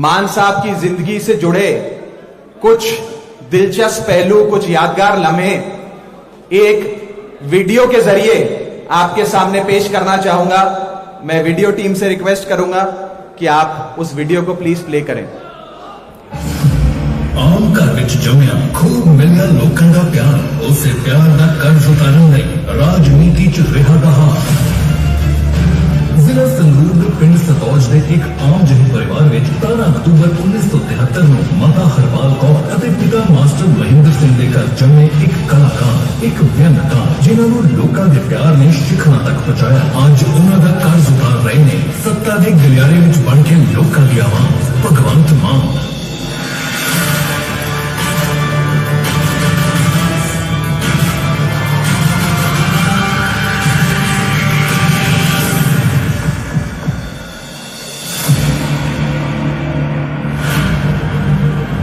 मान साहब की जिंदगी से जुड़े कुछ दिलचस्प पहलू, कुछ यादगार लम्हे एक वीडियो के जरिए आपके सामने पेश करना चाहूंगा। मैं वीडियो टीम से रिक्वेस्ट करूंगा कि आप उस वीडियो को प्लीज प्ले करें। आम घर विच जमिया खूब मिलिया लोकां दा प्यार, उसे प्यार दा कर्ज उतारन लई राजनीति च रिहा दा हार। ਜ਼ਿਲ੍ਹਾ ਸੰਗਰੂਰ ਦੇ ਪਿੰਡ ਸਤੌਜ ਦੇ ਇੱਕ ਆਮ ਜਿਹੇ ਪਰਿਵਾਰ ਵਿੱਚ 13 ਅਕਤੂਬਰ 1973 ਨੂੰ ਮਾਤਾ ਹਰਪਾਲ ਕੌਰ ਅਤੇ ਪਿਤਾ ਮਾਸਟਰ ਮਹਿੰਦਰ ਸਿੰਘ ਦੇ ਘਰ ਜੰਮੇ ਇੱਕ ਕਲਾਕਾਰ, ਇੱਕ ਵਿਅੰਗਕਾਰ, ਜਿਨ੍ਹਾਂ ਨੂੰ ਲੋਕਾਂ ਦੇ ਪਿਆਰ ਨੇ ਸ਼ਿਖਰਾਂ ਤੱਕ ਪਹੁੰਚਾਇਆ। ਅੱਜ ਉਹਨਾਂ ਦਾ ਕਰਜ਼ ਉਤਾਰ ਰਹੇ ਨੇ ਸੱਤਾ ਦੇ ਗਲਿਆਰੇ ਵਿੱਚ ਬਣ ਕੇ ਲੋਕਾਂ ਦੀ ਆਵਾਜ਼ ਭਗਵੰਤ ਮਾਨ।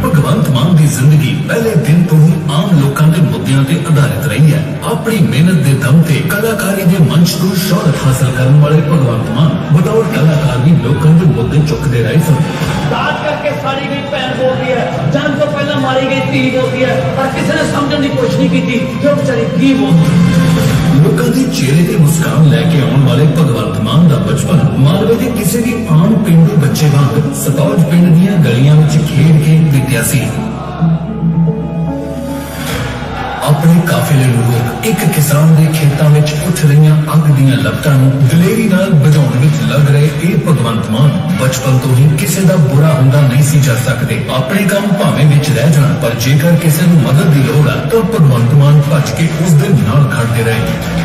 ਭਗਵੰਤ ਮਾਨ ਦੀ ਜ਼ਿੰਦਗੀ ਪਹਿਲੇ ਦਿਨ ਤੋਂ ਹੀ ਆਮ ਲੋਕਾਂ ਦੇ ਮੁੱਦਿਆਂ ਤੇ ਆਧਾਰਿਤ ਰਹੀ ਹੈ। ਆਪਣੀ ਮਿਹਨਤ ਦੇ ਦਮ ਤੇ ਕਲਾਕਾਰੀ ਦੇ ਮੰਚ ਤੋਂ ਸ਼ੋਹਰਤ ਹਾਸਲ ਕਰਨ ਵਾਲੇ ਭਗਵੰਤ ਮਾਨ ਬਤੌਰ ਕਲਾਕਾਰ ਵੀ ਲੋਕਾਂ ਦੇ ਮੁੱਦੇ ਚੁੱਕਦੇ ਰਹੇ ਸਨ। दाद करके साड़ी गई भैन बोलती है, जन्म तो पहले मारी गई धी बोलती है, पर किसी ने समझने की कोशिश नहीं की थी जो बेचारी धी बोलती। ਲੋਕਾਂ ਦੇ ਚਿਹਰੇ ਤੇ ਮੁਸਕਾਨ ਲੈ ਕੇ ਆਉਣ ਵਾਲੇ ਭਗਵੰਤ ਮਾਨ ਦਾ ਬਚਪਨ ਮਾਲਵੇ ਦੇ ਕਿਸੇ ਵੀ ਆਮ ਪਿੰਡੂ ਬੱਚੇ ਵਾਂਗ ਸਤੌਜ ਪਿੰਡ ਦੀਆਂ ਗਲੀਆਂ ਵਿੱਚ ਖੇਡ ਕੇ ਬੀਤਿਆ ਸੀ। ਆਪਣੇ ਕਾਫਿਲੇ ਨੂੰ ਰੋਕ ਇੱਕ ਕਿਸਾਨ ਦੇ ਖੇਤਾਂ ਵਿੱਚ ਉੱਠ ਰਹੀਆਂ ਅੱਗ ਦੀਆਂ ਲਪਟਾਂ ਨੂੰ ਦਲੇਰੀ ਨਾਲ ਬੁਝਾਉਣ ਵਿੱਚ ਲੱਗ ਰਹੇ ਇਹ ਭਗਵੰਤ ਮਾਨ ਬਚਪਨ ਤੋਂ ਹੀ ਕਿਸੇ ਦਾ ਬੁਰਾ ਹੁੰਦਾ ਨਹੀਂ ਸੀ ਜਾ ਸਕਦੇ। ਆਪਣੇ ਕੰਮ ਭਾਵੇਂ ਵਿੱਚ ਰਹਿ ਜਾਣ, ਪਰ ਜੇਕਰ ਕਿਸੇ ਨੂੰ ਮਦਦ ਦੀ ਲੋੜ ਆ ਤਾਂ ਭਗਵੰਤ ਮਾਨ ਭੱਜ ਕੇ ਉਸ ਦੇ ਨਾਲ ਖੜਦੇ ਰਹੇ।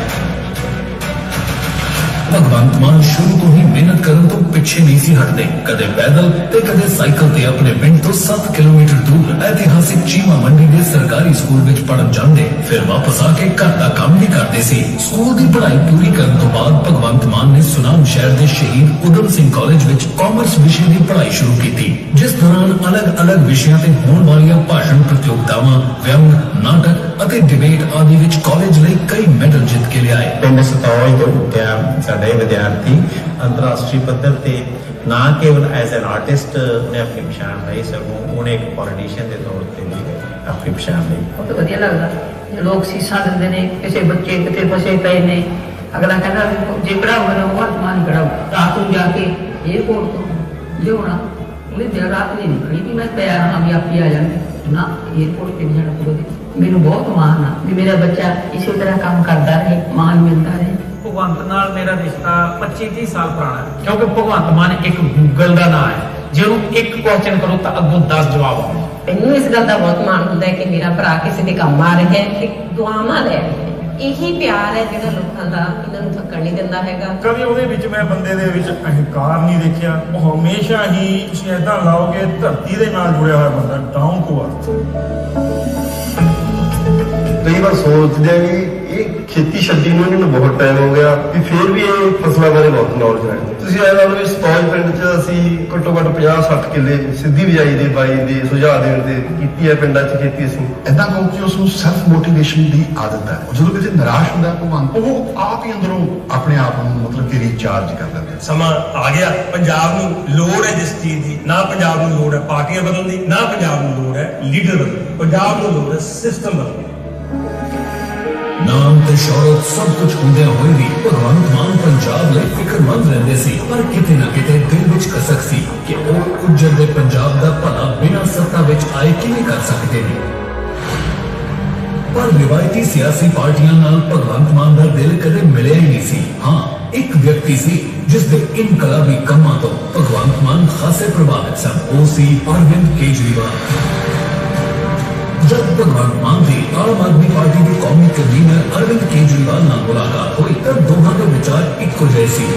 ਭਗਵੰਤ ਮਾਨ ਸ਼ੁਰੂ ਤੋਂ ਹੀ ਮਿਹਨਤ ਕਰਨ ਤੋਂ ਪਿੱਛੇ ਨਹੀਂ ਸੀ ਹਟਦੇ। ਕਦੇ ਪੈਦਲ ਤੇ ਕਦੇ ਸਾਈਕਲ ਤੇ ਆਪਣੇ ਪਿੰਡ ਤੋਂ 7 ਕਿਲੋਮੀਟਰ ਦੂਰ ਇਤਿਹਾਸਿਕ ਚੀਮਾ ਮੰਡੀ ਦੇ ਸਰਕਾਰੀ ਸਕੂਲ ਵਿੱਚ ਪੜ੍ਹਨ ਜਾਂਦੇ, ਫਿਰ ਵਾਪਸ ਆ ਕੇ ਘਰ ਦਾ ਕੰਮ ਵੀ ਕਰਦੇ ਸੀ। ਸਕੂਲ ਦੀ ਪੜ੍ਹਾਈ ਪੂਰੀ ਕਰਨ ਤੋਂ ਬਾਅਦ ਭਗਵੰਤ ਮਾਨ ਨੇ ਸੁਨਾਮ ਸ਼ਹਿਰ ਦੇ ਸ਼ਹੀਦ ਊਧਮ ਸਿੰਘ ਕਾਲਜ ਵਿੱਚ ਕਾਮਰਸ ਵਿਸ਼ੇ ਦੀ ਪੜ੍ਹਾਈ ਸ਼ੁਰੂ ਕੀਤੀ, ਜਿਸ ਦੌਰਾਨ ਅਲੱਗ-ਅਲੱਗ ਵਿਸ਼ਿਆਂ ਤੇ ਹੋਣ ਵਾਲੀਆਂ ਭਾਸ਼ਣ ਪ੍ਰਤੀਯੋਗਤਾਵਾਂ, ਵਿਅੰਗ, ਨਾਟਕ ਅਤੇ ਡਿਬੇਟ ਆਦਿ ਵਿੱਚ ਕਾਲਜ ਲਈ ਕਈ ਮੈਡਲ ਜਿੱਤ ਕੇ ਲਿਆਏ। ਪਿੰਡ ਸਤੌਜ ਤੋਂ ਉੱਠਿਆ ਸਾਡੇ ਵਿਦਿਆਰਥੀ ਅੰਤਰਰਾਸ਼ਟਰੀ ਪੱਧਰ ਤੇ ਨਾ ਕੇਵਲ ਐਜ਼ ਐਨ ਆਰਟਿਸਟ ਨੇ ਆਪਣੀ ਪਛਾਣ ਲਈ, ਸਗੋਂ ਉਹਨੇ ਇੱਕ ਪੋਲੀਟੀਸ਼ੀਅਨ ਦੇ ਤੌਰ ਤੇ ਵੀ ਆਪਣੀ ਪਛਾਣ ਲਈ। ਬਹੁਤ ਵਧੀਆ ਲੱਗਦਾ ਜੇ ਲੋਕ ਸੀਸਾ ਦਿੰਦੇ ਨੇ, ਕਿਸੇ ਬੱਚੇ ਕਿਤੇ ਫਸੇ ਪਏ ਨੇ, ਅਗਲਾ ਕਹਿੰਦਾ ਜੇ ਪੜਾਊਗਾ ਨਾ ਉਹ ਆਤਮਾ ਨਹੀਂ ਪੜਾਊ। ਰਾਤ ਨੂੰ ਜਾ ਕੇ ਏਅਰਪੋਰਟ ਤੋਂ ਲਿਆਉਣਾ, ਉਹਨੇ ਦਿਨ ਰਾਤ ਨਹੀਂ ਨਿਕਲੀ ਕਿ ਮੈਂ ਤਿਆਰ ਹਾਂ ਵੀ ਆਪੇ ਆ ਜਾਂਦੇ ਨਾ, ਏਅਰਪੋਰਟ ਤੇ ਜਾਣਾ ਪਊਗਾ। ਮੈਨੂੰ ਬਹੁਤ ਮਾਣ ਆ ਵੀ ਮੇਰਾ ਬੱਚਾ ਇਸੇ ਤਰ੍ਹਾਂ ਕੰਮ ਕਰਦਾ ਰਹੇ, ਮਾਣ ਮਿਲਦਾ ਰਹੇ। ਭਗਵੰਤ ਨਾਲ ਮੇਰਾ ਰਿਸ਼ਤਾ 25-30 ਸਾਲ ਪੁਰਾਣਾ ਹੈ, ਕਿਉਂਕਿ ਭਗਵੰਤ ਮਾਨ ਇੱਕ ਗੂਗਲ ਦਾ ਨਾਮ ਹੈ। ਜੇ ਉਹਨੂੰ ਇੱਕ ਕੁਐਸਚਨ ਕਰੋ ਤਾਂ ਅੱਗੋਂ 10 ਜਵਾਬ ਆਉਂਦੇ। ਮੈਨੂੰ ਇਸ ਗੱਲ ਦਾ ਬਹੁਤ ਮਾਣ ਹੁੰਦਾ ਹੈ ਕਿ ਮੇਰਾ ਭਰਾ ਕਿਸੇ ਦੇ ਕੰਮ ਆ ਰਿਹਾ ਹੈ ਤੇ ਦੁਆਵਾਂ ਲੈ ਰਿਹਾ ਹੈ। ਇਹੀ ਪਿਆਰ ਹੈ ਜਿਹੜਾ ਲੋਕਾਂ ਦਾ ਇਹਨਾਂ ਨੂੰ ਥੱਕਣ ਨਹੀਂ ਦਿੰਦਾ ਹੈਗਾ। ਕਦੇ ਉਹਦੇ ਵਿੱਚ ਮੈਂ ਬੰਦੇ ਦੇ ਵਿੱਚ ਅਹੰਕਾਰ ਨਹੀਂ ਦੇਖਿਆ। ਉਹ ਹਮੇਸ਼ਾ ਹੀ ਤੁਸੀਂ ਏਦਾਂ ਲਾਓਗੇ ਧਰਤੀ ਦੇ ਨਾਲ ਜੁੜਿਆ ਹੋਇਆ ਬੰਦਾ, ਡਾਊਨ ਟੂ ਅਰਥ। ਕਈ ਵਾਰ ਸੋਚਦੇ ਆ ਵੀ ਇਹ ਖੇਤੀ ਛੱਡੀ ਨੂੰ ਇਹਨਾਂ ਨੂੰ ਬਹੁਤ ਟਾਈਮ ਹੋ ਗਿਆ, ਵੀ ਫਿਰ ਵੀ ਇਹ ਫਸਲਾਂ ਬਾਰੇ ਬਹੁਤ ਨੌਲੇਜ ਰੱਖਦੇ। ਤੁਸੀਂ ਇਹ ਲਾ ਲਓ ਵੀ ਸਤੌਜ ਪਿੰਡ 'ਚ ਅਸੀਂ ਘੱਟੋ ਘੱਟ 50-60 ਕਿੱਲੇ ਸਿੱਧੀ ਬਿਜਾਈ ਦੇ ਬਾਈ ਦੇ ਸੁਝਾਅ ਦੇਣ ਤੇ ਕੀਤੀ ਹੈ ਪਿੰਡਾਂ 'ਚ ਖੇਤੀ। ਅਸੀਂ ਏਦਾਂ ਕਹੋ ਕਿ ਉਸ ਨੂੰ ਸੈਲਫ ਮੋਟੀਵੇਸ਼ਨ ਦੀ ਆਦਤ ਹੈ। ਜਦੋਂ ਕਿਤੇ ਨਿਰਾਸ਼ ਹੁੰਦਾ ਭਗਵੰਤ, ਉਹ ਆਪ ਹੀ ਅੰਦਰੋਂ ਆਪਣੇ ਆਪ ਨੂੰ ਮਤਲਬ ਕਿ ਰੀਚਾਰਜ ਕਰ ਲੈਂਦਾ। ਸਮਾਂ ਆ ਗਿਆ, ਪੰਜਾਬ ਨੂੰ ਲੋੜ ਹੈ ਜਿਸ ਚੀਜ਼ ਦੀ, ਨਾ ਪੰਜਾਬ ਨੂੰ ਲੋੜ ਹੈ ਪਾਰਟੀਆਂ ਬਦਲਣ ਦੀ, ਨਾ ਪੰਜਾਬ ਨੂੰ ਲੋੜ ਹੈ ਲੀਡਰ ਬਦਲਣ ਦੀ, ਪੰਜਾਬ ਨੂੰ ਲੋੜ ਹੈ ਸਿਸਟਮ ਬਦਲਣ ਦੀ। ਨਾਮ ਤੇ ਸ਼ੌਹਰਤ ਸਭ ਕੁਝ ਹੁੰਦਿਆਂ ਹੋਏ ਵੀ ਭਗਵੰਤ ਮਾਨ ਪੰਜਾਬ ਲਈ ਫਿਕਰਮੰਦ ਰਹਿੰਦੇ ਸੀ, ਪਰ ਕਿਤੇ ਨਾ ਕਿਤੇ ਦਿਲ ਵਿੱਚ ਕਸਕ ਸੀ ਕਿ ਉਹ ਉੱਜੜ ਦੇ ਪੰਜਾਬ ਦਾ ਭਲਾ ਬਿਨਾਂ ਸੱਤਾ ਵਿੱਚ ਆਏ ਕਿਵੇਂ ਕਰ ਸਕਦੇ ਨੇ। ਪਰ ਰਿਵਾਇਤੀ ਸਿਆਸੀ ਪਾਰਟੀਆਂ ਨਾਲ ਭਗਵੰਤ ਮਾਨ ਦਾ ਦਿਲ ਕਦੇ ਮਿਲਿਆ ਹੀ ਨਹੀਂ ਸੀ। ਹਾਂ, ਇੱਕ ਵਿਅਕਤੀ ਸੀ ਜਿਸ ਦੇ ਇਨਕਲਾਬੀ ਕੰਮਾਂ ਤੋਂ ਭਗਵੰਤ ਮਾਨ ਖਾਸੇ ਪ੍ਰਭਾਵਿਤ ਸਨ। ਉਹ ਸੀ ਅਰਵਿੰਦ ਕੇਜਰੀਵਾਲ। जब भगवंत मान की आम आदमी पार्टी के कौमी कन्वीनर अरविंद केजरीवाल नाल मुलाकात हुई तब दोनों के विचार इक्को जैसे।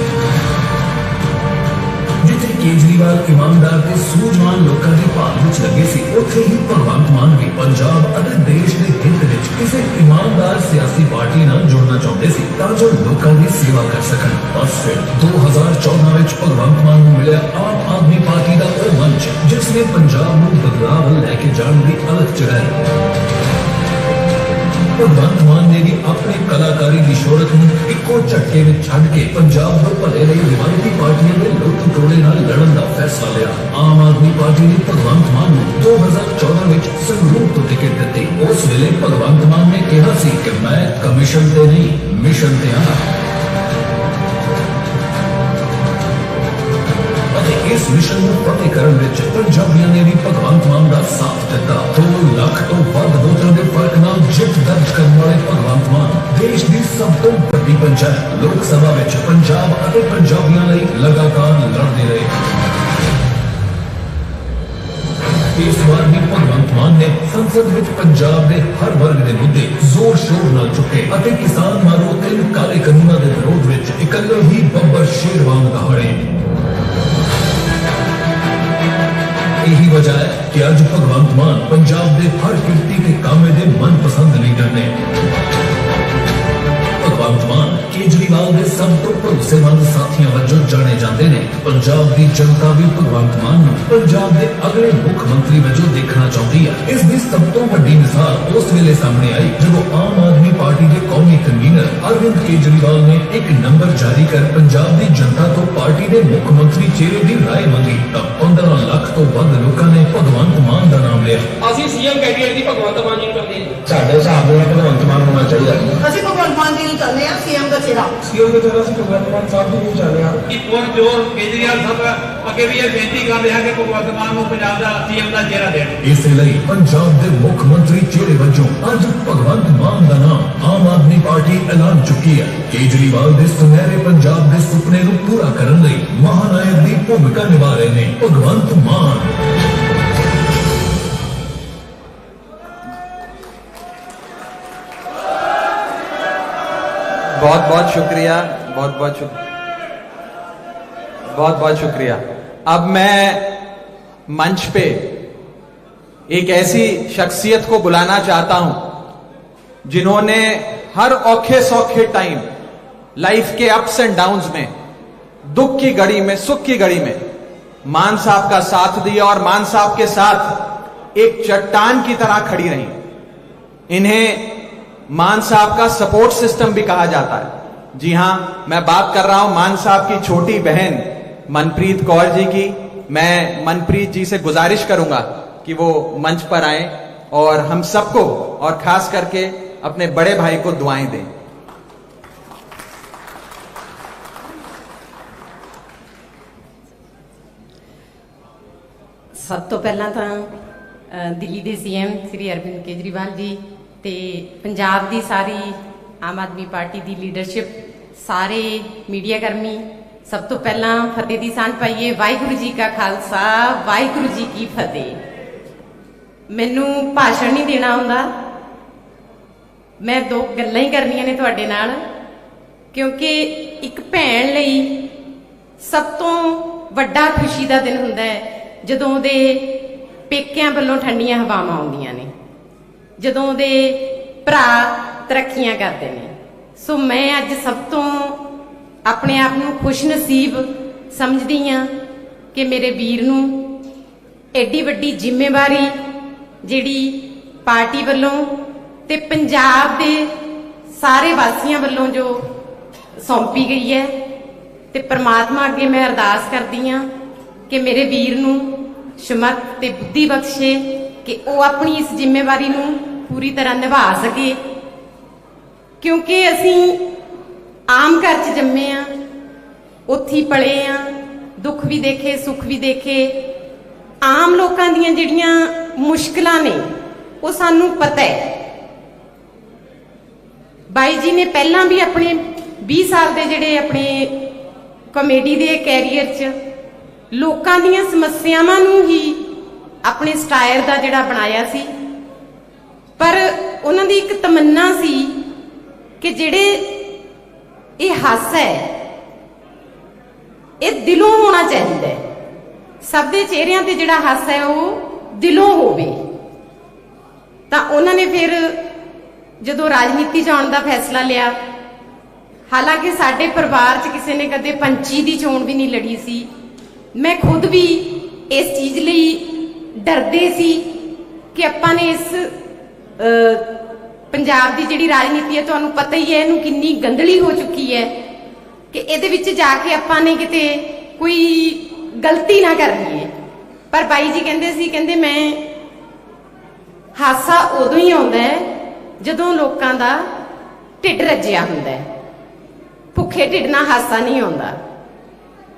जिथे केजरीवाल ईमानदार ते सूझवान लोगों की भाल विच लगे सी, उत्थे ही भगवंत मान भी पंजाब और देश के हित विच किसी ईमानदार सियासी पार्टी नाल जुड़ना चाहते सी तां जो लोगों की सेवा कर सकन। बस फिर 2014 विच भगवंत मान नूं मिलिया आम आदमी पार्टी का वह मंच जिसने पंजाब नूं बदलाव लैके जाने की अलग चढ़ाई। भगवंत मान ने भी अपनी कलाकारी की शोहरत में इको झटके में छड़ के पंजाब को भले रही रिवायती पार्टियों के लुट टोड़े नाल लड़न का फैसला लिया। आम आदमी पार्टी ने भगवंत मान को 2014 में संगरूर तो टिकट दी। उस वेले भगवंत मान ने कहा सी कि मैं कमीशन ते नहीं मिशन ते आना। इस मिशन को फतेह करने विच पंजाबियों ने भी भगवंत मान का साथ दिता। 2 लाख तो वध वोटां दे फर्क नाल जित दर्ज करने वाले भगवंत मान देश की सब तो बड़ी पंचायत लोक सभा विच पंजाब अते पंजाबियां लई लगातार लड़दे रहे। इस बार भी भगवंत मान ने संसद विच पंजाब के हर वर्ग के मुद्दे जोर शोर नाल चुके अते किसान मारो 3 काले कानूनां के विरोध विच इकल्ले ही बब्बर शेर वांग दहाड़े। यही वजह है कि अज भगवंत मान पंजाब के हर किरती के कामे के मनपसंद लीडर ने। भगवंत मान केजरीवाल के सब तो भरोसेमंद साथियों वजों जाने जाते हैं। पंजाब की जनता भी भगवंत मान नूं पंजाब के अगले मुख्यमंत्री वजों देखना चाहती है। इसकी सब तो बड़ी मिसाल उस वेले सामने आई जब आम आदमी पार्टी के कौमी कन्वीनर अरविंद केजरीवाल ने एक नंबर जारी कर पंजाब की जनता तो पार्टी के मुख्यमंत्री चेहरे की राय मंगी। तब 15 लाख तो वध लोगों ने भगवंत मान का नाम लिया। ਅਸੀਂ ਸੀਐਮ ਕੈਂਡੀਡੇਟ ਦੀ ਭਗਵੰਤ ਮਾਨ ਜੀ ਨੂੰ ਕਰਦੇ ਹਾਂ। ਸਾਡੇ ਹਿਸਾਬ ਨਾਲ ਭਗਵੰਤ ਮਾਨ ਹੋਣਾ ਚਾਹੀਦਾ। ਅਸੀਂ ਭਗਵੰਤ ਮਾਨ ਜੀ ਨੂੰ ਚਾਹੁੰਦੇ ਹਾਂ ਸੀਐਮ ਦਾ ਚਿਹਰਾ। ਸੀਐਮ ਦਾ ਚਿਹਰਾ ਅਸੀਂ ਭਗਵੰਤ ਮਾਨ ਸਾਹਿਬ ਨੂੰ ਚਾਹੁੰਦੇ ਹਾਂ। ਕਿ ਜੋ ਕੇਜਰੀਵਾਲ ਸਾਹਿਬ ਅੱਗੇ ਵੀ ਇਹ ਬੇਨਤੀ ਕਰ ਰਿਹਾ ਕਿ ਭਗਵੰਤ ਮਾਨ ਨੂੰ ਪੰਜਾਬ ਦਾ ਸੀਐਮ ਦਾ ਚਿਹਰਾ ਦੇਣ। ਇਸ ਲਈ ਪੰਜਾਬ ਦੇ ਮੁੱਖ ਮੰਤਰੀ ਚਿਹਰੇ ਵਜੋਂ ਅੱਜ ਭਗਵੰਤ ਮਾਨ ਦਾ ਨਾਮ ਆਮ ਆਦਮੀ ਪਾਰਟੀ ਐਲਾਨ ਚੁੱਕੀ ਹੈ। ਕੇਜਰੀਵਾਲ ਦੇ ਸੁਨਹਿਰੇ ਪੰਜਾਬ ਦੇ ਸੁਪਨੇ ਨੂੰ ਪੂਰਾ ਕਰਨ ਲਈ ਮਹਾਨਾਇਕ ਦੀ ਭੂਮਿਕਾ ਨਿਭਾ ਰਹੇ ਨੇ ਭਗਵੰਤ ਮਾਨ। बहुत बहुत शुक्रिया, बहुत बहुत शुक्रिया। अब मैं मंच पे एक ऐसी शख्सियत को बुलाना चाहता हूं जिन्होंने हर औखे सौखे टाइम लाइफ के अप्स एंड डाउन्स में, दुख की घड़ी में, सुख की घड़ी में मान साहब का साथ दिया और मान साहब के साथ एक चट्टान की तरह खड़ी रही। इन्हें मान साहब का सपोर्ट सिस्टम भी कहा जाता है। जी हां, मैं बात कर रहा हूं मान साहब की छोटी बहन मनप्रीत कौर जी की। मैं मनप्रीत जी से गुजारिश करूंगा कि वो मंच पर आए और हम सबको और खास करके अपने बड़े भाई को दुआएं दें। सब तो पहला तो दिल्ली के सीएम श्री अरविंद केजरीवाल जी ते पंजाब की सारी आम आदमी पार्टी की लीडरशिप, सारे मीडिया कर्मी, सब तो पहला फतेह की सांझ पाइए। वाहिगुरू जी का खालसा, वाहिगुरू जी की फतेह। मैनू भाषण नहीं देना आउंदा, मैं 2 गल्लां ही करनियां ने तुहाडे नाल, क्योंकि एक भैन लई सब तो वड्डा खुशी का दिन हुंदा है जदों दे पेकियां वल्लों ठंडियां हवावां आउंदियां ने, जदों दे भरा तरक्कियां करते हैं। सो मैं अज सब तो अपने आप को खुश नसीब समझदी हाँ कि मेरे वीर नूं एडी वड्डी जिम्मेवारी जिहड़ी पार्टी वल्लों ते पंजाब दे सारे वासियों वल्लों जो सौंपी गई है, ते परमात्मा अगे मैं अरदास करदी हाँ कि मेरे वीर नूं शमर्थ ते बुद्धि बख्शे कि वो अपनी इस जिम्मेवारी नूं पूरी तरह निभा सके। क्योंकि असीं आम घर च जम्मे आ, उत्थे पले आ, दुख भी देखे सुख भी देखे। आम लोगों दीयां जिहड़ियां मुश्किलां ने वो सानूं पता है। बाई जी ने पहलां भी अपने 20 साल के जिहड़े अपने कॉमेडी के कैरियर च लोकां दीयां समस्यावां नूं ही अपने स्टायर का जिहड़ा बनाया सी, पर उन्हां दी एक तमन्ना सी कि जिहड़े ये हासा है ये दिलों होना चाहिए। सब दे चेहरिਆਂ ते जिहड़ा हासा है वो दिलों होवे। तां उन्होंने फिर जदों राजनीति च आउण दा फैसला लिया, हालांकि साडे परिवार च किसी ने कदे पंची दी चोण भी नहीं लड़ी सी। मैं खुद भी इस चीज़ लई डरदे सी कि आपां ने इस पंजाब की जिहड़ी राजनीति है, तुहानूं पता ही है इहनूं किन्नी गंदली हो चुकी है कि इहदे विच जाके आपां ने किते कोई गलती ना कर लईए। पर बाई जी कहंदे सी, कहंदे मैं हासा उदों ही आउंदा है जदों लोकां दा ढिड रज्जिया हुंदा है, भुखे ढिड नाल हासा नहीं आउंदा।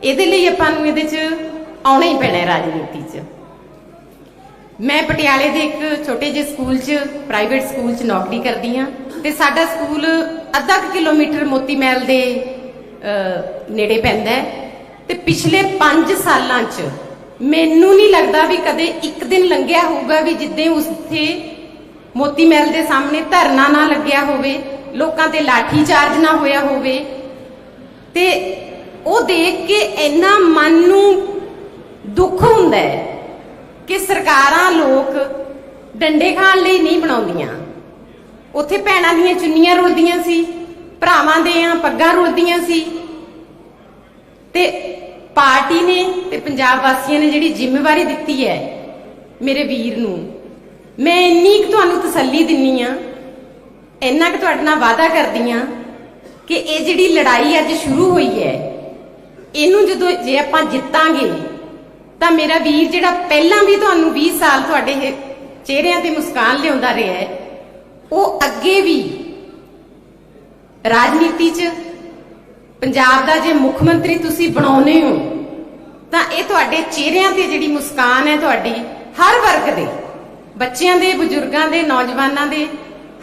इहदे लई आपां नूं इहदे च आउणा ही पैणा राजनीति च। मैं पटियाले के एक छोटे जे स्कूल च, प्राइवेट स्कूल च नौकरी करदी हाँ ਤੇ ਸਾਡਾ ਸਕੂਲ ਅੱਧਾ ਕੁ ਕਿਲੋਮੀਟਰ ਮੋਤੀ ਮਹਿਲ ਦੇ ਨੇੜੇ ਪੈਂਦਾ ਹੈ ਤੇ ਪਿਛਲੇ 5 ਸਾਲਾਂ 'ਚ ਮੈਨੂੰ ਨਹੀਂ ਲੱਗਦਾ ਵੀ ਕਦੇ ਇੱਕ ਦਿਨ ਲੰਘਿਆ ਹੋਊਗਾ ਵੀ ਜਿੱਦਾਂ ਉੱਥੇ ਮੋਤੀ ਮਹਿਲ ਦੇ ਸਾਹਮਣੇ ਧਰਨਾ ਨਾ ਲੱਗਿਆ ਹੋਵੇ, ਲੋਕਾਂ ਤੇ ਲਾਠੀ ਚਾਰਜ ਨਾ ਹੋਇਆ ਹੋਵੇ। ਤੇ ਉਹ ਦੇਖ ਕੇ ਇੰਨਾ ਮਨ ਨੂੰ ਦੁੱਖ ਹੁੰਦਾ ਹੈ ਕਿ ਸਰਕਾਰਾਂ ਲੋਕ ਡੰਡੇ ਖਾਣ ਲਈ ਨਹੀਂ ਬਣਾਉਂਦੀਆਂ। ਉੱਥੇ ਭੈਣਾਂ ਦੀਆਂ ਚੁੰਨੀਆਂ ਰੁਲਦੀਆਂ ਸੀ, ਭਰਾਵਾਂ ਦੀਆਂ ਪੱਗਾਂ ਰੁਲਦੀਆਂ ਸੀ। ਤੇ ਪਾਰਟੀ ਨੇ ਤੇ ਪੰਜਾਬ ਵਾਸੀਆਂ ਨੇ ਜਿਹੜੀ ਜ਼ਿੰਮੇਵਾਰੀ ਦਿੱਤੀ ਹੈ ਮੇਰੇ ਵੀਰ ਨੂੰ, ਮੈਂ ਇੰਨੀ ਕੁ ਤੁਹਾਨੂੰ ਤਸੱਲੀ ਦਿੰਨੀ ਆ, ਇੰਨਾ ਕੁ ਤੁਹਾਡੇ ਨਾਲ ਵਾਅਦਾ ਕਰਦੀ ਆ ਕਿ ਇਹ ਜਿਹੜੀ ਲੜਾਈ ਅੱਜ ਸ਼ੁਰੂ ਹੋਈ ਹੈ, ਇਹਨੂੰ ਜਦੋਂ ਜੇ ਆਪਾਂ ਜਿੱਤਾਂਗੇ ਤਾਂ ਮੇਰਾ ਵੀਰ ਜਿਹੜਾ ਪਹਿਲਾਂ ਵੀ ਤੁਹਾਨੂੰ 20 ਸਾਲ ਤੁਹਾਡੇ ਚਿਹਰਿਆਂ ਤੇ ਮੁਸਕਾਨ ਲਿਆਉਂਦਾ ਰਿਹਾ ਹੈ, ਉਹ ਅੱਗੇ ਵੀ ਰਾਜਨੀਤੀ 'ਚ ਪੰਜਾਬ ਦਾ ਜੇ ਮੁੱਖ ਮੰਤਰੀ ਤੁਸੀਂ ਬਣਾਉਨੇ ਹੋ ਤਾਂ ਇਹ ਤੁਹਾਡੇ ਚਿਹਰਿਆਂ ਤੇ ਜਿਹੜੀ ਮੁਸਕਾਨ ਹੈ ਤੁਹਾਡੀ ਹਰ ਵਰਗ ਦੇ, ਬੱਚਿਆਂ ਦੇ, ਬਜ਼ੁਰਗਾਂ ਦੇ, ਨੌਜਵਾਨਾਂ ਦੇ,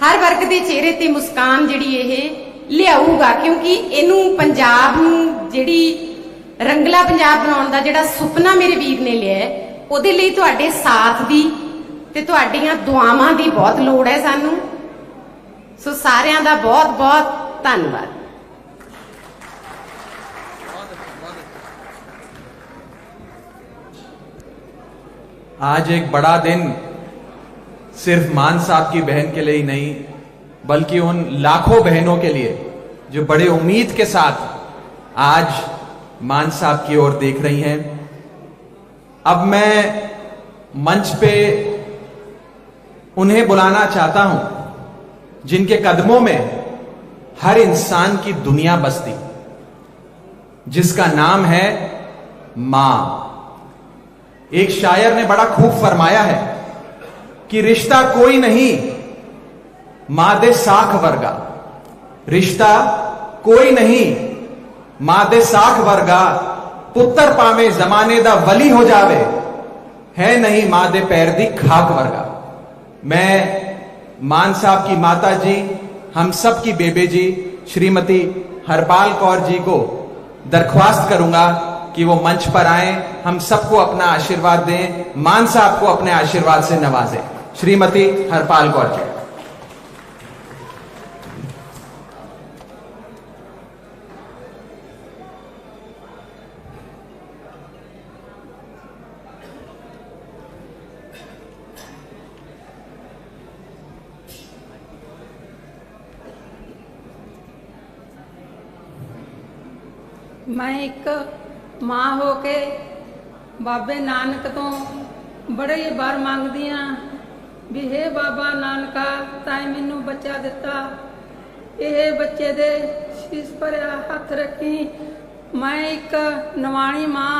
ਹਰ ਵਰਗ ਦੇ ਚਿਹਰੇ ਤੇ ਮੁਸਕਾਨ ਜਿਹੜੀ ਇਹ ਲਿਆਊਗਾ। ਕਿਉਂਕਿ ਇਹਨੂੰ ਪੰਜਾਬ ਨੂੰ ਜਿਹੜੀ ਰੰਗਲਾ ਪੰਜਾਬ ਬਣਾਉਣ ਦਾ ਜਿਹੜਾ ਸੁਪਨਾ ਮੇਰੇ ਵੀਰ ਨੇ ਲਿਆ, ਉਹਦੇ ਲਈ ਤੁਹਾਡੇ ਸਾਥ ਦੀ ਤੇ ਤੁਹਾਡੀਆਂ ਦੁਆਵਾਂ ਦੀ ਬਹੁਤ ਲੋੜ ਹੈ ਸਾਨੂੰ। ਸੋ ਸਾਰਿਆਂ ਦਾ ਬਹੁਤ ਬਹੁਤ ਧੰਨਵਾਦ। आज एक बड़ा दिन सिर्फ मान साहब की बहन के लिए ही नहीं, बल्कि उन लाखों बहनों के लिए जो बड़े उम्मीद के साथ आज मान साहब की ओर देख रही हैं। अब मैं मंच पे उन्हें बुलाना चाहता हूं जिनके कदमों में हर इंसान की दुनिया बसती, जिसका नाम है मां। एक शायर ने बड़ा खूब फरमाया है कि रिश्ता कोई नहीं मां दे साख वर्गा, रिश्ता कोई नहीं मां दे साख वर्गा, पुत्र पावे जमाने दा वली हो जावे, है नहीं मां दे पैर दी खाक वर्गा। मैं मान साहब की माता जी, हम सब की बेबे जी श्रीमती हरपाल कौर जी को दरख्वास्त करूंगा कि वो मंच पर आए, हम सबको अपना आशीर्वाद दें, मान साहब को अपने आशीर्वाद से नवाजें। श्रीमती हरपाल कौर जी। मैं एक मां हो के बाबे नानक तो बड़े ही बार मंगदी हाँ भी हे बाबा नानका ताई मैनू बच्चा दिता, ये बच्चे दे शीश भरिया हथ रखी। मैं एक नवाणी मां,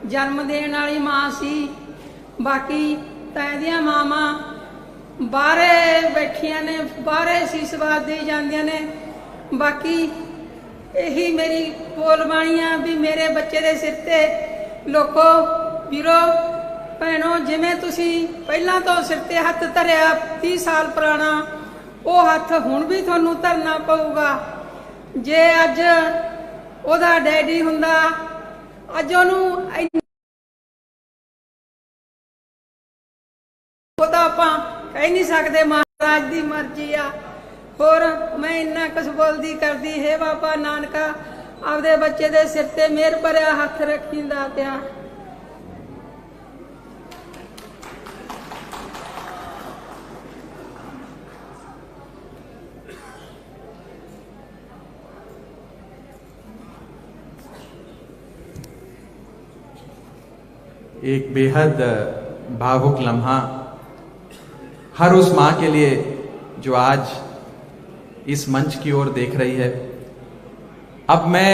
जन्म देने वाली मां सी, बाकी ताई दियां मावां बाहरे बैठिया ने, बाहरे शीशवाद दी जांदियां ने। बाकी यही मेरी बोलबाणी आ भी मेरे बच्चे दे सिर ते लोको वीरो भैनों, जिमें तुसी पहला तो सिर ते हथ धरिया 30 साल पुराना, वो हथ हुण भी तुहानू धरना पऊगा। जे अज ओदा डैडी हुंदा, अज ओनू ओदा आपां कह नहीं सकदे, महाराज दी मर्जी आ। होर मैं इन्ना कुछ बोलदी करदी, हे बाबा नानका आपदे बच्चे दे सिर ते मेहर भरिया हथ रखी दातिया। एक बेहद भावुक लम्हा हर उस मां के लिए जो आज इस मंच की ओर देख रही है। अब मैं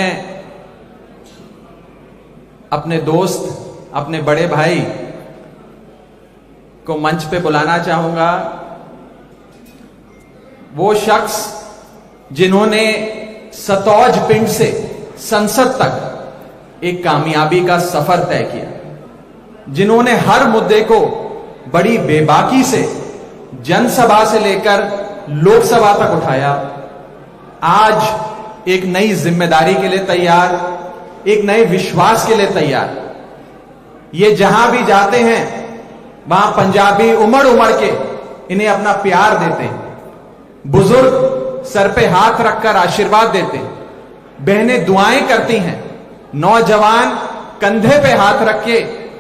अपने दोस्त, अपने बड़े भाई को मंच पे बुलाना चाहूंगा। वो शख्स जिन्होंने सतौज पिंड से संसद तक एक कामयाबी का सफर तय किया, जिन्होंने हर मुद्दे को बड़ी बेबाकी से जनसभा से लेकर लोकसभा तक उठाया, आज एक नई जिम्मेदारी के लिए तैयार, एक नए विश्वास के लिए तैयार। ये जहां भी जाते हैं वहां पंजाबी उमड़ उमड़ के इन्हें अपना प्यार देते हैं, बुजुर्ग सर पे हाथ रखकर आशीर्वाद देते हैं, बहनें दुआएं करती हैं, नौजवान कंधे पे हाथ रख के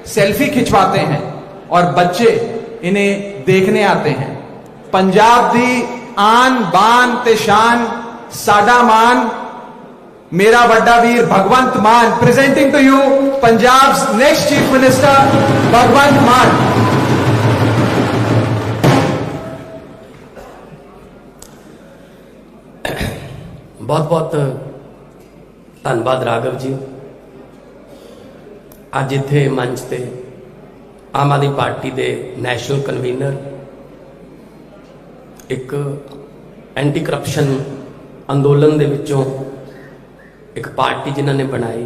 सेल्फी खिंचवाते हैं और बच्चे इन्हें देखने आते हैं। पंजाब दी आन बान ते शान साडा मान, मेरा वड्डा वीर Bhagwant Mann, presenting to you Punjab next chief minister Bhagwant Mann. बहुत बहुत धन्यवाद राघव जी। अज इत्थे मंच ते आम आदमी पार्टी के नैशनल कन्वीनर, एक एंटी करप्शन अंदोलन दे विचों एक पार्टी जिन्होंने बनाई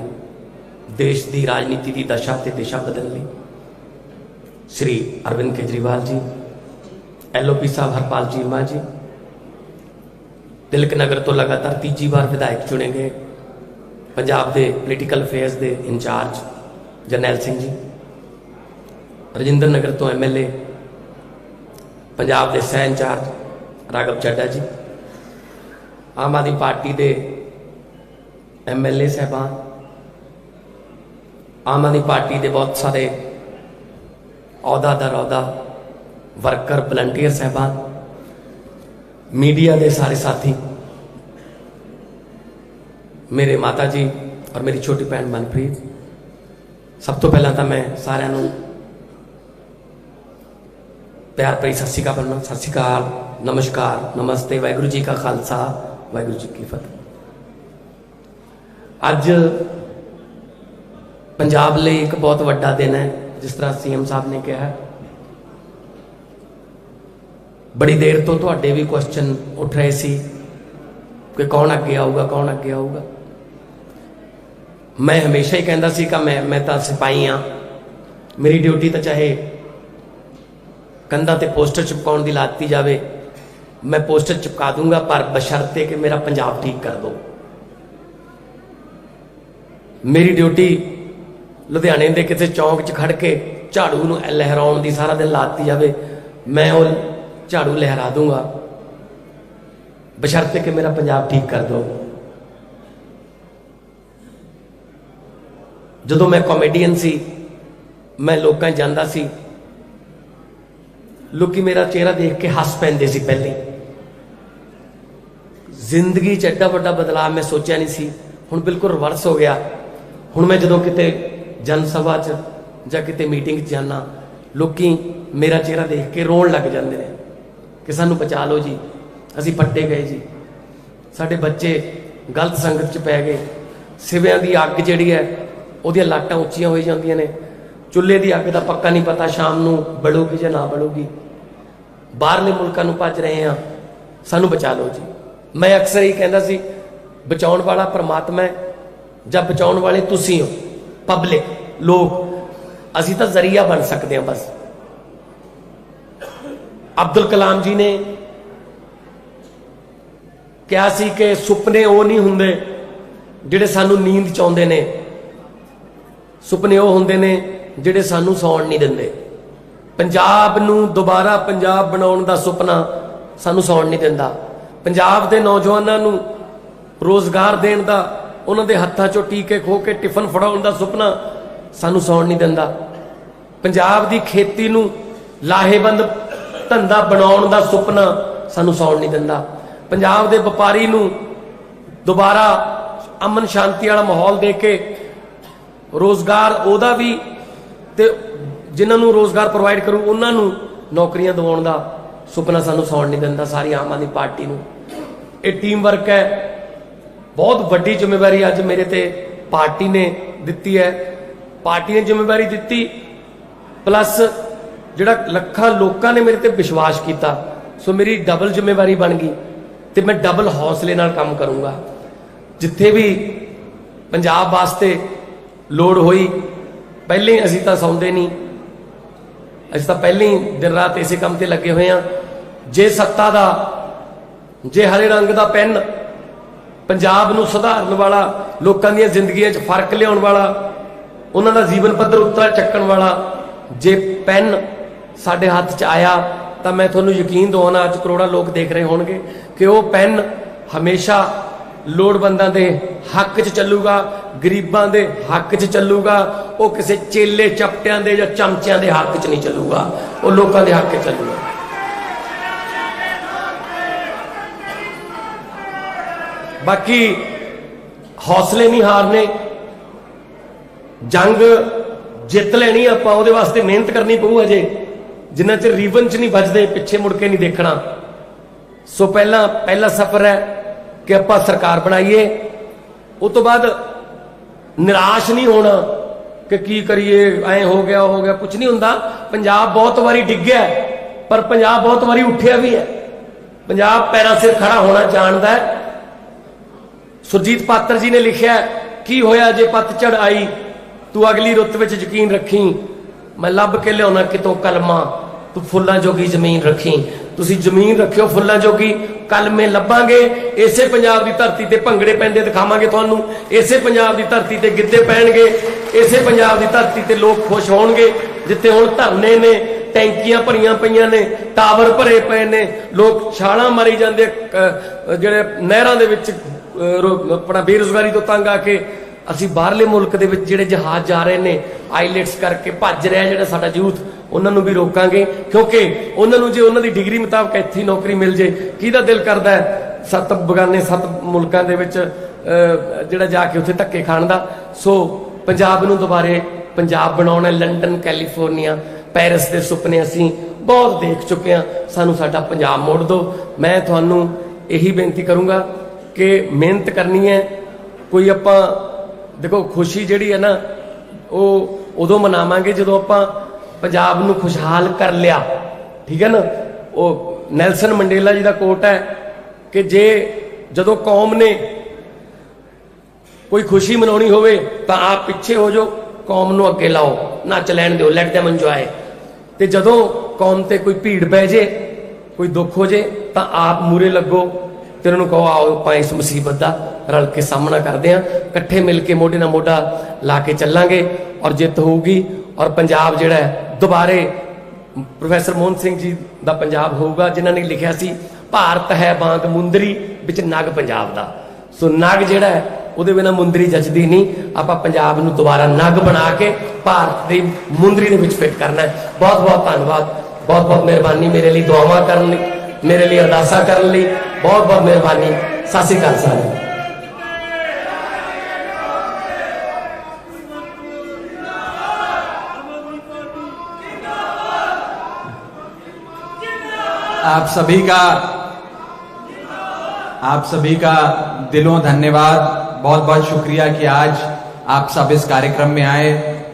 देश की राजनीति की दशा ते दिशा बदलने, श्री अरविंद केजरीवाल जी, LOP साहब हरपाल चीमा जी, तिलक नगर तो लगातार तीजी बार विधायक चुने गए पंजाब के पोलीटिकल अफेयर्स के इंचार्ज जरनैल सिंह जी, रजिंदर नगर तो MLA पंजाब के सह इंचार्ज राघव चड्डा जी, आम आदमी पार्टी के MLA साहबान, आम आदमी पार्टी के बहुत सारे अहदा दर वर्कर वलंटियर साहबान, मीडिया के सारे साथी, मेरे माता जी और मेरी छोटी भैन मनप्रीत, सब तो पहला तो मैं सारे प्यार भरी सत श्री अकाल बोलना। सत श्री अकाल, नमस्कार, नमस्ते, वाहिगुरू जी का खालसा, वाहिगुरू जी की फतेह। अज पंजाब लिए एक बहुत वड्डा दिन है, जिस तरह CM साहब ने कहा। बड़ी देर तो तुहाडे भी क्वेश्चन उठ रहे सी कि कौन अगे आऊगा, कौन अगे आऊगा। मैं हमेशा ही कहता सी कि मैं तो सिपाही हाँ, मेरी ड्यूटी तो चाहे कंधा ते पोस्टर चिपकाउण दी लाती जाए, मैं पोस्टर चिपका दूंगा, पर बशर्ते कि मेरा पंजाब ठीक कर दो। मेरी ड्यूटी लुधियाने के किसी चौंक च खड़ के झाड़ू नूं लहराउण दी सारा दिन लाती जाए, मैं वो झाड़ू लहरा दूंगा, बशर्ते कि मेरा पंजाब ठीक कर दो। जदों मैं कॉमेडियन सी, मैं लोकां जांदा सी, लोकी मेरा चेहरा देख के हस पैंदे सी। पहले जिंदगी च एड्डा वड्डा बदलाव मैं सोचा नहीं सी, हुण बिल्कुल रिवर्स हो गया। हुण मैं जदों किते जनसभा च जां किते मीटिंग च जाना, लोकी मेरा चेहरा देख के रोण लग जांदे ने कि सानू बचा लो जी, असीं पट्टे गए जी, साडे बच्चे गलत संगत च पै गए, सिवियां दी अग जिहड़ी है उहदियां लाटां उच्चियां होई जांदियां ने, चुल्हे की अग का पक्का नहीं पता शाम नूं बलूगी जां ना बलूगी, बाहरले मुल्कां नूं भज रहे हैं, सानू बचा लो जी। मैं अक्सर ही कहता सी, बचाउण वाला परमात्मा है जां बचाउण वाले तुसीं हो, पब्लिक लोग, असीं तां जरिया बन सकते हैं बस। अब्दुल कलाम जी ने कहा सी कि सुपने वो नहीं हुंदे जिहड़े सानू नींद च आउंदे ने, सुपने वो हुंदे ने जिहड़े सानू सौण नहीं दिंदे। पंजाब नूं दोबारा पंजाब बनाउण दा सुपना सानू सौण नहीं दिंदा। पंजाब दे नौजवानां नूं रोजगार देण दा, उन्हां दे हत्थां चों टीके खो के टिफन फड़ाउण दा सुपना सानू सौण नहीं दिंदा। पंजाब दी खेती नूं लाहेबंद धंधा बनाउण दा सुपना सानू सौण नहीं दिंदा। पंजाब दे व्यापारी नूं दोबारा अमन शांति वाला माहौल दे के रोजगार ओदा भी ते जिन्होंने रोजगार प्रोवाइड करूँ उन्होंने नौकरियां दिवाउण दा सुपना सानू सौण नहीं दिंदा। सारी आम आदमी पार्टी नूं ये टीम वर्क है। बहुत वड्डी जिम्मेवारी अज मेरे ते पार्टी ने दिती है। पार्टी ने जिम्मेवारी दिती प्लस जिहड़ा लखां लोकां ने मेरे ते विश्वास किया, सो मेरी डबल जिम्मेवारी बन गई ते मैं डबल हौसले नाल काम करूँगा। जिथे भी पंजाब वास्ते लोड़ होई, पहले ही असीं तां सौंदे नहीं, असीं तां पहले ही दिन रात इसे काम ते लगे हुए हैं। जे सत्ता दा जे हरे रंग का पेन पंजाब नूं सुधारन वाला, लोकां दीयां जिंदगियां 'च फर्क लियाउण वाला, उन्हां दा जीवन पੱਧਰ उत्ता चक्कण वाला जे पेन साडे हाथ 'च आया तो मैं तुहानूं यकीन दवाना, अज करोड़ां लोग देख रहे होणगे कि वो पेन हमेशा लोड़वंदां दे हक 'च चलूगा, गरीबां दे हक 'च चलूगा, वो किसी चेले चपटियां दे या चमचियां दे हक 'च नहीं चलूगा, वो लोकां दे हक 'च चलूगा। बाकी हौसले नहीं हारने, जंग जित लेनी आपां उहदे वास्ते मेहनत करनी पऊ। अजे जिन्ना चिर रीवन च नहीं बजदे पिछे मुड़ के नहीं देखना। सो पहला सफर है कि आपां सरकार बनाइए, उस तो बाद निराश नहीं होना कि की करिए, ऐ हो गया, कुछ नहीं हुंदा। पंजाब बहुत बारी डिग्या पर पंजाब बहुत बारी उठिया भी है। पंजाब पैरां सिर खड़ा होना जानता है। सुरजीत पात्र जी ने लिखा की होया जे पतझड़ आई, तू अगली रुत विच यकीन रखी, मैं लभ के लियाउणा कितों कलमा, तू फुल्लां जोगी जमीन रखी। तुसी जमीन रखियो फुल्लां जोगी, कलमे लभांगे। इसे पंजाब की धरती ते भंगड़े पैंदे दिखावांगे तुहानूं, इसे पंजाब की धरती ते गिद्धे पैणगे, इसे पंजाब की धरती ते लोग खुश होणगे। जिथे हुण धरने ने, टैंकियां भरियां पईयां ने, टावर भरे पे ने, लोग छालां मारी जांदे, जिहड़े नहरां दे विच अपना बेरोजगारी तो तंग आके असी बाहरले मुल्क दे विच जिहड़े जहाज जा रहे ने, आईलैट्स करके भज रहा जिहड़ा साडा यूथ, उन्होंने भी रोकांगे। क्योंकि उन्होंने जो उन्होंने डिग्री मुताबक इत्थे नौकरी मिल जाए, किहदा दिल करदा है 7 बगाने 7 मुल्कां दे विच जिहड़ा जाके उत्थे धक्के खाण दा। सो पंजाब नूं दुबारे पंजाब बनाउणा। लंडन, कैलीफोर्निया, पेरिस दे सुपने असी बहुत देख चुके हैं, सानू साडा पंजाब मोड़ दो। मैं तुहानूं यही बेनती करूँगा कि मेहनत करनी है। कोई आपां देखो खुशी जिहड़ी है ना, वो उदों मनावांगे जदों आपां पंजाब नूं खुशहाल कर लिया, ठीक है ना। वो नैल्सन मंडेला जी का कोट है कि जे जदों कौम ने कोई खुशी मनाउणी होवे तां आप पिछे हो जाओ, कौम नूं अगे लाओ, नच लैण दिओ, लैट देम इंजॉय। ते जदों कौम ते कोई भीड़ पै जे, कोई दुख हो जे, तां आप मूरे लगो ते उन्होंने कहो आओ आपां इस मुसीबत का रल के सामना करते हैं, कट्ठे मिल के मोढे नाल मोढा ला के चलांगे और जित होगी। और पंजाब जिहड़ा है दोबारे प्रोफैसर मोहन सिंह जी का पंजाब होगा, जिन्हों ने लिखा सी भारत है बांग मुंदरी विच नग पंजाब दा। सो नग जिहड़ा है उहदे बिना मुंदरी जचदी नहीं। आपां पंजाब नूं दोबारा नग बना के भारत दी मुंदरी दे विच फिट करना है। बहुत बहुत धन्नवाद, बहुत बहुत मेहरबानी मेरे लिए दुआवां करन लई, मेरे लिए अरदासा करन लई, बहुत बहुत मेहरबानी। सत श्री अकाल सारे। आप सभी का दिलों धन्यवाद, बहुत बहुत शुक्रिया कि आज आप सब इस कार्यक्रम में आए।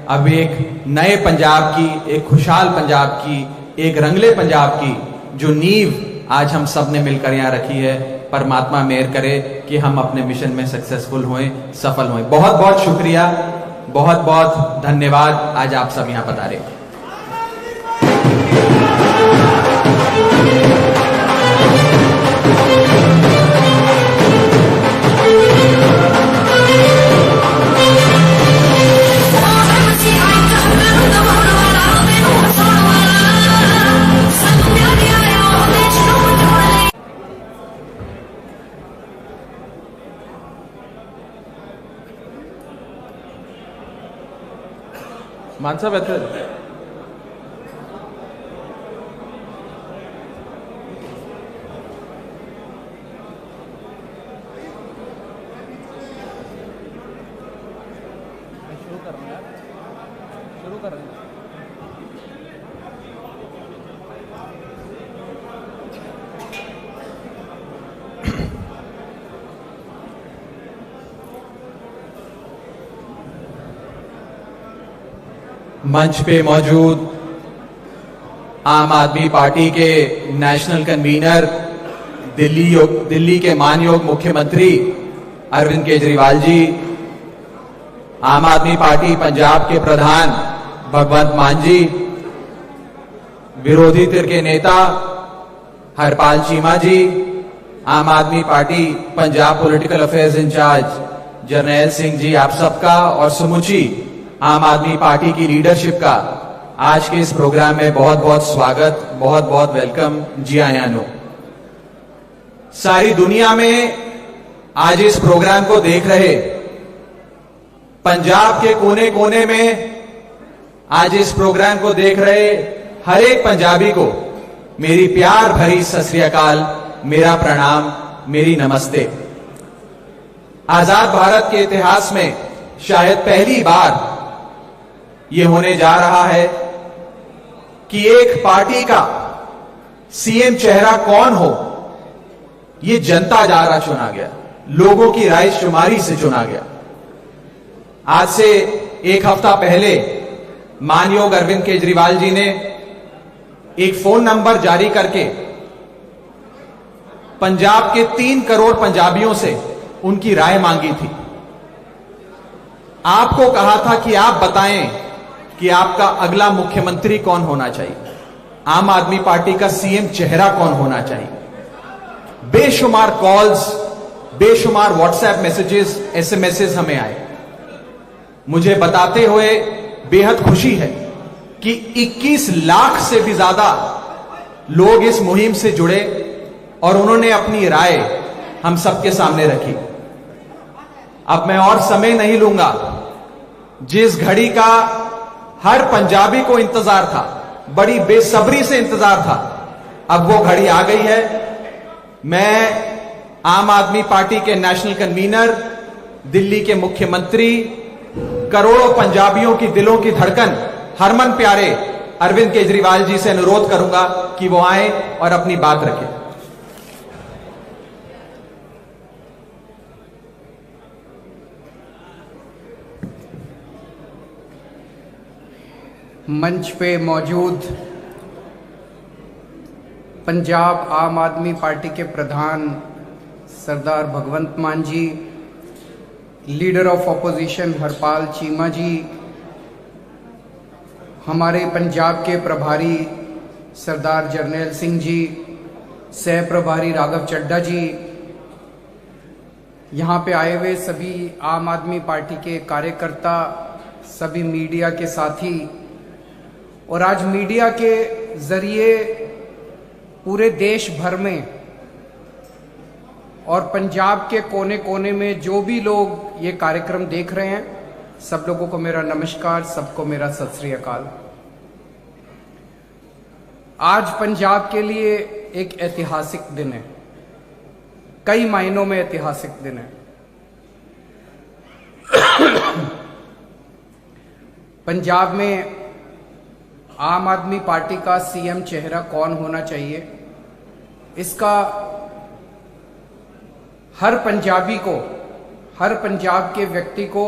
अब एक नए पंजाब की, एक खुशहाल पंजाब की, एक रंगले पंजाब की जो नींव आज हम सब ने मिलकर यहाँ रखी है, परमात्मा मेहर करे कि हम अपने मिशन में सक्सेसफुल होएं, सफल होएं। बहुत बहुत शुक्रिया, बहुत बहुत धन्यवाद। आज आप सब यहाँ पधारे। मान साहब इधर शुरू कर रहे हैं। मंच पे मौजूद आम आदमी पार्टी के नेशनल कन्वीनर, दिल्ली के मानयोग मुख्यमंत्री अरविंद केजरीवाल जी, आम आदमी पार्टी पंजाब के प्रधान भगवंत मान जी, विरोधी धिर के नेता Harpal Cheema ji, Aam Aadmi Party Punjab political affairs incharge Jarnail Singh ji, आप सबका और समूची आम आदमी पार्टी की लीडरशिप का आज के इस प्रोग्राम में बहुत बहुत स्वागत, बहुत बहुत वेलकम। जी आया नो। सारी दुनिया में आज इस प्रोग्राम को देख रहे, पंजाब के कोने कोने में आज इस प्रोग्राम को देख रहे हर एक पंजाबी को मेरी प्यार भरी सत श्री अकाल, मेरा प्रणाम, मेरी नमस्ते। आजाद भारत के इतिहास में शायद पहली बार यह होने जा रहा है कि एक पार्टी का सीएम चेहरा कौन हो, यह जनता द्वारा चुना गया, लोगों की राय शुमारी से चुना गया। आज से एक हफ्ता पहले मानयोग अरविंद केजरीवाल जी ने एक फोन नंबर जारी करके पंजाब के 3 करोड़ पंजाबियों से उनकी राय मांगी थी। आपको कहा था कि आप बताएं कि आपका अगला मुख्यमंत्री कौन होना चाहिए, आम आदमी पार्टी का सीएम चेहरा कौन होना चाहिए। बेशुमार कॉल्स, बेशुमार व्हाट्सएप मैसेजेस, एसएमएसेस हमें आए। मुझे बताते हुए बेहद खुशी है कि 21 लाख से भी ज्यादा लोग इस मुहिम से जुड़े और उन्होंने अपनी राय हम सबके सामने रखी। अब मैं और समय नहीं लूंगा। जिस घड़ी का हर पंजाबी को इंतजार था, बड़ी बेसब्री से इंतजार था, अब वो घड़ी आ गई है। मैं आम आदमी पार्टी के नेशनल कन्वीनर, दिल्ली के मुख्यमंत्री, करोड़ों पंजाबियों की दिलों की धड़कन हरमन प्यारे अरविंद केजरीवाल जी से अनुरोध करूंगा कि वो आए और अपनी बात रखें। मंच पे मौजूद पंजाब आम आदमी पार्टी के प्रधान Sardar Bhagwant Mann ji, leader of opposition Harpal Cheema ji, हमारे पंजाब के प्रभारी सरदार जरनैल सिंह जी, सह प्रभारी राघव चड्ढा जी, यहाँ पे आए हुए सभी आम आदमी पार्टी के कार्यकर्ता, सभी मीडिया के साथी, और आज मीडिया के जरिए पूरे देश भर में और पंजाब के कोने कोने में जो भी लोग ये कार्यक्रम देख रहे हैं, सब लोगों को मेरा नमस्कार, सबको मेरा सत श्री अकाल। आज पंजाब के लिए एक ऐतिहासिक दिन है, कई मायनों में ऐतिहासिक दिन है। पंजाब में आम आदमी पार्टी का सीएम चेहरा कौन होना चाहिए, इसका हर पंजाबी को, हर पंजाब के व्यक्ति को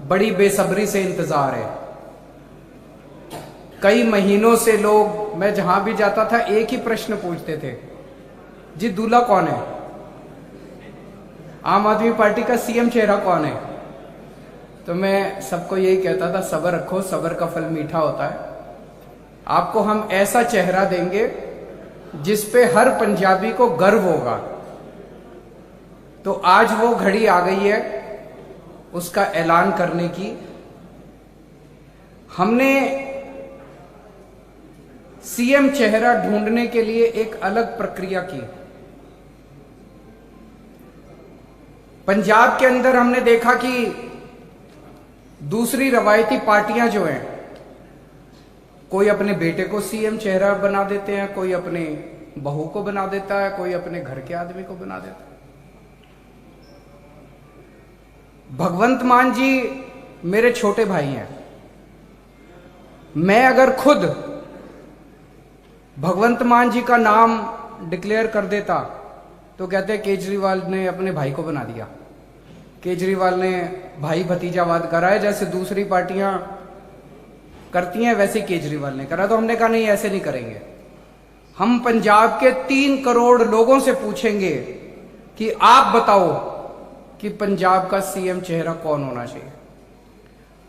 बड़ी बेसब्री से इंतजार है। कई महीनों से लोग, मैं जहां भी जाता था एक ही प्रश्न पूछते थे, जी दूल्हा कौन है, आम आदमी पार्टी का सीएम चेहरा कौन है। तो मैं सबको यही कहता था, सब्र रखो, सब्र का फल मीठा होता है। आपको हम ऐसा चेहरा देंगे जिस पे हर पंजाबी को गर्व होगा। तो आज वो घड़ी आ गई है उसका ऐलान करने की। हमने सीएम चेहरा ढूंढने के लिए एक अलग प्रक्रिया की। पंजाब के अंदर हमने देखा कि दूसरी रवायती पार्टियां जो हैं, कोई अपने बेटे को सीएम चेहरा बना देते हैं, कोई अपने बहू को बना देता है, कोई अपने घर के आदमी को बना देता है। भगवंत मान जी मेरे छोटे भाई हैं। मैं अगर खुद भगवंत मान जी का नाम डिक्लेयर कर देता तो कहते केजरीवाल ने अपने भाई को बना दिया, केजरीवाल ने भाई भतीजावाद करा है, जैसे दूसरी पार्टियां करती हैं वैसे केजरीवाल ने करा। तो हमने कहा नहीं, ऐसे नहीं करेंगे। हम पंजाब के 3 करोड़ लोगों से पूछेंगे कि आप बताओ कि पंजाब का सीएम चेहरा कौन होना चाहिए।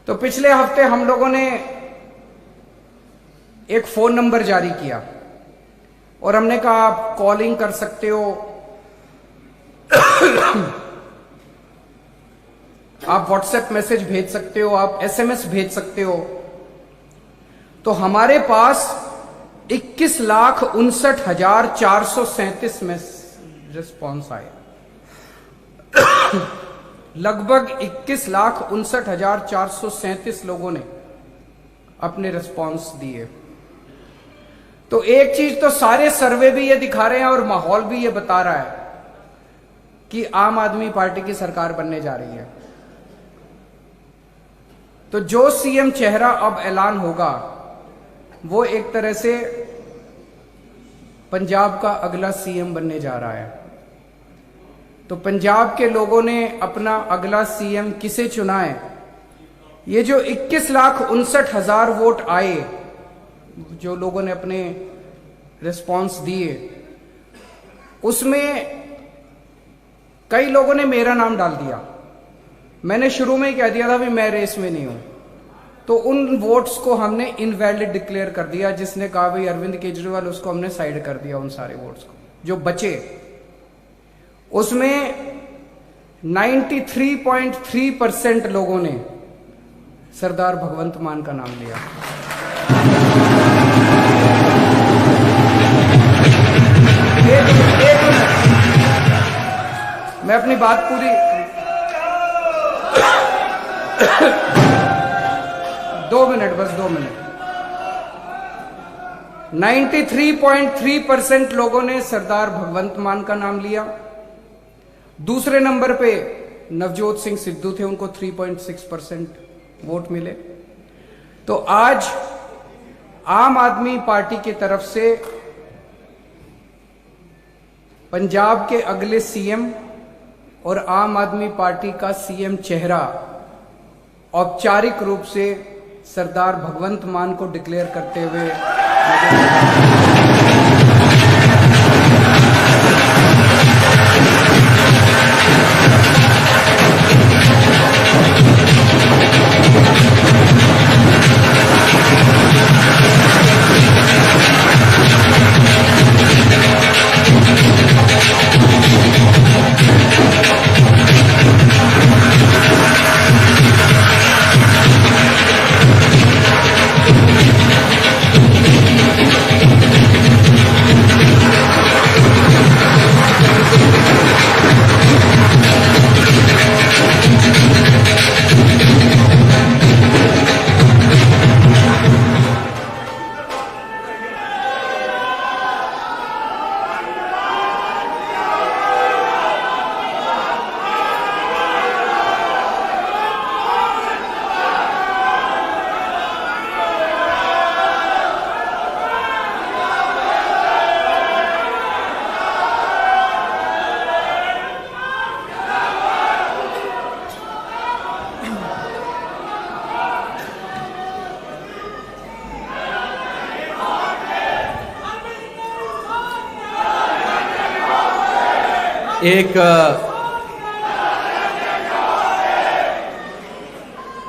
तो पिछले हफ्ते हम लोगों ने एक फोन नंबर जारी किया और हमने कहा आप कॉलिंग कर सकते हो, आप व्हाट्सएप मैसेज भेज सकते हो, आप एसएमएस भेज सकते हो। तो हमारे पास 21,59,437 में रिस्पॉन्स आए। लगभग 21,59,437 लोगों ने अपने रिस्पॉन्स दिए। तो एक चीज तो सारे सर्वे भी ये दिखा रहे हैं और माहौल भी ये बता रहा है कि आम आदमी पार्टी की सरकार बनने जा रही है। तो जो सीएम चेहरा अब ऐलान होगा वो एक तरह से पंजाब का अगला सीएम बनने जा रहा है। तो पंजाब के लोगों ने अपना अगला सीएम किसे चुना है? ये जो 21,59,000 वोट आए, जो लोगों ने अपने रिस्पॉन्स दिए, उसमें कई लोगों ने मेरा नाम डाल दिया। मैंने शुरू में ही कह दिया था भी मैं रेस में नहीं हूं। तो उन वोट्स को हमने इनवैलिड डिक्लेयर कर दिया। जिसने कहा भाई अरविंद केजरीवाल, उसको हमने साइड कर दिया। उन सारे वोट्स को जो बचे, उसमें 93.3% लोगों ने सरदार भगवंत मान का नाम लिया। एक मैं अपनी बात पूरी 2 मिनट, बस 2 मिनट। 93.3% लोगों ने सरदार भगवंत मान का नाम लिया। दूसरे नंबर पे नवजोत सिंह सिद्धू थे, उनको 3.6% वोट मिले। तो आज आम आदमी पार्टी की तरफ से पंजाब के अगले सीएम और आम आदमी पार्टी का सीएम चेहरा औपचारिक रूप से सरदार भगवंत मान को डिक्लेयर करते हुए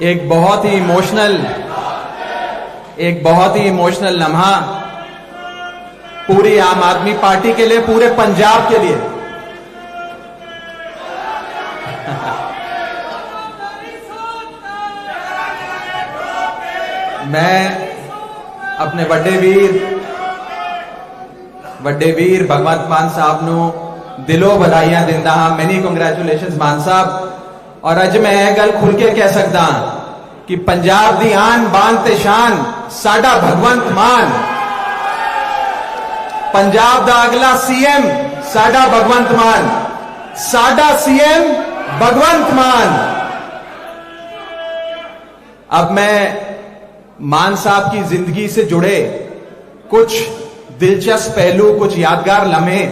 एक बहुत ही इमोशनल लम्हा पूरी आम आदमी पार्टी के लिए, पूरे पंजाब के लिए। मैं अपने ਵੱਡੇ ਵੀਰ भगवंत मान साहब ਨੂੰ दिलों बधाइयां दिंदा हां। मैनी कंग्रेचुलेशंस मान साहब। और अज मैं यह गल खुल के कह सकदा कि पंजाब दी आन बान ते शान साडा भगवंत मान, पंजाब दा अगला सीएम साडा भगवंत मान, साडा सीएम भगवंत मान। अब मैं मान साहब की जिंदगी से जुड़े कुछ दिलचस्प पहलू, कुछ यादगार लम्हे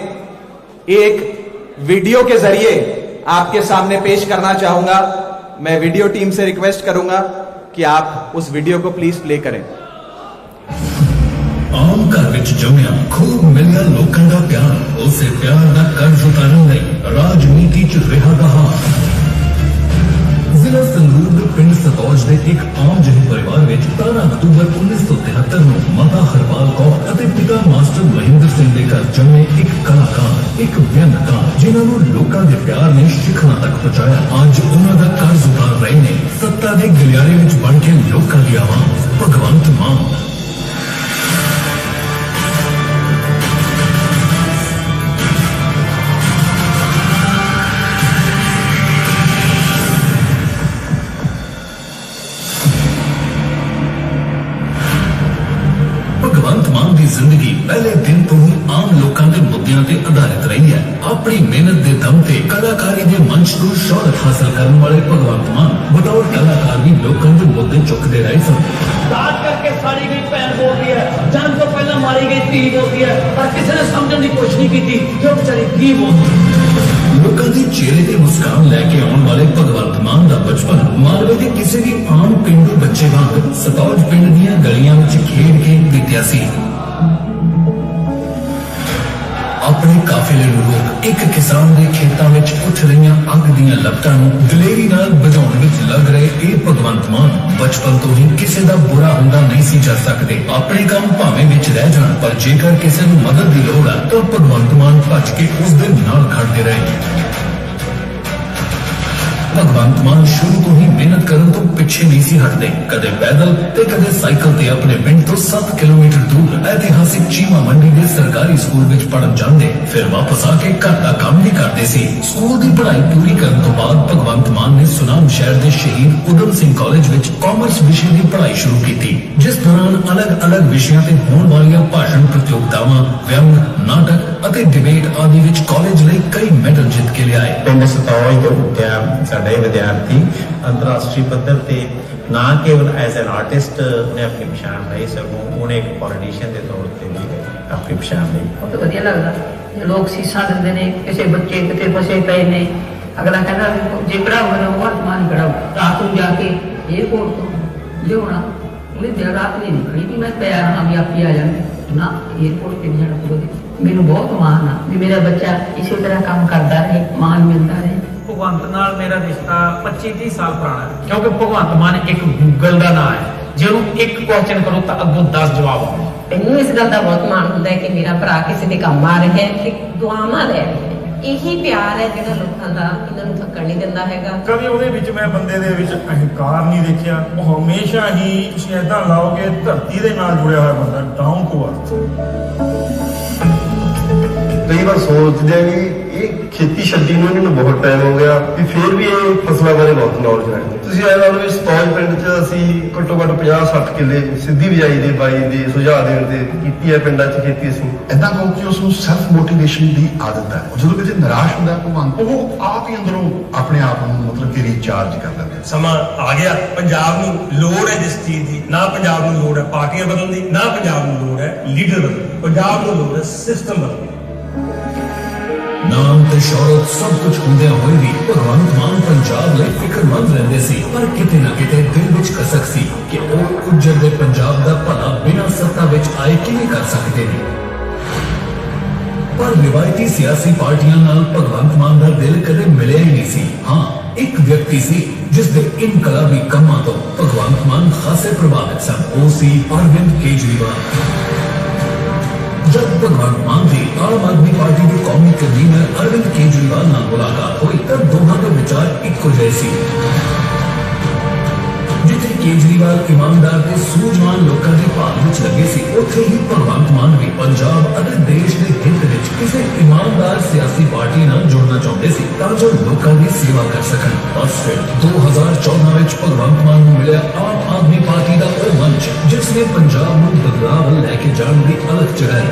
एक वीडियो के जरिए आपके सामने पेश करना चाहूंगा। मैं वीडियो टीम से रिक्वेस्ट करूंगा कि आप उस वीडियो को प्लीज प्ले करें। आम घर विच जमिया खूब मिलिया लोकां दा प्यार, उसे प्यार दा कर्ज उतारन लई राजनीति च रिहा दा हार। जिला संगरूर दे पिंड सतौज दे एक आम ਜਿਹੇ परिवार विच 13 अक्तूबर 1973 ਨੂੰ माता हरपाल कौर ਅਤੇ पिता मास्टर महेंद्र ਸਿੰਘ ਦੇ ਘਰ ਜੰਮੇ ਇੱਕ ਕਲਾਕਾਰ, ਇੱਕ ਵਿਅੰਗਕਾਰ, ਜਿਨ੍ਹਾਂ ਨੂੰ ਲੋਕਾਂ ਦੇ ਪਿਆਰ ਨੇ ਸ਼ਿਖਰਾਂ ਤੱਕ ਪਹੁੰਚਾਇਆ। ਅੱਜ ਉਹਨਾਂ ਦਾ ਕਰਜ਼ ਉਤਾਰ ਰਹੇ ਨੇ ਸੱਤਾ ਦੇ ਗਲਿਆਰੇ ਵਿੱਚ ਬਣ ਕੇ ਲੋਕਾਂ ਦੀ ਆਵਾਜ਼, ਭਗਵੰਤ ਮਾਨ। ਭਗਵੰਤ ਮਾਨ ਦੀ ਜ਼ਿੰਦਗੀ ਪਹਿਲੇ ਦਿਨ ਤੋਂ ਹੀ ਆਮ ਲੋਕਾਂ ਦੇ ਮੁੱਦਿਆਂ ਤੇ ਆਧਾਰਿਤ ਰਹੀ ਹੈ। ਆਪਣੀ ਮਿਹਨਤ ਦੇ ਦਮ ਤੇ ਕਲਾਕਾਰੀ ਦੇ ਮੰਚ ਤੋਂ ਸ਼ੋਹਰਤ ਹਾਸਲ ਕਰਨ ਵਾਲੇ ਭਗਵੰਤ ਮਾਨ ਬਤੌਰ ਕਲਾਕਾਰ ਵੀ ਲੋਕਾਂ ਦੇ ਮੁੱਦੇ ਚੁੱਕਦੇ ਰਹੇ ਸਨ। दाद करके साड़ी गई भैन बोलती है, जान तो पहला मारी गई धी बोलती है, पर किसी ने समझने की कोशिश नहीं की थी जो बेचारी गरीब होती। ਲੋਕਾਂ ਦੇ ਚਿਹਰੇ ਤੇ ਮੁਸਕਾਨ ਲੈ ਕੇ ਆਉਣ ਵਾਲੇ ਭਗਵੰਤ ਮਾਨ ਦਾ ਬਚਪਨ ਮਾਲਵੇ ਦੇ ਕਿਸੇ ਵੀ ਆਮ ਪਿੰਡੂ ਬੱਚੇ ਵਾਂਗ ਸਤੌਜ ਪਿੰਡ ਦੀਆਂ ਗਲੀਆਂ ਵਿੱਚ ਖੇਡ ਕੇ ਬੀਤਿਆ ਸੀ। ਆਪਣੇ ਕਾਫਿਲੇ ਨੂੰ ਰੋਕ ਇੱਕ ਕਿਸਾਨ ਦੇ ਖੇਤਾਂ ਵਿੱਚ ਉੱਠ ਰਹੀਆਂ ਅੱਗ ਦੀਆਂ ਲਪਟਾਂ ਨੂੰ ਦਲੇਰੀ ਨਾਲ ਬੁਝਾਉਣ ਵਿੱਚ ਲੱਗ ਰਹੇ ਇਹ ਭਗਵੰਤ ਮਾਨ ਬਚਪਨ ਤੋਂ ਹੀ ਕਿਸੇ ਦਾ ਬੁਰਾ ਹੁੰਦਾ ਨਹੀਂ ਸੀ ਕਰ ਸਕਦੇ। ਆਪਣੇ ਕੰਮ ਭਾਵੇਂ ਵਿੱਚ ਰਹਿ ਜਾਣ, ਪਰ ਜੇਕਰ ਕਿਸੇ ਨੂੰ ਮਦਦ ਦੀ ਲੋੜ ਹੈ ਤਾਂ ਭਗਵੰਤ ਮਾਨ ਭੱਜ ਕੇ ਉਸ ਦੇ ਨਾਲ ਖੜਦੇ ਰਹੇ। ਭਗਵੰਤ ਮਾਨ ਸ਼ੁਰੂ ਤੋਂ ਹੀ ਮਿਹਨਤ ਕਰਨ ਤੋਂ ਪਿੱਛੇ ਨਹੀਂ ਸੀ ਹਟਦੇ। ਕਦੇ ਪੈਦਲ ਤੇ ਕਦੇ ਸਾਈਕਲ ਤੇ ਆਪਣੇ ਪਿੰਡ ਤੋਂ 7 ਕਿਲੋਮੀਟਰ ਦੂਰ ਇਤਿਹਾਸਿਕ ਚੀਮਾ ਮੰਡੀ ਦੇ ਸਰਕਾਰੀ ਸਕੂਲ ਵਿੱਚ ਪੜ੍ਹਨ ਜਾਂਦੇ, ਫਿਰ ਵਾਪਸ ਆ ਕੇ ਘਰ ਦਾ ਕੰਮ ਵੀ ਕਰਦੇ ਸੀ। ਸਕੂਲ ਦੀ ਪੜ੍ਹਾਈ ਪੂਰੀ ਕਰਨ ਤੋਂ ਬਾਅਦ ਭਗਵੰਤ ਮਾਨ ਨੇ ਸੁਨਾਮ ਸ਼ਹਿਰ ਦੇ ਸ਼ਹੀਦ ਊਧਮ ਸਿੰਘ ਕਾਲਜ ਵਿੱਚ ਕਾਮਰਸ ਵਿਸ਼ੇ ਦੀ ਪੜ੍ਹਾਈ ਸ਼ੁਰੂ ਕੀਤੀ, ਜਿਸ ਦੌਰਾਨ ਅਲੱਗ-ਅਲੱਗ ਵਿਸ਼ਿਆਂ ਤੇ ਹੋਣ ਵਾਲੀਆਂ ਭਾਸ਼ਣ ਪ੍ਰਤੀਯੋਗਤਾਵਾਂ, ਵਿਅੰਗ, ਨਾਟਕ ਅਤੇ ਡਿਬੇਟ ਆਦਿ ਵਿੱਚ ਕਾਲਜ ਲਈ ਕਈ ਮੈਡਲ ਜਿੱਤ ਕੇ ਲਿਆਏ। ਪਿੰਡ ਸਤੌਜ ਤੋਂ ਉੱਠਿਆ ਸਾਡੇ ਵਿਦਿਆਰਥੀ ਅੰਤਰਰਾਸ਼ਟਰੀ ਪੱਧਰ ਤੇ ਨਾ ਕੇਵਲ ਐਜ਼ ਐਨ ਆਰਟਿਸਟ ਨੇ ਆਪਣੀ ਪਛਾਣ ਲਈ, ਸਗੋਂ ਉਹਨੇ ਇੱਕ ਪੋਲੀਟੀਸ਼ੀਅਨ ਦੇ ਤੌਰ ਤੇ ਵੀ ਆਪਣੀ ਪਛਾਣ ਲਈ। ਬਹੁਤ ਵਧੀਆ ਲੱਗਦਾ ਜੇ ਲੋਕ ਸੀਸਾਂ ਦਿੰਦੇ ਨੇ, ਕਿਸੇ ਬੱਚੇ ਕਿਤੇ ਫਸੇ ਪਏ ਨੇ, ਅਗਲਾ ਕਹਿੰਦਾ ਵੀ ਜੇ ਪੜਾਊਗਾ ਤਾਂ ਉਹ ਆਤਮਾਨ ਪੜਾਊ। ਰਾਤ ਨੂੰ ਜਾ ਕੇ ਏਅਰਪੋਰਟ ਤੋਂ ਲਿਆਉਣਾ, ਉਹਨੇ ਦਿਨ ਰਾਤ ਨਹੀਂ ਨਿਕਲੀ ਵੀ ਮੈਂ ਤਿਆਰ ਹਾਂ ਵੀ ਆਪੇ ਆ ਜਾਣਗੇ ਨਾ, ਏਅਰਪੋਰਟ ਤੇ ਨਹੀਂ ਜਾਣਾ ਪਊਗਾ। ਮੈਨੂੰ ਬਹੁਤ ਮਾਣ ਆ ਵੀ ਮੇਰਾ ਬੱਚਾ ਇਸੇ ਤਰ੍ਹਾਂ ਕੰਮ ਕਰਦਾ ਰਹੇ, ਮਾਣ ਮਿਲਦਾ ਰਹੇ। ਭਗਵੰਤ ਨਾਲ ਮੇਰਾ ਰਿਸ਼ਤਾ 25-30 ਸਾਲ ਪੁਰਾਣਾ ਹੈ, ਕਿਉਂਕਿ ਭਗਵੰਤ ਮਾਨ ਇੱਕ ਗੂਗਲ ਦਾ ਨਾਮ ਹੈ। ਜੇ ਉਹਨੂੰ ਇੱਕ ਕੁਐਸਚਨ ਕਰੋ ਤਾਂ ਅੱਗੋਂ 10 ਜਵਾਬ ਆਉਂਦੇ। ਮੈਨੂੰ ਇਸ ਗੱਲ ਦਾ ਬਹੁਤ ਮਾਣ ਹੁੰਦਾ ਹੈ ਕਿ ਮੇਰਾ ਭਰਾ ਕਿਸੇ ਦੇ ਕੰਮ ਆ ਰਿਹਾ ਹੈ ਤੇ ਦੁਆਵਾਂ ਲੈ ਰਿਹਾ ਹੈ। ਇਹੀ ਪਿਆਰ ਹੈ ਜਿਹੜਾ ਲੋਕਾਂ ਦਾ ਇਹਨਾਂ ਨੂੰ ਥੱਕਣ ਨਹੀਂ ਦਿੰਦਾ ਹੈਗਾ। ਕਦੇ ਉਹਦੇ ਵਿੱਚ ਮੈਂ ਬੰਦੇ ਦੇ ਵਿੱਚ ਅਹੰਕਾਰ ਨਹੀਂ ਦੇਖਿਆ। ਉਹ ਹਮੇਸ਼ਾ ਹੀ ਤੁਸੀਂ ਏਦਾਂ ਲਾਓਗੇ ਧਰਤੀ ਦੇ ਨਾਲ ਜੁੜਿਆ ਹੋਇਆ ਬੰਦਾ, ਡਾਊਨ ਟੂ ਅਰਥ। ਕਈ ਵਾਰ ਸੋਚਦੇ ਆ ਵੀ ਇਹ ਖੇਤੀ ਛੱਡੀ ਨੂੰ ਇਹਨਾਂ ਨੂੰ ਬਹੁਤ ਟਾਈਮ ਹੋ ਗਿਆ, ਵੀ ਫਿਰ ਵੀ ਇਹ ਫਸਲਾਂ ਬਾਰੇ ਬਹੁਤ ਨੌਲੇਜ ਰੱਖਦੇ। ਤੁਸੀਂ ਇਹ ਨਾਲ ਵੀ ਸਤੌਜ ਪਿੰਡ 'ਚ ਅਸੀਂ ਘੱਟੋ ਘੱਟ 50-60 ਕਿੱਲੇ ਸਿੱਧੀ ਬਿਜਾਈ ਦੇ ਬਾਈ ਦੇ ਸੁਝਾਅ ਦੇਣ ਤੇ ਕੀਤੀ ਹੈ ਪਿੰਡਾਂ 'ਚ ਖੇਤੀ ਅਸੀਂ। ਏਦਾਂ ਕਹੋ ਕਿ ਉਸ ਨੂੰ ਸੈਲਫ ਮੋਟੀਵੇਸ਼ਨ ਦੀ ਆਦਤ ਹੈ। ਜਦੋਂ ਕਿਤੇ ਨਿਰਾਸ਼ ਹੁੰਦਾ ਭਗਵੰਤ, ਉਹ ਆਪ ਹੀ ਅੰਦਰੋਂ ਆਪਣੇ ਆਪ ਨੂੰ ਮਤਲਬ ਕਿ ਰੀਚਾਰਜ ਕਰ ਲੈਂਦਾ। ਸਮਾਂ ਆ ਗਿਆ, ਪੰਜਾਬ ਨੂੰ ਲੋੜ ਹੈ ਜਿਸ ਚੀਜ਼ ਦੀ, ਨਾ ਪੰਜਾਬ ਨੂੰ ਲੋੜ ਹੈ ਪਾਰਟੀਆਂ ਬਦਲਣ ਦੀ, ਨਾ ਪੰਜਾਬ ਨੂੰ ਲੋੜ ਹੈ ਲੀਡਰ ਬਦਲਣ ਦੀ, ਪੰਜਾਬ ਨੂੰ ਲੋੜ ਹੈ ਸਿਸਟਮ ਬਦਲਣ ਦੀ। ਨਾਮ ਤੇ ਸ਼ੌਹਰਤ ਸਭ ਕੁਝ ਹੁੰਦਿਆਂ ਹੋਏ ਵੀ ਭਗਵੰਤ ਮਾਨ ਪੰਜਾਬ ਲਈ ਫਿਕਰਮੰਦ ਰਹਿੰਦੇ ਸੀ, ਪਰ ਕਿਤੇ ਨਾ ਕਿਤੇ ਦਿਲ ਵਿੱਚ ਕਸਕ ਸੀ ਕਿ ਉਹ ਉੱਜੜਦੇ ਪੰਜਾਬ ਦਾ ਭਲਾ ਬਿਨਾਂ ਸੱਤਾ ਵਿੱਚ ਆਏ ਕਿਵੇਂ ਕਰ ਸਕਦੇ ਨੇ। ਪਰ ਰਿਵਾਇਤੀ ਸਿਆਸੀ ਪਾਰਟੀਆਂ ਨਾਲ ਭਗਵੰਤ ਮਾਨ ਦਾ ਦਿਲ ਕਦੇ ਮਿਲਿਆ ਹੀ ਨਹੀਂ ਸੀ। ਹਾਂ, ਇੱਕ ਵਿਅਕਤੀ ਸੀ ਜਿਸ ਦੇ ਇਨਕਲਾਬੀ ਕੰਮਾਂ ਤੋਂ ਭਗਵੰਤ ਮਾਨ ਖਾਸੇ ਪ੍ਰਭਾਵਿਤ ਸਨ। ਉਹ ਸੀ ਅਰਵਿੰਦ ਕੇਜਰੀਵਾਲ। जब भगवंत मान ਦੀ ਆਮ ਆਦਮੀ ਪਾਰਟੀ ਦੇ ਕੌਮੀ ਕਨਵੀਨਰ ਅਰਵਿੰਦ ਕੇਜਰੀਵਾਲ ਨਾਲ ਮੁਲਾਕਾਤ ਹੋਈ ਤਾਂ ਦੋਹਾਂ ਦੇ ਵਿਚਾਰ ਇੱਕੋ ਜਿਹੇ ਸੀ। ਜਿੱਥੇ ਕੇਜਰੀਵਾਲ ਇਮਾਨਦਾਰ ਤੇ ਸੂਝਵਾਨ ਲੋਕਾਂ ਦੀ ਭਾਲ ਵਿੱਚ ਲੱਗੇ ਸੀ, ਉੱਥੇ ਹੀ ਭਗਵੰਤ ਮਾਨ ਵੀ ਪੰਜਾਬ ਅਤੇ ਦੇਸ਼ ਦੇ ਹਿੱਤ ਵਿੱਚ ਕਿਸੇ ਇਮਾਨਦਾਰ ਸਿਆਸੀ ਪਾਰਟੀ ਨਾਲ ਜੁੜਨਾ ਚਾਹੁੰਦੇ ਸੀ ਤਾਂ ਜੋ ਲੋਕਾਂ ਦੀ ਸੇਵਾ ਕਰ ਸਕਣ। ਬਸ ਫਿਰ 2014 ਵਿੱਚ ਭਗਵੰਤ ਮਾਨ ਨੂੰ ਮਿਲਿਆ ਆਮ ਆਦਮੀ ਪਾਰਟੀ ਦਾ ਉਹ ਮੰਚ ਜਿਸ ਨੇ ਪੰਜਾਬ ਨੂੰ ਬਦਲਾਅ ਵੱਲ ਲੈ ਕੇ ਜਾਣ ਦੀ ਅਲਖ ਜਗਾਈ।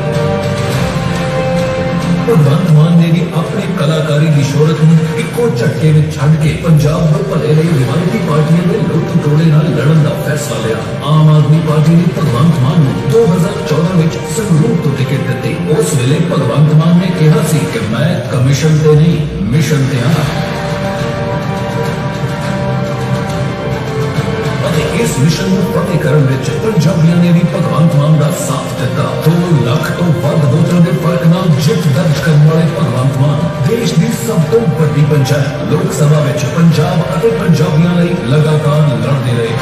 ਭਗਵੰਤ ਮਾਨ ਨੇ ਵੀ ਆਪਣੀ ਕਲਾਕਾਰੀ ਦੀ ਸ਼ੋਹਰਤ ਨੂੰ ਇੱਕੋ ਝਟਕੇ ਵਿੱਚ ਛੱਡ ਕੇ ਪੰਜਾਬ ਦੇ ਭਲੇ ਲਈ ਰਿਵਾਇਤੀ ਪਾਰਟੀਆਂ ਦੇ ਲੁੱਟ ਟੋਲੇ ਨਾਲ ਲੜਨ ਦਾ ਫੈਸਲਾ ਲਿਆ। ਆਮ ਆਦਮੀ ਪਾਰਟੀ ਨੇ ਭਗਵੰਤ ਮਾਨ ਨੂੰ 2014 ਵਿੱਚ ਸੰਗਰੂਰ ਤੋਂ ਟਿਕਟ ਦਿੱਤੀ। ਉਸ ਵੇਲੇ ਭਗਵੰਤ ਮਾਨ ਨੇ ਕਿਹਾ ਸੀ ਕਿ ਮੈਂ ਕਮਿਸ਼ਨ ਤੇ ਨਹੀਂ, ਮਿਸ਼ਨ ਤੇ ਹਾਂ। ਇਸ ਮਿਸ਼ਨ ਨੂੰ ਫਤਿਹ ਕਰਨ ਵਿੱਚ ਪੰਜਾਬੀਆਂ ਨੇ ਵੀ ਭਗਵੰਤ ਮਾਨ ਦਾ ਸਾਥ ਦਿੱਤਾ। 2 ਲੱਖ ਤੋਂ ਵੱਧ ਵੋਟਾਂ ਦੇ ਫਰਕ ਨਾਲ ਜਿੱਤ ਦਰਜ ਕਰਨ ਵਾਲੇ ਭਗਵੰਤ ਮਾਨ ਦੇਸ਼ ਦੀ ਸਭ ਤੋਂ ਵੱਡੀ ਪੰਚਾਇਤ ਲੋਕ ਸਭਾ ਵਿੱਚ ਪੰਜਾਬ ਅਤੇ ਪੰਜਾਬੀਆਂ ਲਈ ਲਗਾਤਾਰ ਲੜਦੇ ਰਹੇ।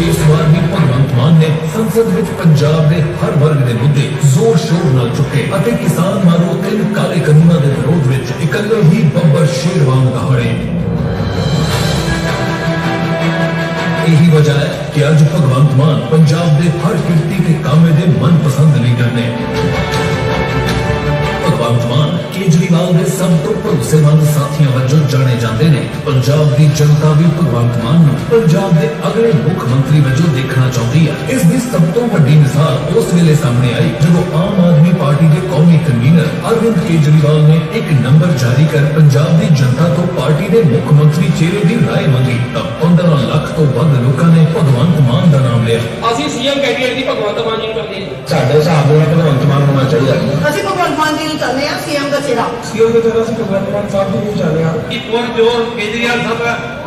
इस बार भी भगवंत मान ने संसद विच पंजाब के हर वर्ग के मुद्दे जोर शोर नाल चुके अते किसान मारो 3 काले कानूनों के विरोध विच इकल्ले ही बब्बर शेर वांग दहाड़े। यही वजह है कि आज भगवंत मान पंजाब के हर किरती के कामे दे मनपसंद लीडर ने। भगवंत मान केजरीवाल के सब तो भरोसेमंद साथियों वजों जाने जाते ने। पंजाब की जनता भी भगवंत मान नूं पंजाब के अगले मुख्यमंत्री वजों देखना चाहती है। इस दी सब तो वड्डी मिसाल उस वेले सामने आई जब आम आदमी पार्टी के कौमी कन्वीनर अरविंद केजरीवाल ने एक नंबर जारी कर पंजाब की जनता तो पार्टी के मुख्यमंत्री चेहरे की राय मंगी। तब 15 लाख तो वध लोगों ने भगवंत मान का नाम लिया। ਅਸੀਂ ਸੀਐਮ ਕੈਂਡੀਡੇਟ ਦੀ ਭਗਵੰਤ ਮਾਨ ਜੀ ਨੂੰ ਕਰਦੇ ਹਾਂ ਸਾਡੇ ਹਿਸਾਬ ਨਾਲ ਭਗਵੰਤ ਮਾਨ ਹੋਣਾ ਚਾਹੀਦਾ। ਅਸੀਂ ਭਗਵੰਤ ਮਾਨ ਜੀ ਨੂੰ ਚਾਹੁੰਦੇ ਹਾਂ ਸੀਐਮ ਦਾ ਚਿਹਰਾ ਸੀਐਮ ਦੀ ਤਰ੍ਹਾਂ ਅਸੀਂ ਭਗਵੰਤ ਮਾਨ ਸਾਹਿਬ ਨੂੰ ਚਾਹੁੰਦੇ ਹਾਂ ਕਿ ਪੁਰਜੋਰ ਕੇਜਰੀਵਾਲ ਸਾਹਿਬ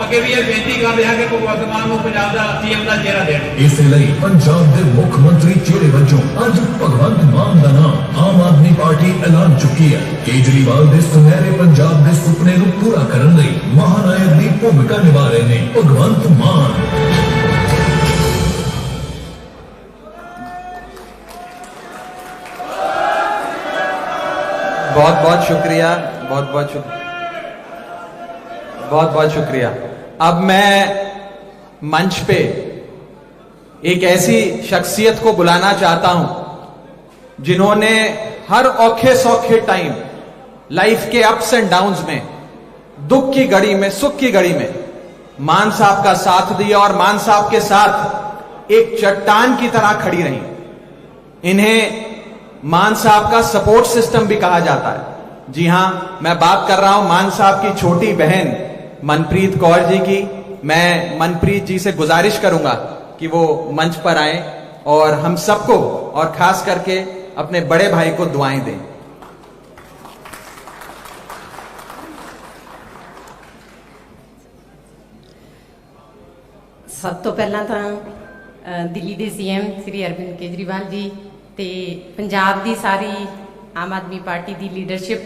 ਅੱਗੇ ਵੀ ਇਹ ਬੇਨਤੀ ਕਰਦੇ ਹਾਂ ਕਿ ਭਗਵੰਤ ਮਾਨ ਨੂੰ ਪੰਜਾਬ ਦਾ ਸੀਐਮ ਦਾ ਚਿਹਰਾ ਦੇਣ। ਇਸ ਲਈ ਪੰਜਾਬ ਦੇ ਮੁੱਖ ਮੰਤਰੀ ਚਿਹਰੇ ਵਜੋਂ ਅੱਜ ਭਗਵੰਤ ਮਾਨ ਦਾ ਨਾਮ ਆਮ ਆਦਮੀ ਪਾਰਟੀ ਐਲਾਨ ਚੁੱਕੀ ਹੈ। ਕੇਜਰੀਵਾਲ ਦੇ ਸੁਨਹਿਰੇ ਪੰਜਾਬ ਦੇ ਸੁਪਨੇ ਨੂੰ ਪੂਰਾ ਕਰਨ ਲਈ ਮਹਾਨਾਇਕ ਦੀ ਭੂਮਿਕਾ ਨਿਭਾ ਰਹੇ ਨੇ ਭਗਵੰਤ ਮਾਨ। बहुत बहुत शुक्रिया, बहुत बहुत शुक्रिया। अब मैं मंच पे एक ऐसी शख्सियत को बुलाना चाहता हूं जिन्होंने हर औखे सौखे टाइम लाइफ के अप्स एंड डाउन्स में, दुख की घड़ी में, सुख की घड़ी में मान साहब का साथ दिया और मान साहब के साथ एक चट्टान की तरह खड़ी रही। इन्हें मान साहब का सपोर्ट सिस्टम भी कहा जाता है। जी हां, मैं बात कर रहा हूं मान साहब की छोटी बहन मनप्रीत कौर जी की। मैं मनप्रीत जी से गुजारिश करूंगा कि वो मंच पर आए और हम सबको और खास करके अपने बड़े भाई को दुआएं दें। सब तो पहला तो दिल्ली के सीएम श्री अरविंद केजरीवाल जी ਤੇ ਪੰਜਾਬ ਦੀ ਸਾਰੀ ਆਮ ਆਦਮੀ ਪਾਰਟੀ ਦੀ ਲੀਡਰਸ਼ਿਪ,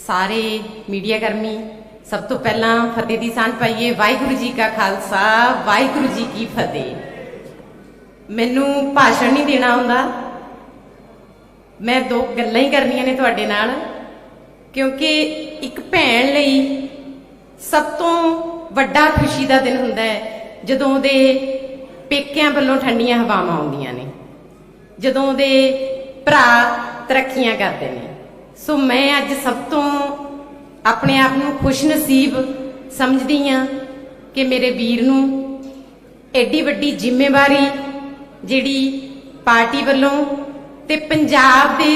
ਸਾਰੇ ਮੀਡੀਆ ਕਰਮੀ, ਸਭ ਤੋਂ ਪਹਿਲਾਂ ਫਤਿਹ ਦੀ ਸਾਂਝ ਪਾਈਏ। ਵਾਹਿਗੁਰੂ ਜੀ ਕਾ ਖਾਲਸਾ, ਵਾਹਿਗੁਰੂ ਜੀ ਕੀ ਫਤਿਹ। ਮੈਨੂੰ ਭਾਸ਼ਣ ਨਹੀਂ ਦੇਣਾ ਆਉਂਦਾ, ਮੈਂ 2 ਗੱਲਾਂ ਹੀ ਕਰਨੀਆਂ ਨੇ ਤੁਹਾਡੇ ਨਾਲ, ਕਿਉਂਕਿ ਇੱਕ ਭੈਣ ਲਈ ਸਭ ਤੋਂ ਵੱਡਾ ਖੁਸ਼ੀ ਦਾ ਦਿਨ ਹੁੰਦਾ ਹੈ ਜਦੋਂ ਉਹਦੇ ਪੇਕਿਆਂ ਵੱਲੋਂ ਠੰਡੀਆਂ ਹਵਾਵਾਂ ਆਉਂਦੀਆਂ ਨੇ, ਜਦੋਂ ਉਹਦੇ ਭਰਾ ਤਰੱਕੀਆਂ ਕਰਦੇ ਨੇ। ਸੋ ਮੈਂ ਅੱਜ ਸਭ ਤੋਂ ਆਪਣੇ ਆਪ ਨੂੰ ਖੁਸ਼ਨਸੀਬ ਸਮਝਦੀ ਹਾਂ ਕਿ ਮੇਰੇ ਵੀਰ ਨੂੰ ਐਡੀ ਵੱਡੀ ਜ਼ਿੰਮੇਵਾਰੀ ਜਿਹੜੀ ਪਾਰਟੀ ਵੱਲੋਂ ਤੇ ਪੰਜਾਬ ਦੇ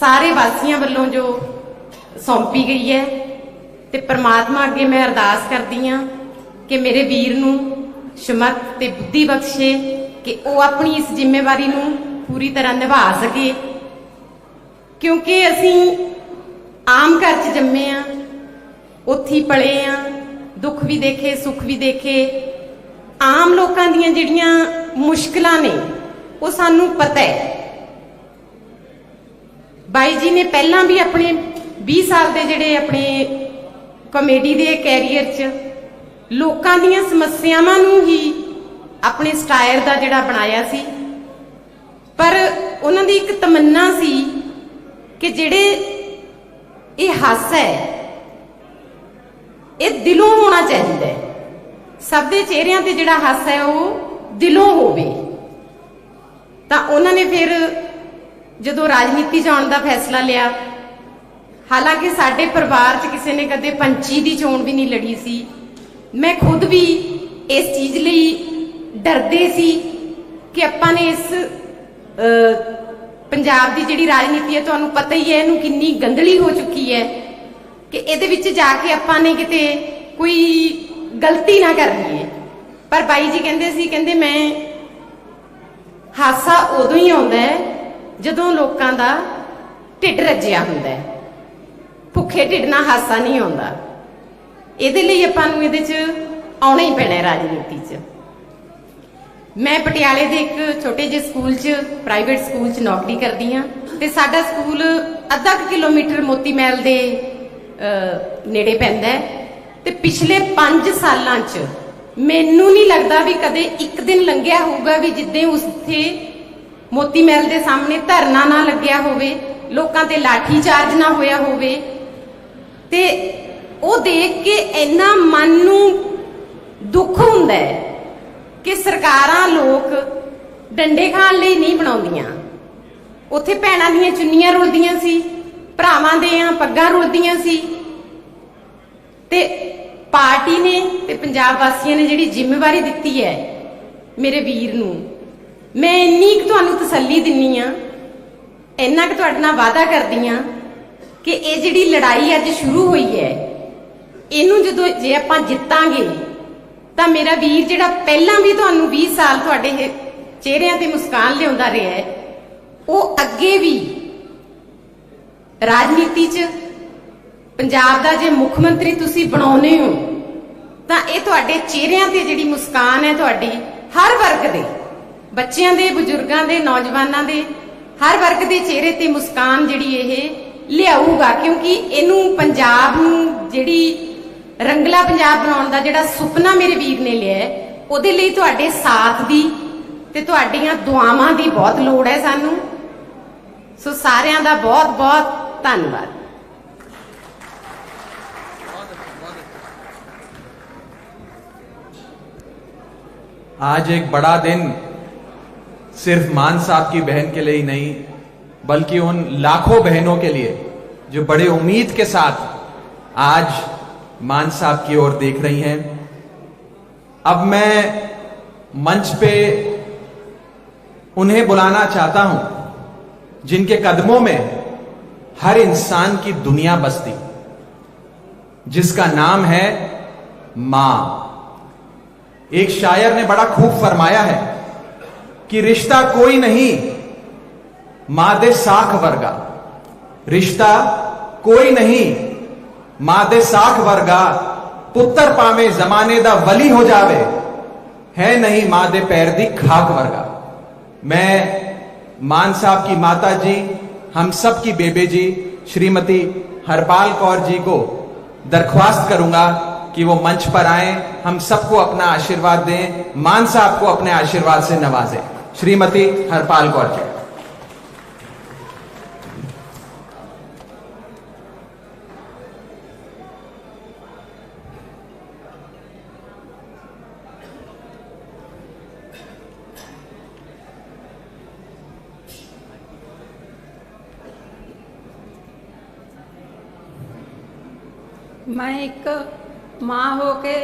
ਸਾਰੇ ਵਾਸੀਆਂ ਵੱਲੋਂ ਜੋ ਸੌਂਪੀ ਗਈ ਹੈ, ਤੇ ਪ੍ਰਮਾਤਮਾ ਅੱਗੇ ਮੈਂ ਅਰਦਾਸ ਕਰਦੀ ਹਾਂ ਕਿ ਮੇਰੇ ਵੀਰ ਨੂੰ ਸਮਰਥ ਤੇ ਬੁੱਧੀ ਬਖਸ਼ੇ ਕਿ ਉਹ ਆਪਣੀ ਇਸ ਜ਼ਿੰਮੇਵਾਰੀ ਨੂੰ ਪੂਰੀ ਤਰ੍ਹਾਂ ਨਿਭਾ ਸਕੇ। ਕਿਉਂਕਿ ਅਸੀਂ ਆਮ ਘਰ 'ਚ ਜੰਮੇ ਆ, ਉੱਥੇ ਹੀ ਪਲੇ ਆ, ਦੁੱਖ ਵੀ ਦੇਖੇ, ਸੁੱਖ ਵੀ ਦੇਖੇ। ਆਮ ਲੋਕਾਂ ਦੀਆਂ ਜਿਹੜੀਆਂ ਮੁਸ਼ਕਲਾਂ ਨੇ ਉਹ ਸਾਨੂੰ ਪਤਾ ਹੈ। ਬਾਈ ਜੀ ਨੇ ਪਹਿਲਾਂ ਵੀ ਆਪਣੇ 20 ਸਾਲ ਦੇ ਜਿਹੜੇ ਆਪਣੇ ਕਾਮੇਡੀ ਦੇ ਕੈਰੀਅਰ 'ਚ ਲੋਕਾਂ ਦੀਆਂ ਸਮੱਸਿਆਵਾਂ ਨੂੰ ਹੀ ਆਪਣੇ ਸਟਾਇਰ ਦਾ ਜਿਹੜਾ ਬਣਾਇਆ ਸੀ, ਪਰ ਉਹਨਾਂ ਦੀ ਇੱਕ ਤਮੰਨਾ ਸੀ ਕਿ ਜਿਹੜੇ ਇਹ ਹਾਸਾ ਹੈ ਇਹ ਦਿਲੋਂ ਹੋਣਾ ਚਾਹੀਦਾ ਹੈ। ਸਭ ਦੇ ਚਿਹਰਿਆਂ ਤੇ ਜਿਹੜਾ ਹਾਸਾ ਹੈ ਉਹ ਦਿਲੋਂ ਹੋਵੇ। ਤਾਂ ਉਹਨਾਂ ਨੇ ਫਿਰ ਜਦੋਂ ਰਾਜਨੀਤੀ 'ਚ ਆਉਣ ਦਾ ਫੈਸਲਾ ਲਿਆ, ਹਾਲਾਂਕਿ ਸਾਡੇ ਪਰਿਵਾਰ 'ਚ ਕਿਸੇ ਨੇ ਕਦੇ ਪੰਚੀ ਦੀ ਚੋਣ ਵੀ ਨਹੀਂ ਲੜੀ ਸੀ। ਮੈਂ ਖੁਦ ਵੀ ਇਸ ਚੀਜ਼ ਲਈ ਡਰਦੇ ਸੀ ਕਿ ਆਪਾਂ ਨੇ ਇਸ ਪੰਜਾਬ ਦੀ ਜਿਹੜੀ ਰਾਜਨੀਤੀ ਹੈ, ਤੁਹਾਨੂੰ ਪਤਾ ਹੀ ਹੈ ਇਹਨੂੰ ਕਿੰਨੀ ਗੰਦਲੀ ਹੋ ਚੁੱਕੀ ਹੈ, ਕਿ ਇਹਦੇ ਵਿੱਚ ਜਾ ਕੇ ਆਪਾਂ ਨੇ ਕਿਤੇ ਕੋਈ ਗਲਤੀ ਨਾ ਕਰ ਲਈਏ। ਪਰ ਬਾਈ ਜੀ ਕਹਿੰਦੇ ਸੀ, ਕਹਿੰਦੇ ਮੈਂ ਹਾਸਾ ਉਦੋਂ ਹੀ ਆਉਂਦਾ ਹੈ ਜਦੋਂ ਲੋਕਾਂ ਦਾ ਢਿੱਡ ਰੱਜਿਆ ਹੁੰਦਾ ਹੈ, ਭੁੱਖੇ ਢਿੱਡ ਨਾਲ ਹਾਸਾ ਨਹੀਂ ਆਉਂਦਾ। ਇਹਦੇ ਲਈ ਆਪਾਂ ਨੂੰ ਇਹਦੇ 'ਚ ਆਉਣਾ ਹੀ ਪੈਣਾ ਰਾਜਨੀਤੀ 'ਚ। ਮੈਂ ਪਟਿਆਲੇ ਦੇ ਇੱਕ ਛੋਟੇ ਜਿਹੇ ਸਕੂਲ 'ਚ, ਪ੍ਰਾਈਵੇਟ ਸਕੂਲ 'ਚ ਨੌਕਰੀ ਕਰਦੀ ਹਾਂ, ਤੇ ਸਾਡਾ ਸਕੂਲ ਅੱਧਾ ਕਿਲੋਮੀਟਰ ਮੋਤੀ ਮਹਿਲ ਦੇ ਨੇੜੇ ਪੈਂਦਾ ਹੈ। ਤੇ ਪਿਛਲੇ 5 ਸਾਲਾਂ 'ਚ ਮੈਨੂੰ ਨਹੀਂ ਲੱਗਦਾ ਵੀ ਕਦੇ ਇੱਕ ਦਿਨ ਲੰਘਿਆ ਹੋਊਗਾ ਵੀ ਜਿੱਦੇ ਉੱਥੇ ਮੋਤੀ ਮਹਿਲ ਦੇ ਸਾਹਮਣੇ ਧਰਨਾ ਨਾ ਲੱਗਿਆ ਹੋਵੇ, ਲੋਕਾਂ ਤੇ ਲਾਠੀ ਚਾਰਜ ਨਾ ਹੋਇਆ ਹੋਵੇ। ਤੇ ਉਹ ਦੇਖ ਕੇ ਇੰਨਾ ਮਨ ਨੂੰ ਦੁੱਖ ਹੁੰਦਾ ਹੈ ਕਿ ਸਰਕਾਰਾਂ ਲੋਕ ਡੰਡੇ ਖਾਣ ਲਈ ਨਹੀਂ ਬਣਾਉਂਦੀਆਂ। ਉੱਥੇ ਭੈਣਾਂ ਦੀਆਂ ਚੁੰਨੀਆਂ ਰੁਲਦੀਆਂ ਸੀ, ਭਰਾਵਾਂ ਦੀਆਂ ਪੱਗਾਂ ਰੁਲਦੀਆਂ ਸੀ। ਤੇ ਪਾਰਟੀ ਨੇ ਤੇ ਪੰਜਾਬ ਵਾਸੀਆਂ ਨੇ ਜਿਹੜੀ ਜ਼ਿੰਮੇਵਾਰੀ ਦਿੱਤੀ ਹੈ ਮੇਰੇ ਵੀਰ ਨੂੰ, ਮੈਂ ਇੰਨੀ ਕੁ ਤੁਹਾਨੂੰ ਤਸੱਲੀ ਦਿੰਨੀ ਆ, ਇੰਨਾ ਕੁ ਤੁਹਾਡੇ ਨਾਲ ਵਾਅਦਾ ਕਰਦੀ ਆ ਕਿ ਇਹ ਜਿਹੜੀ ਲੜਾਈ ਅੱਜ ਸ਼ੁਰੂ ਹੋਈ ਹੈ, ਇਹਨੂੰ ਜਦੋਂ ਜੇ ਆਪਾਂ ਜਿੱਤਾਂਗੇ ਤਾਂ ਮੇਰਾ ਵੀਰ ਜਿਹੜਾ ਪਹਿਲਾਂ ਵੀ ਤੁਹਾਨੂੰ 20 ਸਾਲ ਤੁਹਾਡੇ ਚਿਹਰਿਆਂ ਤੇ ਮੁਸਕਾਨ ਲਿਆਉਂਦਾ ਰਿਹਾ ਹੈ, ਉਹ ਅੱਗੇ ਵੀ ਰਾਜਨੀਤੀ 'ਚ ਪੰਜਾਬ ਦਾ ਜੇ ਮੁੱਖ ਮੰਤਰੀ ਤੁਸੀਂ ਬਣਾਉਨੇ ਹੋ ਤਾਂ ਇਹ ਤੁਹਾਡੇ ਚਿਹਰਿਆਂ ਤੇ ਜਿਹੜੀ ਮੁਸਕਾਨ ਹੈ ਤੁਹਾਡੀ ਹਰ ਵਰਗ ਦੇ, ਬੱਚਿਆਂ ਦੇ, ਬਜ਼ੁਰਗਾਂ ਦੇ, ਨੌਜਵਾਨਾਂ ਦੇ, ਹਰ ਵਰਗ ਦੇ ਚਿਹਰੇ ਤੇ ਮੁਸਕਾਨ ਜਿਹੜੀ ਇਹ ਲਿਆਊਗਾ। ਕਿਉਂਕਿ ਇਹਨੂੰ ਪੰਜਾਬ ਨੂੰ ਜਿਹੜੀ ਰੰਗਲਾ ਪੰਜਾਬ ਬਣਾਉਣ ਦਾ ਜਿਹੜਾ ਸੁਪਨਾ ਮੇਰੇ ਵੀਰ ਨੇ ਲਿਆ, ਉਹਦੇ ਲਈ ਤੁਹਾਡੇ ਸਾਥ ਦੀ ਤੇ ਤੁਹਾਡੀਆਂ ਦੁਆਵਾਂ ਦੀ ਬਹੁਤ ਲੋੜ ਹੈ ਸਾਨੂੰ। ਸੋ ਸਾਰਿਆਂ ਦਾ ਬਹੁਤ ਬਹੁਤ ਧੰਨਵਾਦ। आज एक बड़ा दिन सिर्फ मान साहब की बहन के लिए ही नहीं, बल्कि उन लाखों बहनों के लिए जो बड़े उम्मीद के साथ आज मान साहब की ओर देख रही हैं। अब मैं मंच पे उन्हें बुलाना चाहता हूं जिनके कदमों में हर इंसान की दुनिया बसती, जिसका नाम है मां। एक शायर ने बड़ा खूब फरमाया है कि रिश्ता कोई नहीं मां दे साख वर्गा, रिश्ता कोई नहीं मां दे साख वर्गा, पुत्र पावे जमाने दा वली हो जावे, है नहीं मां दे पैर दी खाक वर्गा। मैं मान साहब की माता जी, हम सब की बेबे जी श्रीमती हरपाल कौर जी को दरख्वास्त करूंगा कि वो मंच पर आए, हम सबको अपना आशीर्वाद दें, मान साहब को अपने आशीर्वाद से नवाजें। श्रीमती हरपाल कौर जी। मैं एक मां हो के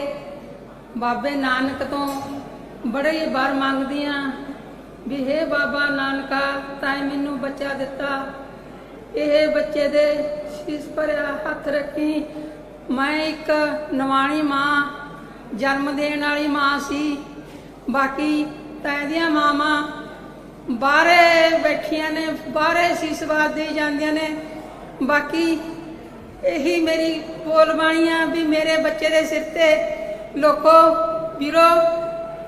बाबे नानक तो बड़े ही बार मंगदी हाँ भी हे बाबा नानका ताए मैनू बच्चा दिता, ये बच्चे दे शीस भरिया हथ रखी। मैं एक नवाणी मां, जन्म देने वाली मां सी, बाकी ताए दियां मावां बाहरे बैठिया ने, बाहरे शीस वाद दी जांदियां ने। बाकी यही मेरी बोलबाणी आ भी मेरे बच्चे दे सिर ते लोको वीरो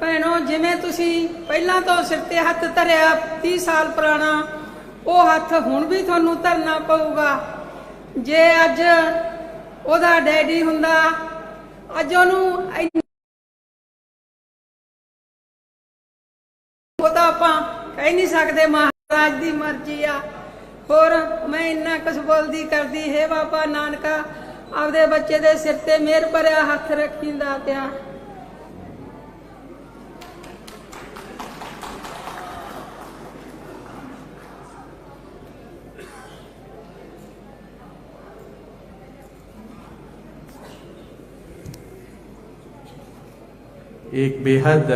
भैनों, जिवें तुसी पहला तो सिर ते हथ धरिया 30 साल पुराना, वो हथ हुण भी तुहानू धरना पऊगा। जे अज ओदा डैडी हुंदा, अज ओनू वो तां आपां कह नहीं सकदे, महाराज दी मर्जी आ। होर मैं इन्ना कुछ बोलदी करदी, हे बाबा नानका आपदे बच्चे दे सिर ते मेहर भरिया हथ रखींदा पिया। एक बेहद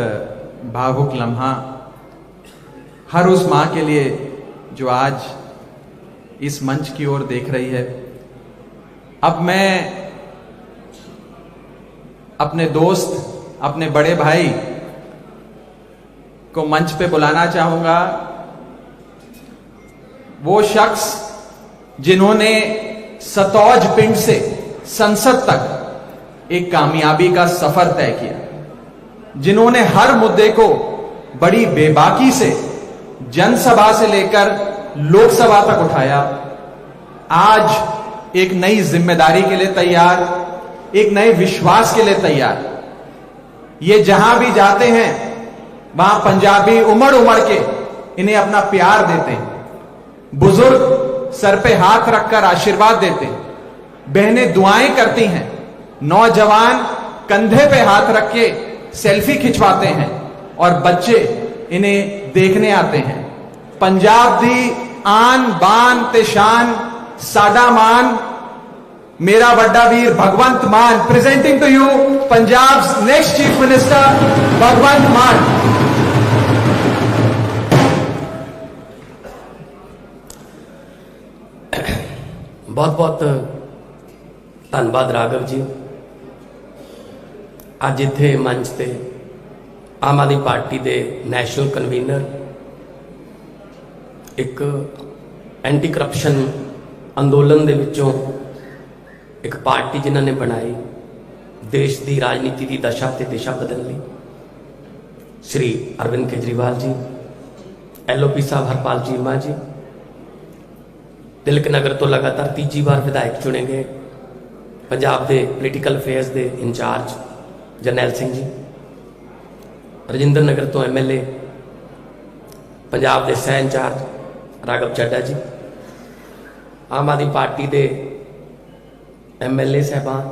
भावुक लम्हा हर उस मां के लिए जो आज इस मंच की ओर देख रही है। अब मैं अपने दोस्त, अपने बड़े भाई को मंच पे बुलाना चाहूंगा, वो शख्स जिन्होंने सतौज पिंड से संसद तक एक कामयाबी का सफर तय किया, जिन्होंने हर मुद्दे को बड़ी बेबाकी से जनसभा से लेकर लोकसभा तक उठाया, आज एक नई जिम्मेदारी के लिए तैयार, एक नए विश्वास के लिए तैयार। ये जहां भी जाते हैं वहां पंजाबी उमड़ उमड़ के इन्हें अपना प्यार देते हैं। बुजुर्ग सर पे हाथ रखकर आशीर्वाद देते हैं, बहनें दुआएं करती हैं, नौजवान कंधे पे हाथ रख के सेल्फी खिंचवाते हैं और बच्चे इन्हें देखने आते हैं। पंजाब दी आन बान ते शान साडा मान, मेरा वड्डा वीर Bhagwant Mann, presenting to you Punjab next chief minister Bhagwant Mann. बहुत बहुत धन्यवाद राघव जी। अज इत्थे मंच ते आम आदमी पार्टी के नैशनल कन्वीनर, एक एंटी करप्शन अंदोलन दे विचों एक पार्टी जिन्हां ने बनाई देश की राजनीति की दशा ते दिशा बदलने, श्री अरविंद केजरीवाल जी, LOP साहब हरपाल चीमा जी, तिलक नगर तो लगातार तीजी बार विधायक चुने गए, पंजाब के पोलीटिकल अफेयर्स के इंचार्ज जरनैल सिंह जी, रजिंदर नगर तो MLA पंजाब के सह इंचार्ज राघव चड्डा जी, आम आदमी पार्टी के MLA साहबान,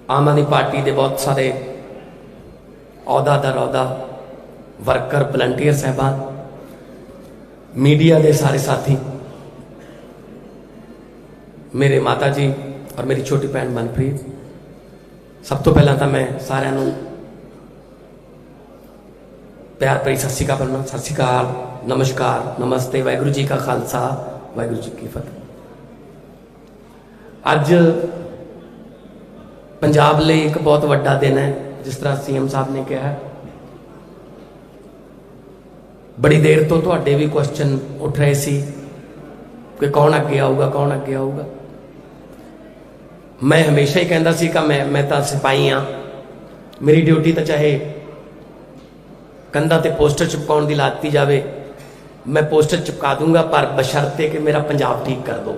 आम आदमी पार्टी के बहुत सारे अहदादार अहदा वर्कर वलंटियर साहबान, मीडिया के सारे साथी, मेरे माता जी और मेरी छोटी भैन मनप्रीत, सब तो पहला तो मैं सारिਆਂ ਨੂੰ प्यार भरी सत श्री अकाल बोलना। सत श्री अकाल, नमस्कार, नमस्ते, वाहिगुरू जी का खालसा, वाहिगुरू जी की फतेह। अज पंजाब लिए एक बहुत वड्डा दिन है, जिस तरह CM साहब ने कहा। बड़ी देर तो तुहाडे भी क्वेश्चन उठ रहे सी कि कौन अगे आऊगा, कौन अगे आऊगा। मैं हमेशा ही कहता सी कि मैं तो सिपाही हाँ, मेरी ड्यूटी तो चाहे कंधा ते पोस्टर चिपकाउण दी लाती जावे, मैं पोस्टर चिपका दूंगा, पर बशर्ते कि मेरा पंजाब ठीक कर दो।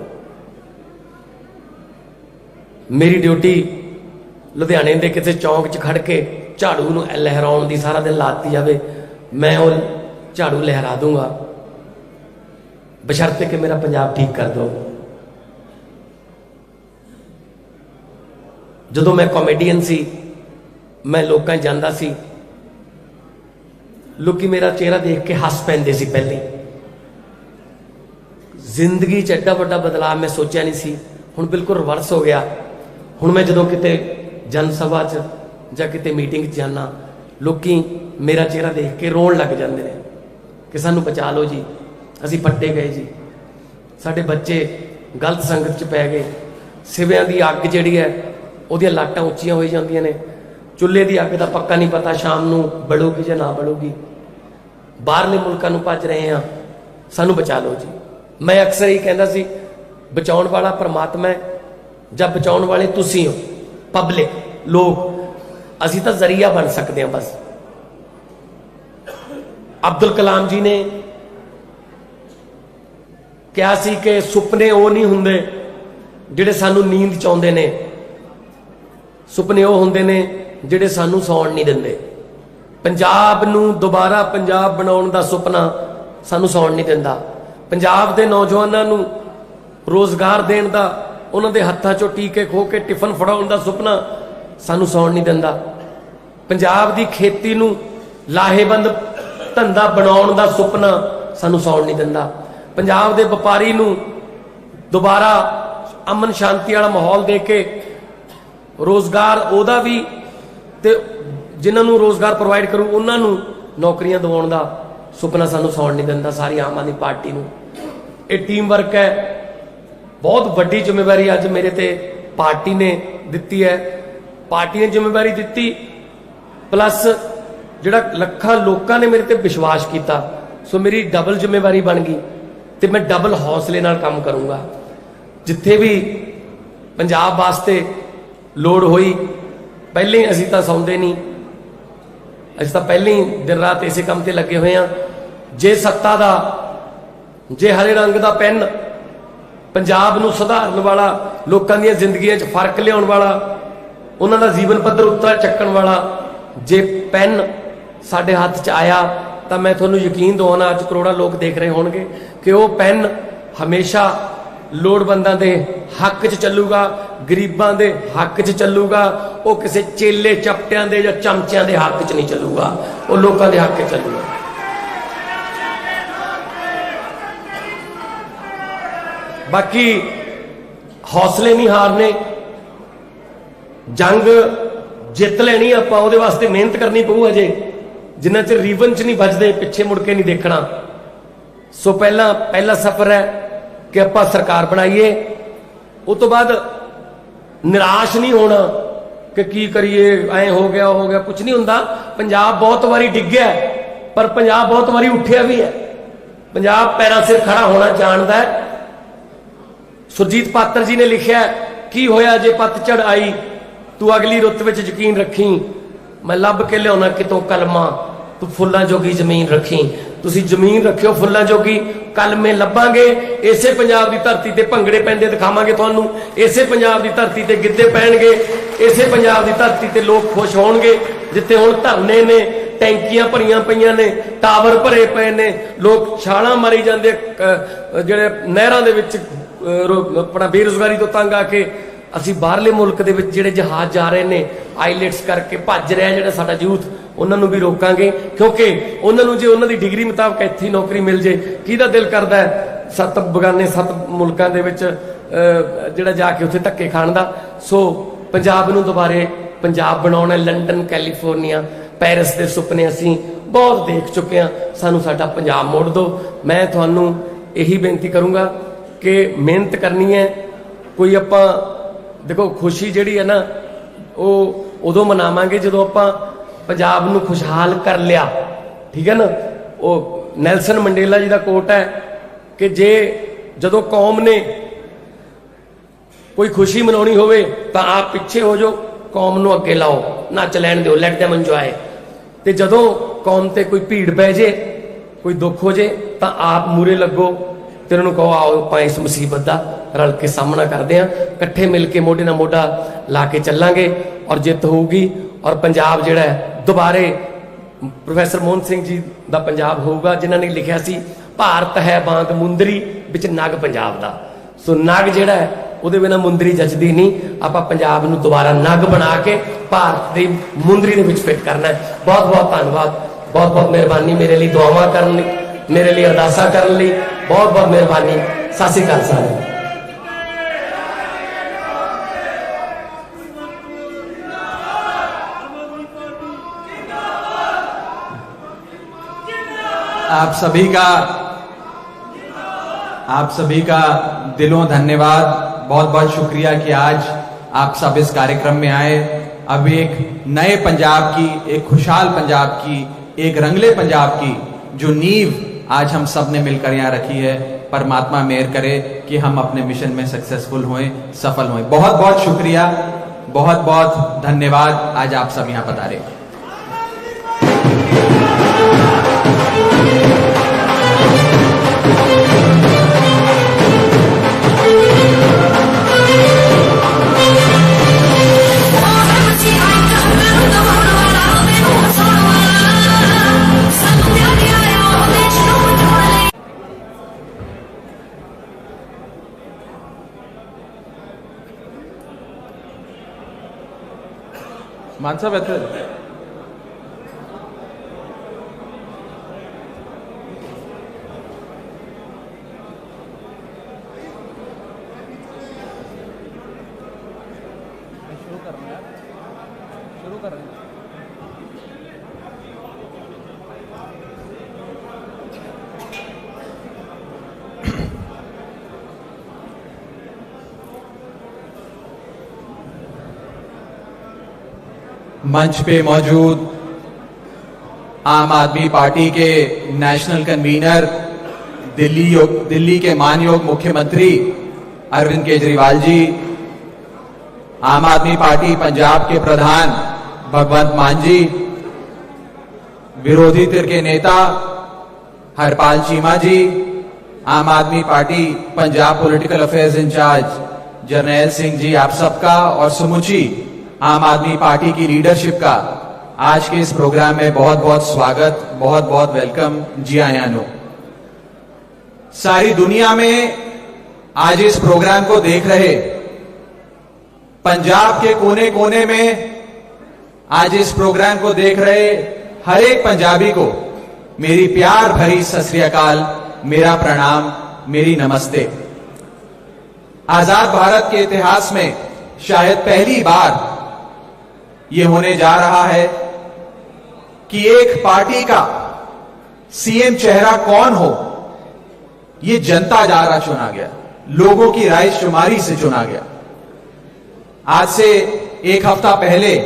मेरी ड्यूटी लुधियाने के किसी चौंक च खड़ के झाड़ू नूं लहराउण दी सारा दिन लाती जावे, मैं वो झाड़ू लहरा दूंगा, बशर्ते कि मेरा पंजाब ठीक कर दो। जदों मैं कॉमेडियन सी, मैं लोकां जांदा सी, लोग मेरा चेहरा देख के हस पैंदे सी। पहले जिंदगी च एड्डा वड्डा बदलाव मैं सोचा नहीं सी, हुण बिल्कुल रिवर्स हो गया। हुण मैं जदों किते जनसभा च जां किते मीटिंग च जाना, लोकी मेरा चेहरा देख के रोण लग जांदे ने कि सानू बचा लो जी, असीं पट्टे गए जी, साडे बच्चे गलत संगत च पै गए, सिवियां दी अग जिहड़ी है उहदियां लाटां उच्चियां होई जांदियां ने, चुल्हे की अग का पक्का नहीं पता शाम नूं बलूगी जां ना बलूगी, बाहरले मुल्कां नूं भज रहे हैं, सानू बचा लो जी। मैं अक्सर ही कहता सी, बचाउण वाला परमात्मा है जब बचाउण वाले तुसीं हो, पब्लिक लोग, असीं तां जरिया बन सकते हैं बस। अब्दुल कलाम जी ने कहा सी कि सुपने वो नहीं हुंदे जिहड़े सानू नींद च आउंदे ने, सुपने वो हुंदे ने जिहड़े सानू सौण नहीं दिंदे। पंजाब नूं दोबारा पंजाब बनाउण दा सुपना सानू सौण नहीं दिंदा। पंजाब दे नौजवानां नूं रोजगार देण दा, उन्हां दे हत्थां चों टीके खो के टिफन फड़ाउण दा सुपना सानू सौण नहीं दिंदा। पंजाब दी खेती नूं लाहेबंद धंधा बनाउण दा सुपना सानू सौण नहीं दिंदा। पंजाब दे व्यापारी नूं दोबारा अमन शांति वाला माहौल दे के रोजगार ओदा भी ते जिन्हां नूं रोजगार प्रोवाइड करूँ उन्हां नूं नौकरियां दिवाउण दा सुपना सानू सौण नहीं दिंदा। सारी आम आदमी पार्टी नूं ये टीम वर्क है। बहुत वड्डी जिम्मेवारी अज मेरे ते पार्टी ने दित्ती है। पार्टी ने जिम्मेवारी दित्ती, प्लस जिहड़ा लखां लोकां ने मेरे ते विश्वास किया, सो मेरी डबल जिम्मेवारी बन गई ते मैं डबल हौसले नाल काम करूँगा। जिथे भी पंजाब वास्ते लोड़ हुई, पहले ही असीं तां सौंदे नहीं, असीं तां पहले ही दिन रात इसे काम ते लगे हुए हैं। जे सत्ता दा, जे हरे रंग दा पेन पंजाब नूं सुधारन वाला, लोकां दीयां जिंदगियां च फर्क लियाउण वाला ਉਹਨਾਂ ਦਾ ਜੀਵਨ ਪੱਧਰ ਉੱਤੇ ਚੱਕਣ ਵਾਲਾ ਜੇ ਪੈਨ ਸਾਡੇ ਹੱਥ 'ਚ ਆਇਆ ਤਾਂ ਮੈਂ ਤੁਹਾਨੂੰ ਯਕੀਨ ਦਿਵਾਉਣਾ, ਅੱਜ ਕਰੋੜਾਂ ਲੋਕ ਦੇਖ ਰਹੇ ਹੋਣਗੇ ਕਿ ਉਹ ਪੈਨ ਹਮੇਸ਼ਾ ਲੋੜਵੰਦਾਂ ਦੇ ਹੱਕ 'ਚ ਚੱਲੂਗਾ, ਗਰੀਬਾਂ ਦੇ ਹੱਕ 'ਚ ਚੱਲੂਗਾ। ਉਹ ਕਿਸੇ ਚੇਲੇ ਚਪਟਿਆਂ ਦੇ ਜਾਂ ਚਮਚਿਆਂ ਦੇ ਹੱਕ 'ਚ ਨਹੀਂ ਚੱਲੂਗਾ, ਉਹ ਲੋਕਾਂ ਦੇ ਹੱਕ 'ਚ ਚੱਲੂਗਾ। ਬਾਕੀ ਹੌਸਲੇ ਨਹੀਂ ਹਾਰਨੇ, ਜੰਗ ਜਿੱਤ ਲੈਣੀ ਆਪਾਂ, ਉਹਦੇ ਵਾਸਤੇ ਮਿਹਨਤ ਕਰਨੀ ਪਊ। ਅਜੇ ਜਿੰਨਾ ਚਿਰ ਰੀਵਨ 'ਚ ਨਹੀਂ ਵੱਜਦੇ ਪਿੱਛੇ ਮੁੜ ਕੇ ਨਹੀਂ ਦੇਖਣਾ। ਸੋ ਪਹਿਲਾ ਸਫ਼ਰ ਹੈ ਕਿ ਆਪਾਂ ਸਰਕਾਰ ਬਣਾਈਏ, ਉਸ ਤੋਂ ਬਾਅਦ ਨਿਰਾਸ਼ ਨਹੀਂ ਹੋਣਾ ਕਿ ਕੀ ਕਰੀਏ, ਐ ਹੋ ਗਿਆ, ਕੁਝ ਨਹੀਂ ਹੁੰਦਾ। ਪੰਜਾਬ ਬਹੁਤ ਵਾਰੀ ਡਿੱਗਿਆ, ਪਰ ਪੰਜਾਬ ਬਹੁਤ ਵਾਰੀ ਉੱਠਿਆ ਵੀ ਹੈ। ਪੰਜਾਬ ਪੈਰਾਂ ਸਿਰ ਖੜਾ ਹੋਣਾ ਜਾਣਦਾ ਹੈ। ਸੁਰਜੀਤ ਪਾਤਰ ਜੀ ਨੇ ਲਿਖਿਆ, ਕੀ ਹੋਇਆ ਜੇ ਪਤਝੜ ਆਈ, ਤੂੰ ਅਗਲੀ ਰੁੱਤ ਵਿੱਚ ਯਕੀਨ ਰੱਖੀ, ਮੈਂ ਲੱਭ ਕੇ ਲਿਆਉਣਾ ਕਿਤੋਂ ਕਲਮਾਂ, ਤੂੰ ਫੁੱਲਾਂ ਜੋਗੀ ਜ਼ਮੀਨ ਰੱਖੀ। ਤੁਸੀਂ ਜ਼ਮੀਨ ਰੱਖਿਓ ਫੁੱਲਾਂ ਜੋਗੀ, ਕਲਮੇ ਲੱਭਾਂਗੇ। ਇਸੇ ਪੰਜਾਬ ਦੀ ਧਰਤੀ ਤੇ ਭੰਗੜੇ ਪੈਂਦੇ ਦਿਖਾਵਾਂਗੇ ਤੁਹਾਨੂੰ, ਇਸੇ ਪੰਜਾਬ ਦੀ ਧਰਤੀ ਤੇ ਗਿੱਧੇ ਪੈਣਗੇ, ਇਸੇ ਪੰਜਾਬ ਦੀ ਧਰਤੀ ਤੇ ਲੋਕ ਖੁਸ਼ ਹੋਣਗੇ। ਜਿੱਥੇ ਹੁਣ ਧਰਨੇ ਨੇ, ਟੈਂਕੀਆਂ ਭਰੀਆਂ ਪਈਆਂ ਨੇ, ਟਾਵਰ ਭਰੇ ਪਏ ਨੇ, ਲੋਕ ਛਾਲਾਂ ਮਾਰੀ ਜਾਂਦੇ, ਜਿਹੜੇ ਨਹਿਰਾਂ ਦੇ ਵਿੱਚ ਆਪਣਾ ਬੇਰੁਜ਼ਗਾਰੀ ਤੋਂ ਤੰਗ ਆ ਕੇ। ਅਸੀਂ ਬਾਹਰਲੇ ਮੁਲਕ ਦੇ ਵਿੱਚ ਜਿਹੜੇ ਜਹਾਜ਼ ਜਾ ਰਹੇ ਨੇ, ਆਈਲੈਟਸ ਕਰਕੇ ਭੱਜ ਰਿਹਾ ਜਿਹੜਾ ਸਾਡਾ ਯੂਥ, ਉਹਨਾਂ ਨੂੰ ਵੀ ਰੋਕਾਂਗੇ, ਕਿਉਂਕਿ ਉਹਨਾਂ ਨੂੰ ਜੇ ਉਹਨਾਂ ਦੀ ਡਿਗਰੀ ਮੁਤਾਬਕ ਇੱਥੇ ਨੌਕਰੀ ਮਿਲ ਜੇ, ਕਿਹਦਾ ਦਿਲ ਕਰਦਾ ਹੈ 7 ਮੁਲਕਾਂ ਦੇ ਵਿੱਚ ਜਿਹੜਾ ਜਾ ਕੇ ਉੱਥੇ ਧੱਕੇ ਖਾਣ ਦਾ। ਸੋ ਪੰਜਾਬ ਨੂੰ ਦੁਬਾਰੇ ਪੰਜਾਬ ਬਣਾਉਣਾ। ਲੰਡਨ, ਕੈਲੀਫੋਰਨੀਆ, ਪੈਰਿਸ ਦੇ ਸੁਪਨੇ ਅਸੀਂ ਬਹੁਤ ਦੇਖ ਚੁੱਕੇ ਹਾਂ, ਸਾਨੂੰ ਸਾਡਾ ਪੰਜਾਬ ਮੋੜ ਦਿਓ। ਮੈਂ ਤੁਹਾਨੂੰ ਇਹੀ ਬੇਨਤੀ ਕਰੂੰਗਾ ਕਿ ਮਿਹਨਤ ਕਰਨੀ ਹੈ। ਕੋਈ ਆਪਾਂ ਦੇਖੋ ਖੁਸ਼ੀ ਜਿਹੜੀ ਹੈ ਨਾ, ਉਹ ਉਦੋਂ ਮਨਾਵਾਂਗੇ ਜਦੋਂ ਆਪਾਂ ਪੰਜਾਬ ਨੂੰ ਖੁਸ਼ਹਾਲ ਕਰ ਲਿਆ, ਠੀਕ ਹੈ ਨਾ। ਉਹ ਨੈਲਸਨ ਮੰਡੇਲਾ ਜੀ ਦਾ ਕੋਟ ਹੈ ਕਿ ਜਦੋਂ ਕੌਮ ਨੇ ਕੋਈ ਖੁਸ਼ੀ ਮਨਾਉਣੀ ਹੋਵੇ ਤਾਂ ਆਪ ਪਿੱਛੇ ਹੋ ਜਾਓ, ਕੌਮ ਨੂੰ ਅੱਗੇ ਲਾਓ, ਨੱਚ ਲੈਣ ਦਿਓ, ਲੈਟ them enjoy। ਤੇ ਜਦੋਂ ਕੌਮ ਤੇ ਕੋਈ ਭੀੜ ਪੈ ਜੇ, ਕੋਈ ਦੁੱਖ ਹੋ ਜੇ, ਤਾਂ ਆਪ ਮੂਰੇ ਲੱਗੋ ਤੇ ਉਹਨਾਂ ਨੂੰ ਕਹੋ ਆਓ ਆਪਾਂ ਇਸ ਮੁਸੀਬਤ ਦਾ ਰਲ ਕੇ ਸਾਹਮਣਾ ਕਰਦੇ ਹਾਂ, ਇਕੱਠੇ ਮਿਲ ਕੇ ਮੋਢੇ ਨਾਲ ਮੋਢਾ ਲਾ ਕੇ ਚੱਲਾਂਗੇ ਔਰ ਜਿੱਤ ਹੋਊਗੀ। ਔਰ ਪੰਜਾਬ ਜਿਹੜਾ ਹੈ ਦੁਬਾਰੇ ਪ੍ਰੋਫੈਸਰ ਮੋਹਨ ਸਿੰਘ ਜੀ ਦਾ ਪੰਜਾਬ ਹੋਊਗਾ, ਜਿਨ੍ਹਾਂ ਨੇ ਲਿਖਿਆ ਸੀ ਭਾਰਤ ਹੈ ਬਾਂਗ ਮੁੰਦਰੀ ਵਿੱਚ ਨਗ ਪੰਜਾਬ ਦਾ। ਸੋ ਨਗ ਜਿਹੜਾ ਹੈ ਉਹਦੇ ਬਿਨਾਂ ਮੁੰਦਰੀ ਜੱਜਦੀ ਨਹੀਂ। ਆਪਾਂ ਪੰਜਾਬ ਨੂੰ ਦੁਬਾਰਾ ਨਗ ਬਣਾ ਕੇ ਭਾਰਤ ਦੀ ਮੁੰਦਰੀ ਦੇ ਵਿੱਚ ਫਿੱਟ ਕਰਨਾ ਹੈ। ਬਹੁਤ ਬਹੁਤ ਧੰਨਵਾਦ, ਬਹੁਤ ਬਹੁਤ ਮਿਹਰਬਾਨੀ ਮੇਰੇ ਲਈ ਦੁਆਵਾਂ ਕਰਨ ਲਈ, ਮੇਰੇ ਲਈ ਅਰਦਾਸਾਂ ਕਰਨ ਲਈ, ਬਹੁਤ ਬਹੁਤ ਮਿਹਰਬਾਨੀ। ਸਤਿ ਸ਼੍ਰੀ ਅਕਾਲ ਸਾਰਿਆਂ ਨੂੰ। आप सभी का दिलों धन्यवाद, बहुत बहुत शुक्रिया कि आज आप सब इस कार्यक्रम में आए। अब एक नए पंजाब की, एक खुशहाल पंजाब की, एक रंगले पंजाब की जो नींव आज हम सब ने मिलकर यहाँ रखी है, परमात्मा मेहर करे कि हम अपने मिशन में सक्सेसफुल होएं, सफल होएं। बहुत बहुत शुक्रिया, बहुत बहुत धन्यवाद। आज आप सब यहाँ पधारे। मान साहब इधर शुरू कर रहे हैं। मंच पे मौजूद आम आदमी पार्टी के नेशनल कन्वीनर, दिल्ली के मानयोग मुख्यमंत्री अरविंद केजरीवाल जी, आम आदमी पार्टी पंजाब के प्रधान भगवंत मान जी, विरोधी धिर के नेता Harpal Cheema ji, Aam Aadmi Party Punjab political affairs incharge Jarnail Singh ji, आप सबका और समूची आम आदमी पार्टी की लीडरशिप का आज के इस प्रोग्राम में बहुत बहुत स्वागत, बहुत बहुत वेलकम। जी आयानो, सारी दुनिया में आज इस प्रोग्राम को देख रहे पंजाब के कोने कोने में आज इस प्रोग्राम को देख रहे हर एक पंजाबी को मेरी प्यार भरी सत श्री अकाल, मेरा प्रणाम, मेरी नमस्ते। आजाद भारत के इतिहास में शायद पहली बार यह होने जा रहा है कि एक पार्टी का सीएम चेहरा कौन हो, यह जनता द्वारा चुना गया, लोगों की राय शुमारी से चुना गया। आज से एक हफ्ता पहले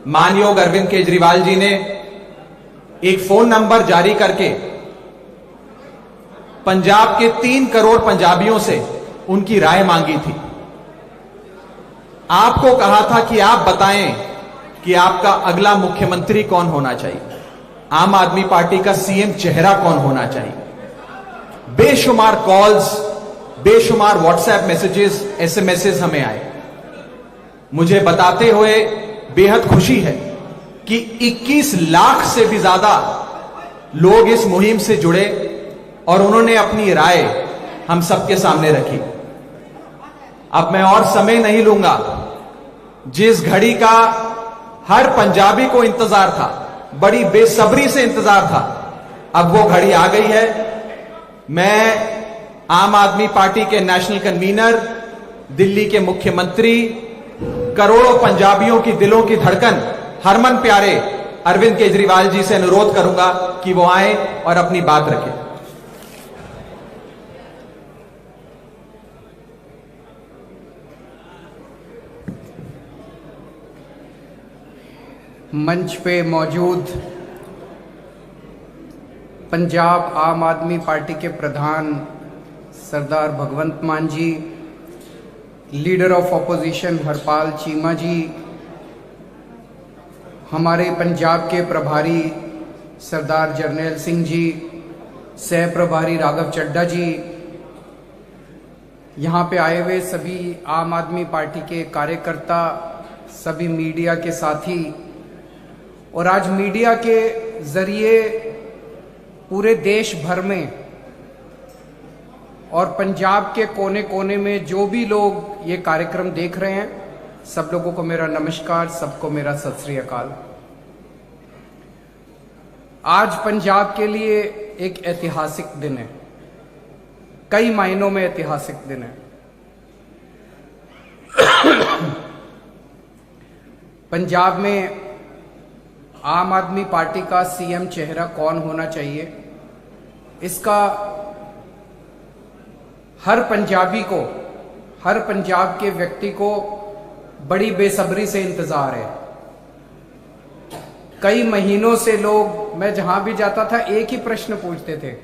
मानयोग अरविंद केजरीवाल जी ने एक फोन नंबर जारी करके पंजाब के 3 करोड़ पंजाबियों से उनकी राय मांगी थी। आपको कहा था कि आप बताएं कि आपका अगला मुख्यमंत्री कौन होना चाहिए, आम आदमी पार्टी का सीएम चेहरा कौन होना चाहिए। बेशुमार कॉल्स, बेशुमार व्हाट्सएप मैसेजेस, एसएमएसेस हमें आए। मुझे बताते हुए बेहद खुशी है कि 21 लाख से भी ज्यादा लोग इस मुहिम से जुड़े और उन्होंने अपनी राय हम सबके सामने रखी। अब मैं और समय नहीं लूंगा। जिस घड़ी का हर पंजाबी को इंतजार था, बड़ी बेसब्री से इंतजार था, अब वो घड़ी आ गई है। मैं आम आदमी पार्टी के नेशनल कन्वीनर, दिल्ली के मुख्यमंत्री, करोड़ों पंजाबियों की दिलों की धड़कन, हरमन प्यारे अरविंद केजरीवाल जी से अनुरोध करूंगा कि वो आए और अपनी बात रखें। मंच पे मौजूद पंजाब आम आदमी पार्टी के प्रधान Sardar Bhagwant Mann ji, leader of opposition Harpal Cheema ji, हमारे पंजाब के प्रभारी सरदार जरनैल सिंह जी, सह प्रभारी राघव चड्ढा जी, यहाँ पे आए हुए सभी आम आदमी पार्टी के कार्यकर्ता, सभी मीडिया के साथी, और आज मीडिया के जरिए पूरे देश भर में और पंजाब के कोने कोने में जो भी लोग ये कार्यक्रम देख रहे हैं, सब लोगों को मेरा नमस्कार, सबको मेरा सत श्री अकाल। आज पंजाब के लिए एक ऐतिहासिक दिन है, कई मायनों में ऐतिहासिक दिन है। पंजाब में आम आदमी पार्टी का सीएम चेहरा कौन होना चाहिए, इसका हर पंजाबी को, हर पंजाब के व्यक्ति को बड़ी बेसब्री से इंतजार है। कई महीनों से लोग, मैं जहां भी जाता था एक ही प्रश्न पूछते थे,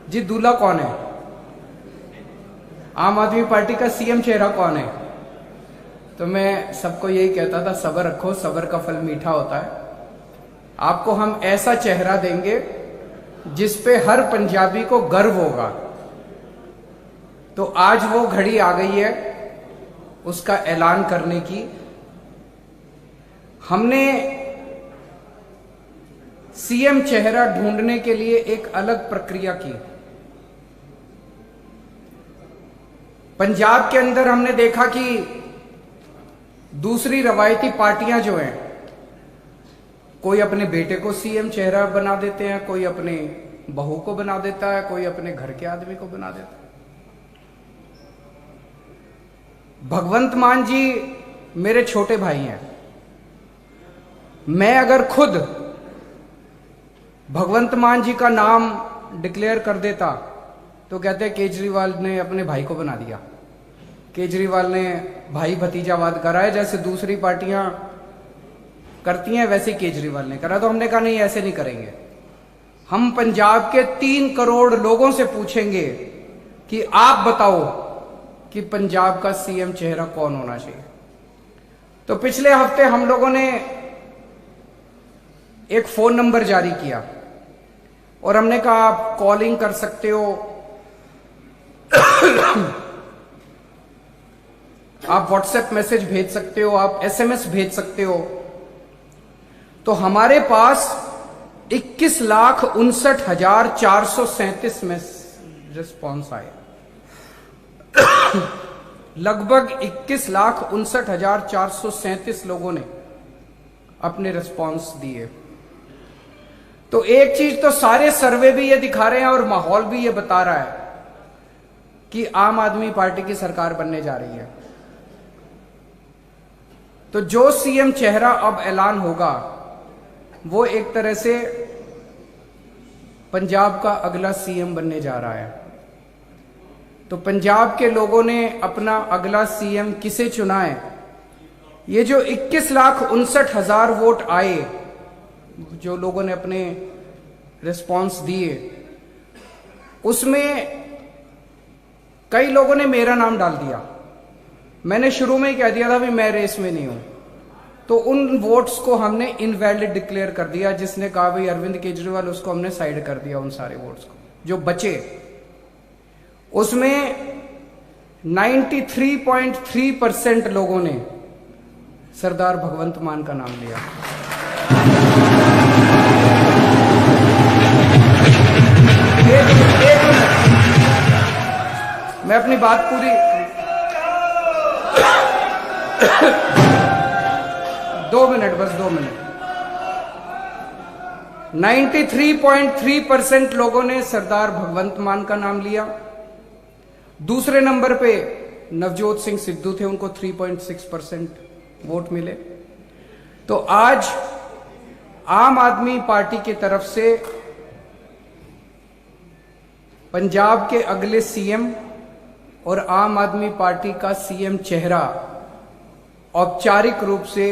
जी दूल्हा कौन है, आम आदमी पार्टी का सीएम चेहरा कौन है। तो मैं सबको यही कहता था, सब्र रखो, सब्र का फल मीठा होता है। आपको हम ऐसा चेहरा देंगे जिस पे हर पंजाबी को गर्व होगा। तो आज वो घड़ी आ गई है उसका ऐलान करने की। हमने सीएम चेहरा ढूंढने के लिए एक अलग प्रक्रिया की। पंजाब के अंदर हमने देखा कि दूसरी रवायती पार्टियां जो हैं, कोई अपने बेटे को सीएम चेहरा बना देते हैं, कोई अपने बहू को बना देता है, कोई अपने घर के आदमी को बना देता है। भगवंत मान जी मेरे छोटे भाई हैं। मैं अगर खुद भगवंत मान जी का नाम डिक्लेयर कर देता तो कहते हैं केजरीवाल ने अपने भाई को बना दिया, केजरीवाल ने भाई भतीजावाद करा है, जैसे दूसरी पार्टियां करती हैं वैसे केजरीवाल ने करा। तो हमने कहा नहीं, ऐसे नहीं करेंगे। हम पंजाब के 3 करोड़ लोगों से पूछेंगे कि आप बताओ कि पंजाब का सीएम चेहरा कौन होना चाहिए। तो पिछले हफ्ते हम लोगों ने एक फोन नंबर जारी किया और हमने कहा आप कॉलिंग कर सकते हो आप व्हाट्सएप मैसेज भेज सकते हो, आप SMS भेज सकते हो। तो हमारे पास 21,59,437 में रिस्पॉन्स आए। लगभग 21,59,437 लोगों ने अपने रिस्पॉन्स दिए। तो एक चीज तो सारे सर्वे भी ये दिखा रहे हैं और माहौल भी ये बता रहा है कि आम आदमी पार्टी की सरकार बनने जा रही है। तो जो सीएम चेहरा अब ऐलान होगा वो एक तरह से पंजाब का अगला सीएम बनने जा रहा है। तो पंजाब के लोगों ने अपना अगला सीएम किसे चुना है? ये जो 21,59,000 वोट आए, जो लोगों ने अपने रिस्पांस दिए, उसमें कई लोगों ने मेरा नाम डाल दिया। मैंने शुरू में ही कह दिया था भी मैं रेस में नहीं हूं। तो उन वोट्स को हमने इनवैलिड डिक्लेयर कर दिया। जिसने कहा भाई अरविंद केजरीवाल, उसको हमने साइड कर दिया। उन सारे वोट्स को जो बचे, उसमें 93.3% लोगों ने सरदार भगवंत मान का नाम लिया। एक मिनट, मैं अपनी बात पूरी 2 मिनट, बस 2 मिनट। 93.3% लोगों ने सरदार भगवंत मान का नाम लिया। दूसरे नंबर पे नवजोत सिंह सिद्धू थे, उनको 3.6% वोट मिले। तो आज आम आदमी पार्टी की तरफ से पंजाब के अगले सीएम और आम आदमी पार्टी का सीएम चेहरा औपचारिक रूप से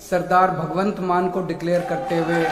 सरदार भगवंत मान को डिक्लेयर करते हुए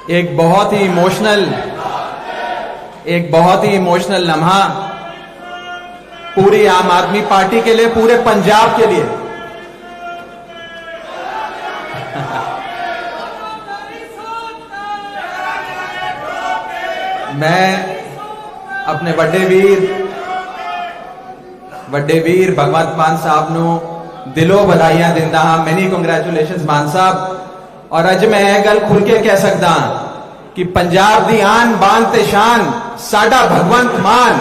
एक बहुत ही इमोशनल लम्हा पूरी आम आदमी पार्टी के लिए, पूरे पंजाब के लिए। मैं अपने ਵੱਡੇ ਵੀਰ भगवंत मान साहब ਨੂੰ दिलों बधाइयां दिंदा हां। मैनी कंग्रेचुलेशंस मान साहब। और अज मैं यह गल खुल के कह सकदा कि पंजाब दी आन बान ते शान साडा भगवंत मान,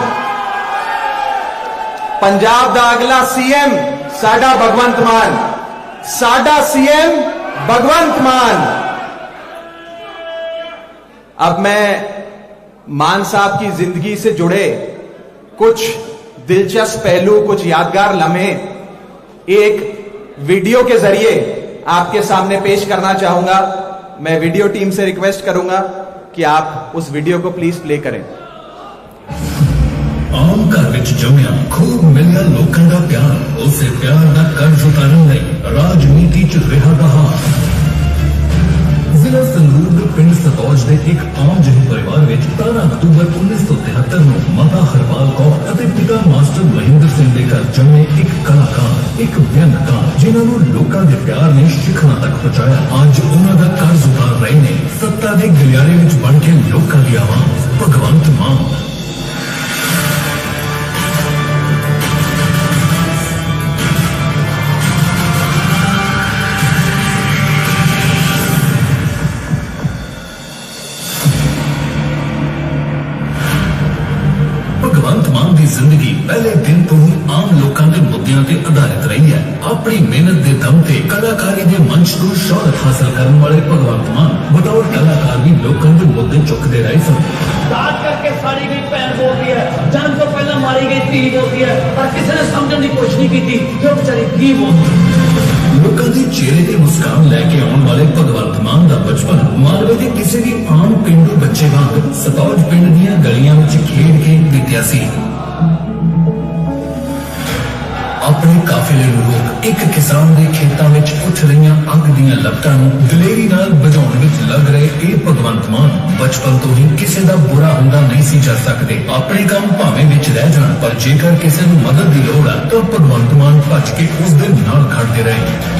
पंजाब दा अगला सीएम साडा भगवंत मान, साडा सीएम भगवंत मान। अब मैं मान साहब की जिंदगी से जुड़े कुछ दिलचस्प पहलू, कुछ यादगार लम्हे एक वीडियो के जरिए आपके सामने पेश करना चाहूंगा। मैं वीडियो टीम से रिक्वेस्ट करूंगा कि आप उस वीडियो को प्लीज प्ले करें। आम घर विच जमिया खूब मिलिया लोकां दा प्यार, उसे प्यार दा कर्ज उतारन लई राजनीति च रिहा दा हार। जिला संगरूर दे पिंड सतौज दे एक आम ਜਿਹੇ परिवार विच 13 अक्तूबर 1973 ਨੂੰ माता हरपाल कौर ਅਤੇ पिता मास्टर महेंद्र सिंह ਦੇ ਘਰ ਜੰਮੇ ਇੱਕ ਕਲਾਕਾਰ, ਇੱਕ ਵਿਅੰਗਕਾਰ, ਜਿਨ੍ਹਾਂ ਨੂੰ ਲੋਕਾਂ ਦੇ ਪਿਆਰ ਨੇ ਸ਼ਿਖਰਾਂ ਤੱਕ ਪਹੁੰਚਾਇਆ। ਅੱਜ ਉਹਨਾਂ ਦਾ कर्ज उतार ਦੇ ਗਲਿਆਰੇ ਵਿੱਚ ਬਣ ਕੇ ਲੋਕਾਂ ਦੀ ਆਵਾਜ਼ ਭਗਵੰਤ ਮਾਨ। ਭਗਵੰਤ ਮਾਨ ਦੀ ਜ਼ਿੰਦਗੀ ਪਹਿਲੇ ਦਿਨ ਤੋਂ ਹੀ ਆਮ ਲੋਕਾਂ ਦੇ ਮੁੱਦਿਆਂ ਤੇ ਆਧਾਰਿਤ ਰਹੀ ਹੈ। ਆਪਣੀ ਮਿਹਨਤ ਦੇ ਦਮ ਤੇ ਕਲਾਕਾਰੀ ਦੇ ਮੰਚ ਤੋਂ ਸ਼ੋਹਰਤ ਹਾਸਲ ਕਰਨ ਵਾਲੇ ਭਗਵੰਤ ਮਾਨ ਬਤੌਰ ਕਲਾਕਾਰ ਵੀ ਲੋਕਾਂ ਦੇ ਮੁੱਦੇ ਚੁੱਕਦੇ ਰਹੇ ਸਨ। दाद करके साड़ी गई भैन बोलती है, जान तो पहले मारी गई धी बोलती है, पर किसी ने समझने की कोशिश नहीं की थी जो बेचारी धी बोलती। ਲੋਕਾਂ ਦੇ ਚਿਹਰੇ ਤੇ ਮੁਸਕਾਨ ਲੈ ਕੇ ਆਉਣ ਵਾਲੇ ਭਗਵੰਤ ਮਾਨ ਦਾ ਬਚਪਨ ਮਾਲਵੇ ਦੇ ਕਿਸੇ ਵੀ ਆਮ ਪਿੰਡੂ ਬੱਚੇ ਵਾਂਗ ਸਤੌਜ ਪਿੰਡ ਦੀਆਂ ਗਲੀਆਂ ਵਿੱਚ ਖੇਡ ਕੇ ਬੀਤਿਆ ਸੀ। ਆਪਣੇ ਕਾਫਿਲੇ ਨੂੰ ਰੋਕ ਇੱਕ ਕਿਸਾਨ ਦੇ ਖੇਤਾਂ ਵਿੱਚ ਉੱਠ ਰਹੀਆਂ ਅੱਗ ਦੀਆਂ ਲਪਟਾਂ ਨੂੰ ਦਲੇਰੀ ਨਾਲ ਬੁਝਾਉਣ ਵਿੱਚ ਲੱਗ ਰਹੇ ਇਹ ਭਗਵੰਤ ਮਾਨ ਬਚਪਨ ਤੋਂ ਹੀ ਕਿਸੇ ਦਾ ਬੁਰਾ ਹੁੰਦਾ ਨਹੀਂ ਸੀ ਕਰ ਸਕਦੇ। ਆਪਣੇ ਕੰਮ ਭਾਵੇਂ ਵਿੱਚ ਰਹਿ ਜਾਣ, ਪਰ ਜੇਕਰ ਕਿਸੇ ਨੂੰ ਮਦਦ ਦੀ ਲੋੜ ਆ ਤਾਂ ਭਗਵੰਤ ਮਾਨ ਭੱਜ ਕੇ ਉਸ ਦੇ ਨਾਲ ਖੜਦੇ ਰਹੇ।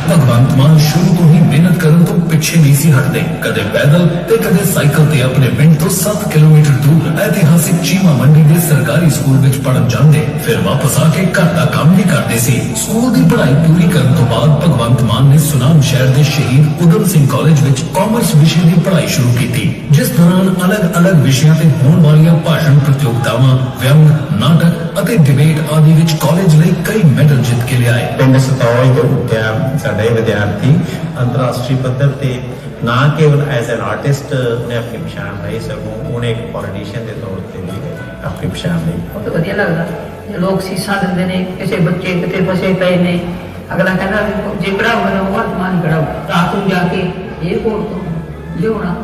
ਭਗਵੰਤ ਮਾਨ ਸ਼ੁਰੂ ਤੋਂ ਹੀ ਮਿਹਨਤ ਕਰਨ ਤੋਂ ਪਿੱਛੇ ਨਹੀਂ ਸੀ ਹਟਦੇ। ਕਦੇ ਪੈਦਲ ਤੇ ਕਦੇ ਸਾਈਕਲ ਤੇ ਆਪਣੇ ਪਿੰਡ ਤੋਂ 7 ਕਿਲੋਮੀਟਰ ਦੂਰ ਇਤਿਹਾਸਿਕ ਚੀਮਾ ਮੰਡੀ ਦੇ ਸਰਕਾਰੀ ਸਕੂਲ ਵਿੱਚ ਪੜ੍ਹਨ ਜਾਂਦੇ, ਫਿਰ ਵਾਪਸ ਆ ਕੇ ਘਰ ਦਾ ਕੰਮ ਵੀ ਕਰਦੇ ਸੀ। ਸਕੂਲ ਦੀ ਪੜ੍ਹਾਈ ਪੂਰੀ ਕਰਨ ਤੋਂ ਬਾਅਦ ਭਗਵੰਤ ਮਾਨ ਨੇ ਸੁਨਾਮ ਸ਼ਹਿਰ ਦੇ ਸ਼ਹੀਦ ਊਧਮ ਸਿੰਘ ਕਾਲਜ ਵਿੱਚ ਕਾਮਰਸ ਵਿਸ਼ੇ ਦੀ ਪੜ੍ਹਾਈ ਸ਼ੁਰੂ ਕੀਤੀ, ਜਿਸ ਦੌਰਾਨ ਅਲੱਗ-ਅਲੱਗ ਵਿਸ਼ਿਆਂ ਤੇ ਹੋਣ ਵਾਲੀਆਂ ਭਾਸ਼ਣ ਪ੍ਰਤੀਯੋਗਤਾਵਾਂ, ਵਿਅੰਗ, ਨਾਟਕ ਅਤੇ ਡਿਬੇਟ ਆਦਿ ਵਿੱਚ ਕਾਲਜ ਲਈ ਕਈ ਮੈਡਲ ਜਿੱਤ ਕੇ ਲਿਆਏ। ਪਿੰਡ ਸਤੌਜ ਤੋਂ ਉੱਠਿਆ ਸਾਡਾ ਇਹ ਵਿਦਿਆਰਥੀ ਅੰਤਰਰਾਸ਼ਟਰੀ ਪੱਧਰ ਤੇ ਨਾ ਕੇਵਲ ਐਜ਼ ਐਨ ਆਰਟਿਸਟ ਨੇ ਆਪਣੀ ਪਛਾਣ ਲਈ, ਸਗੋਂ ਉਹਨੇ ਇੱਕ ਪੋਲੀਟੀਸ਼ੀਅਨ ਦੇ ਤੌਰ ਤੇ ਵੀ ਆਪਣੀ ਪਛਾਣ ਲਈ। ਬਹੁਤ ਵਧੀਆ ਲੱਗਦਾ ਲੋਕ ਸੀਸਾਂ ਦਿੰਦੇ ਨੇ, ਕਿਸੇ ਬੱਚੇ ਕਿਤੇ ਫਸੇ ਪਏ ਨੇ, ਅਗਲਾ ਕਹਿੰਦਾ ਜੇ ਪੜਾਉਗਾ ਨਾ ਉਹ ਆਤਮਾਨ ਕਰਾਓ। ਰਾਤ ਨੂੰ ਜਾ ਕੇ ਏਅਰਪੋਰਟ ਤੋਂ ਲਿਆਉਣਾ,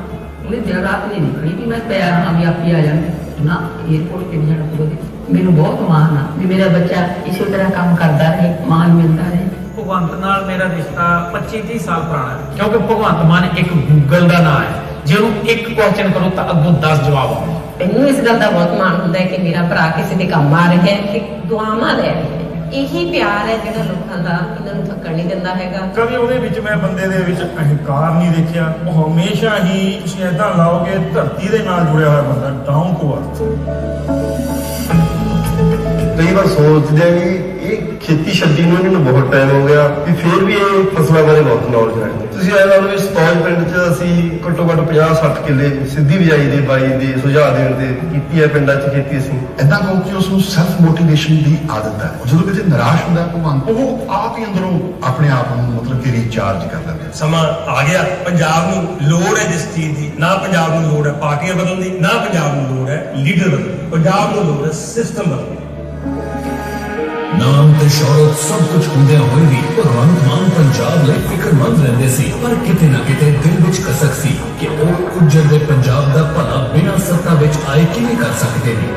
ਉਹਨੇ ਦਿਨ ਰਾਤ ਨਹੀਂ ਨਿਕਲੀ ਕਿ ਮੈਂ ਤਿਆਰ ਹਾਂ ਵੀ ਆਪੀ ਆ ਜਾਂਦੇ ਨਾ, ਏਅਰਪੋਰਟ ਤੇ ਜਾਣਾ ਪਊਗਾ। ਮੈਨੂੰ ਬਹੁਤ ਮਾਣ ਆ ਵੀ ਮੇਰਾ ਬੱਚਾ ਇਸੇ ਤਰ੍ਹਾਂ ਕੰਮ ਕਰਦਾ ਰਹੇ, ਮਾਣ ਮਿਲਦਾ ਰਹੇ। ਭਗਵੰਤ ਨਾਲ ਮੇਰਾ ਰਿਸ਼ਤਾ 25-30 ਸਾਲ ਪੁਰਾਣਾ ਹੈ, ਕਿਉਂਕਿ ਭਗਵੰਤ ਮਾਨ ਇੱਕ ਗੂਗਲ ਦਾ ਨਾਮ ਹੈ। ਜੇ ਉਹਨੂੰ ਇੱਕ ਕੁਐਸਚਨ ਕਰੋ ਤਾਂ ਅੱਗੋਂ 10 ਜਵਾਬ ਆਉਂਦੇ। ਮੈਨੂੰ ਇਸ ਗੱਲ ਦਾ ਬਹੁਤ ਮਾਣ ਹੁੰਦਾ ਹੈ ਕਿ ਮੇਰਾ ਭਰਾ ਕਿਸੇ ਦੇ ਕੰਮ ਆ ਰਿਹਾ ਹੈ ਤੇ ਦੁਆਵਾਂ ਲੈ ਰਿਹਾ ਹੈ। ਇਹੀ ਪਿਆਰ ਹੈ ਜਿਹੜਾ ਲੋਕਾਂ ਦਾ ਇਹਨਾਂ ਨੂੰ ਥੱਕਣ ਨਹੀਂ ਦਿੰਦਾ ਹੈਗਾ। ਕਦੇ ਉਹਦੇ ਵਿੱਚ ਮੈਂ ਬੰਦੇ ਦੇ ਵਿੱਚ ਅਹੰਕਾਰ ਨਹੀਂ ਦੇਖਿਆ। ਉਹ ਹਮੇਸ਼ਾ ਹੀ ਤੁਸੀਂ ਏਦਾਂ ਲਾਓਗੇ ਧਰਤੀ ਦੇ ਨਾਲ ਜੁੜਿਆ ਹੋਇਆ ਬੰਦਾ, ਡਾਊਨ ਟੂ ਅਰਥ। ਕਈ ਵਾਰ ਸੋਚਦੇ ਆ ਵੀ ਇਹ ਖੇਤੀ ਛੱਡੀ ਨੂੰ ਇਹਨਾਂ ਨੂੰ ਬਹੁਤ ਟਾਈਮ ਹੋ ਗਿਆ, ਵੀ ਫਿਰ ਵੀ ਇਹ ਫਸਲਾਂ ਬਾਰੇ ਬਹੁਤ ਨੌਲੇਜ ਰੱਖਦੇ। ਤੁਸੀਂ ਇਹ ਲਾ ਲਓ ਵੀ ਸਤੌਜ ਪਿੰਡ 'ਚ ਅਸੀਂ ਘੱਟੋ ਘੱਟ 50-60 ਕਿੱਲੇ ਸਿੱਧੀ ਬਿਜਾਈ ਦੇ ਬਾਈ ਦੇ ਸੁਝਾਅ ਦੇਣ ਤੇ ਕੀਤੀ ਹੈ ਪਿੰਡਾਂ 'ਚ ਖੇਤੀ ਅਸੀਂ। ਏਦਾਂ ਕਹੋ ਕਿ ਉਸ ਨੂੰ ਸੈਲਫ ਮੋਟੀਵੇਸ਼ਨ ਦੀ ਆਦਤ ਹੈ। ਜਦੋਂ ਕਿਤੇ ਨਿਰਾਸ਼ ਹੁੰਦਾ ਹੈ ਭਗਵੰਤ, ਉਹ ਆਪ ਹੀ ਅੰਦਰੋਂ ਆਪਣੇ ਆਪ ਨੂੰ ਮਤਲਬ ਕਿ ਰੀਚਾਰਜ ਕਰ ਲੈਂਦਾ। ਸਮਾਂ ਆ ਗਿਆ, ਪੰਜਾਬ ਨੂੰ ਲੋੜ ਹੈ ਜਿਸ ਚੀਜ਼ ਦੀ, ਨਾ ਪੰਜਾਬ ਨੂੰ ਲੋੜ ਹੈ ਪਾਰਟੀਆਂ ਬਦਲਣ ਦੀ, ਨਾ ਪੰਜਾਬ ਨੂੰ ਲੋੜ ਹੈ ਲੀਡਰ ਬਦਲਣ ਦੀ, ਪੰਜਾਬ ਨੂੰ ਲੋੜ ਹੈ ਸਿਸਟਮ ਬਦਲਣ ਦੀ। ਨਾਮ ਤੇ ਸ਼ੌਹਰਤ ਸਭ ਕੁਝ ਹੁੰਦਿਆਂ ਹੋਏ ਵੀ ਭਗਵੰਤ ਮਾਨ ਪੰਜਾਬ ਲਈ ਫਿਕਰਮੰਦ ਰਹਿੰਦੇ ਸੀ, ਪਰ ਕਿਤੇ ਨਾ ਕਿਤੇ ਦਿਲ ਵਿੱਚ ਕਸਕ ਸੀ ਕਿ ਉਹ ਉੱਜੜ ਦੇ ਪੰਜਾਬ ਦਾ ਭਲਾ ਬਿਨਾਂ ਸੱਤਾ ਵਿੱਚ ਆਏ ਕਿਵੇਂ ਕਰ ਸਕਦੇ ਨੇ।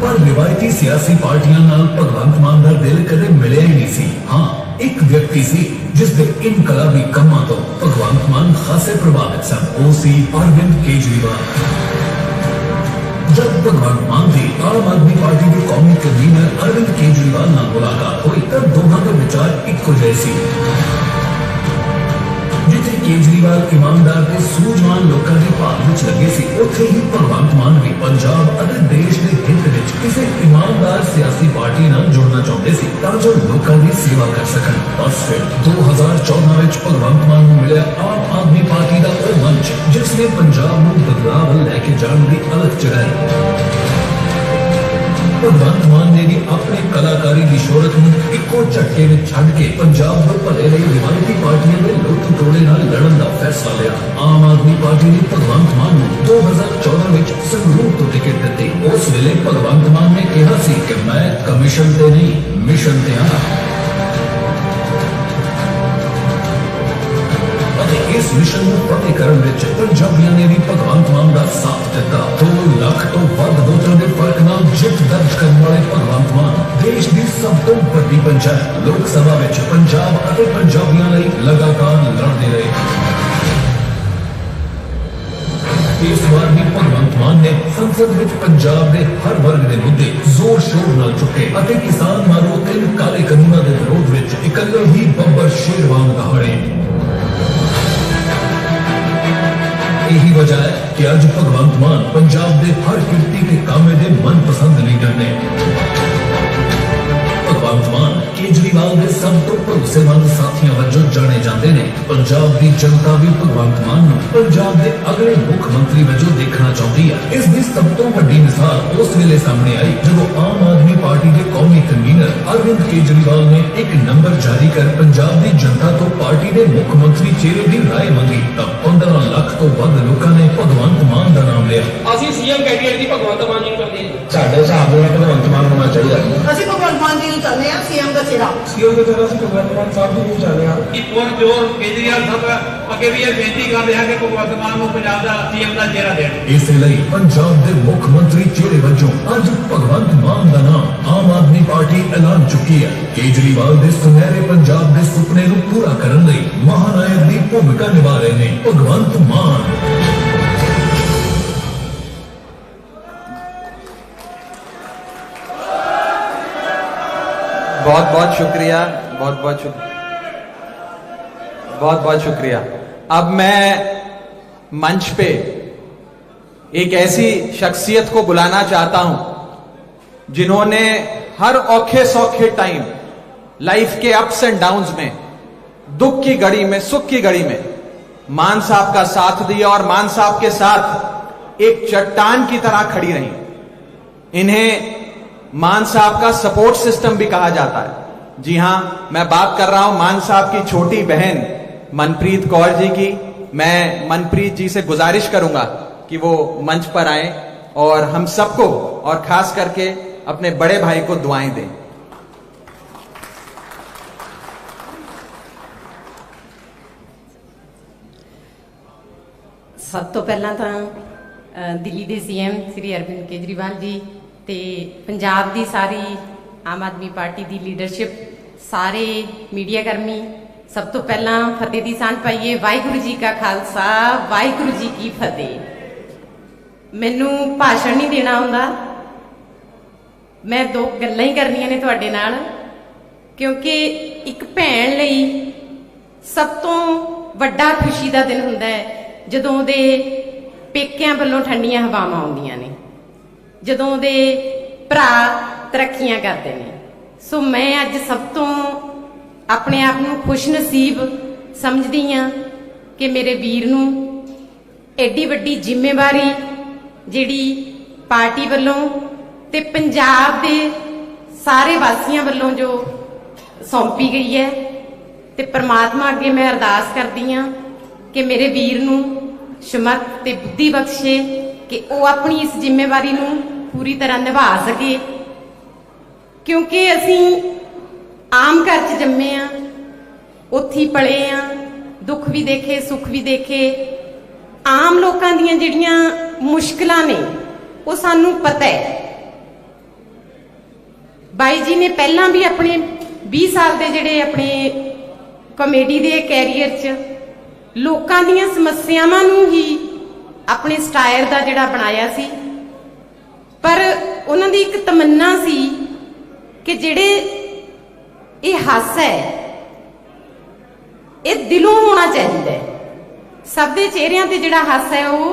ਪਰ ਰਿਵਾਇਤੀ ਸਿਆਸੀ ਪਾਰਟੀਆਂ ਨਾਲ ਭਗਵੰਤ ਮਾਨ ਦਾ ਦਿਲ ਕਦੇ ਮਿਲਿਆ ਹੀ ਨਹੀਂ ਸੀ। ਹਾਂ, ਇੱਕ ਵਿਅਕਤੀ ਸੀ ਜਿਸ ਦੇ ਇਨਕਲਾਬੀ ਕੰਮਾਂ ਤੋਂ ਭਗਵੰਤ ਮਾਨ ਖਾਸੇ ਪ੍ਰਭਾਵਿਤ ਸਨ। ਉਹ ਸੀ ਅਰਵਿੰਦ ਕੇਜਰੀਵਾਲ। जब भगवंत मान की आम आदमी पार्टी के कौमी कन्वीनर अरविंद केजरीवाल नाल मुलाकात हुई तब दोनों के विचार इक्को जैसे। जिथे केजरीवाल ईमानदार ते सूझवान लोगों के भाग विच लगे सी, उत्थे ही भगवंत मान भी पंजाब और देश के हित विच किसी ईमानदार सियासी पार्टी नाल जुड़ना चाहते सी तां जो लोगों की सेवा कर सकन। बस फिर 2014 विच भगवंत मान नूं मिलिया आम आदमी पार्टी का वह मंच जिसने पंजाब नूं बदलाव लैके जाण दी अलग चढ़ाई। भगवंत मान ने भी अपनी कलाकारी की शोहरत में इको झटके में छड़ के पंजाब में भले रही रिवायती पार्टियों में लुट तोड़े नाल लड़न का फैसला लिया। आम आदमी पार्टी ने भगवंत मान को 2014 में संगरूर तो टिकट दी। उस वेले भगवंत मान ने कहा सी कि मैं कमीशन ते नहीं मिशन ते हाँ। इस मिशन को फतेह करने विच पंजाबियों ने भी भगवंत मान का साथ दिता। 2 लाख तो वध वोटां दे फर्क नाल जित दर्ज करने वाले भगवंत मान देश की सब तो बड़ी पंचायत लोक सभा विच पंजाब और पंजाबियों लई लगातार लड़ते रहे। इस बार भी भगवंत मान ने संसद विच पंजाब के हर वर्ग के मुद्दे जोर शोर नाल चुके और किसान मारो 3 काले कानूनों के विरोध विच इकल्ले ही बब्बर शेर वांग दहाड़े। यही वजह है कि अज भगवंत मान पंजाब दे हर किरती ते कामे दे मनपसंद लीडर ने। भगवंत मान केजरीवाल दे सब तो भरोसेमंद साथियों वजों जाने जाते ने। पंजाब दी जनता भी भगवंत मान नूं पंजाब दे अगले मुख मंत्री वजों देखना चाहती है। इस दी सब तो वड्डी मिसाल उस वेले सामने आई जदों आम आदमी पार्टी के कौमी कन्वीनर अरविंद केजरीवाल ने एक नंबर जारी कर पंजाब दी जनता तो पार्टी के मुख मंत्री चेहरे की राय मंगी। तब 15 लाख तो वध लोगों ने भगवंत मान का नाम लिया। ਅਸੀਂ ਸੀਐਮ ਕੈਂਡੀਡੇਟ ਦੀ ਭਗਵੰਤ ਮਾਨ ਜੀ ਨੂੰ ਕਰਦੇ ਹਾਂ। ਸਾਡੇ ਹਿਸਾਬ ਨਾਲ ਭਗਵੰਤ ਮਾਨ ਹੋਣਾ ਚਾਹੀਦਾ। ਅਸੀਂ ਭਗਵੰਤ ਮਾਨ ਜੀ ਨੂੰ ਚਾਹੁੰਦੇ ਹਾਂ ਸੀਐਮ ਦਾ ਚਿਹਰਾ। ਸੀਐਮ ਦਾ ਚਿਹਰਾ ਅਸੀਂ ਭਗਵੰਤ ਮਾਨ ਸਾਹਿਬ ਨੂੰ ਚਾਹੁੰਦੇ ਹਾਂ। ਕਿ ਪੁਰਜੋਰ ਕੇਜਰੀਵਾਲ ਸਾਹਿਬ ਅੱਗੇ ਵੀ ਇਹ ਬੇਨਤੀ ਕਰਦੇ ਹਾਂ ਕਿ ਭਗਵੰਤ ਮਾਨ ਨੂੰ ਪੰਜਾਬ ਦਾ ਸੀਐਮ ਦਾ ਚਿਹਰਾ ਦੇਣ। इस लई पंजाब के मुख मंत्री चेहरे वजों अज भगवंत मान का नाम आम आदमी पार्टी ऐलान चुकी है। केजरीवाल के सुनहरे पंजाब के सुपने को पूरा करने लई महानायक की भूमिका निभा रहे हैं भगवंत मान। बहुत बहुत शुक्रिया, बहुत बहुत शुक्रिया। अब मैं मंच पे एक ऐसी शख्सियत को बुलाना चाहता हूं जिन्होंने हर औखे सौखे टाइम लाइफ के अप्स एंड डाउन्स में, दुख की घड़ी में, सुख की घड़ी में मान साहब का साथ दिया और मान साहब के साथ एक चट्टान की तरह खड़ी रही। इन्हें मान साहब का सपोर्ट सिस्टम भी कहा जाता है। जी हां, मैं बात कर रहा हूं मान साहब की छोटी बहन मनप्रीत कौर जी की। मैं मनप्रीत जी से गुजारिश करूंगा कि वो मंच पर आए और हम सबको और खास करके अपने बड़े भाई को दुआएं दें। सब तो पहला तो दिल्ली के सीएम श्री अरविंद केजरीवाल जी ते पंजाब की सारी आम आदमी पार्टी की लीडरशिप, सारे मीडिया कर्मी, सब तो पहला फतेह की सांझ पाइए। वाहिगुरू जी का खालसा, वाहिगुरू जी की फतेह। मैनू भाषण नहीं देना आउंदा, मैं दो गल्लां ही करनियां ने तुहाडे नाल, क्योंकि एक भैन लई सब तो वड्डा खुशी का दिन हुंदा है जदों दे पेकियां वल्लों ठंडियां हवावां आउंदियां ने, जदों दे भरा तरक्कियां करते हैं। सो मैं अज सब तो अपने आप को खुश नसीब समझदी हाँ कि मेरे वीर नूं एडी वड्डी जिम्मेवारी जिहड़ी पार्टी वल्लों ते पंजाब दे सारे वासियां वल्लों जो सौंपी गई है, ते परमात्मा अगे मैं अरदास करदी हाँ कि मेरे वीर नूं समर्थ ते बुद्धि बख्शे कि वो अपनी इस जिम्मेवारी नूं पूरी तरह निभा सके। क्योंकि असी आम घर च जम्मे आ, उत्थे पले आ, दुख भी देखे सुख भी देखे। आम लोगों दीयां जिहड़ियां मुश्किलां ने वो सानू पता है। बाई जी ने पहला भी अपने 20 साल के जिहड़े अपने कॉमेडी के कैरियर च लोकां दीयां समस्यावां नूं ही अपने स्टायर का जिहड़ा बनाया सी, पर उन्हां दी एक तमन्ना सी कि जिहड़े ये हासा है ये दिलों होना चाहिए। सब दे चेहरिਆਂ ते जिहड़ा हासा है वो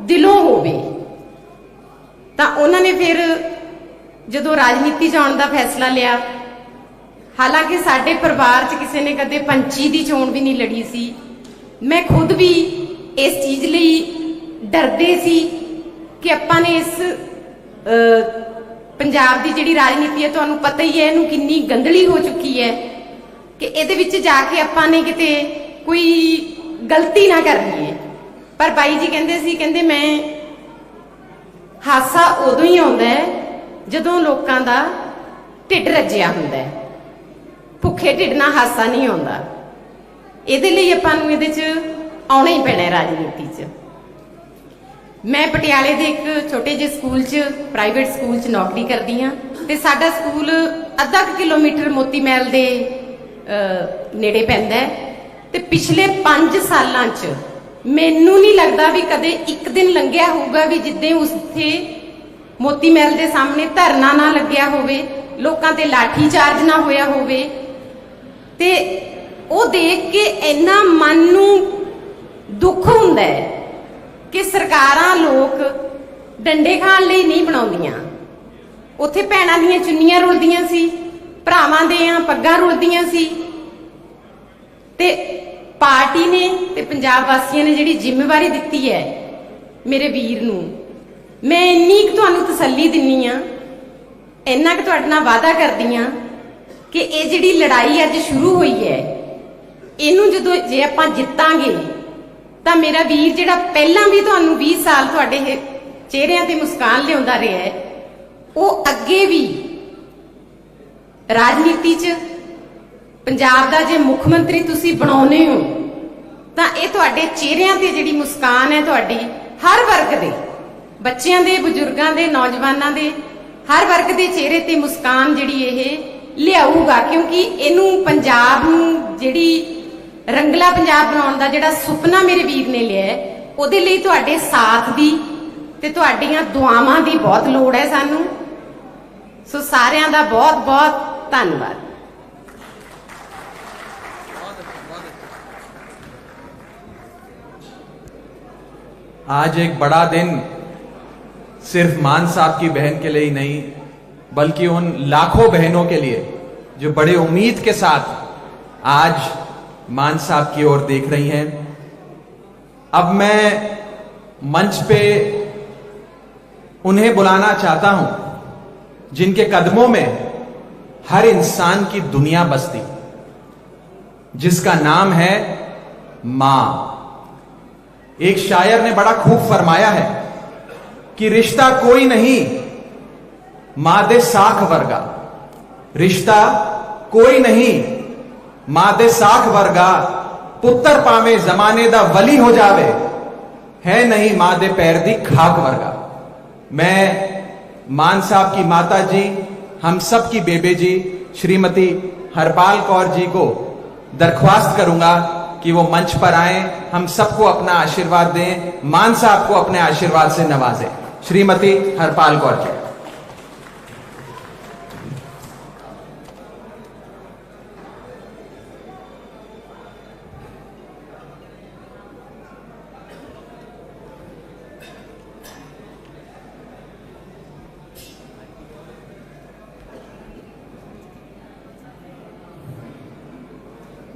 दिलों होवे। तां उन्होंने फिर जदों राजनीति च आउण दा फैसला लिया, हालांकि साडे परिवार च किसी ने कदे पंची दी चोण भी नहीं लड़ी सी। मैं खुद भी इस चीज़ लई डरदे सी कि आपां ने इस पंजाब की जिहड़ी राजनीति है, तुहानूं पता ही है इहनूं किन्नी गंदली हो चुकी है, कि इहदे विच जाके आपां ने किते कोई गलती ना कर लईए। पर बाई जी कहंदे सी, कहंदे मैं हासा उदों ही आउंदा है जदों लोकां दा ढिड रज्जिया हुंदा है, भुखे ढिड नाल हासा नहीं आउंदा। इहदे लई आपां नूं इहदे च आउणा ही पैना है राजनीति च। मैं पटियाले के एक छोटे जे स्कूल च, प्राइवेट स्कूल च नौकरी करती हाँ, तो साडा स्कूल अद्धा किलोमीटर मोती महल के नेड़े पैंदा है। तो पिछले 5 सालां च मैनू नहीं लगता भी कदे एक दिन लंघिया होगा भी जिद्दे उत्थे मोती महल के सामने धरना ना लग्या होवे, लोकां ते लाठी चार्ज ना होया होवे। ते ओ देख के इन्ना मन नूं दुख हुंदा है कि सरकारां लोक डंडे खाण लई नहीं बनाउंदियां। उत्थे भैणां दीयां चुन्नियां रुलदियां सी, भरावां दीयां पग्गां रुलदियां सी, ते पार्टी ने ते पंजाब वासियां ने जिहड़ी जिम्मेवारी दित्ती है मेरे वीर नूं, मैं इन्नी क तुहानूं तसल्ली दिन्नी आ, इन्ना क तुहाडे नाल वादा करदी आ कि ये जिहड़ी लड़ाई अज शुरू हुई है, इहनूं जदों जे आपां जित्तांगे तां मेरा वीर जिहड़ा पहिलां भी तुहानूं 20 साल तुहाडे चेहरिਆਂ ते मुस्कान लिआउंदा रहा है, ਉਹ ਅੱਗੇ ਵੀ ਰਾਜਨੀਤੀ 'ਚ ਪੰਜਾਬ ਦਾ ਜੇ ਮੁੱਖ ਮੰਤਰੀ ਤੁਸੀਂ ਬਣਾਉਨੇ ਹੋ ਤਾਂ ਇਹ ਤੁਹਾਡੇ ਚਿਹਰਿਆਂ ਤੇ ਜਿਹੜੀ ਮੁਸਕਾਨ ਹੈ ਤੁਹਾਡੀ ਹਰ ਵਰਗ ਦੇ ਬੱਚਿਆਂ ਦੇ, ਬਜ਼ੁਰਗਾਂ ਦੇ, ਨੌਜਵਾਨਾਂ ਦੇ ਹਰ ਵਰਗ ਦੇ ਚਿਹਰੇ ਤੇ ਮੁਸਕਾਨ ਜਿਹੜੀ ਇਹ ਲਿਆਊਗਾ, ਕਿਉਂਕਿ ਇਹਨੂੰ ਪੰਜਾਬ ਨੂੰ ਜਿਹੜੀ ਰੰਗਲਾ ਪੰਜਾਬ ਬਣਾਉਣ ਦਾ ਜਿਹੜਾ ਸੁਪਨਾ ਮੇਰੇ ਵੀਰ ਨੇ ਲਿਆ, ਉਹਦੇ ਲਈ ਤੁਹਾਡੇ ਸਾਥ ਦੀ ਤੇ ਤੁਹਾਡੀਆਂ ਦੁਆਵਾਂ ਦੀ ਬਹੁਤ ਲੋੜ ਹੈ ਸਾਨੂੰ। ਸੋ ਸਾਰਿਆਂ ਦਾ ਬਹੁਤ ਬਹੁਤ ਧੰਨਵਾਦ। आज एक बड़ा दिन सिर्फ मान साहब की बहन के लिए ही नहीं, बल्कि उन लाखों बहनों के लिए जो बड़े उम्मीद के साथ आज मान साहब की ओर देख रही हैं। अब मैं मंच पे उन्हें बुलाना चाहता हूं जिनके कदमों में हर इंसान की दुनिया बसती, जिसका नाम है मां। एक शायर ने बड़ा खूब फरमाया है कि रिश्ता कोई नहीं मां दे साख वर्गा, रिश्ता कोई नहीं मां दे साख वर्गा, पुत्र पावे जमाने दा वली हो जावे, है नहीं मां दे पैर दी खाक वर्गा। मैं मान साहब की माता जी, हम सब की बेबे जी श्रीमती हरपाल कौर जी को दरख्वास्त करूंगा कि वो मंच पर आए, हम सबको अपना आशीर्वाद दें, मान साहब को अपने आशीर्वाद से नवाजें। श्रीमती हरपाल कौर जी।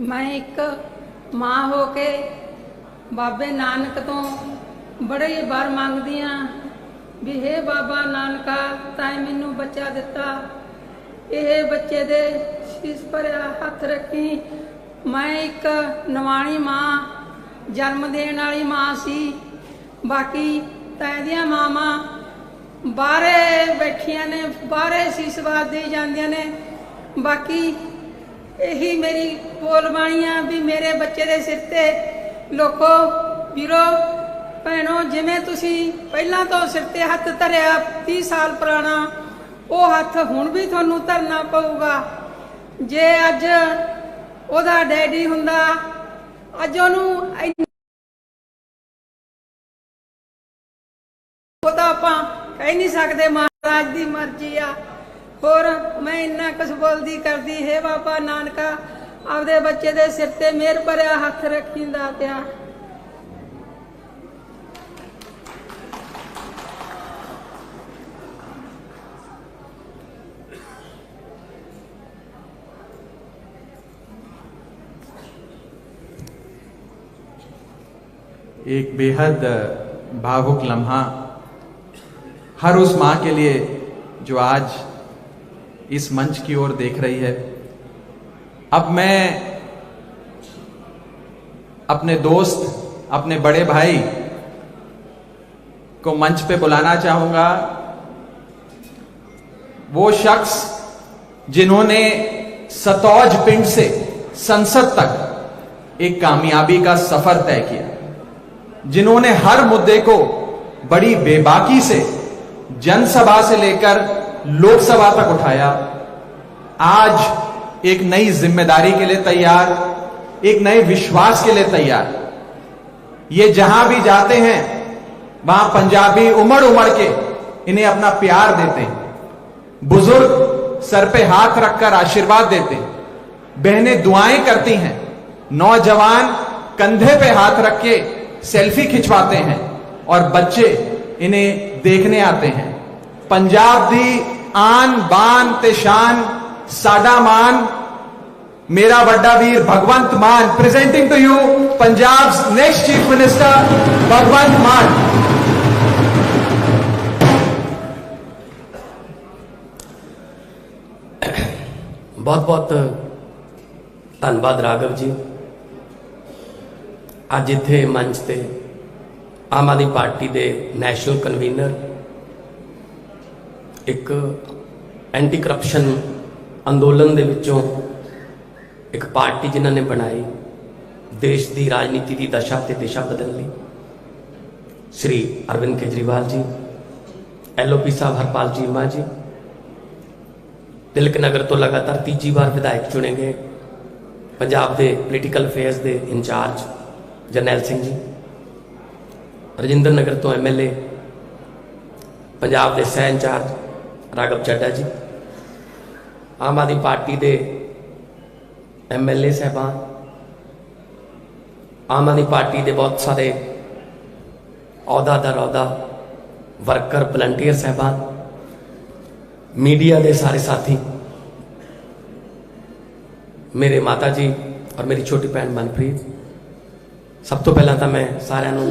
मैं एक मां हो के बाबे नानक तो बड़े ही बार मंगदी हाँ भी हे बाबा नानका ताई मैनू बच्चा दिता, ये बच्चे दे शीस भरिया हथ रखी। मैं एक नवाणी मां, जन्म देने वाली मां सी, बाकी ताई दियां मावां बाहरे बैठियां ने, बाहरे शीसवाद दी जांदियां ने। बाकी यही मेरी बोल बाणी आ भी मेरे बच्चे दे सिर ते लोको वीरो भैनों, जिवें तुसी पहलां तो सिर ते हथ धरिया 30 साल पुराना, वो हथ हुण भी तुहानूं धरना पऊगा। जे अज ओदा डैडी हुंदा, अज ओनूं ओदा आपां कह नहीं सकदे, महाराज दी मर्जी आ। होर मैं इन्ना कुछ बोलदी करदी, हे बाबा नानका आपदे बच्चे दे सिर ते मेहर भरिया हथ रखींदा पिया। एक बेहद भावुक लम्हा हर उस मां के लिए जो आज इस मंच की ओर देख रही है। अब मैं अपने दोस्त, अपने बड़े भाई को मंच पे बुलाना चाहूंगा, वो शख्स जिन्होंने सतौज पिंड से संसद तक एक कामयाबी का सफर तय किया, जिन्होंने हर मुद्दे को बड़ी बेबाकी से जनसभा से लेकर लोकसभा तक उठाया, आज एक नई जिम्मेदारी के लिए तैयार, एक नए विश्वास के लिए तैयार। ये जहां भी जाते हैं वहां पंजाबी उमड़ उमड़ के इन्हें अपना प्यार देते हैं, बुजुर्ग सर पे हाथ रखकर आशीर्वाद देते हैं, बहनें दुआएं करती हैं, नौजवान कंधे पे हाथ रख के सेल्फी खिंचवाते हैं, और बच्चे इन्हें देखने आते हैं। पंजाब दी आन बान ते शान, साडा मान, मेरा वड्डा वीर Bhagwant Mann. Presenting to you Punjab next chief minister Bhagwant Mann. बहुत बहुत धन्यवाद राघव जी। अज इत्थे मंच ते आम आदमी पार्टी के नैशनल कन्वीनर, एक एंटी करप्शन अंदोलन दे विचों एक पार्टी जिन्हों ने बनाई देश की राजनीति की दशा ते दिशा बदलने, श्री अरविंद केजरीवाल जी, LOP साहब हरपाल चीमा जी, तिलक नगर तो लगातार तीजी बार विधायक चुने गए पंजाब के पोलीटिकल अफेयर्स के इंचार्ज जरनैल सिंह जी, रजिंदर नगर तो MLA पंजाब के सह इंचार्ज राघव चड्ढा जी, आम आदमी पार्टी के MLA साहबान, आम आदमी पार्टी के बहुत सारे अहदादार अहदा वर्कर वलंटियर साहबान, मीडिया के सारे साथी, मेरे माता जी और मेरी छोटी भैन मनप्रीत, सब तो पहला तो मैं सारिਆਂ ਨੂੰ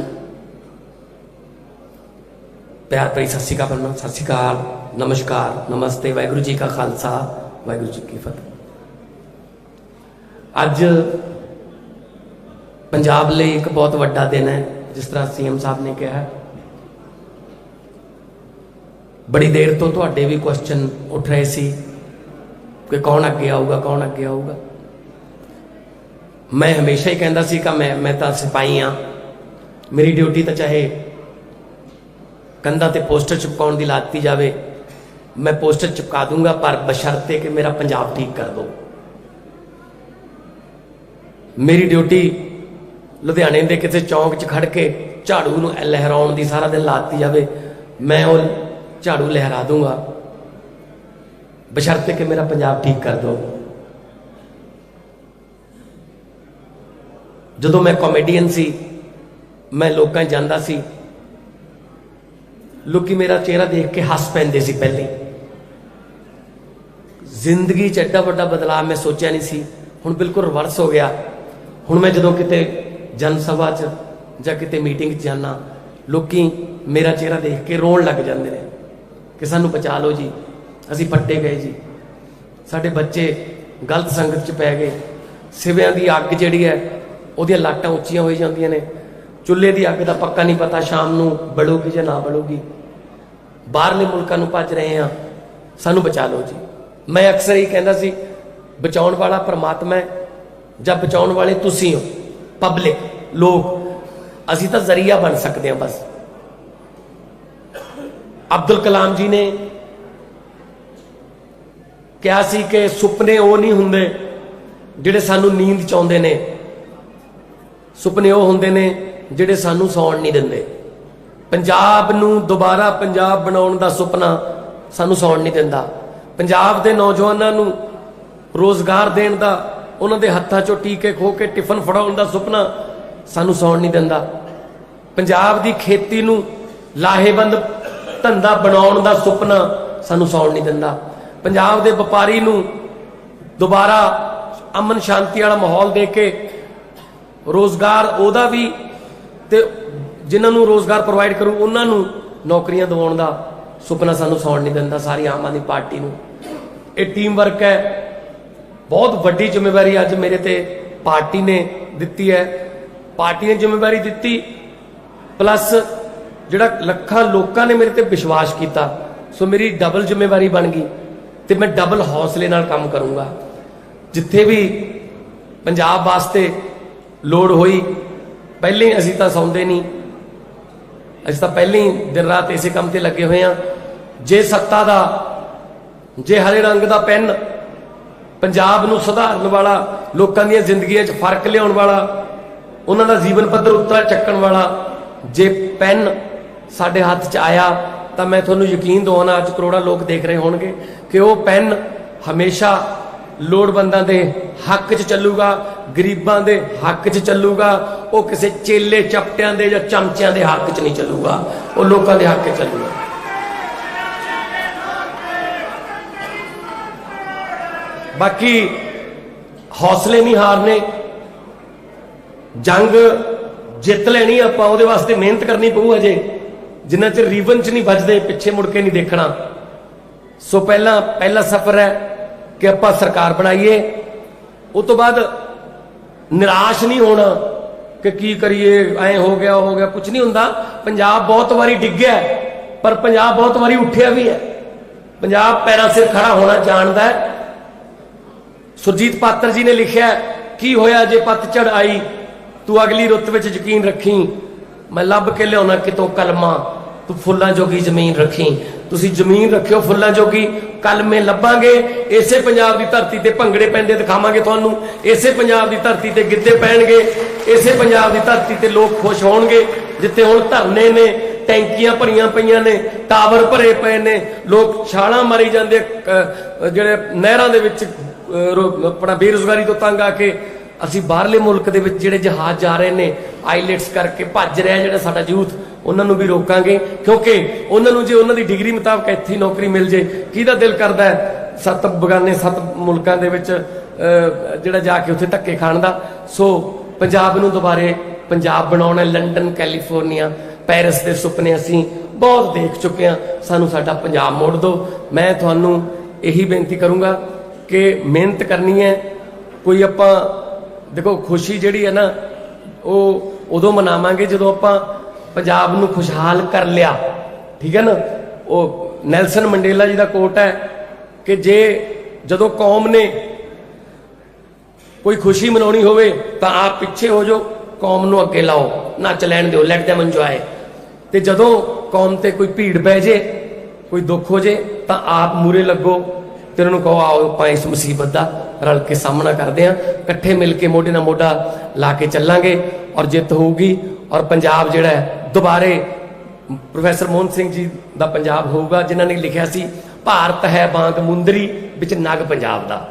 प्यार भरी सत श्री अकाल बोलना। सत श्री अकाल, नमस्कार, नमस्ते, वाहिगुरू जी का खालसा, वाहिगुरू जी की फतेह। अज पंजाब लिए एक बहुत वड्डा दिन है, जिस तरह CM साहब ने कहा। बड़ी देर तो तुहाडे भी क्वेश्चन उठ रहे सी कि कौन अगे आऊगा, कौन अगे आऊगा। मैं हमेशा ही कहता सी कि मैं तो सिपाही हाँ, मेरी ड्यूटी तो चाहे कंधा ते पोस्टर चिपकाउण दी लाती जाए, मैं पोस्टर चिपका दूंगा, पर बशर्ते कि मेरा पंजाब ठीक कर दो। मेरी ड्यूटी लुधियाने के किसी चौंक च खड़ के झाड़ू नूं लहराउण दी सारा दिन लाती जाए, मैं वो झाड़ू लहरा दूंगा, बशर्ते कि मेरा पंजाब ठीक कर दो। जदों मैं कॉमेडियन सी, मैं लोकां जांदा सी, लोग मेरा चेहरा देख के हस पैंदे सी। पहले जिंदगी च एडा वड्डा बदलाव मैं सोचा नहीं सी, हुण बिल्कुल रिवर्स हो गया। हुण मैं जदों किते जनसभा च जां किते मीटिंग च जाना, लोकी मेरा चेहरा देख के रोण लग जाते हैं कि सानू बचा लो जी, असी फट्टे गए जी, साडे बच्चे गलत संगत च पै गए, सिवियां दी अग जिहड़ी है उहदियां लाटां उच्चियां हो जांदियां ने, चुल्हे की अग का पक्का नहीं पता शाम नूं बलूगी जां ना बलूगी, बाहरले मुल्कां नूं भज रहे हैं, सानू बचा लो जी। मैं अक्सर ही कहता सी, बचाउण वाला परमात्मा है जब बचाउण वाले तुसीं हो, पब्लिक लोग, असी तो जरिया बन सकते हैं बस। अब्दुल कलाम जी ने कहा सी कि सुपने वो नहीं हुंदे जिहड़े सानू नींद चाहुंदे ने, सुपने वो हुंदे ने जिहड़े सानू सौण नहीं दिंदे। पंजाब नूं दोबारा पंजाब बनाउण दा सुपना सानू सौण नहीं दिंदा। पंजाब दे नौजवानां नूं रोजगार देण दा, उन्हां दे हत्थां चों टीके खो के टिफन फड़ाउण दा सुपना सानू सौण नहीं दिंदा। पंजाब दी खेती नूं लाहेबंद धंधा बनाउण दा सुपना सानू सौण नहीं दिंदा। पंजाब दे व्यापारी नूं दोबारा अमन शांति वाला माहौल दे के रोजगार ओदा भी ते जिन्हां नूं रोजगार प्रोवाइड करूँ उन्हां नूं नौकरियां दिवाउण दा सुपना सानू सौण नहीं दिंदा। सारी आम आदमी पार्टी नूं ये टीम वर्क है। बहुत वड्डी जिम्मेवारी अज मेरे ते पार्टी ने दित्ती है। पार्टी ने जिम्मेवारी दित्ती प्लस जिहड़ा लखां लोकां ने मेरे ते विश्वास किया, सो मेरी डबल जिम्मेवारी बन गई ते मैं डबल हौसले नाल काम करूँगा। जिथे भी पंजाब वास्ते लोड़ होई, पहले ही असीं तां सौंदे नहीं, असीं तां पहले ही दिन रात इसे काम ते लगे हुए हैं। जे सत्ता दा, जे हरे रंग दा पेन पंजाब नूं सुधारन वाला, लोकां दीयां जिंदगियां च फर्क लियाउण वाला, उन्हां दा जीवन पੱਧਰ उत्ता चक्कण वाला जे पेन साडे हत्थ च आया तां मैं तुहानूं यकीन दवाना, अज करोड़ां लोग देख रहे होणगे कि वो पेन हमेशा ਲੋੜਵੰਦਾਂ ਦੇ ਹੱਕ 'ਚ ਚੱਲੂਗਾ, ਗਰੀਬਾਂ ਦੇ ਹੱਕ 'ਚ ਚੱਲੂਗਾ। ਉਹ ਕਿਸੇ ਚੇਲੇ ਚਪਟਿਆਂ ਦੇ ਜਾਂ ਚਮਚਿਆਂ ਦੇ ਹੱਕ 'ਚ ਨਹੀਂ ਚੱਲੂਗਾ, ਉਹ ਲੋਕਾਂ ਦੇ ਹੱਕ 'ਚ ਚੱਲੂਗਾ। ਬਾਕੀ ਹੌਸਲੇ ਨਹੀਂ ਹਾਰਨੇ, ਜੰਗ ਜਿੱਤ ਲੈਣੀ ਆਪਾਂ, ਉਹਦੇ ਵਾਸਤੇ ਮਿਹਨਤ ਕਰਨੀ ਪਊ। ਅਜੇ ਜਿੰਨਾ ਚਿਰ ਰੀਵਨ 'ਚ ਨਹੀਂ ਵੱਜਦੇ, ਪਿੱਛੇ ਮੁੜ ਕੇ ਨਹੀਂ ਦੇਖਣਾ। ਸੋ ਪਹਿਲਾ ਸਫ਼ਰ ਹੈ ਕਿ ਆਪਾਂ ਸਰਕਾਰ ਬਣਾਈਏ। ਉਸ ਤੋਂ ਬਾਅਦ ਨਿਰਾਸ਼ ਨਹੀਂ ਹੋਣਾ ਕਿ ਕੀ ਕਰੀਏ, ਐ ਹੋ ਗਿਆ, ਕੁਝ ਨਹੀਂ ਹੁੰਦਾ। ਪੰਜਾਬ ਬਹੁਤ ਵਾਰੀ ਡਿੱਗਿਆ, ਪਰ ਪੰਜਾਬ ਬਹੁਤ ਵਾਰੀ ਉੱਠਿਆ ਵੀ ਹੈ। ਪੰਜਾਬ ਪੈਰਾਂ ਸਿਰ ਖੜਾ ਹੋਣਾ ਜਾਣਦਾ ਹੈ। ਸੁਰਜੀਤ ਪਾਤਰ ਜੀ ਨੇ ਲਿਖਿਆ, ਕੀ ਹੋਇਆ ਜੇ ਪਤਝੜ ਆਈ, ਤੂੰ ਅਗਲੀ ਰੁੱਤ ਵਿੱਚ ਯਕੀਨ ਰੱਖੀ, ਮੈਂ ਲੱਭ ਕੇ ਲਿਆਉਣਾ ਕਿਤੋਂ ਕਲਮਾਂ, ਤੂੰ ਫੁੱਲਾਂ ਜੋਗੀ ਜ਼ਮੀਨ ਰੱਖੀ। ਤੁਸੀਂ ਜ਼ਮੀਨ ਰੱਖਿਓ ਫੁੱਲਾਂ ਜੋਗੀ, ਕਲਮੇ ਲੱਭਾਂਗੇ। ਇਸੇ ਪੰਜਾਬ ਦੀ ਧਰਤੀ ਤੇ ਭੰਗੜੇ ਪੈਂਦੇ ਦਿਖਾਵਾਂਗੇ ਤੁਹਾਨੂੰ, ਇਸੇ ਪੰਜਾਬ ਦੀ ਧਰਤੀ ਤੇ ਗਿੱਧੇ ਪੈਣਗੇ, ਇਸੇ ਪੰਜਾਬ ਦੀ ਧਰਤੀ ਤੇ ਲੋਕ ਖੁਸ਼ ਹੋਣਗੇ। ਜਿੱਥੇ ਹੁਣ ਧਰਨੇ ਨੇ, ਟੈਂਕੀਆਂ ਭਰੀਆਂ ਪਈਆਂ ਨੇ, ਟਾਵਰ ਭਰੇ ਪਏ ਨੇ, ਲੋਕ ਛਾਲਾਂ ਮਾਰੀ ਜਾਂਦੇ, ਜਿਹੜੇ ਨਹਿਰਾਂ ਦੇ ਵਿੱਚ ਆਪਣਾ ਬੇਰੁਜ਼ਗਾਰੀ ਤੋਂ ਤੰਗ ਆ ਕੇ। ਅਸੀਂ ਬਾਹਰਲੇ ਮੁਲਕ ਦੇ ਵਿੱਚ ਜਿਹੜੇ ਜਹਾਜ਼ ਜਾ ਰਹੇ ਨੇ, ਆਈਲੈਟਸ ਕਰਕੇ ਭੱਜ ਰਿਹਾ ਜਿਹੜਾ ਸਾਡਾ ਯੂਥ, ਉਹਨਾਂ ਨੂੰ ਵੀ ਰੋਕਾਂਗੇ। ਕਿਉਂਕਿ ਉਹਨਾਂ ਨੂੰ ਜੇ ਉਹਨਾਂ ਦੀ ਡਿਗਰੀ ਮੁਤਾਬਕ ਇੱਥੇ ਨੌਕਰੀ ਮਿਲ ਜੇ, ਕਿਹਦਾ ਦਿਲ ਕਰਦਾ ਹੈ 7 ਮੁਲਕਾਂ ਦੇ ਵਿੱਚ ਜਿਹੜਾ ਜਾ ਕੇ ਉੱਥੇ ਧੱਕੇ ਖਾਣ ਦਾ। ਸੋ ਪੰਜਾਬ ਨੂੰ ਦੁਬਾਰੇ ਪੰਜਾਬ ਬਣਾਉਣਾ। ਲੰਡਨ, ਕੈਲੀਫੋਰਨੀਆ, ਪੈਰਿਸ ਦੇ ਸੁਪਨੇ ਅਸੀਂ ਬਹੁਤ ਦੇਖ ਚੁੱਕੇ ਹਾਂ। ਸਾਨੂੰ ਸਾਡਾ ਪੰਜਾਬ ਮੋੜ ਦਿਓ। ਮੈਂ ਤੁਹਾਨੂੰ ਇਹੀ ਬੇਨਤੀ ਕਰੂੰਗਾ ਕਿ ਮਿਹਨਤ ਕਰਨੀ ਹੈ। ਕੋਈ ਆਪਾਂ ਦੇਖੋ ਖੁਸ਼ੀ ਜਿਹੜੀ ਹੈ ਨਾ, ਉਹ ਉਦੋਂ ਮਨਾਵਾਂਗੇ ਜਦੋਂ ਆਪਾਂ ਪੰਜਾਬ ਨੂੰ ਖੁਸ਼ਹਾਲ ਕਰ ਲਿਆ, ਠੀਕ ਹੈ ਨਾ। ਉਹ ਨੈਲਸਨ ਮੰਡੇਲਾ ਜੀ ਦਾ ਕੋਟ ਹੈ ਕਿ ਜਦੋਂ ਕੌਮ ਨੇ ਕੋਈ ਖੁਸ਼ੀ ਮਨਾਉਣੀ ਹੋਵੇ ਤਾਂ ਆਪ ਪਿੱਛੇ ਹੋ ਜਾਓ, ਕੌਮ ਨੂੰ ਅੱਗੇ ਲਾਓ, ਨੱਚ ਲੈਣ ਦਿਓ, ਲੈਟ them enjoy। ਤੇ ਜਦੋਂ ਕੌਮ ਤੇ ਕੋਈ ਭੀੜ ਪੈ ਜੇ, ਕੋਈ ਦੁੱਖ ਹੋ ਜੇ, ਤਾਂ ਆਪ ਮੂਰੇ ਲੱਗੋ ਤੇ ਉਹਨਾਂ ਨੂੰ ਕਹੋ ਆਓ ਆਪਾਂ ਇਸ ਮੁਸੀਬਤ ਦਾ ਰਲ ਕੇ ਸਾਹਮਣਾ ਕਰਦੇ ਹਾਂ, ਇਕੱਠੇ ਮਿਲ ਕੇ ਮੋਢੇ ਨਾਲ ਮੋਢਾ ਲਾ ਕੇ ਚੱਲਾਂਗੇ ਔਰ ਜਿੱਤ ਹੋਊਗੀ। ਔਰ ਪੰਜਾਬ ਜਿਹੜਾ ਹੈ ਦੁਬਾਰੇ ਪ੍ਰੋਫੈਸਰ ਮੋਹਨ ਸਿੰਘ ਜੀ ਦਾ ਪੰਜਾਬ ਹੋਊਗਾ, ਜਿਨ੍ਹਾਂ ਨੇ ਲਿਖਿਆ ਸੀ ਭਾਰਤ ਹੈ ਬਾਂਗ ਮੁੰਦਰੀ ਵਿੱਚ ਨਗ ਪੰਜਾਬ ਦਾ।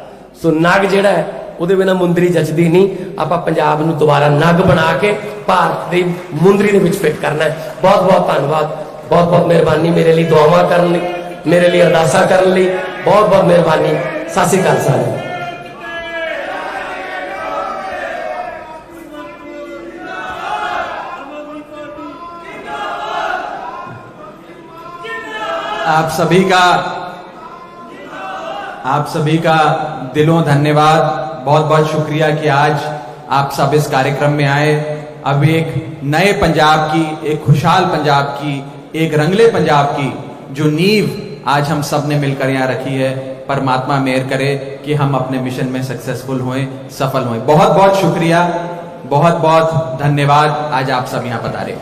ਸੋ ਨਗ ਜਿਹੜਾ ਹੈ ਉਹਦੇ ਬਿਨਾਂ ਮੁੰਦਰੀ ਜੱਜਦੀ ਨਹੀਂ। ਆਪਾਂ ਪੰਜਾਬ ਨੂੰ ਦੁਬਾਰਾ ਨਗ ਬਣਾ ਕੇ ਭਾਰਤ ਦੀ ਮੁੰਦਰੀ ਦੇ ਵਿੱਚ ਫਿੱਟ ਕਰਨਾ ਹੈ। ਬਹੁਤ ਬਹੁਤ ਧੰਨਵਾਦ, ਬਹੁਤ ਬਹੁਤ ਮਿਹਰਬਾਨੀ ਮੇਰੇ ਲਈ ਦੁਆਵਾਂ ਕਰਨ ਲਈ, ਮੇਰੇ ਲਈ ਅਰਦਾਸਾਂ ਕਰਨ ਲਈ। बहुत बहुत मेहरबानी। सत श्री अकाल सारे। आप सभी का दिलों धन्यवाद, बहुत बहुत शुक्रिया कि आज आप सब इस कार्यक्रम में आए। अब एक नए पंजाब की, एक खुशहाल पंजाब की, एक रंगले पंजाब की जो नींव आज हम सब ने मिलकर यहाँ रखी है, परमात्मा मेहर करे कि हम अपने मिशन में सक्सेसफुल हों, सफल हों। बहुत बहुत शुक्रिया, बहुत बहुत धन्यवाद। आज आप सब यहाँ पधारे।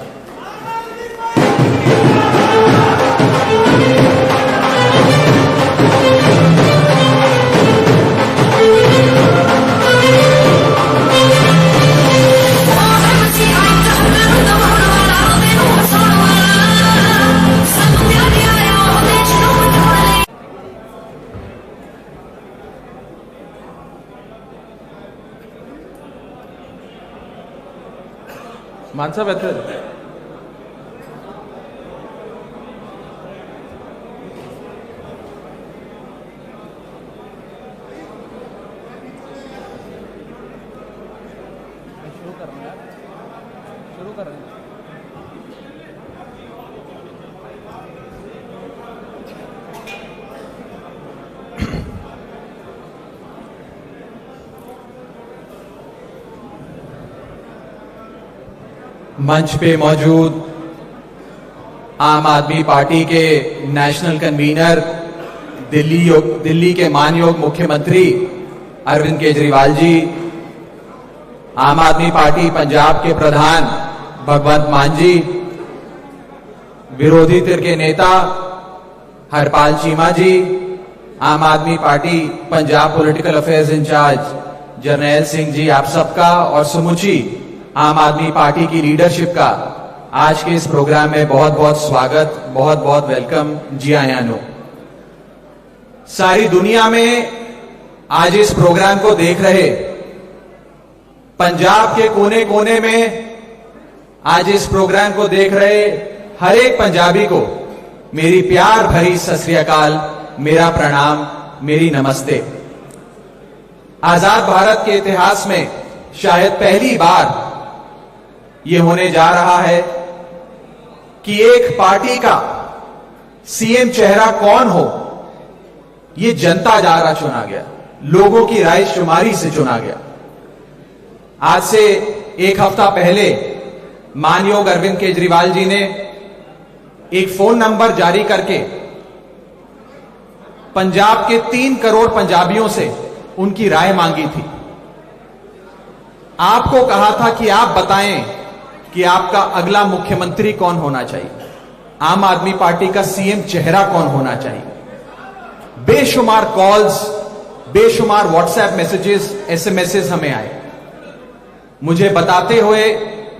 मान साहब इधर शुरू कर रहे हैं। मंच पे मौजूद आम आदमी पार्टी के नेशनल कन्वीनर, दिल्ली के मानयोग मुख्यमंत्री अरविंद केजरीवाल जी, आम आदमी पार्टी पंजाब के प्रधान भगवंत मान जी, विरोधी धिर के नेता Harpal Cheema ji, Aam Aadmi Party Punjab political affairs incharge Jarnail Singh ji, आप सबका और समूची आम आदमी पार्टी की लीडरशिप का आज के इस प्रोग्राम में बहुत बहुत स्वागत, बहुत बहुत वेलकम। जी आयानो। सारी दुनिया में आज इस प्रोग्राम को देख रहे पंजाब के कोने कोने में आज इस प्रोग्राम को देख रहे हर एक पंजाबी को मेरी प्यार भरी सत श्री अकाल, मेरा प्रणाम, मेरी नमस्ते। आजाद भारत के इतिहास में शायद पहली बार यह होने जा रहा है कि एक पार्टी का सीएम चेहरा कौन हो, यह जनता द्वारा चुना गया, लोगों की राय शुमारी से चुना गया। आज से एक हफ्ता पहले मानयोग अरविंद केजरीवाल जी ने एक फोन नंबर जारी करके पंजाब के 3 करोड़ पंजाबियों से उनकी राय मांगी थी। आपको कहा था कि आप बताएं कि आपका अगला मुख्यमंत्री कौन होना चाहिए, आम आदमी पार्टी का सीएम चेहरा कौन होना चाहिए। बेशुमार कॉल्स, बेशुमार व्हाट्सएप मैसेजेस, एसएमएसेस हमें आए। मुझे बताते हुए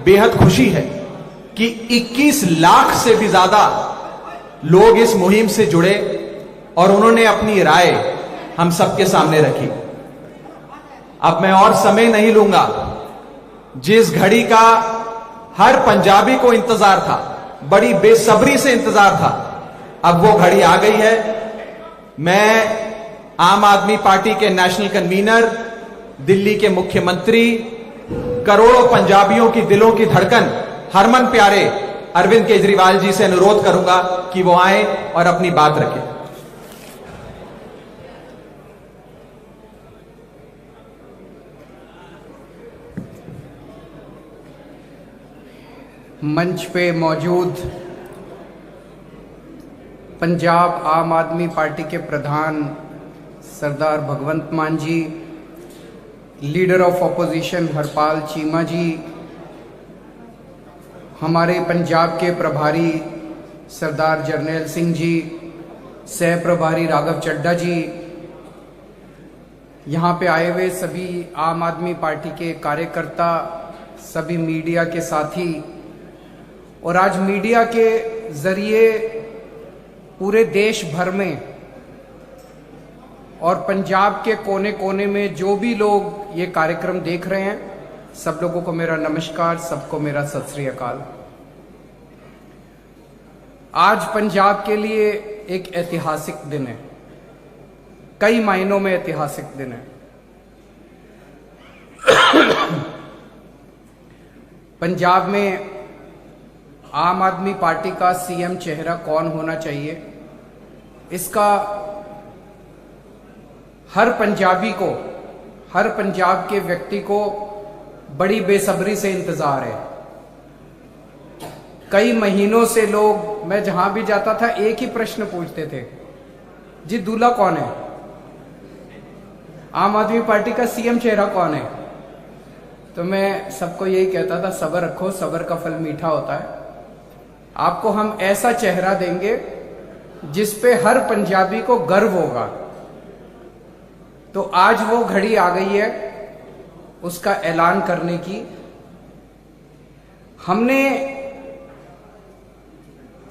बेहद खुशी है कि 21 लाख से भी ज्यादा लोग इस मुहिम से जुड़े और उन्होंने अपनी राय हम सबके सामने रखी। अब मैं और समय नहीं लूंगा। जिस घड़ी का हर पंजाबी को इंतजार था, बड़ी बेसब्री से इंतजार था, अब वो घड़ी आ गई है। मैं आम आदमी पार्टी के नेशनल कन्वीनर, दिल्ली के मुख्यमंत्री, करोड़ों पंजाबियों की दिलों की धड़कन हरमन प्यारे अरविंद केजरीवाल जी से अनुरोध करूंगा कि वो आए और अपनी बात रखें। मंच पे मौजूद पंजाब आम आदमी पार्टी के प्रधान Sardar Bhagwant Mann ji, leader of opposition Harpal Cheema ji, हमारे पंजाब के प्रभारी सरदार जरनैल सिंह जी, सह प्रभारी राघव चड्ढा जी, यहाँ पे आए हुए सभी आम आदमी पार्टी के कार्यकर्ता, सभी मीडिया के साथी, और आज मीडिया के जरिए पूरे देश भर में और पंजाब के कोने कोने में जो भी लोग ये कार्यक्रम देख रहे हैं, सब लोगों को मेरा नमस्कार, सबको मेरा सत श्री अकाल। आज पंजाब के लिए एक ऐतिहासिक दिन है, कई मायनों में ऐतिहासिक दिन है। पंजाब में आम आदमी पार्टी का सीएम चेहरा कौन होना चाहिए, इसका हर पंजाबी को, हर पंजाब के व्यक्ति को बड़ी बेसब्री से इंतजार है। कई महीनों से लोग, मैं जहां भी जाता था एक ही प्रश्न पूछते थे, जी दूल्हा कौन है, आम आदमी पार्टी का सीएम चेहरा कौन है। तो मैं सबको यही कहता था, सब्र रखो, सब्र का फल मीठा होता है। आपको हम ऐसा चेहरा देंगे जिस पे हर पंजाबी को गर्व होगा। तो आज वो घड़ी आ गई है उसका ऐलान करने की। हमने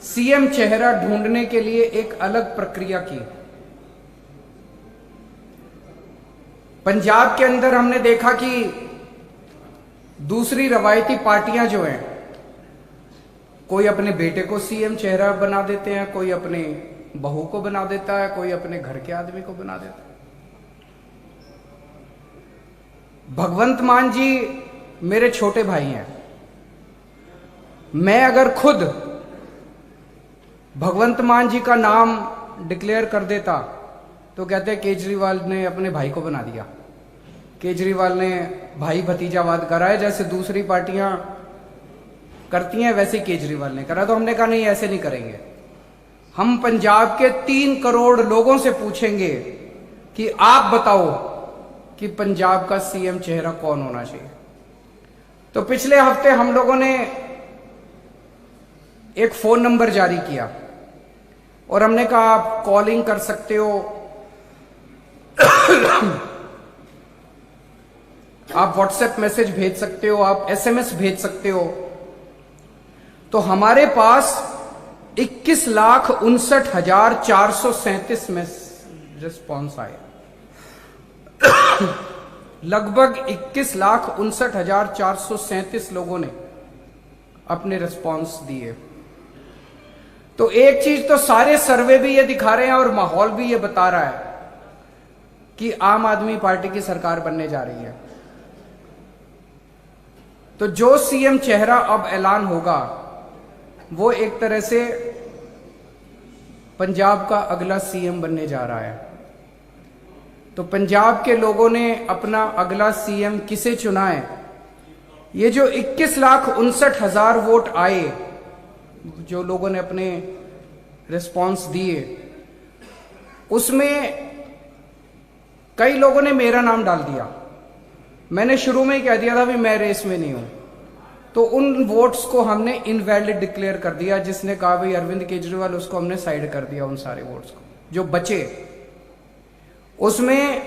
सीएम चेहरा ढूंढने के लिए एक अलग प्रक्रिया की। पंजाब के अंदर हमने देखा कि दूसरी रवायती पार्टियां जो हैं, कोई अपने बेटे को सीएम चेहरा बना देते हैं, कोई अपने बहू को बना देता है, कोई अपने घर के आदमी को बना देता है। भगवंत मान जी मेरे छोटे भाई हैं। मैं अगर खुद भगवंत मान जी का नाम डिक्लेयर कर देता तो कहते केजरीवाल ने अपने भाई को बना दिया, केजरीवाल ने भाई भतीजावाद करा है, जैसे दूसरी पार्टियां करती हैं वैसे ही केजरीवाल ने करा। तो हमने कहा नहीं, ऐसे नहीं करेंगे। हम पंजाब के 3 करोड़ लोगों से पूछेंगे कि आप बताओ कि पंजाब का सीएम चेहरा कौन होना चाहिए। तो पिछले हफ्ते हम लोगों ने एक फोन नंबर जारी किया और हमने कहा आप कॉलिंग कर सकते हो, आप व्हाट्सएप मैसेज भेज सकते हो, आप एसएमएस भेज सकते हो। तो हमारे पास 21,59,437 में रिस्पॉन्स आए। लगभग 21,59,437 लोगों ने अपने रिस्पॉन्स दिए। तो एक चीज तो सारे सर्वे भी ये दिखा रहे हैं और माहौल भी ये बता रहा है कि आम आदमी पार्टी की सरकार बनने जा रही है। तो जो सीएम चेहरा अब ऐलान होगा वो एक तरह से पंजाब का अगला सीएम बनने जा रहा है। तो पंजाब के लोगों ने अपना अगला सीएम किसे चुना है? ये जो 21,59,000 वोट आए, जो लोगों ने अपने रिस्पॉन्स दिए, उसमें कई लोगों ने मेरा नाम डाल दिया। मैंने शुरू में ही कह दिया था भी मैं रेस में नहीं हूं, तो उन वोट्स को हमने इनवैलिड डिक्लेयर कर दिया। जिसने कहा भाई अरविंद केजरीवाल, उसको हमने साइड कर दिया। उन सारे वोट्स को जो बचे, उसमें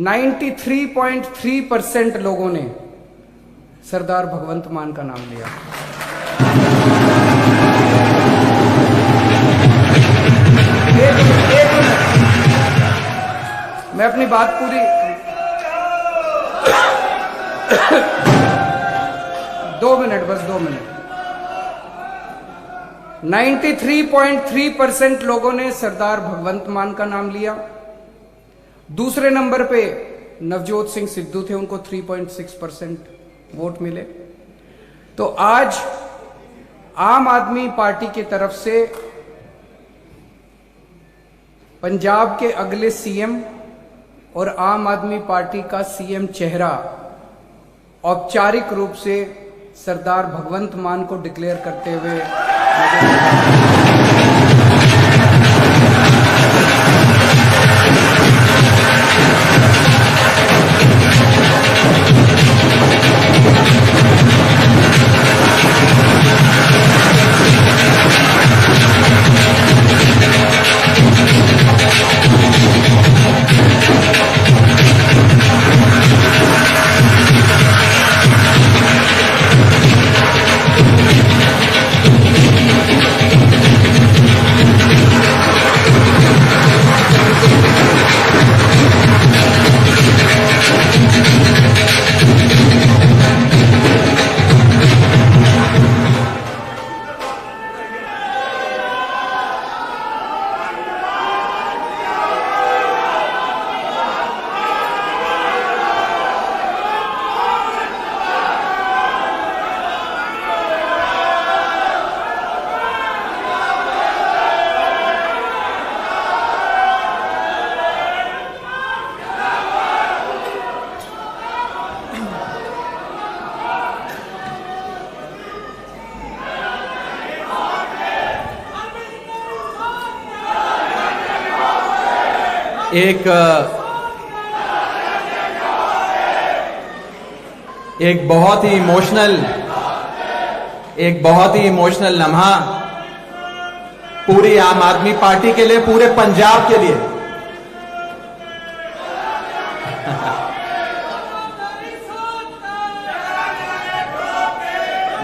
93.3% लोगों ने सरदार भगवंत मान का नाम लिया। एक मिनट, मैं अपनी बात पूरी 2 मिनट, बस 2 मिनट। 93.3% लोगों ने सरदार भगवंत मान का नाम लिया। दूसरे नंबर पे नवजोत सिंह सिद्धू थे, उनको 3.6% वोट मिले। तो आज आम आदमी पार्टी की तरफ से पंजाब के अगले सीएम और आम आदमी पार्टी का सीएम चेहरा औपचारिक रूप से सरदार भगवंत मान को डिक्लेयर करते हुए एक बहुत ही इमोशनल लम्हा पूरी आम आदमी पार्टी के लिए, पूरे पंजाब के लिए।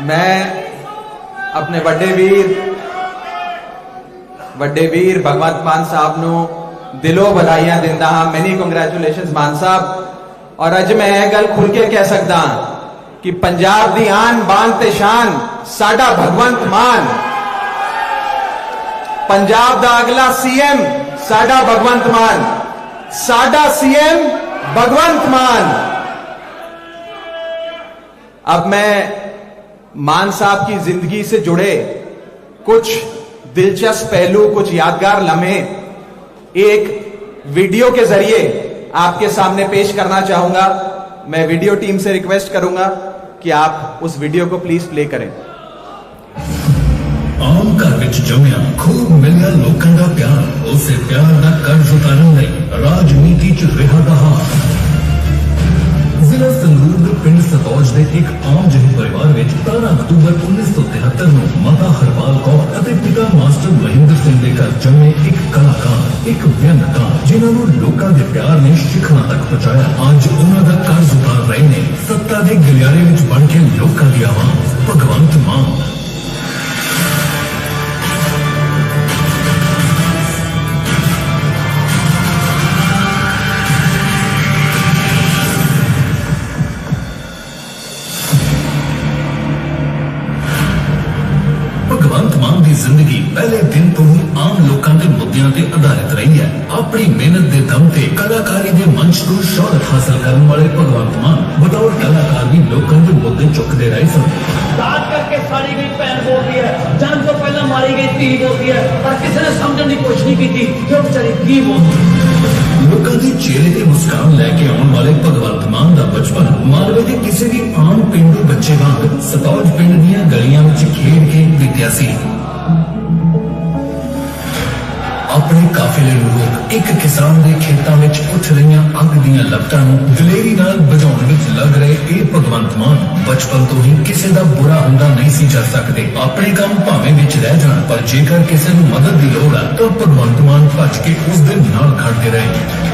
मैं अपने ਵੱਡੇ ਵੀਰ भगवंत मान साहब ਨੂੰ दिलों बधाइयां दिंदा हां। मैनी कंग्रेचुलेशनस मान साहब। और अज मैं यह गल खुल के कह सकदा कि पंजाब दी आन बान ते शान साडा भगवंत मान, पंजाब दा अगला सीएम साडा भगवंत मान, साडा सीएम भगवंत मान। अब मैं मान साहब की जिंदगी से जुड़े कुछ दिलचस्प पहलू, कुछ यादगार लम्हे एक वीडियो के जरिए आपके सामने पेश करना चाहूंगा। मैं वीडियो टीम से रिक्वेस्ट करूंगा कि आप उस वीडियो को प्लीज प्ले करें। आम घर विच जमिया खूब मिलिया लोकां दा प्यार, उसे प्यार दा कर्ज उतारन लई राजनीति च रिहा दा हाल। जिला संगरूर दे पिंड सतौज दे एक आम ਜਿਹੇ परिवार विच 13 अक्तूबर 1973 ਨੂੰ माता हरपाल कौर ਅਤੇ पिता मास्टर महेंद्र सिंह ਦੇ ਘਰ ਜੰਮੇ ਇੱਕ ਕਲਾਕਾਰ, ਇੱਕ ਵਿਅੰਗਕਾਰ, ਜਿਨ੍ਹਾਂ ਨੂੰ ਲੋਕਾਂ ਦੇ ਪਿਆਰ ਨੇ ਸ਼ਿਖਰਾਂ ਤੱਕ ਪਹੁੰਚਾਇਆ। ਅੱਜ ਉਹਨਾਂ ਦਾ ਕਰਜ਼ ਉਤਾਰ ਰਹੇ ਨੇ ਸੱਤਾ ਦੇ ਗਲਿਆਰੇ ਵਿੱਚ ਬਣ ਕੇ ਲੋਕਾਂ ਦੀ ਆਵਾਜ਼ ਭਗਵੰਤ ਮਾਨ। मान की जिंदगी पहले दिन तो ही आम लोगों के मुद्दों ते आधारित रही है। अपनी मेहनत के दम ते कलाकारी के मंच तो शोहरत हासिल करने वाले भगवंत मान बतौर कलाकार भी लोगों के मुद्दे चुकते रहे सन। दाद करके साड़ी गई भैन बोल रही है, जन्म तो पहले मारी गई धी बोल रही है, पर किसी ने समझने की कोशिश नहीं की थी कि वो बेचारी की बोलती। लोगों के चेहरे ते मुस्कान लैके आने वाले भगवंत मान का बचपन मालवे के किसी भी आम पेंडू बच्चे वांग सतौज पिंड दीयां गलियां विच खेड के बीतिया सी। अपने काफिले नूं रोक एक किसान के खेतों में उठ रही अग दीयां लपटां नूं दलेरी नाल बुझाउण विच लग रहे ये भगवंत मान बचपन तो ही किसी का बुरा हुंदा नहीं सी जा सकते। अपने काम भावें विच रह जाण पर जेकर किसी नूं मदद की लोड़ है तो भगवंत मान भज के उस दे नाल खड़ते रहे।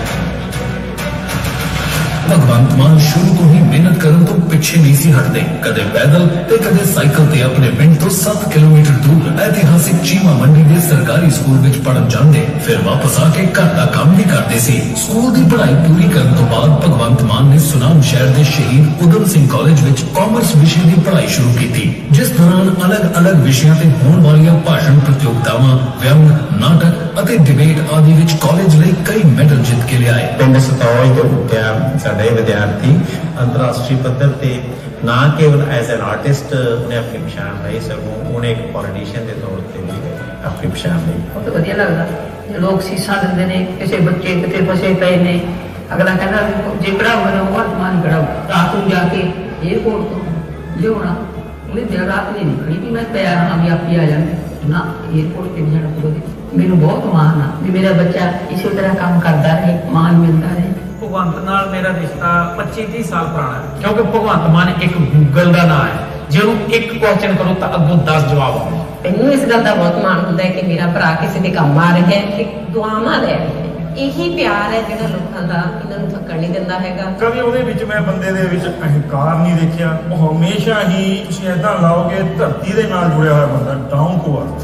भगवंत मान शुरू तो ही मेहनत करने तो पिछे नहीं सी हटते। कदे पैदल ते कदे साइकिल ते अपने पिंड तो 7 किलोमीटर दूर ऐतिहासिक चीमा मंडी के सरकारी स्कूल विच पढ़न जांदे, फिर वापस आके घर का काम भी करते सी। स्कूल की पढ़ाई पूरी करने तो बाद भगवंत मान ने सुनाम शहर के शहीद उधम सिंह कॉलेज विच कॉमर्स विषय की पढ़ाई शुरू की, जिस दौरान अलग अलग विषयों ते होने वाली भाषण प्रतियोगितावां, व्यंग, नाटक और डिबेट आदि विच कॉलेज लई कई मेडल जीत के लियाए। पिंड सतौज तो उठ्या साडे विद्यार्थी अंतरराष्ट्रीय पद्धर ते ना केवल एज एन आर्टिस्ट उन्हें अपनी पछाण लाई सगों उन्हें एक पॉलिटिशियन के तौर पर भी अपनी पछाण लाई। बहुत वधिया लगदा लोग सीसा दिंदे ने, किसी बच्चे किते फसे पे ने, अगला कहना जे पढ़ाओ ना वो मान पढ़ाओ। रात को जाके एयरपोर्ट तो लियोना उन्हें देर रात नहीं निकली कि मैं तैयार हाँ भी आप ही आ जाए ना, एयरपोर्ट पे जाना पूरा मैनू बहुत माण आ भी मेरा बच्चा इसी तरह काम करता रहे, मान मिलता रहे। भगवंत नाल मेरा रिश्ता 25-30 साल पुराना है, क्योंकि भगवंत मान एक गूगल का नाम है, जे एक क्वेश्चन करो तो अगों 10 जवाब आते। मैनू इस गल का बहुत माण हुंदा है कि मेरा भरा किसी दे काम आ रहा है ते दुआवां ले रहा है। यही प्यार है जिहड़ा लोकां दा इन्हां नूं थक्कण नहीं दिंदा हैगा। कभी ਉਹਦੇ ਵਿੱਚ मैं ਬੰਦੇ ਦੇ ਵਿੱਚ ਅਹੰਕਾਰ ਨਹੀਂ ਦੇਖਿਆ। ਉਹ ਹਮੇਸ਼ਾ ਹੀ ਤੁਸੀਂ ਇਦਾਂ ਲਾਓਗੇ ਧਰਤੀ ਦੇ ਨਾਲ ਜੁੜਿਆ ਹੋਇਆ ਬੰਦਾ, ਡਾਊਨ ਟੂ ਅਰਥ।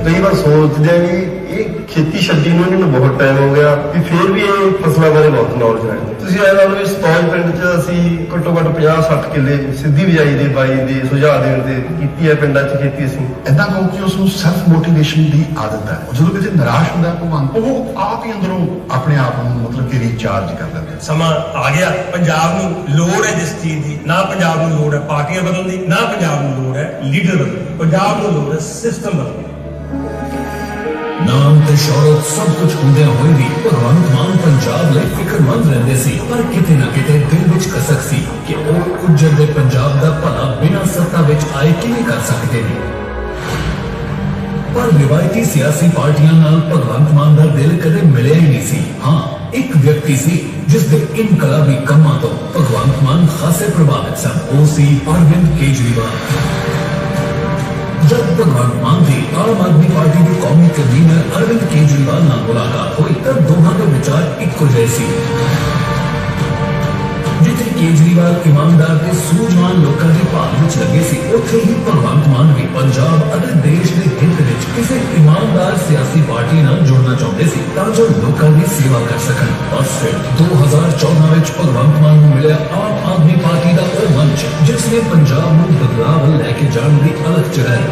कई बार सोचते हैं कि ये खेती छड्डी ਨੂੰ ਇਹਨੂੰ ਬਹੁਤ ਟਾਈਮ ਹੋ ਗਿਆ ਵੀ ਫਿਰ ਵੀ ਇਹ ਫਸਲਾਂ ਬਾਰੇ ਬਹੁਤ ਨੌਲੇਜ ਰੱਖਦੇ। ਤੁਸੀਂ ਇਹ ਲਾ ਲਓ ਵੀ ਸਤੌਜ ਪਿੰਡ 'ਚ ਅਸੀਂ ਘੱਟੋ ਘੱਟ 50-60 ਕਿੱਲੇ ਸਿੱਧੀ ਬਿਜਾਈ ਦੇ ਬਾਈ ਦੇ ਸੁਝਾਅ ਦੇਣ ਤੇ ਕੀਤੀ ਹੈ ਪਿੰਡਾਂ 'ਚ ਖੇਤੀ ਅਸੀਂ। ਇਦਾਂ ਕਹੋ ਕਿ ਉਸ ਨੂੰ ਸੈਲਫ ਮੋਟੀਵੇਸ਼ਨ ਦੀ ਆਦਤ ਹੈ। ਜਦੋਂ ਕਿਤੇ ਨਿਰਾਸ਼ ਹੁੰਦਾ ਭਗਵਾਨ ਉਹ ਆਪ ਹੀ ਅੰਦਰੋਂ ਆਪਣੇ ਆਪ ਨੂੰ ਮਤਲਬ ਕਿ ਰੀਚਾਰਜ ਕਰ ਲੈਂਦਾ। ਸਮਾਂ ਆ ਗਿਆ, ਪੰਜਾਬ ਨੂੰ ਲੋੜ ਹੈ ਜਿਸ ਚੀਜ਼ ਦੀ, ਨਾ ਪੰਜਾਬ ਨੂੰ ਲੋੜ ਹੈ ਪਾਰਟੀਆਂ ਬਦਲਣ ਦੀ, ਨਾ ਪੰਜਾਬ ਨੂੰ ਲੋੜ ਹੈ ਲੀਡਰ ਬਦਲਣ ਦੀ, ਪੰਜਾਬ ਨੂੰ ਲੋੜ ਹੈ ਸਿਸਟਮ ਬਦਲਣ ਦੀ। नाम ते शौहरत सब कुछ हुंदे होए भी भगवंत मान पंजाब लई फिक्रमंद रहंदे सी, पर किते ना किते दिल विच कसक सी कि ओह उज्जर दे पंजाब दा भला बिना सत्ता विच आए किवें कर सकदे ने। पर रिवायती सियासी पार्टियां नाल भगवंत मान दा दिल कदे मिलिया ही नहीं सी। हाँ, एक व्यक्ति सी जिस दे इनकलाबी कम्मां तो भगवंत मान खासे प्रभावित सन, ओह सी अरविंद केजरीवाल। जब भगवंत मान की आम आदमी पार्टी के कौमी कन्वीनर अरविंद केजरीवाल नाल मुलाकात हुई तब दोनों के विचार इक्को जैसी। जिथे केजरीवाल ईमानदार के सूझवान लोगों के भाग विच लगे सी, उत्थे ही भगवंत मान भी पंजाब और देश के हित विच किसी ईमानदार सियासी पार्टी नाल जुड़ना चाहते सी तां जो लोगों की सेवा कर सकन। बस फिर 2014 विच भगवंत मान नूं मिलिया आम आदमी पार्टी का वह मंच जिसने पंजाब नूं बदलाव लैके जाण दी अलग चढ़ाई।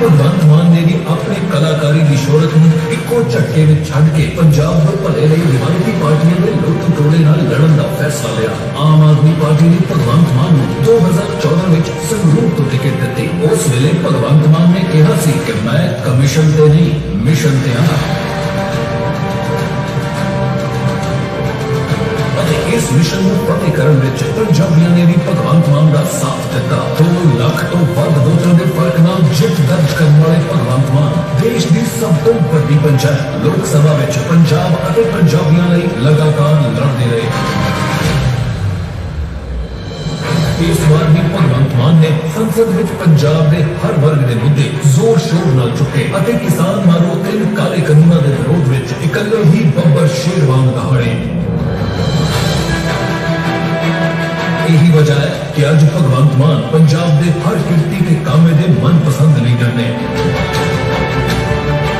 भगवंत मान ने भी अपनी कलाकारी की शोहरत नूं इक्को झटके में छड्ड के पंजाब दे भले लई रिवायती पार्टियां दे लुट तोड़े नाल लड़न दा फैसला लिया। आम आदमी पार्टी ने भगवंत मान नूं 2014 विच संगरूर तो टिकट दित्ती। उस वेले भगवंत मान ने कहा सी कि मैं कमीशन ते नहीं मिशन ते आं। इस मिशन को फतेह करने विच पंजाबियों ने भी भगवंत मान का साथ दिता। 2 लाख तो वध वोटां दे फर्क नाल जित दर्ज करने वाले भगवंत मान देश की सब तो बड़ी पंचायत लोक सभा विच पंजाब और पंजाबियों लई लगातार लड़ते रहे। इस बार भी भगवंत मान ने संसद विच पंजाब के हर वर्ग के मुद्दे जोर शोर नाल चुके और किसान मारो 3 काले कानूनों के विरोध विच इकल्ले ही बब्बर शेर वांग दहाड़े। यही वजह है कि आज भगवंत मान पंजाब के हर किरती के कामे दे मनपसंद लीडर ने।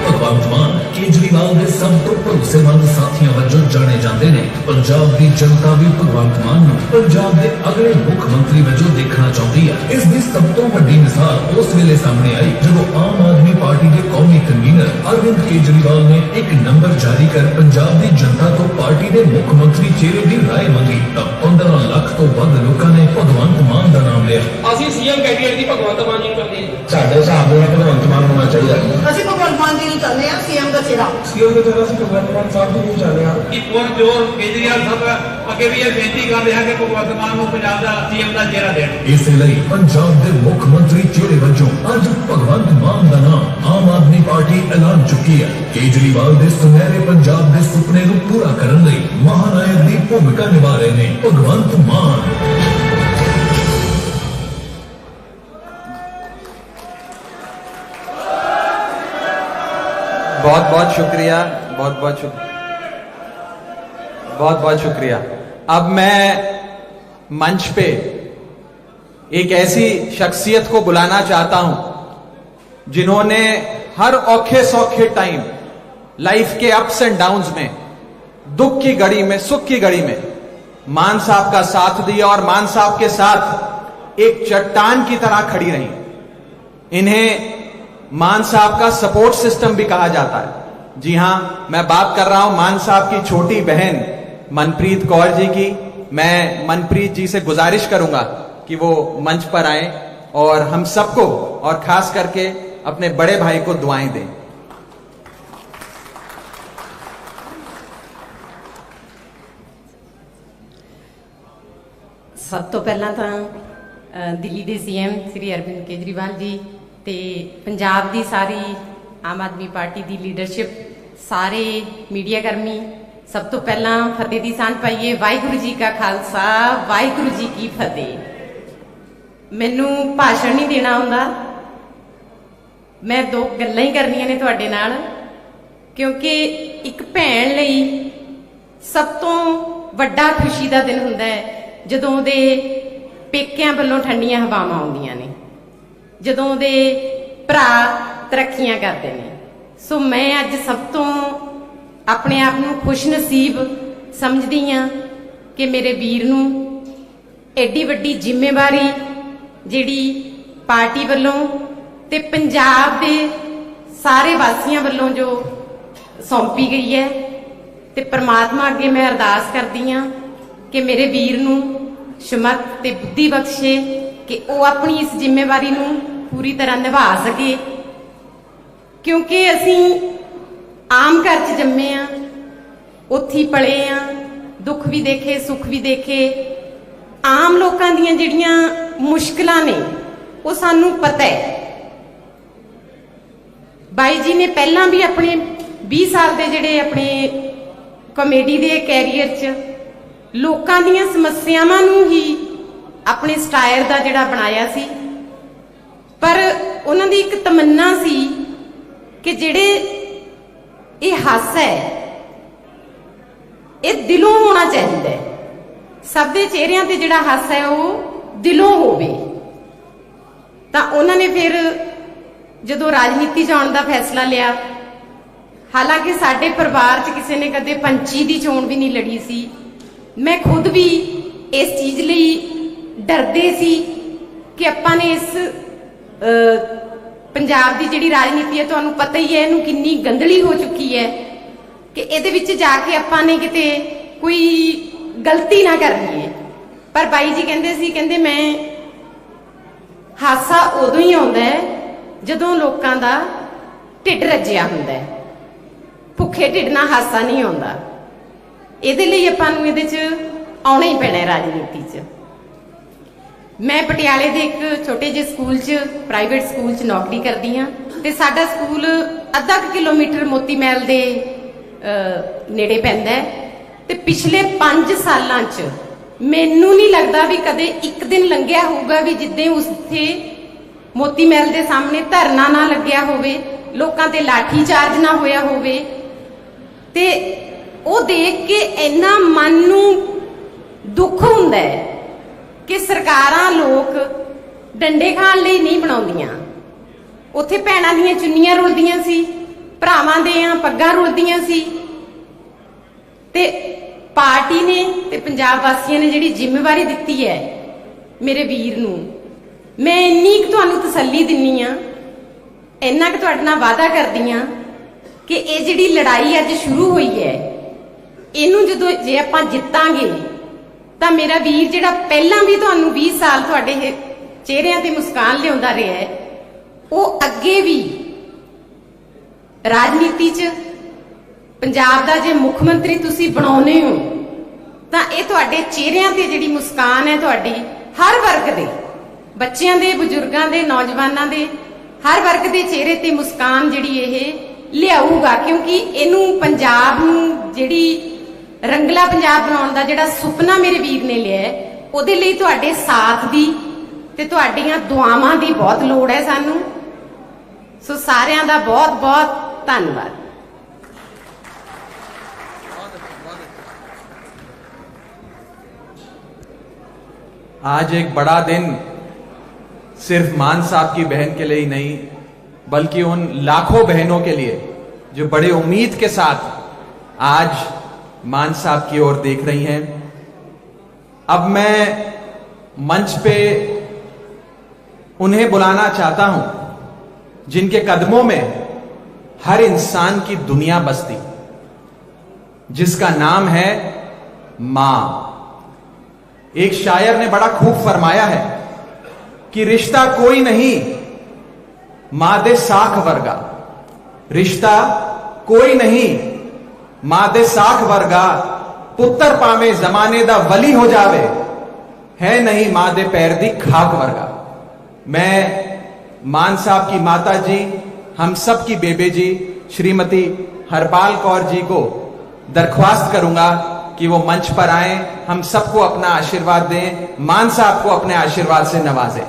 भगवंत मान केजरीवाल के सब तो भरोसेमंद साथियों वजों जाने जाते ने। पंजाब की जनता भी भगवंत मान नूं पंजाब के अगले मुख्यमंत्री वजों देखना चाहती है। इस दी सब तो वड्डी मिसाल उस वेले सामने आई जब आम आदमी पार्टी के कौमी कन्वीनर अरविंद केजरीवाल ने एक नंबर जारी कर पंजाब की जनता तो पार्टी के मुख्यमंत्री चेहरे की राय मंगी। तब 15 लाख तो वध लोगों ने भगवंत मान का नाम लिया। ਅਸੀਂ ਸੀਐਮ ਕੈਂਡੀਡੇਟ ਦੀ ਭਗਵੰਤ ਮਾਨ ਜੀ ਨੂੰ ਕਰਦੇ ਹਾਂ ਸਾਡੇ ਹਿਸਾਬ ਨਾਲ ਭਗਵੰਤ ਮਾਨ ਹੋਣਾ ਚਾਹੀਦਾ। ਅਸੀਂ ਭਗਵੰਤ ਮਾਨ ਜੀ ਨੂੰ ਚਾਹੁੰਦੇ ਹਾਂ ਸੀਐਮ ਦਾ ਚਿਹਰਾ ਸੀਐਮ ਦੇ ਚਿਹਰਾ ਅਸੀਂ ਭਗਵੰਤ ਮਾਨ ਸਾਹਿਬ ਨੂੰ ਚਾਹੁੰਦੇ ਹਾਂ ਕਿ ਜੋ ਕੇਜਰੀਵਾਲ ਸਾਹਿਬ ਅੱਗੇ ਵੀ ਇਹ ਬੇਨਤੀ ਕਰਦੇ ਹਨ ਕਿ ਭਗਵੰਤ ਮਾਨ ਨੂੰ ਪੰਜਾਬ ਦਾ ਸੀਐਮ ਦਾ ਚਿਹਰਾ ਦੇਣ। ਇਸ ਲਈ ਪੰਜਾਬ ਦੇ ਮੁੱਖ ਮੰਤਰੀ ਚਿਹਰੇ ਵਜੋਂ ਅੱਜ ਭਗਵੰਤ ਮਾਨ ਦਾ ਨਾਮ ਆਮ ਆਦਮੀ ਪਾਰਟੀ ਐਲਾਨ ਚੁੱਕੀ ਹੈ। ਕੇਜਰੀਵਾਲ ਦੇ ਸੁਨਹਿਰੇ ਪੰਜਾਬ ਦੇ ਸੁਪਨੇ ਨੂੰ ਪੂਰਾ ਕਰਨ ਲਈ ਮਹਾਨਾਇਕ ਦੀ ਭੂਮਿਕਾ ਨਿਭਾ ਰਹੇ ਨੇ ਭਗਵੰਤ ਮਾਨ। बहुत बहुत शुक्रिया, बहुत बहुत शुक्रिया। अब मैं मंच पे एक ऐसी शख्सियत को बुलाना चाहता हूं जिन्होंने हर औखे सौखे टाइम लाइफ के अप्स एंड डाउन्स में, दुख की घड़ी में, सुख की घड़ी में मान साहब का साथ दिया और मान साहब के साथ एक चट्टान की तरह खड़ी रही। इन्हें मान साहब का सपोर्ट सिस्टम भी कहा जाता है। जी हां, मैं बात कर रहा हूं मान साहब की छोटी बहन मनप्रीत कौर जी की। मैं मनप्रीत जी से गुजारिश करूंगा कि वो मंच पर आए और हम सबको और खास करके अपने बड़े भाई को दुआएं दें। सब तो पहला तो दिल्ली के सीएम श्री अरविंद केजरीवाल जी ते पंजाब की सारी आम आदमी पार्टी की लीडरशिप, सारे मीडिया कर्मी, सब तो पहला फतेह की सांझ पाइए। वाहिगुरू जी का खालसा, वाहिगुरू जी की फतेह। मैनू भाषण नहीं देना आउंदा, मैं दो गल्लां ही करनियां ने तुहाडे नाल, क्योंकि एक भैन लई सब तो वड्डा खुशी का दिन हुंदा है जदों दे पेकियां वल्लों ठंडियां हवावां आउंदियां ने, जदों दे भरा तरक्कियां करते हैं। सो मैं अज सब तो अपने आप को खुश नसीब समझदी हाँ कि मेरे वीर नूं एडी वड्डी जिम्मेवारी जिहड़ी पार्टी वल्लों ते पंजाब दे सारे वासियों वल्लों जो सौंपी गई है, ते परमात्मा अगे मैं अरदास करदी हाँ कि मेरे वीर नूं समर्थ ते बुद्धि बख्शे कि वो अपनी इस जिम्मेवारी नूं पूरी तरह निभा सके। क्योंकि असीं आम घर च जम्मे आ, उत्थे पले आ, दुख भी देखे सुख भी देखे। आम लोगों दीयां जिहड़ियां मुश्किलां ने वो सानूं पता है। बाई जी ने पहलां भी अपने 20 साल के जिहड़े अपने कॉमेडी के कैरियर च लोगों दीयां समस्यावां नूं ही अपने स्टायर का जिहड़ा बनाया सी, पर उन्हां दी एक तमन्ना सी कि जिहड़े ये हासा है ये दिलों होना चाहिए। सब दे चेहरिਆਂ ते जिहड़ा हासा है वो दिलों होवे। तां उन्होंने फिर जदों राजनीति च आउण दा फैसला लिया, हालांकि साडे परिवार च किसी ने कदे पंची दी चोण भी नहीं लड़ी सी। मैं खुद भी इस चीज़ लई डरदे सी कि आपां ने इस पंजाब की जिहड़ी राजनीति है, तुहानूं पता ही है इहनूं किन्नी गंदली हो चुकी है, कि इहदे विच जाके आपां ने किते कोई गलती ना कर लईए। पर बाई जी कहंदे सी, कहंदे मैं हासा उदों ही आउंदा है जदों लोकां दा ढिड रज्जिया हुंदा है, भुखे ढिड नाल हासा नहीं आउंदा। इहदे लई आपां नूं इहदे च आउणा ही पैणा है राजनीति च। मैं पटियाले के एक छोटे जे स्कूल च, प्राइवेट स्कूल च नौकरी करती हाँ, तो साडा स्कूल अद्धा किलोमीटर मोती महल के नेड़े पैंदा है। तो पिछले 5 सालां च मैनू नहीं लगता भी कदे एक दिन लंघिया होगा भी जिद्दे उत्थे मोती महल के सामने धरना ना लग्या होवे, लोकां ते लाठी चार्ज ना होया होवे। ते वो देख के इन्ना मन नू दुख हुंदा है कि सरकारां लोग डंडे खाण लई नहीं बनाउंदियां। उत्थे भैणां दीयां चुन्नियां रुलदियां सी, ਭਰਾਵਾਂ ਦੇ ਆ ਪੱਗਾਂ ਰੁਲਦੀਆਂ ਸੀ ਤੇ ਪਾਰਟੀ ਨੇ ਤੇ ਪੰਜਾਬ ਵਾਸੀਆਂ ਨੇ ਜਿਹੜੀ ਜ਼ਿੰਮੇਵਾਰੀ ਦਿੱਤੀ ਹੈ ਮੇਰੇ ਵੀਰ ਨੂੰ, ਮੈਂ ਇੰਨੀ ਕੁ ਤੁਹਾਨੂੰ ਤਸੱਲੀ ਦਿੰਨੀ ਆ, ਇੰਨਾ ਕੁ ਤੁਹਾਡੇ ਨਾਲ ਵਾਅਦਾ ਕਰਦੀ ਆ ਕਿ ਇਹ ਜਿਹੜੀ ਲੜਾਈ ਅੱਜ ਸ਼ੁਰੂ ਹੋਈ ਹੈ ਇਹਨੂੰ ਜਦੋਂ ਜੇ ਆਪਾਂ ਜਿੱਤਾਂਗੇ ਤਾਂ ਮੇਰਾ ਵੀਰ ਜਿਹੜਾ ਪਹਿਲਾਂ ਵੀ ਤੁਹਾਨੂੰ 20 ਸਾਲ ਤੁਹਾਡੇ ਚਿਹਰਿਆਂ ਤੇ ਮੁਸਕਾਨ ਲਿਆਉਂਦਾ ਰਿਹਾ ਹੈ, ਉਹ ਅੱਗੇ ਵੀ ਰਾਜਨੀਤੀ 'ਚ ਪੰਜਾਬ ਦਾ ਜੇ ਮੁੱਖ ਮੰਤਰੀ ਤੁਸੀਂ ਬਣਾਉਨੇ ਹੋ ਤਾਂ ਇਹ ਤੁਹਾਡੇ ਚਿਹਰਿਆਂ ਤੇ ਜਿਹੜੀ ਮੁਸਕਾਨ ਹੈ ਤੁਹਾਡੀ ਹਰ ਵਰਗ ਦੇ, ਬੱਚਿਆਂ ਦੇ, ਬਜ਼ੁਰਗਾਂ ਦੇ, ਨੌਜਵਾਨਾਂ ਦੇ, ਹਰ ਵਰਗ ਦੇ ਚਿਹਰੇ ਤੇ ਮੁਸਕਾਨ ਜਿਹੜੀ ਇਹ ਲਿਆਊਗਾ, ਕਿਉਂਕਿ ਇਹਨੂੰ ਪੰਜਾਬ ਨੂੰ ਜਿਹੜੀ ਰੰਗਲਾ ਪੰਜਾਬ ਬਣਾਉਣ ਦਾ ਜਿਹੜਾ ਸੁਪਨਾ ਮੇਰੇ ਵੀਰ ਨੇ ਲਿਆ ਉਹਦੇ ਲਈ ਤੁਹਾਡੇ ਸਾਥ ਦੀ ਤੇ ਤੁਹਾਡੀਆਂ ਦੁਆਵਾਂ ਦੀ ਬਹੁਤ ਲੋੜ ਹੈ ਸਾਨੂੰ। ਸੋ ਸਾਰਿਆਂ ਦਾ ਬਹੁਤ ਬਹੁਤ ਧੰਨਵਾਦ। आज एक बड़ा दिन सिर्फ मान साहब की बहन के लिए ही नहीं बल्कि उन लाखों बहनों के लिए जो बड़े उम्मीद के साथ आज मान साहब की ओर देख रही हैं। अब मैं मंच पे उन्हें बुलाना चाहता हूं जिनके कदमों में हर इंसान की दुनिया बसती, जिसका नाम है मां। एक शायर ने बड़ा खूब फरमाया है कि रिश्ता कोई नहीं मां दे साख वर्गा, रिश्ता कोई नहीं मां दे साख वर्गा, पुत्र पावे जमाने दा वली हो जावे, है नहीं मां दे पैर दी खाक वर्गा। मैं मान साहब की माता जी, हम सब की बेबे जी श्रीमती हरपाल कौर जी को दरख्वास्त करूंगा कि वो मंच पर आए, हम सबको अपना आशीर्वाद दें, मान साहब को अपने आशीर्वाद से नवाजें।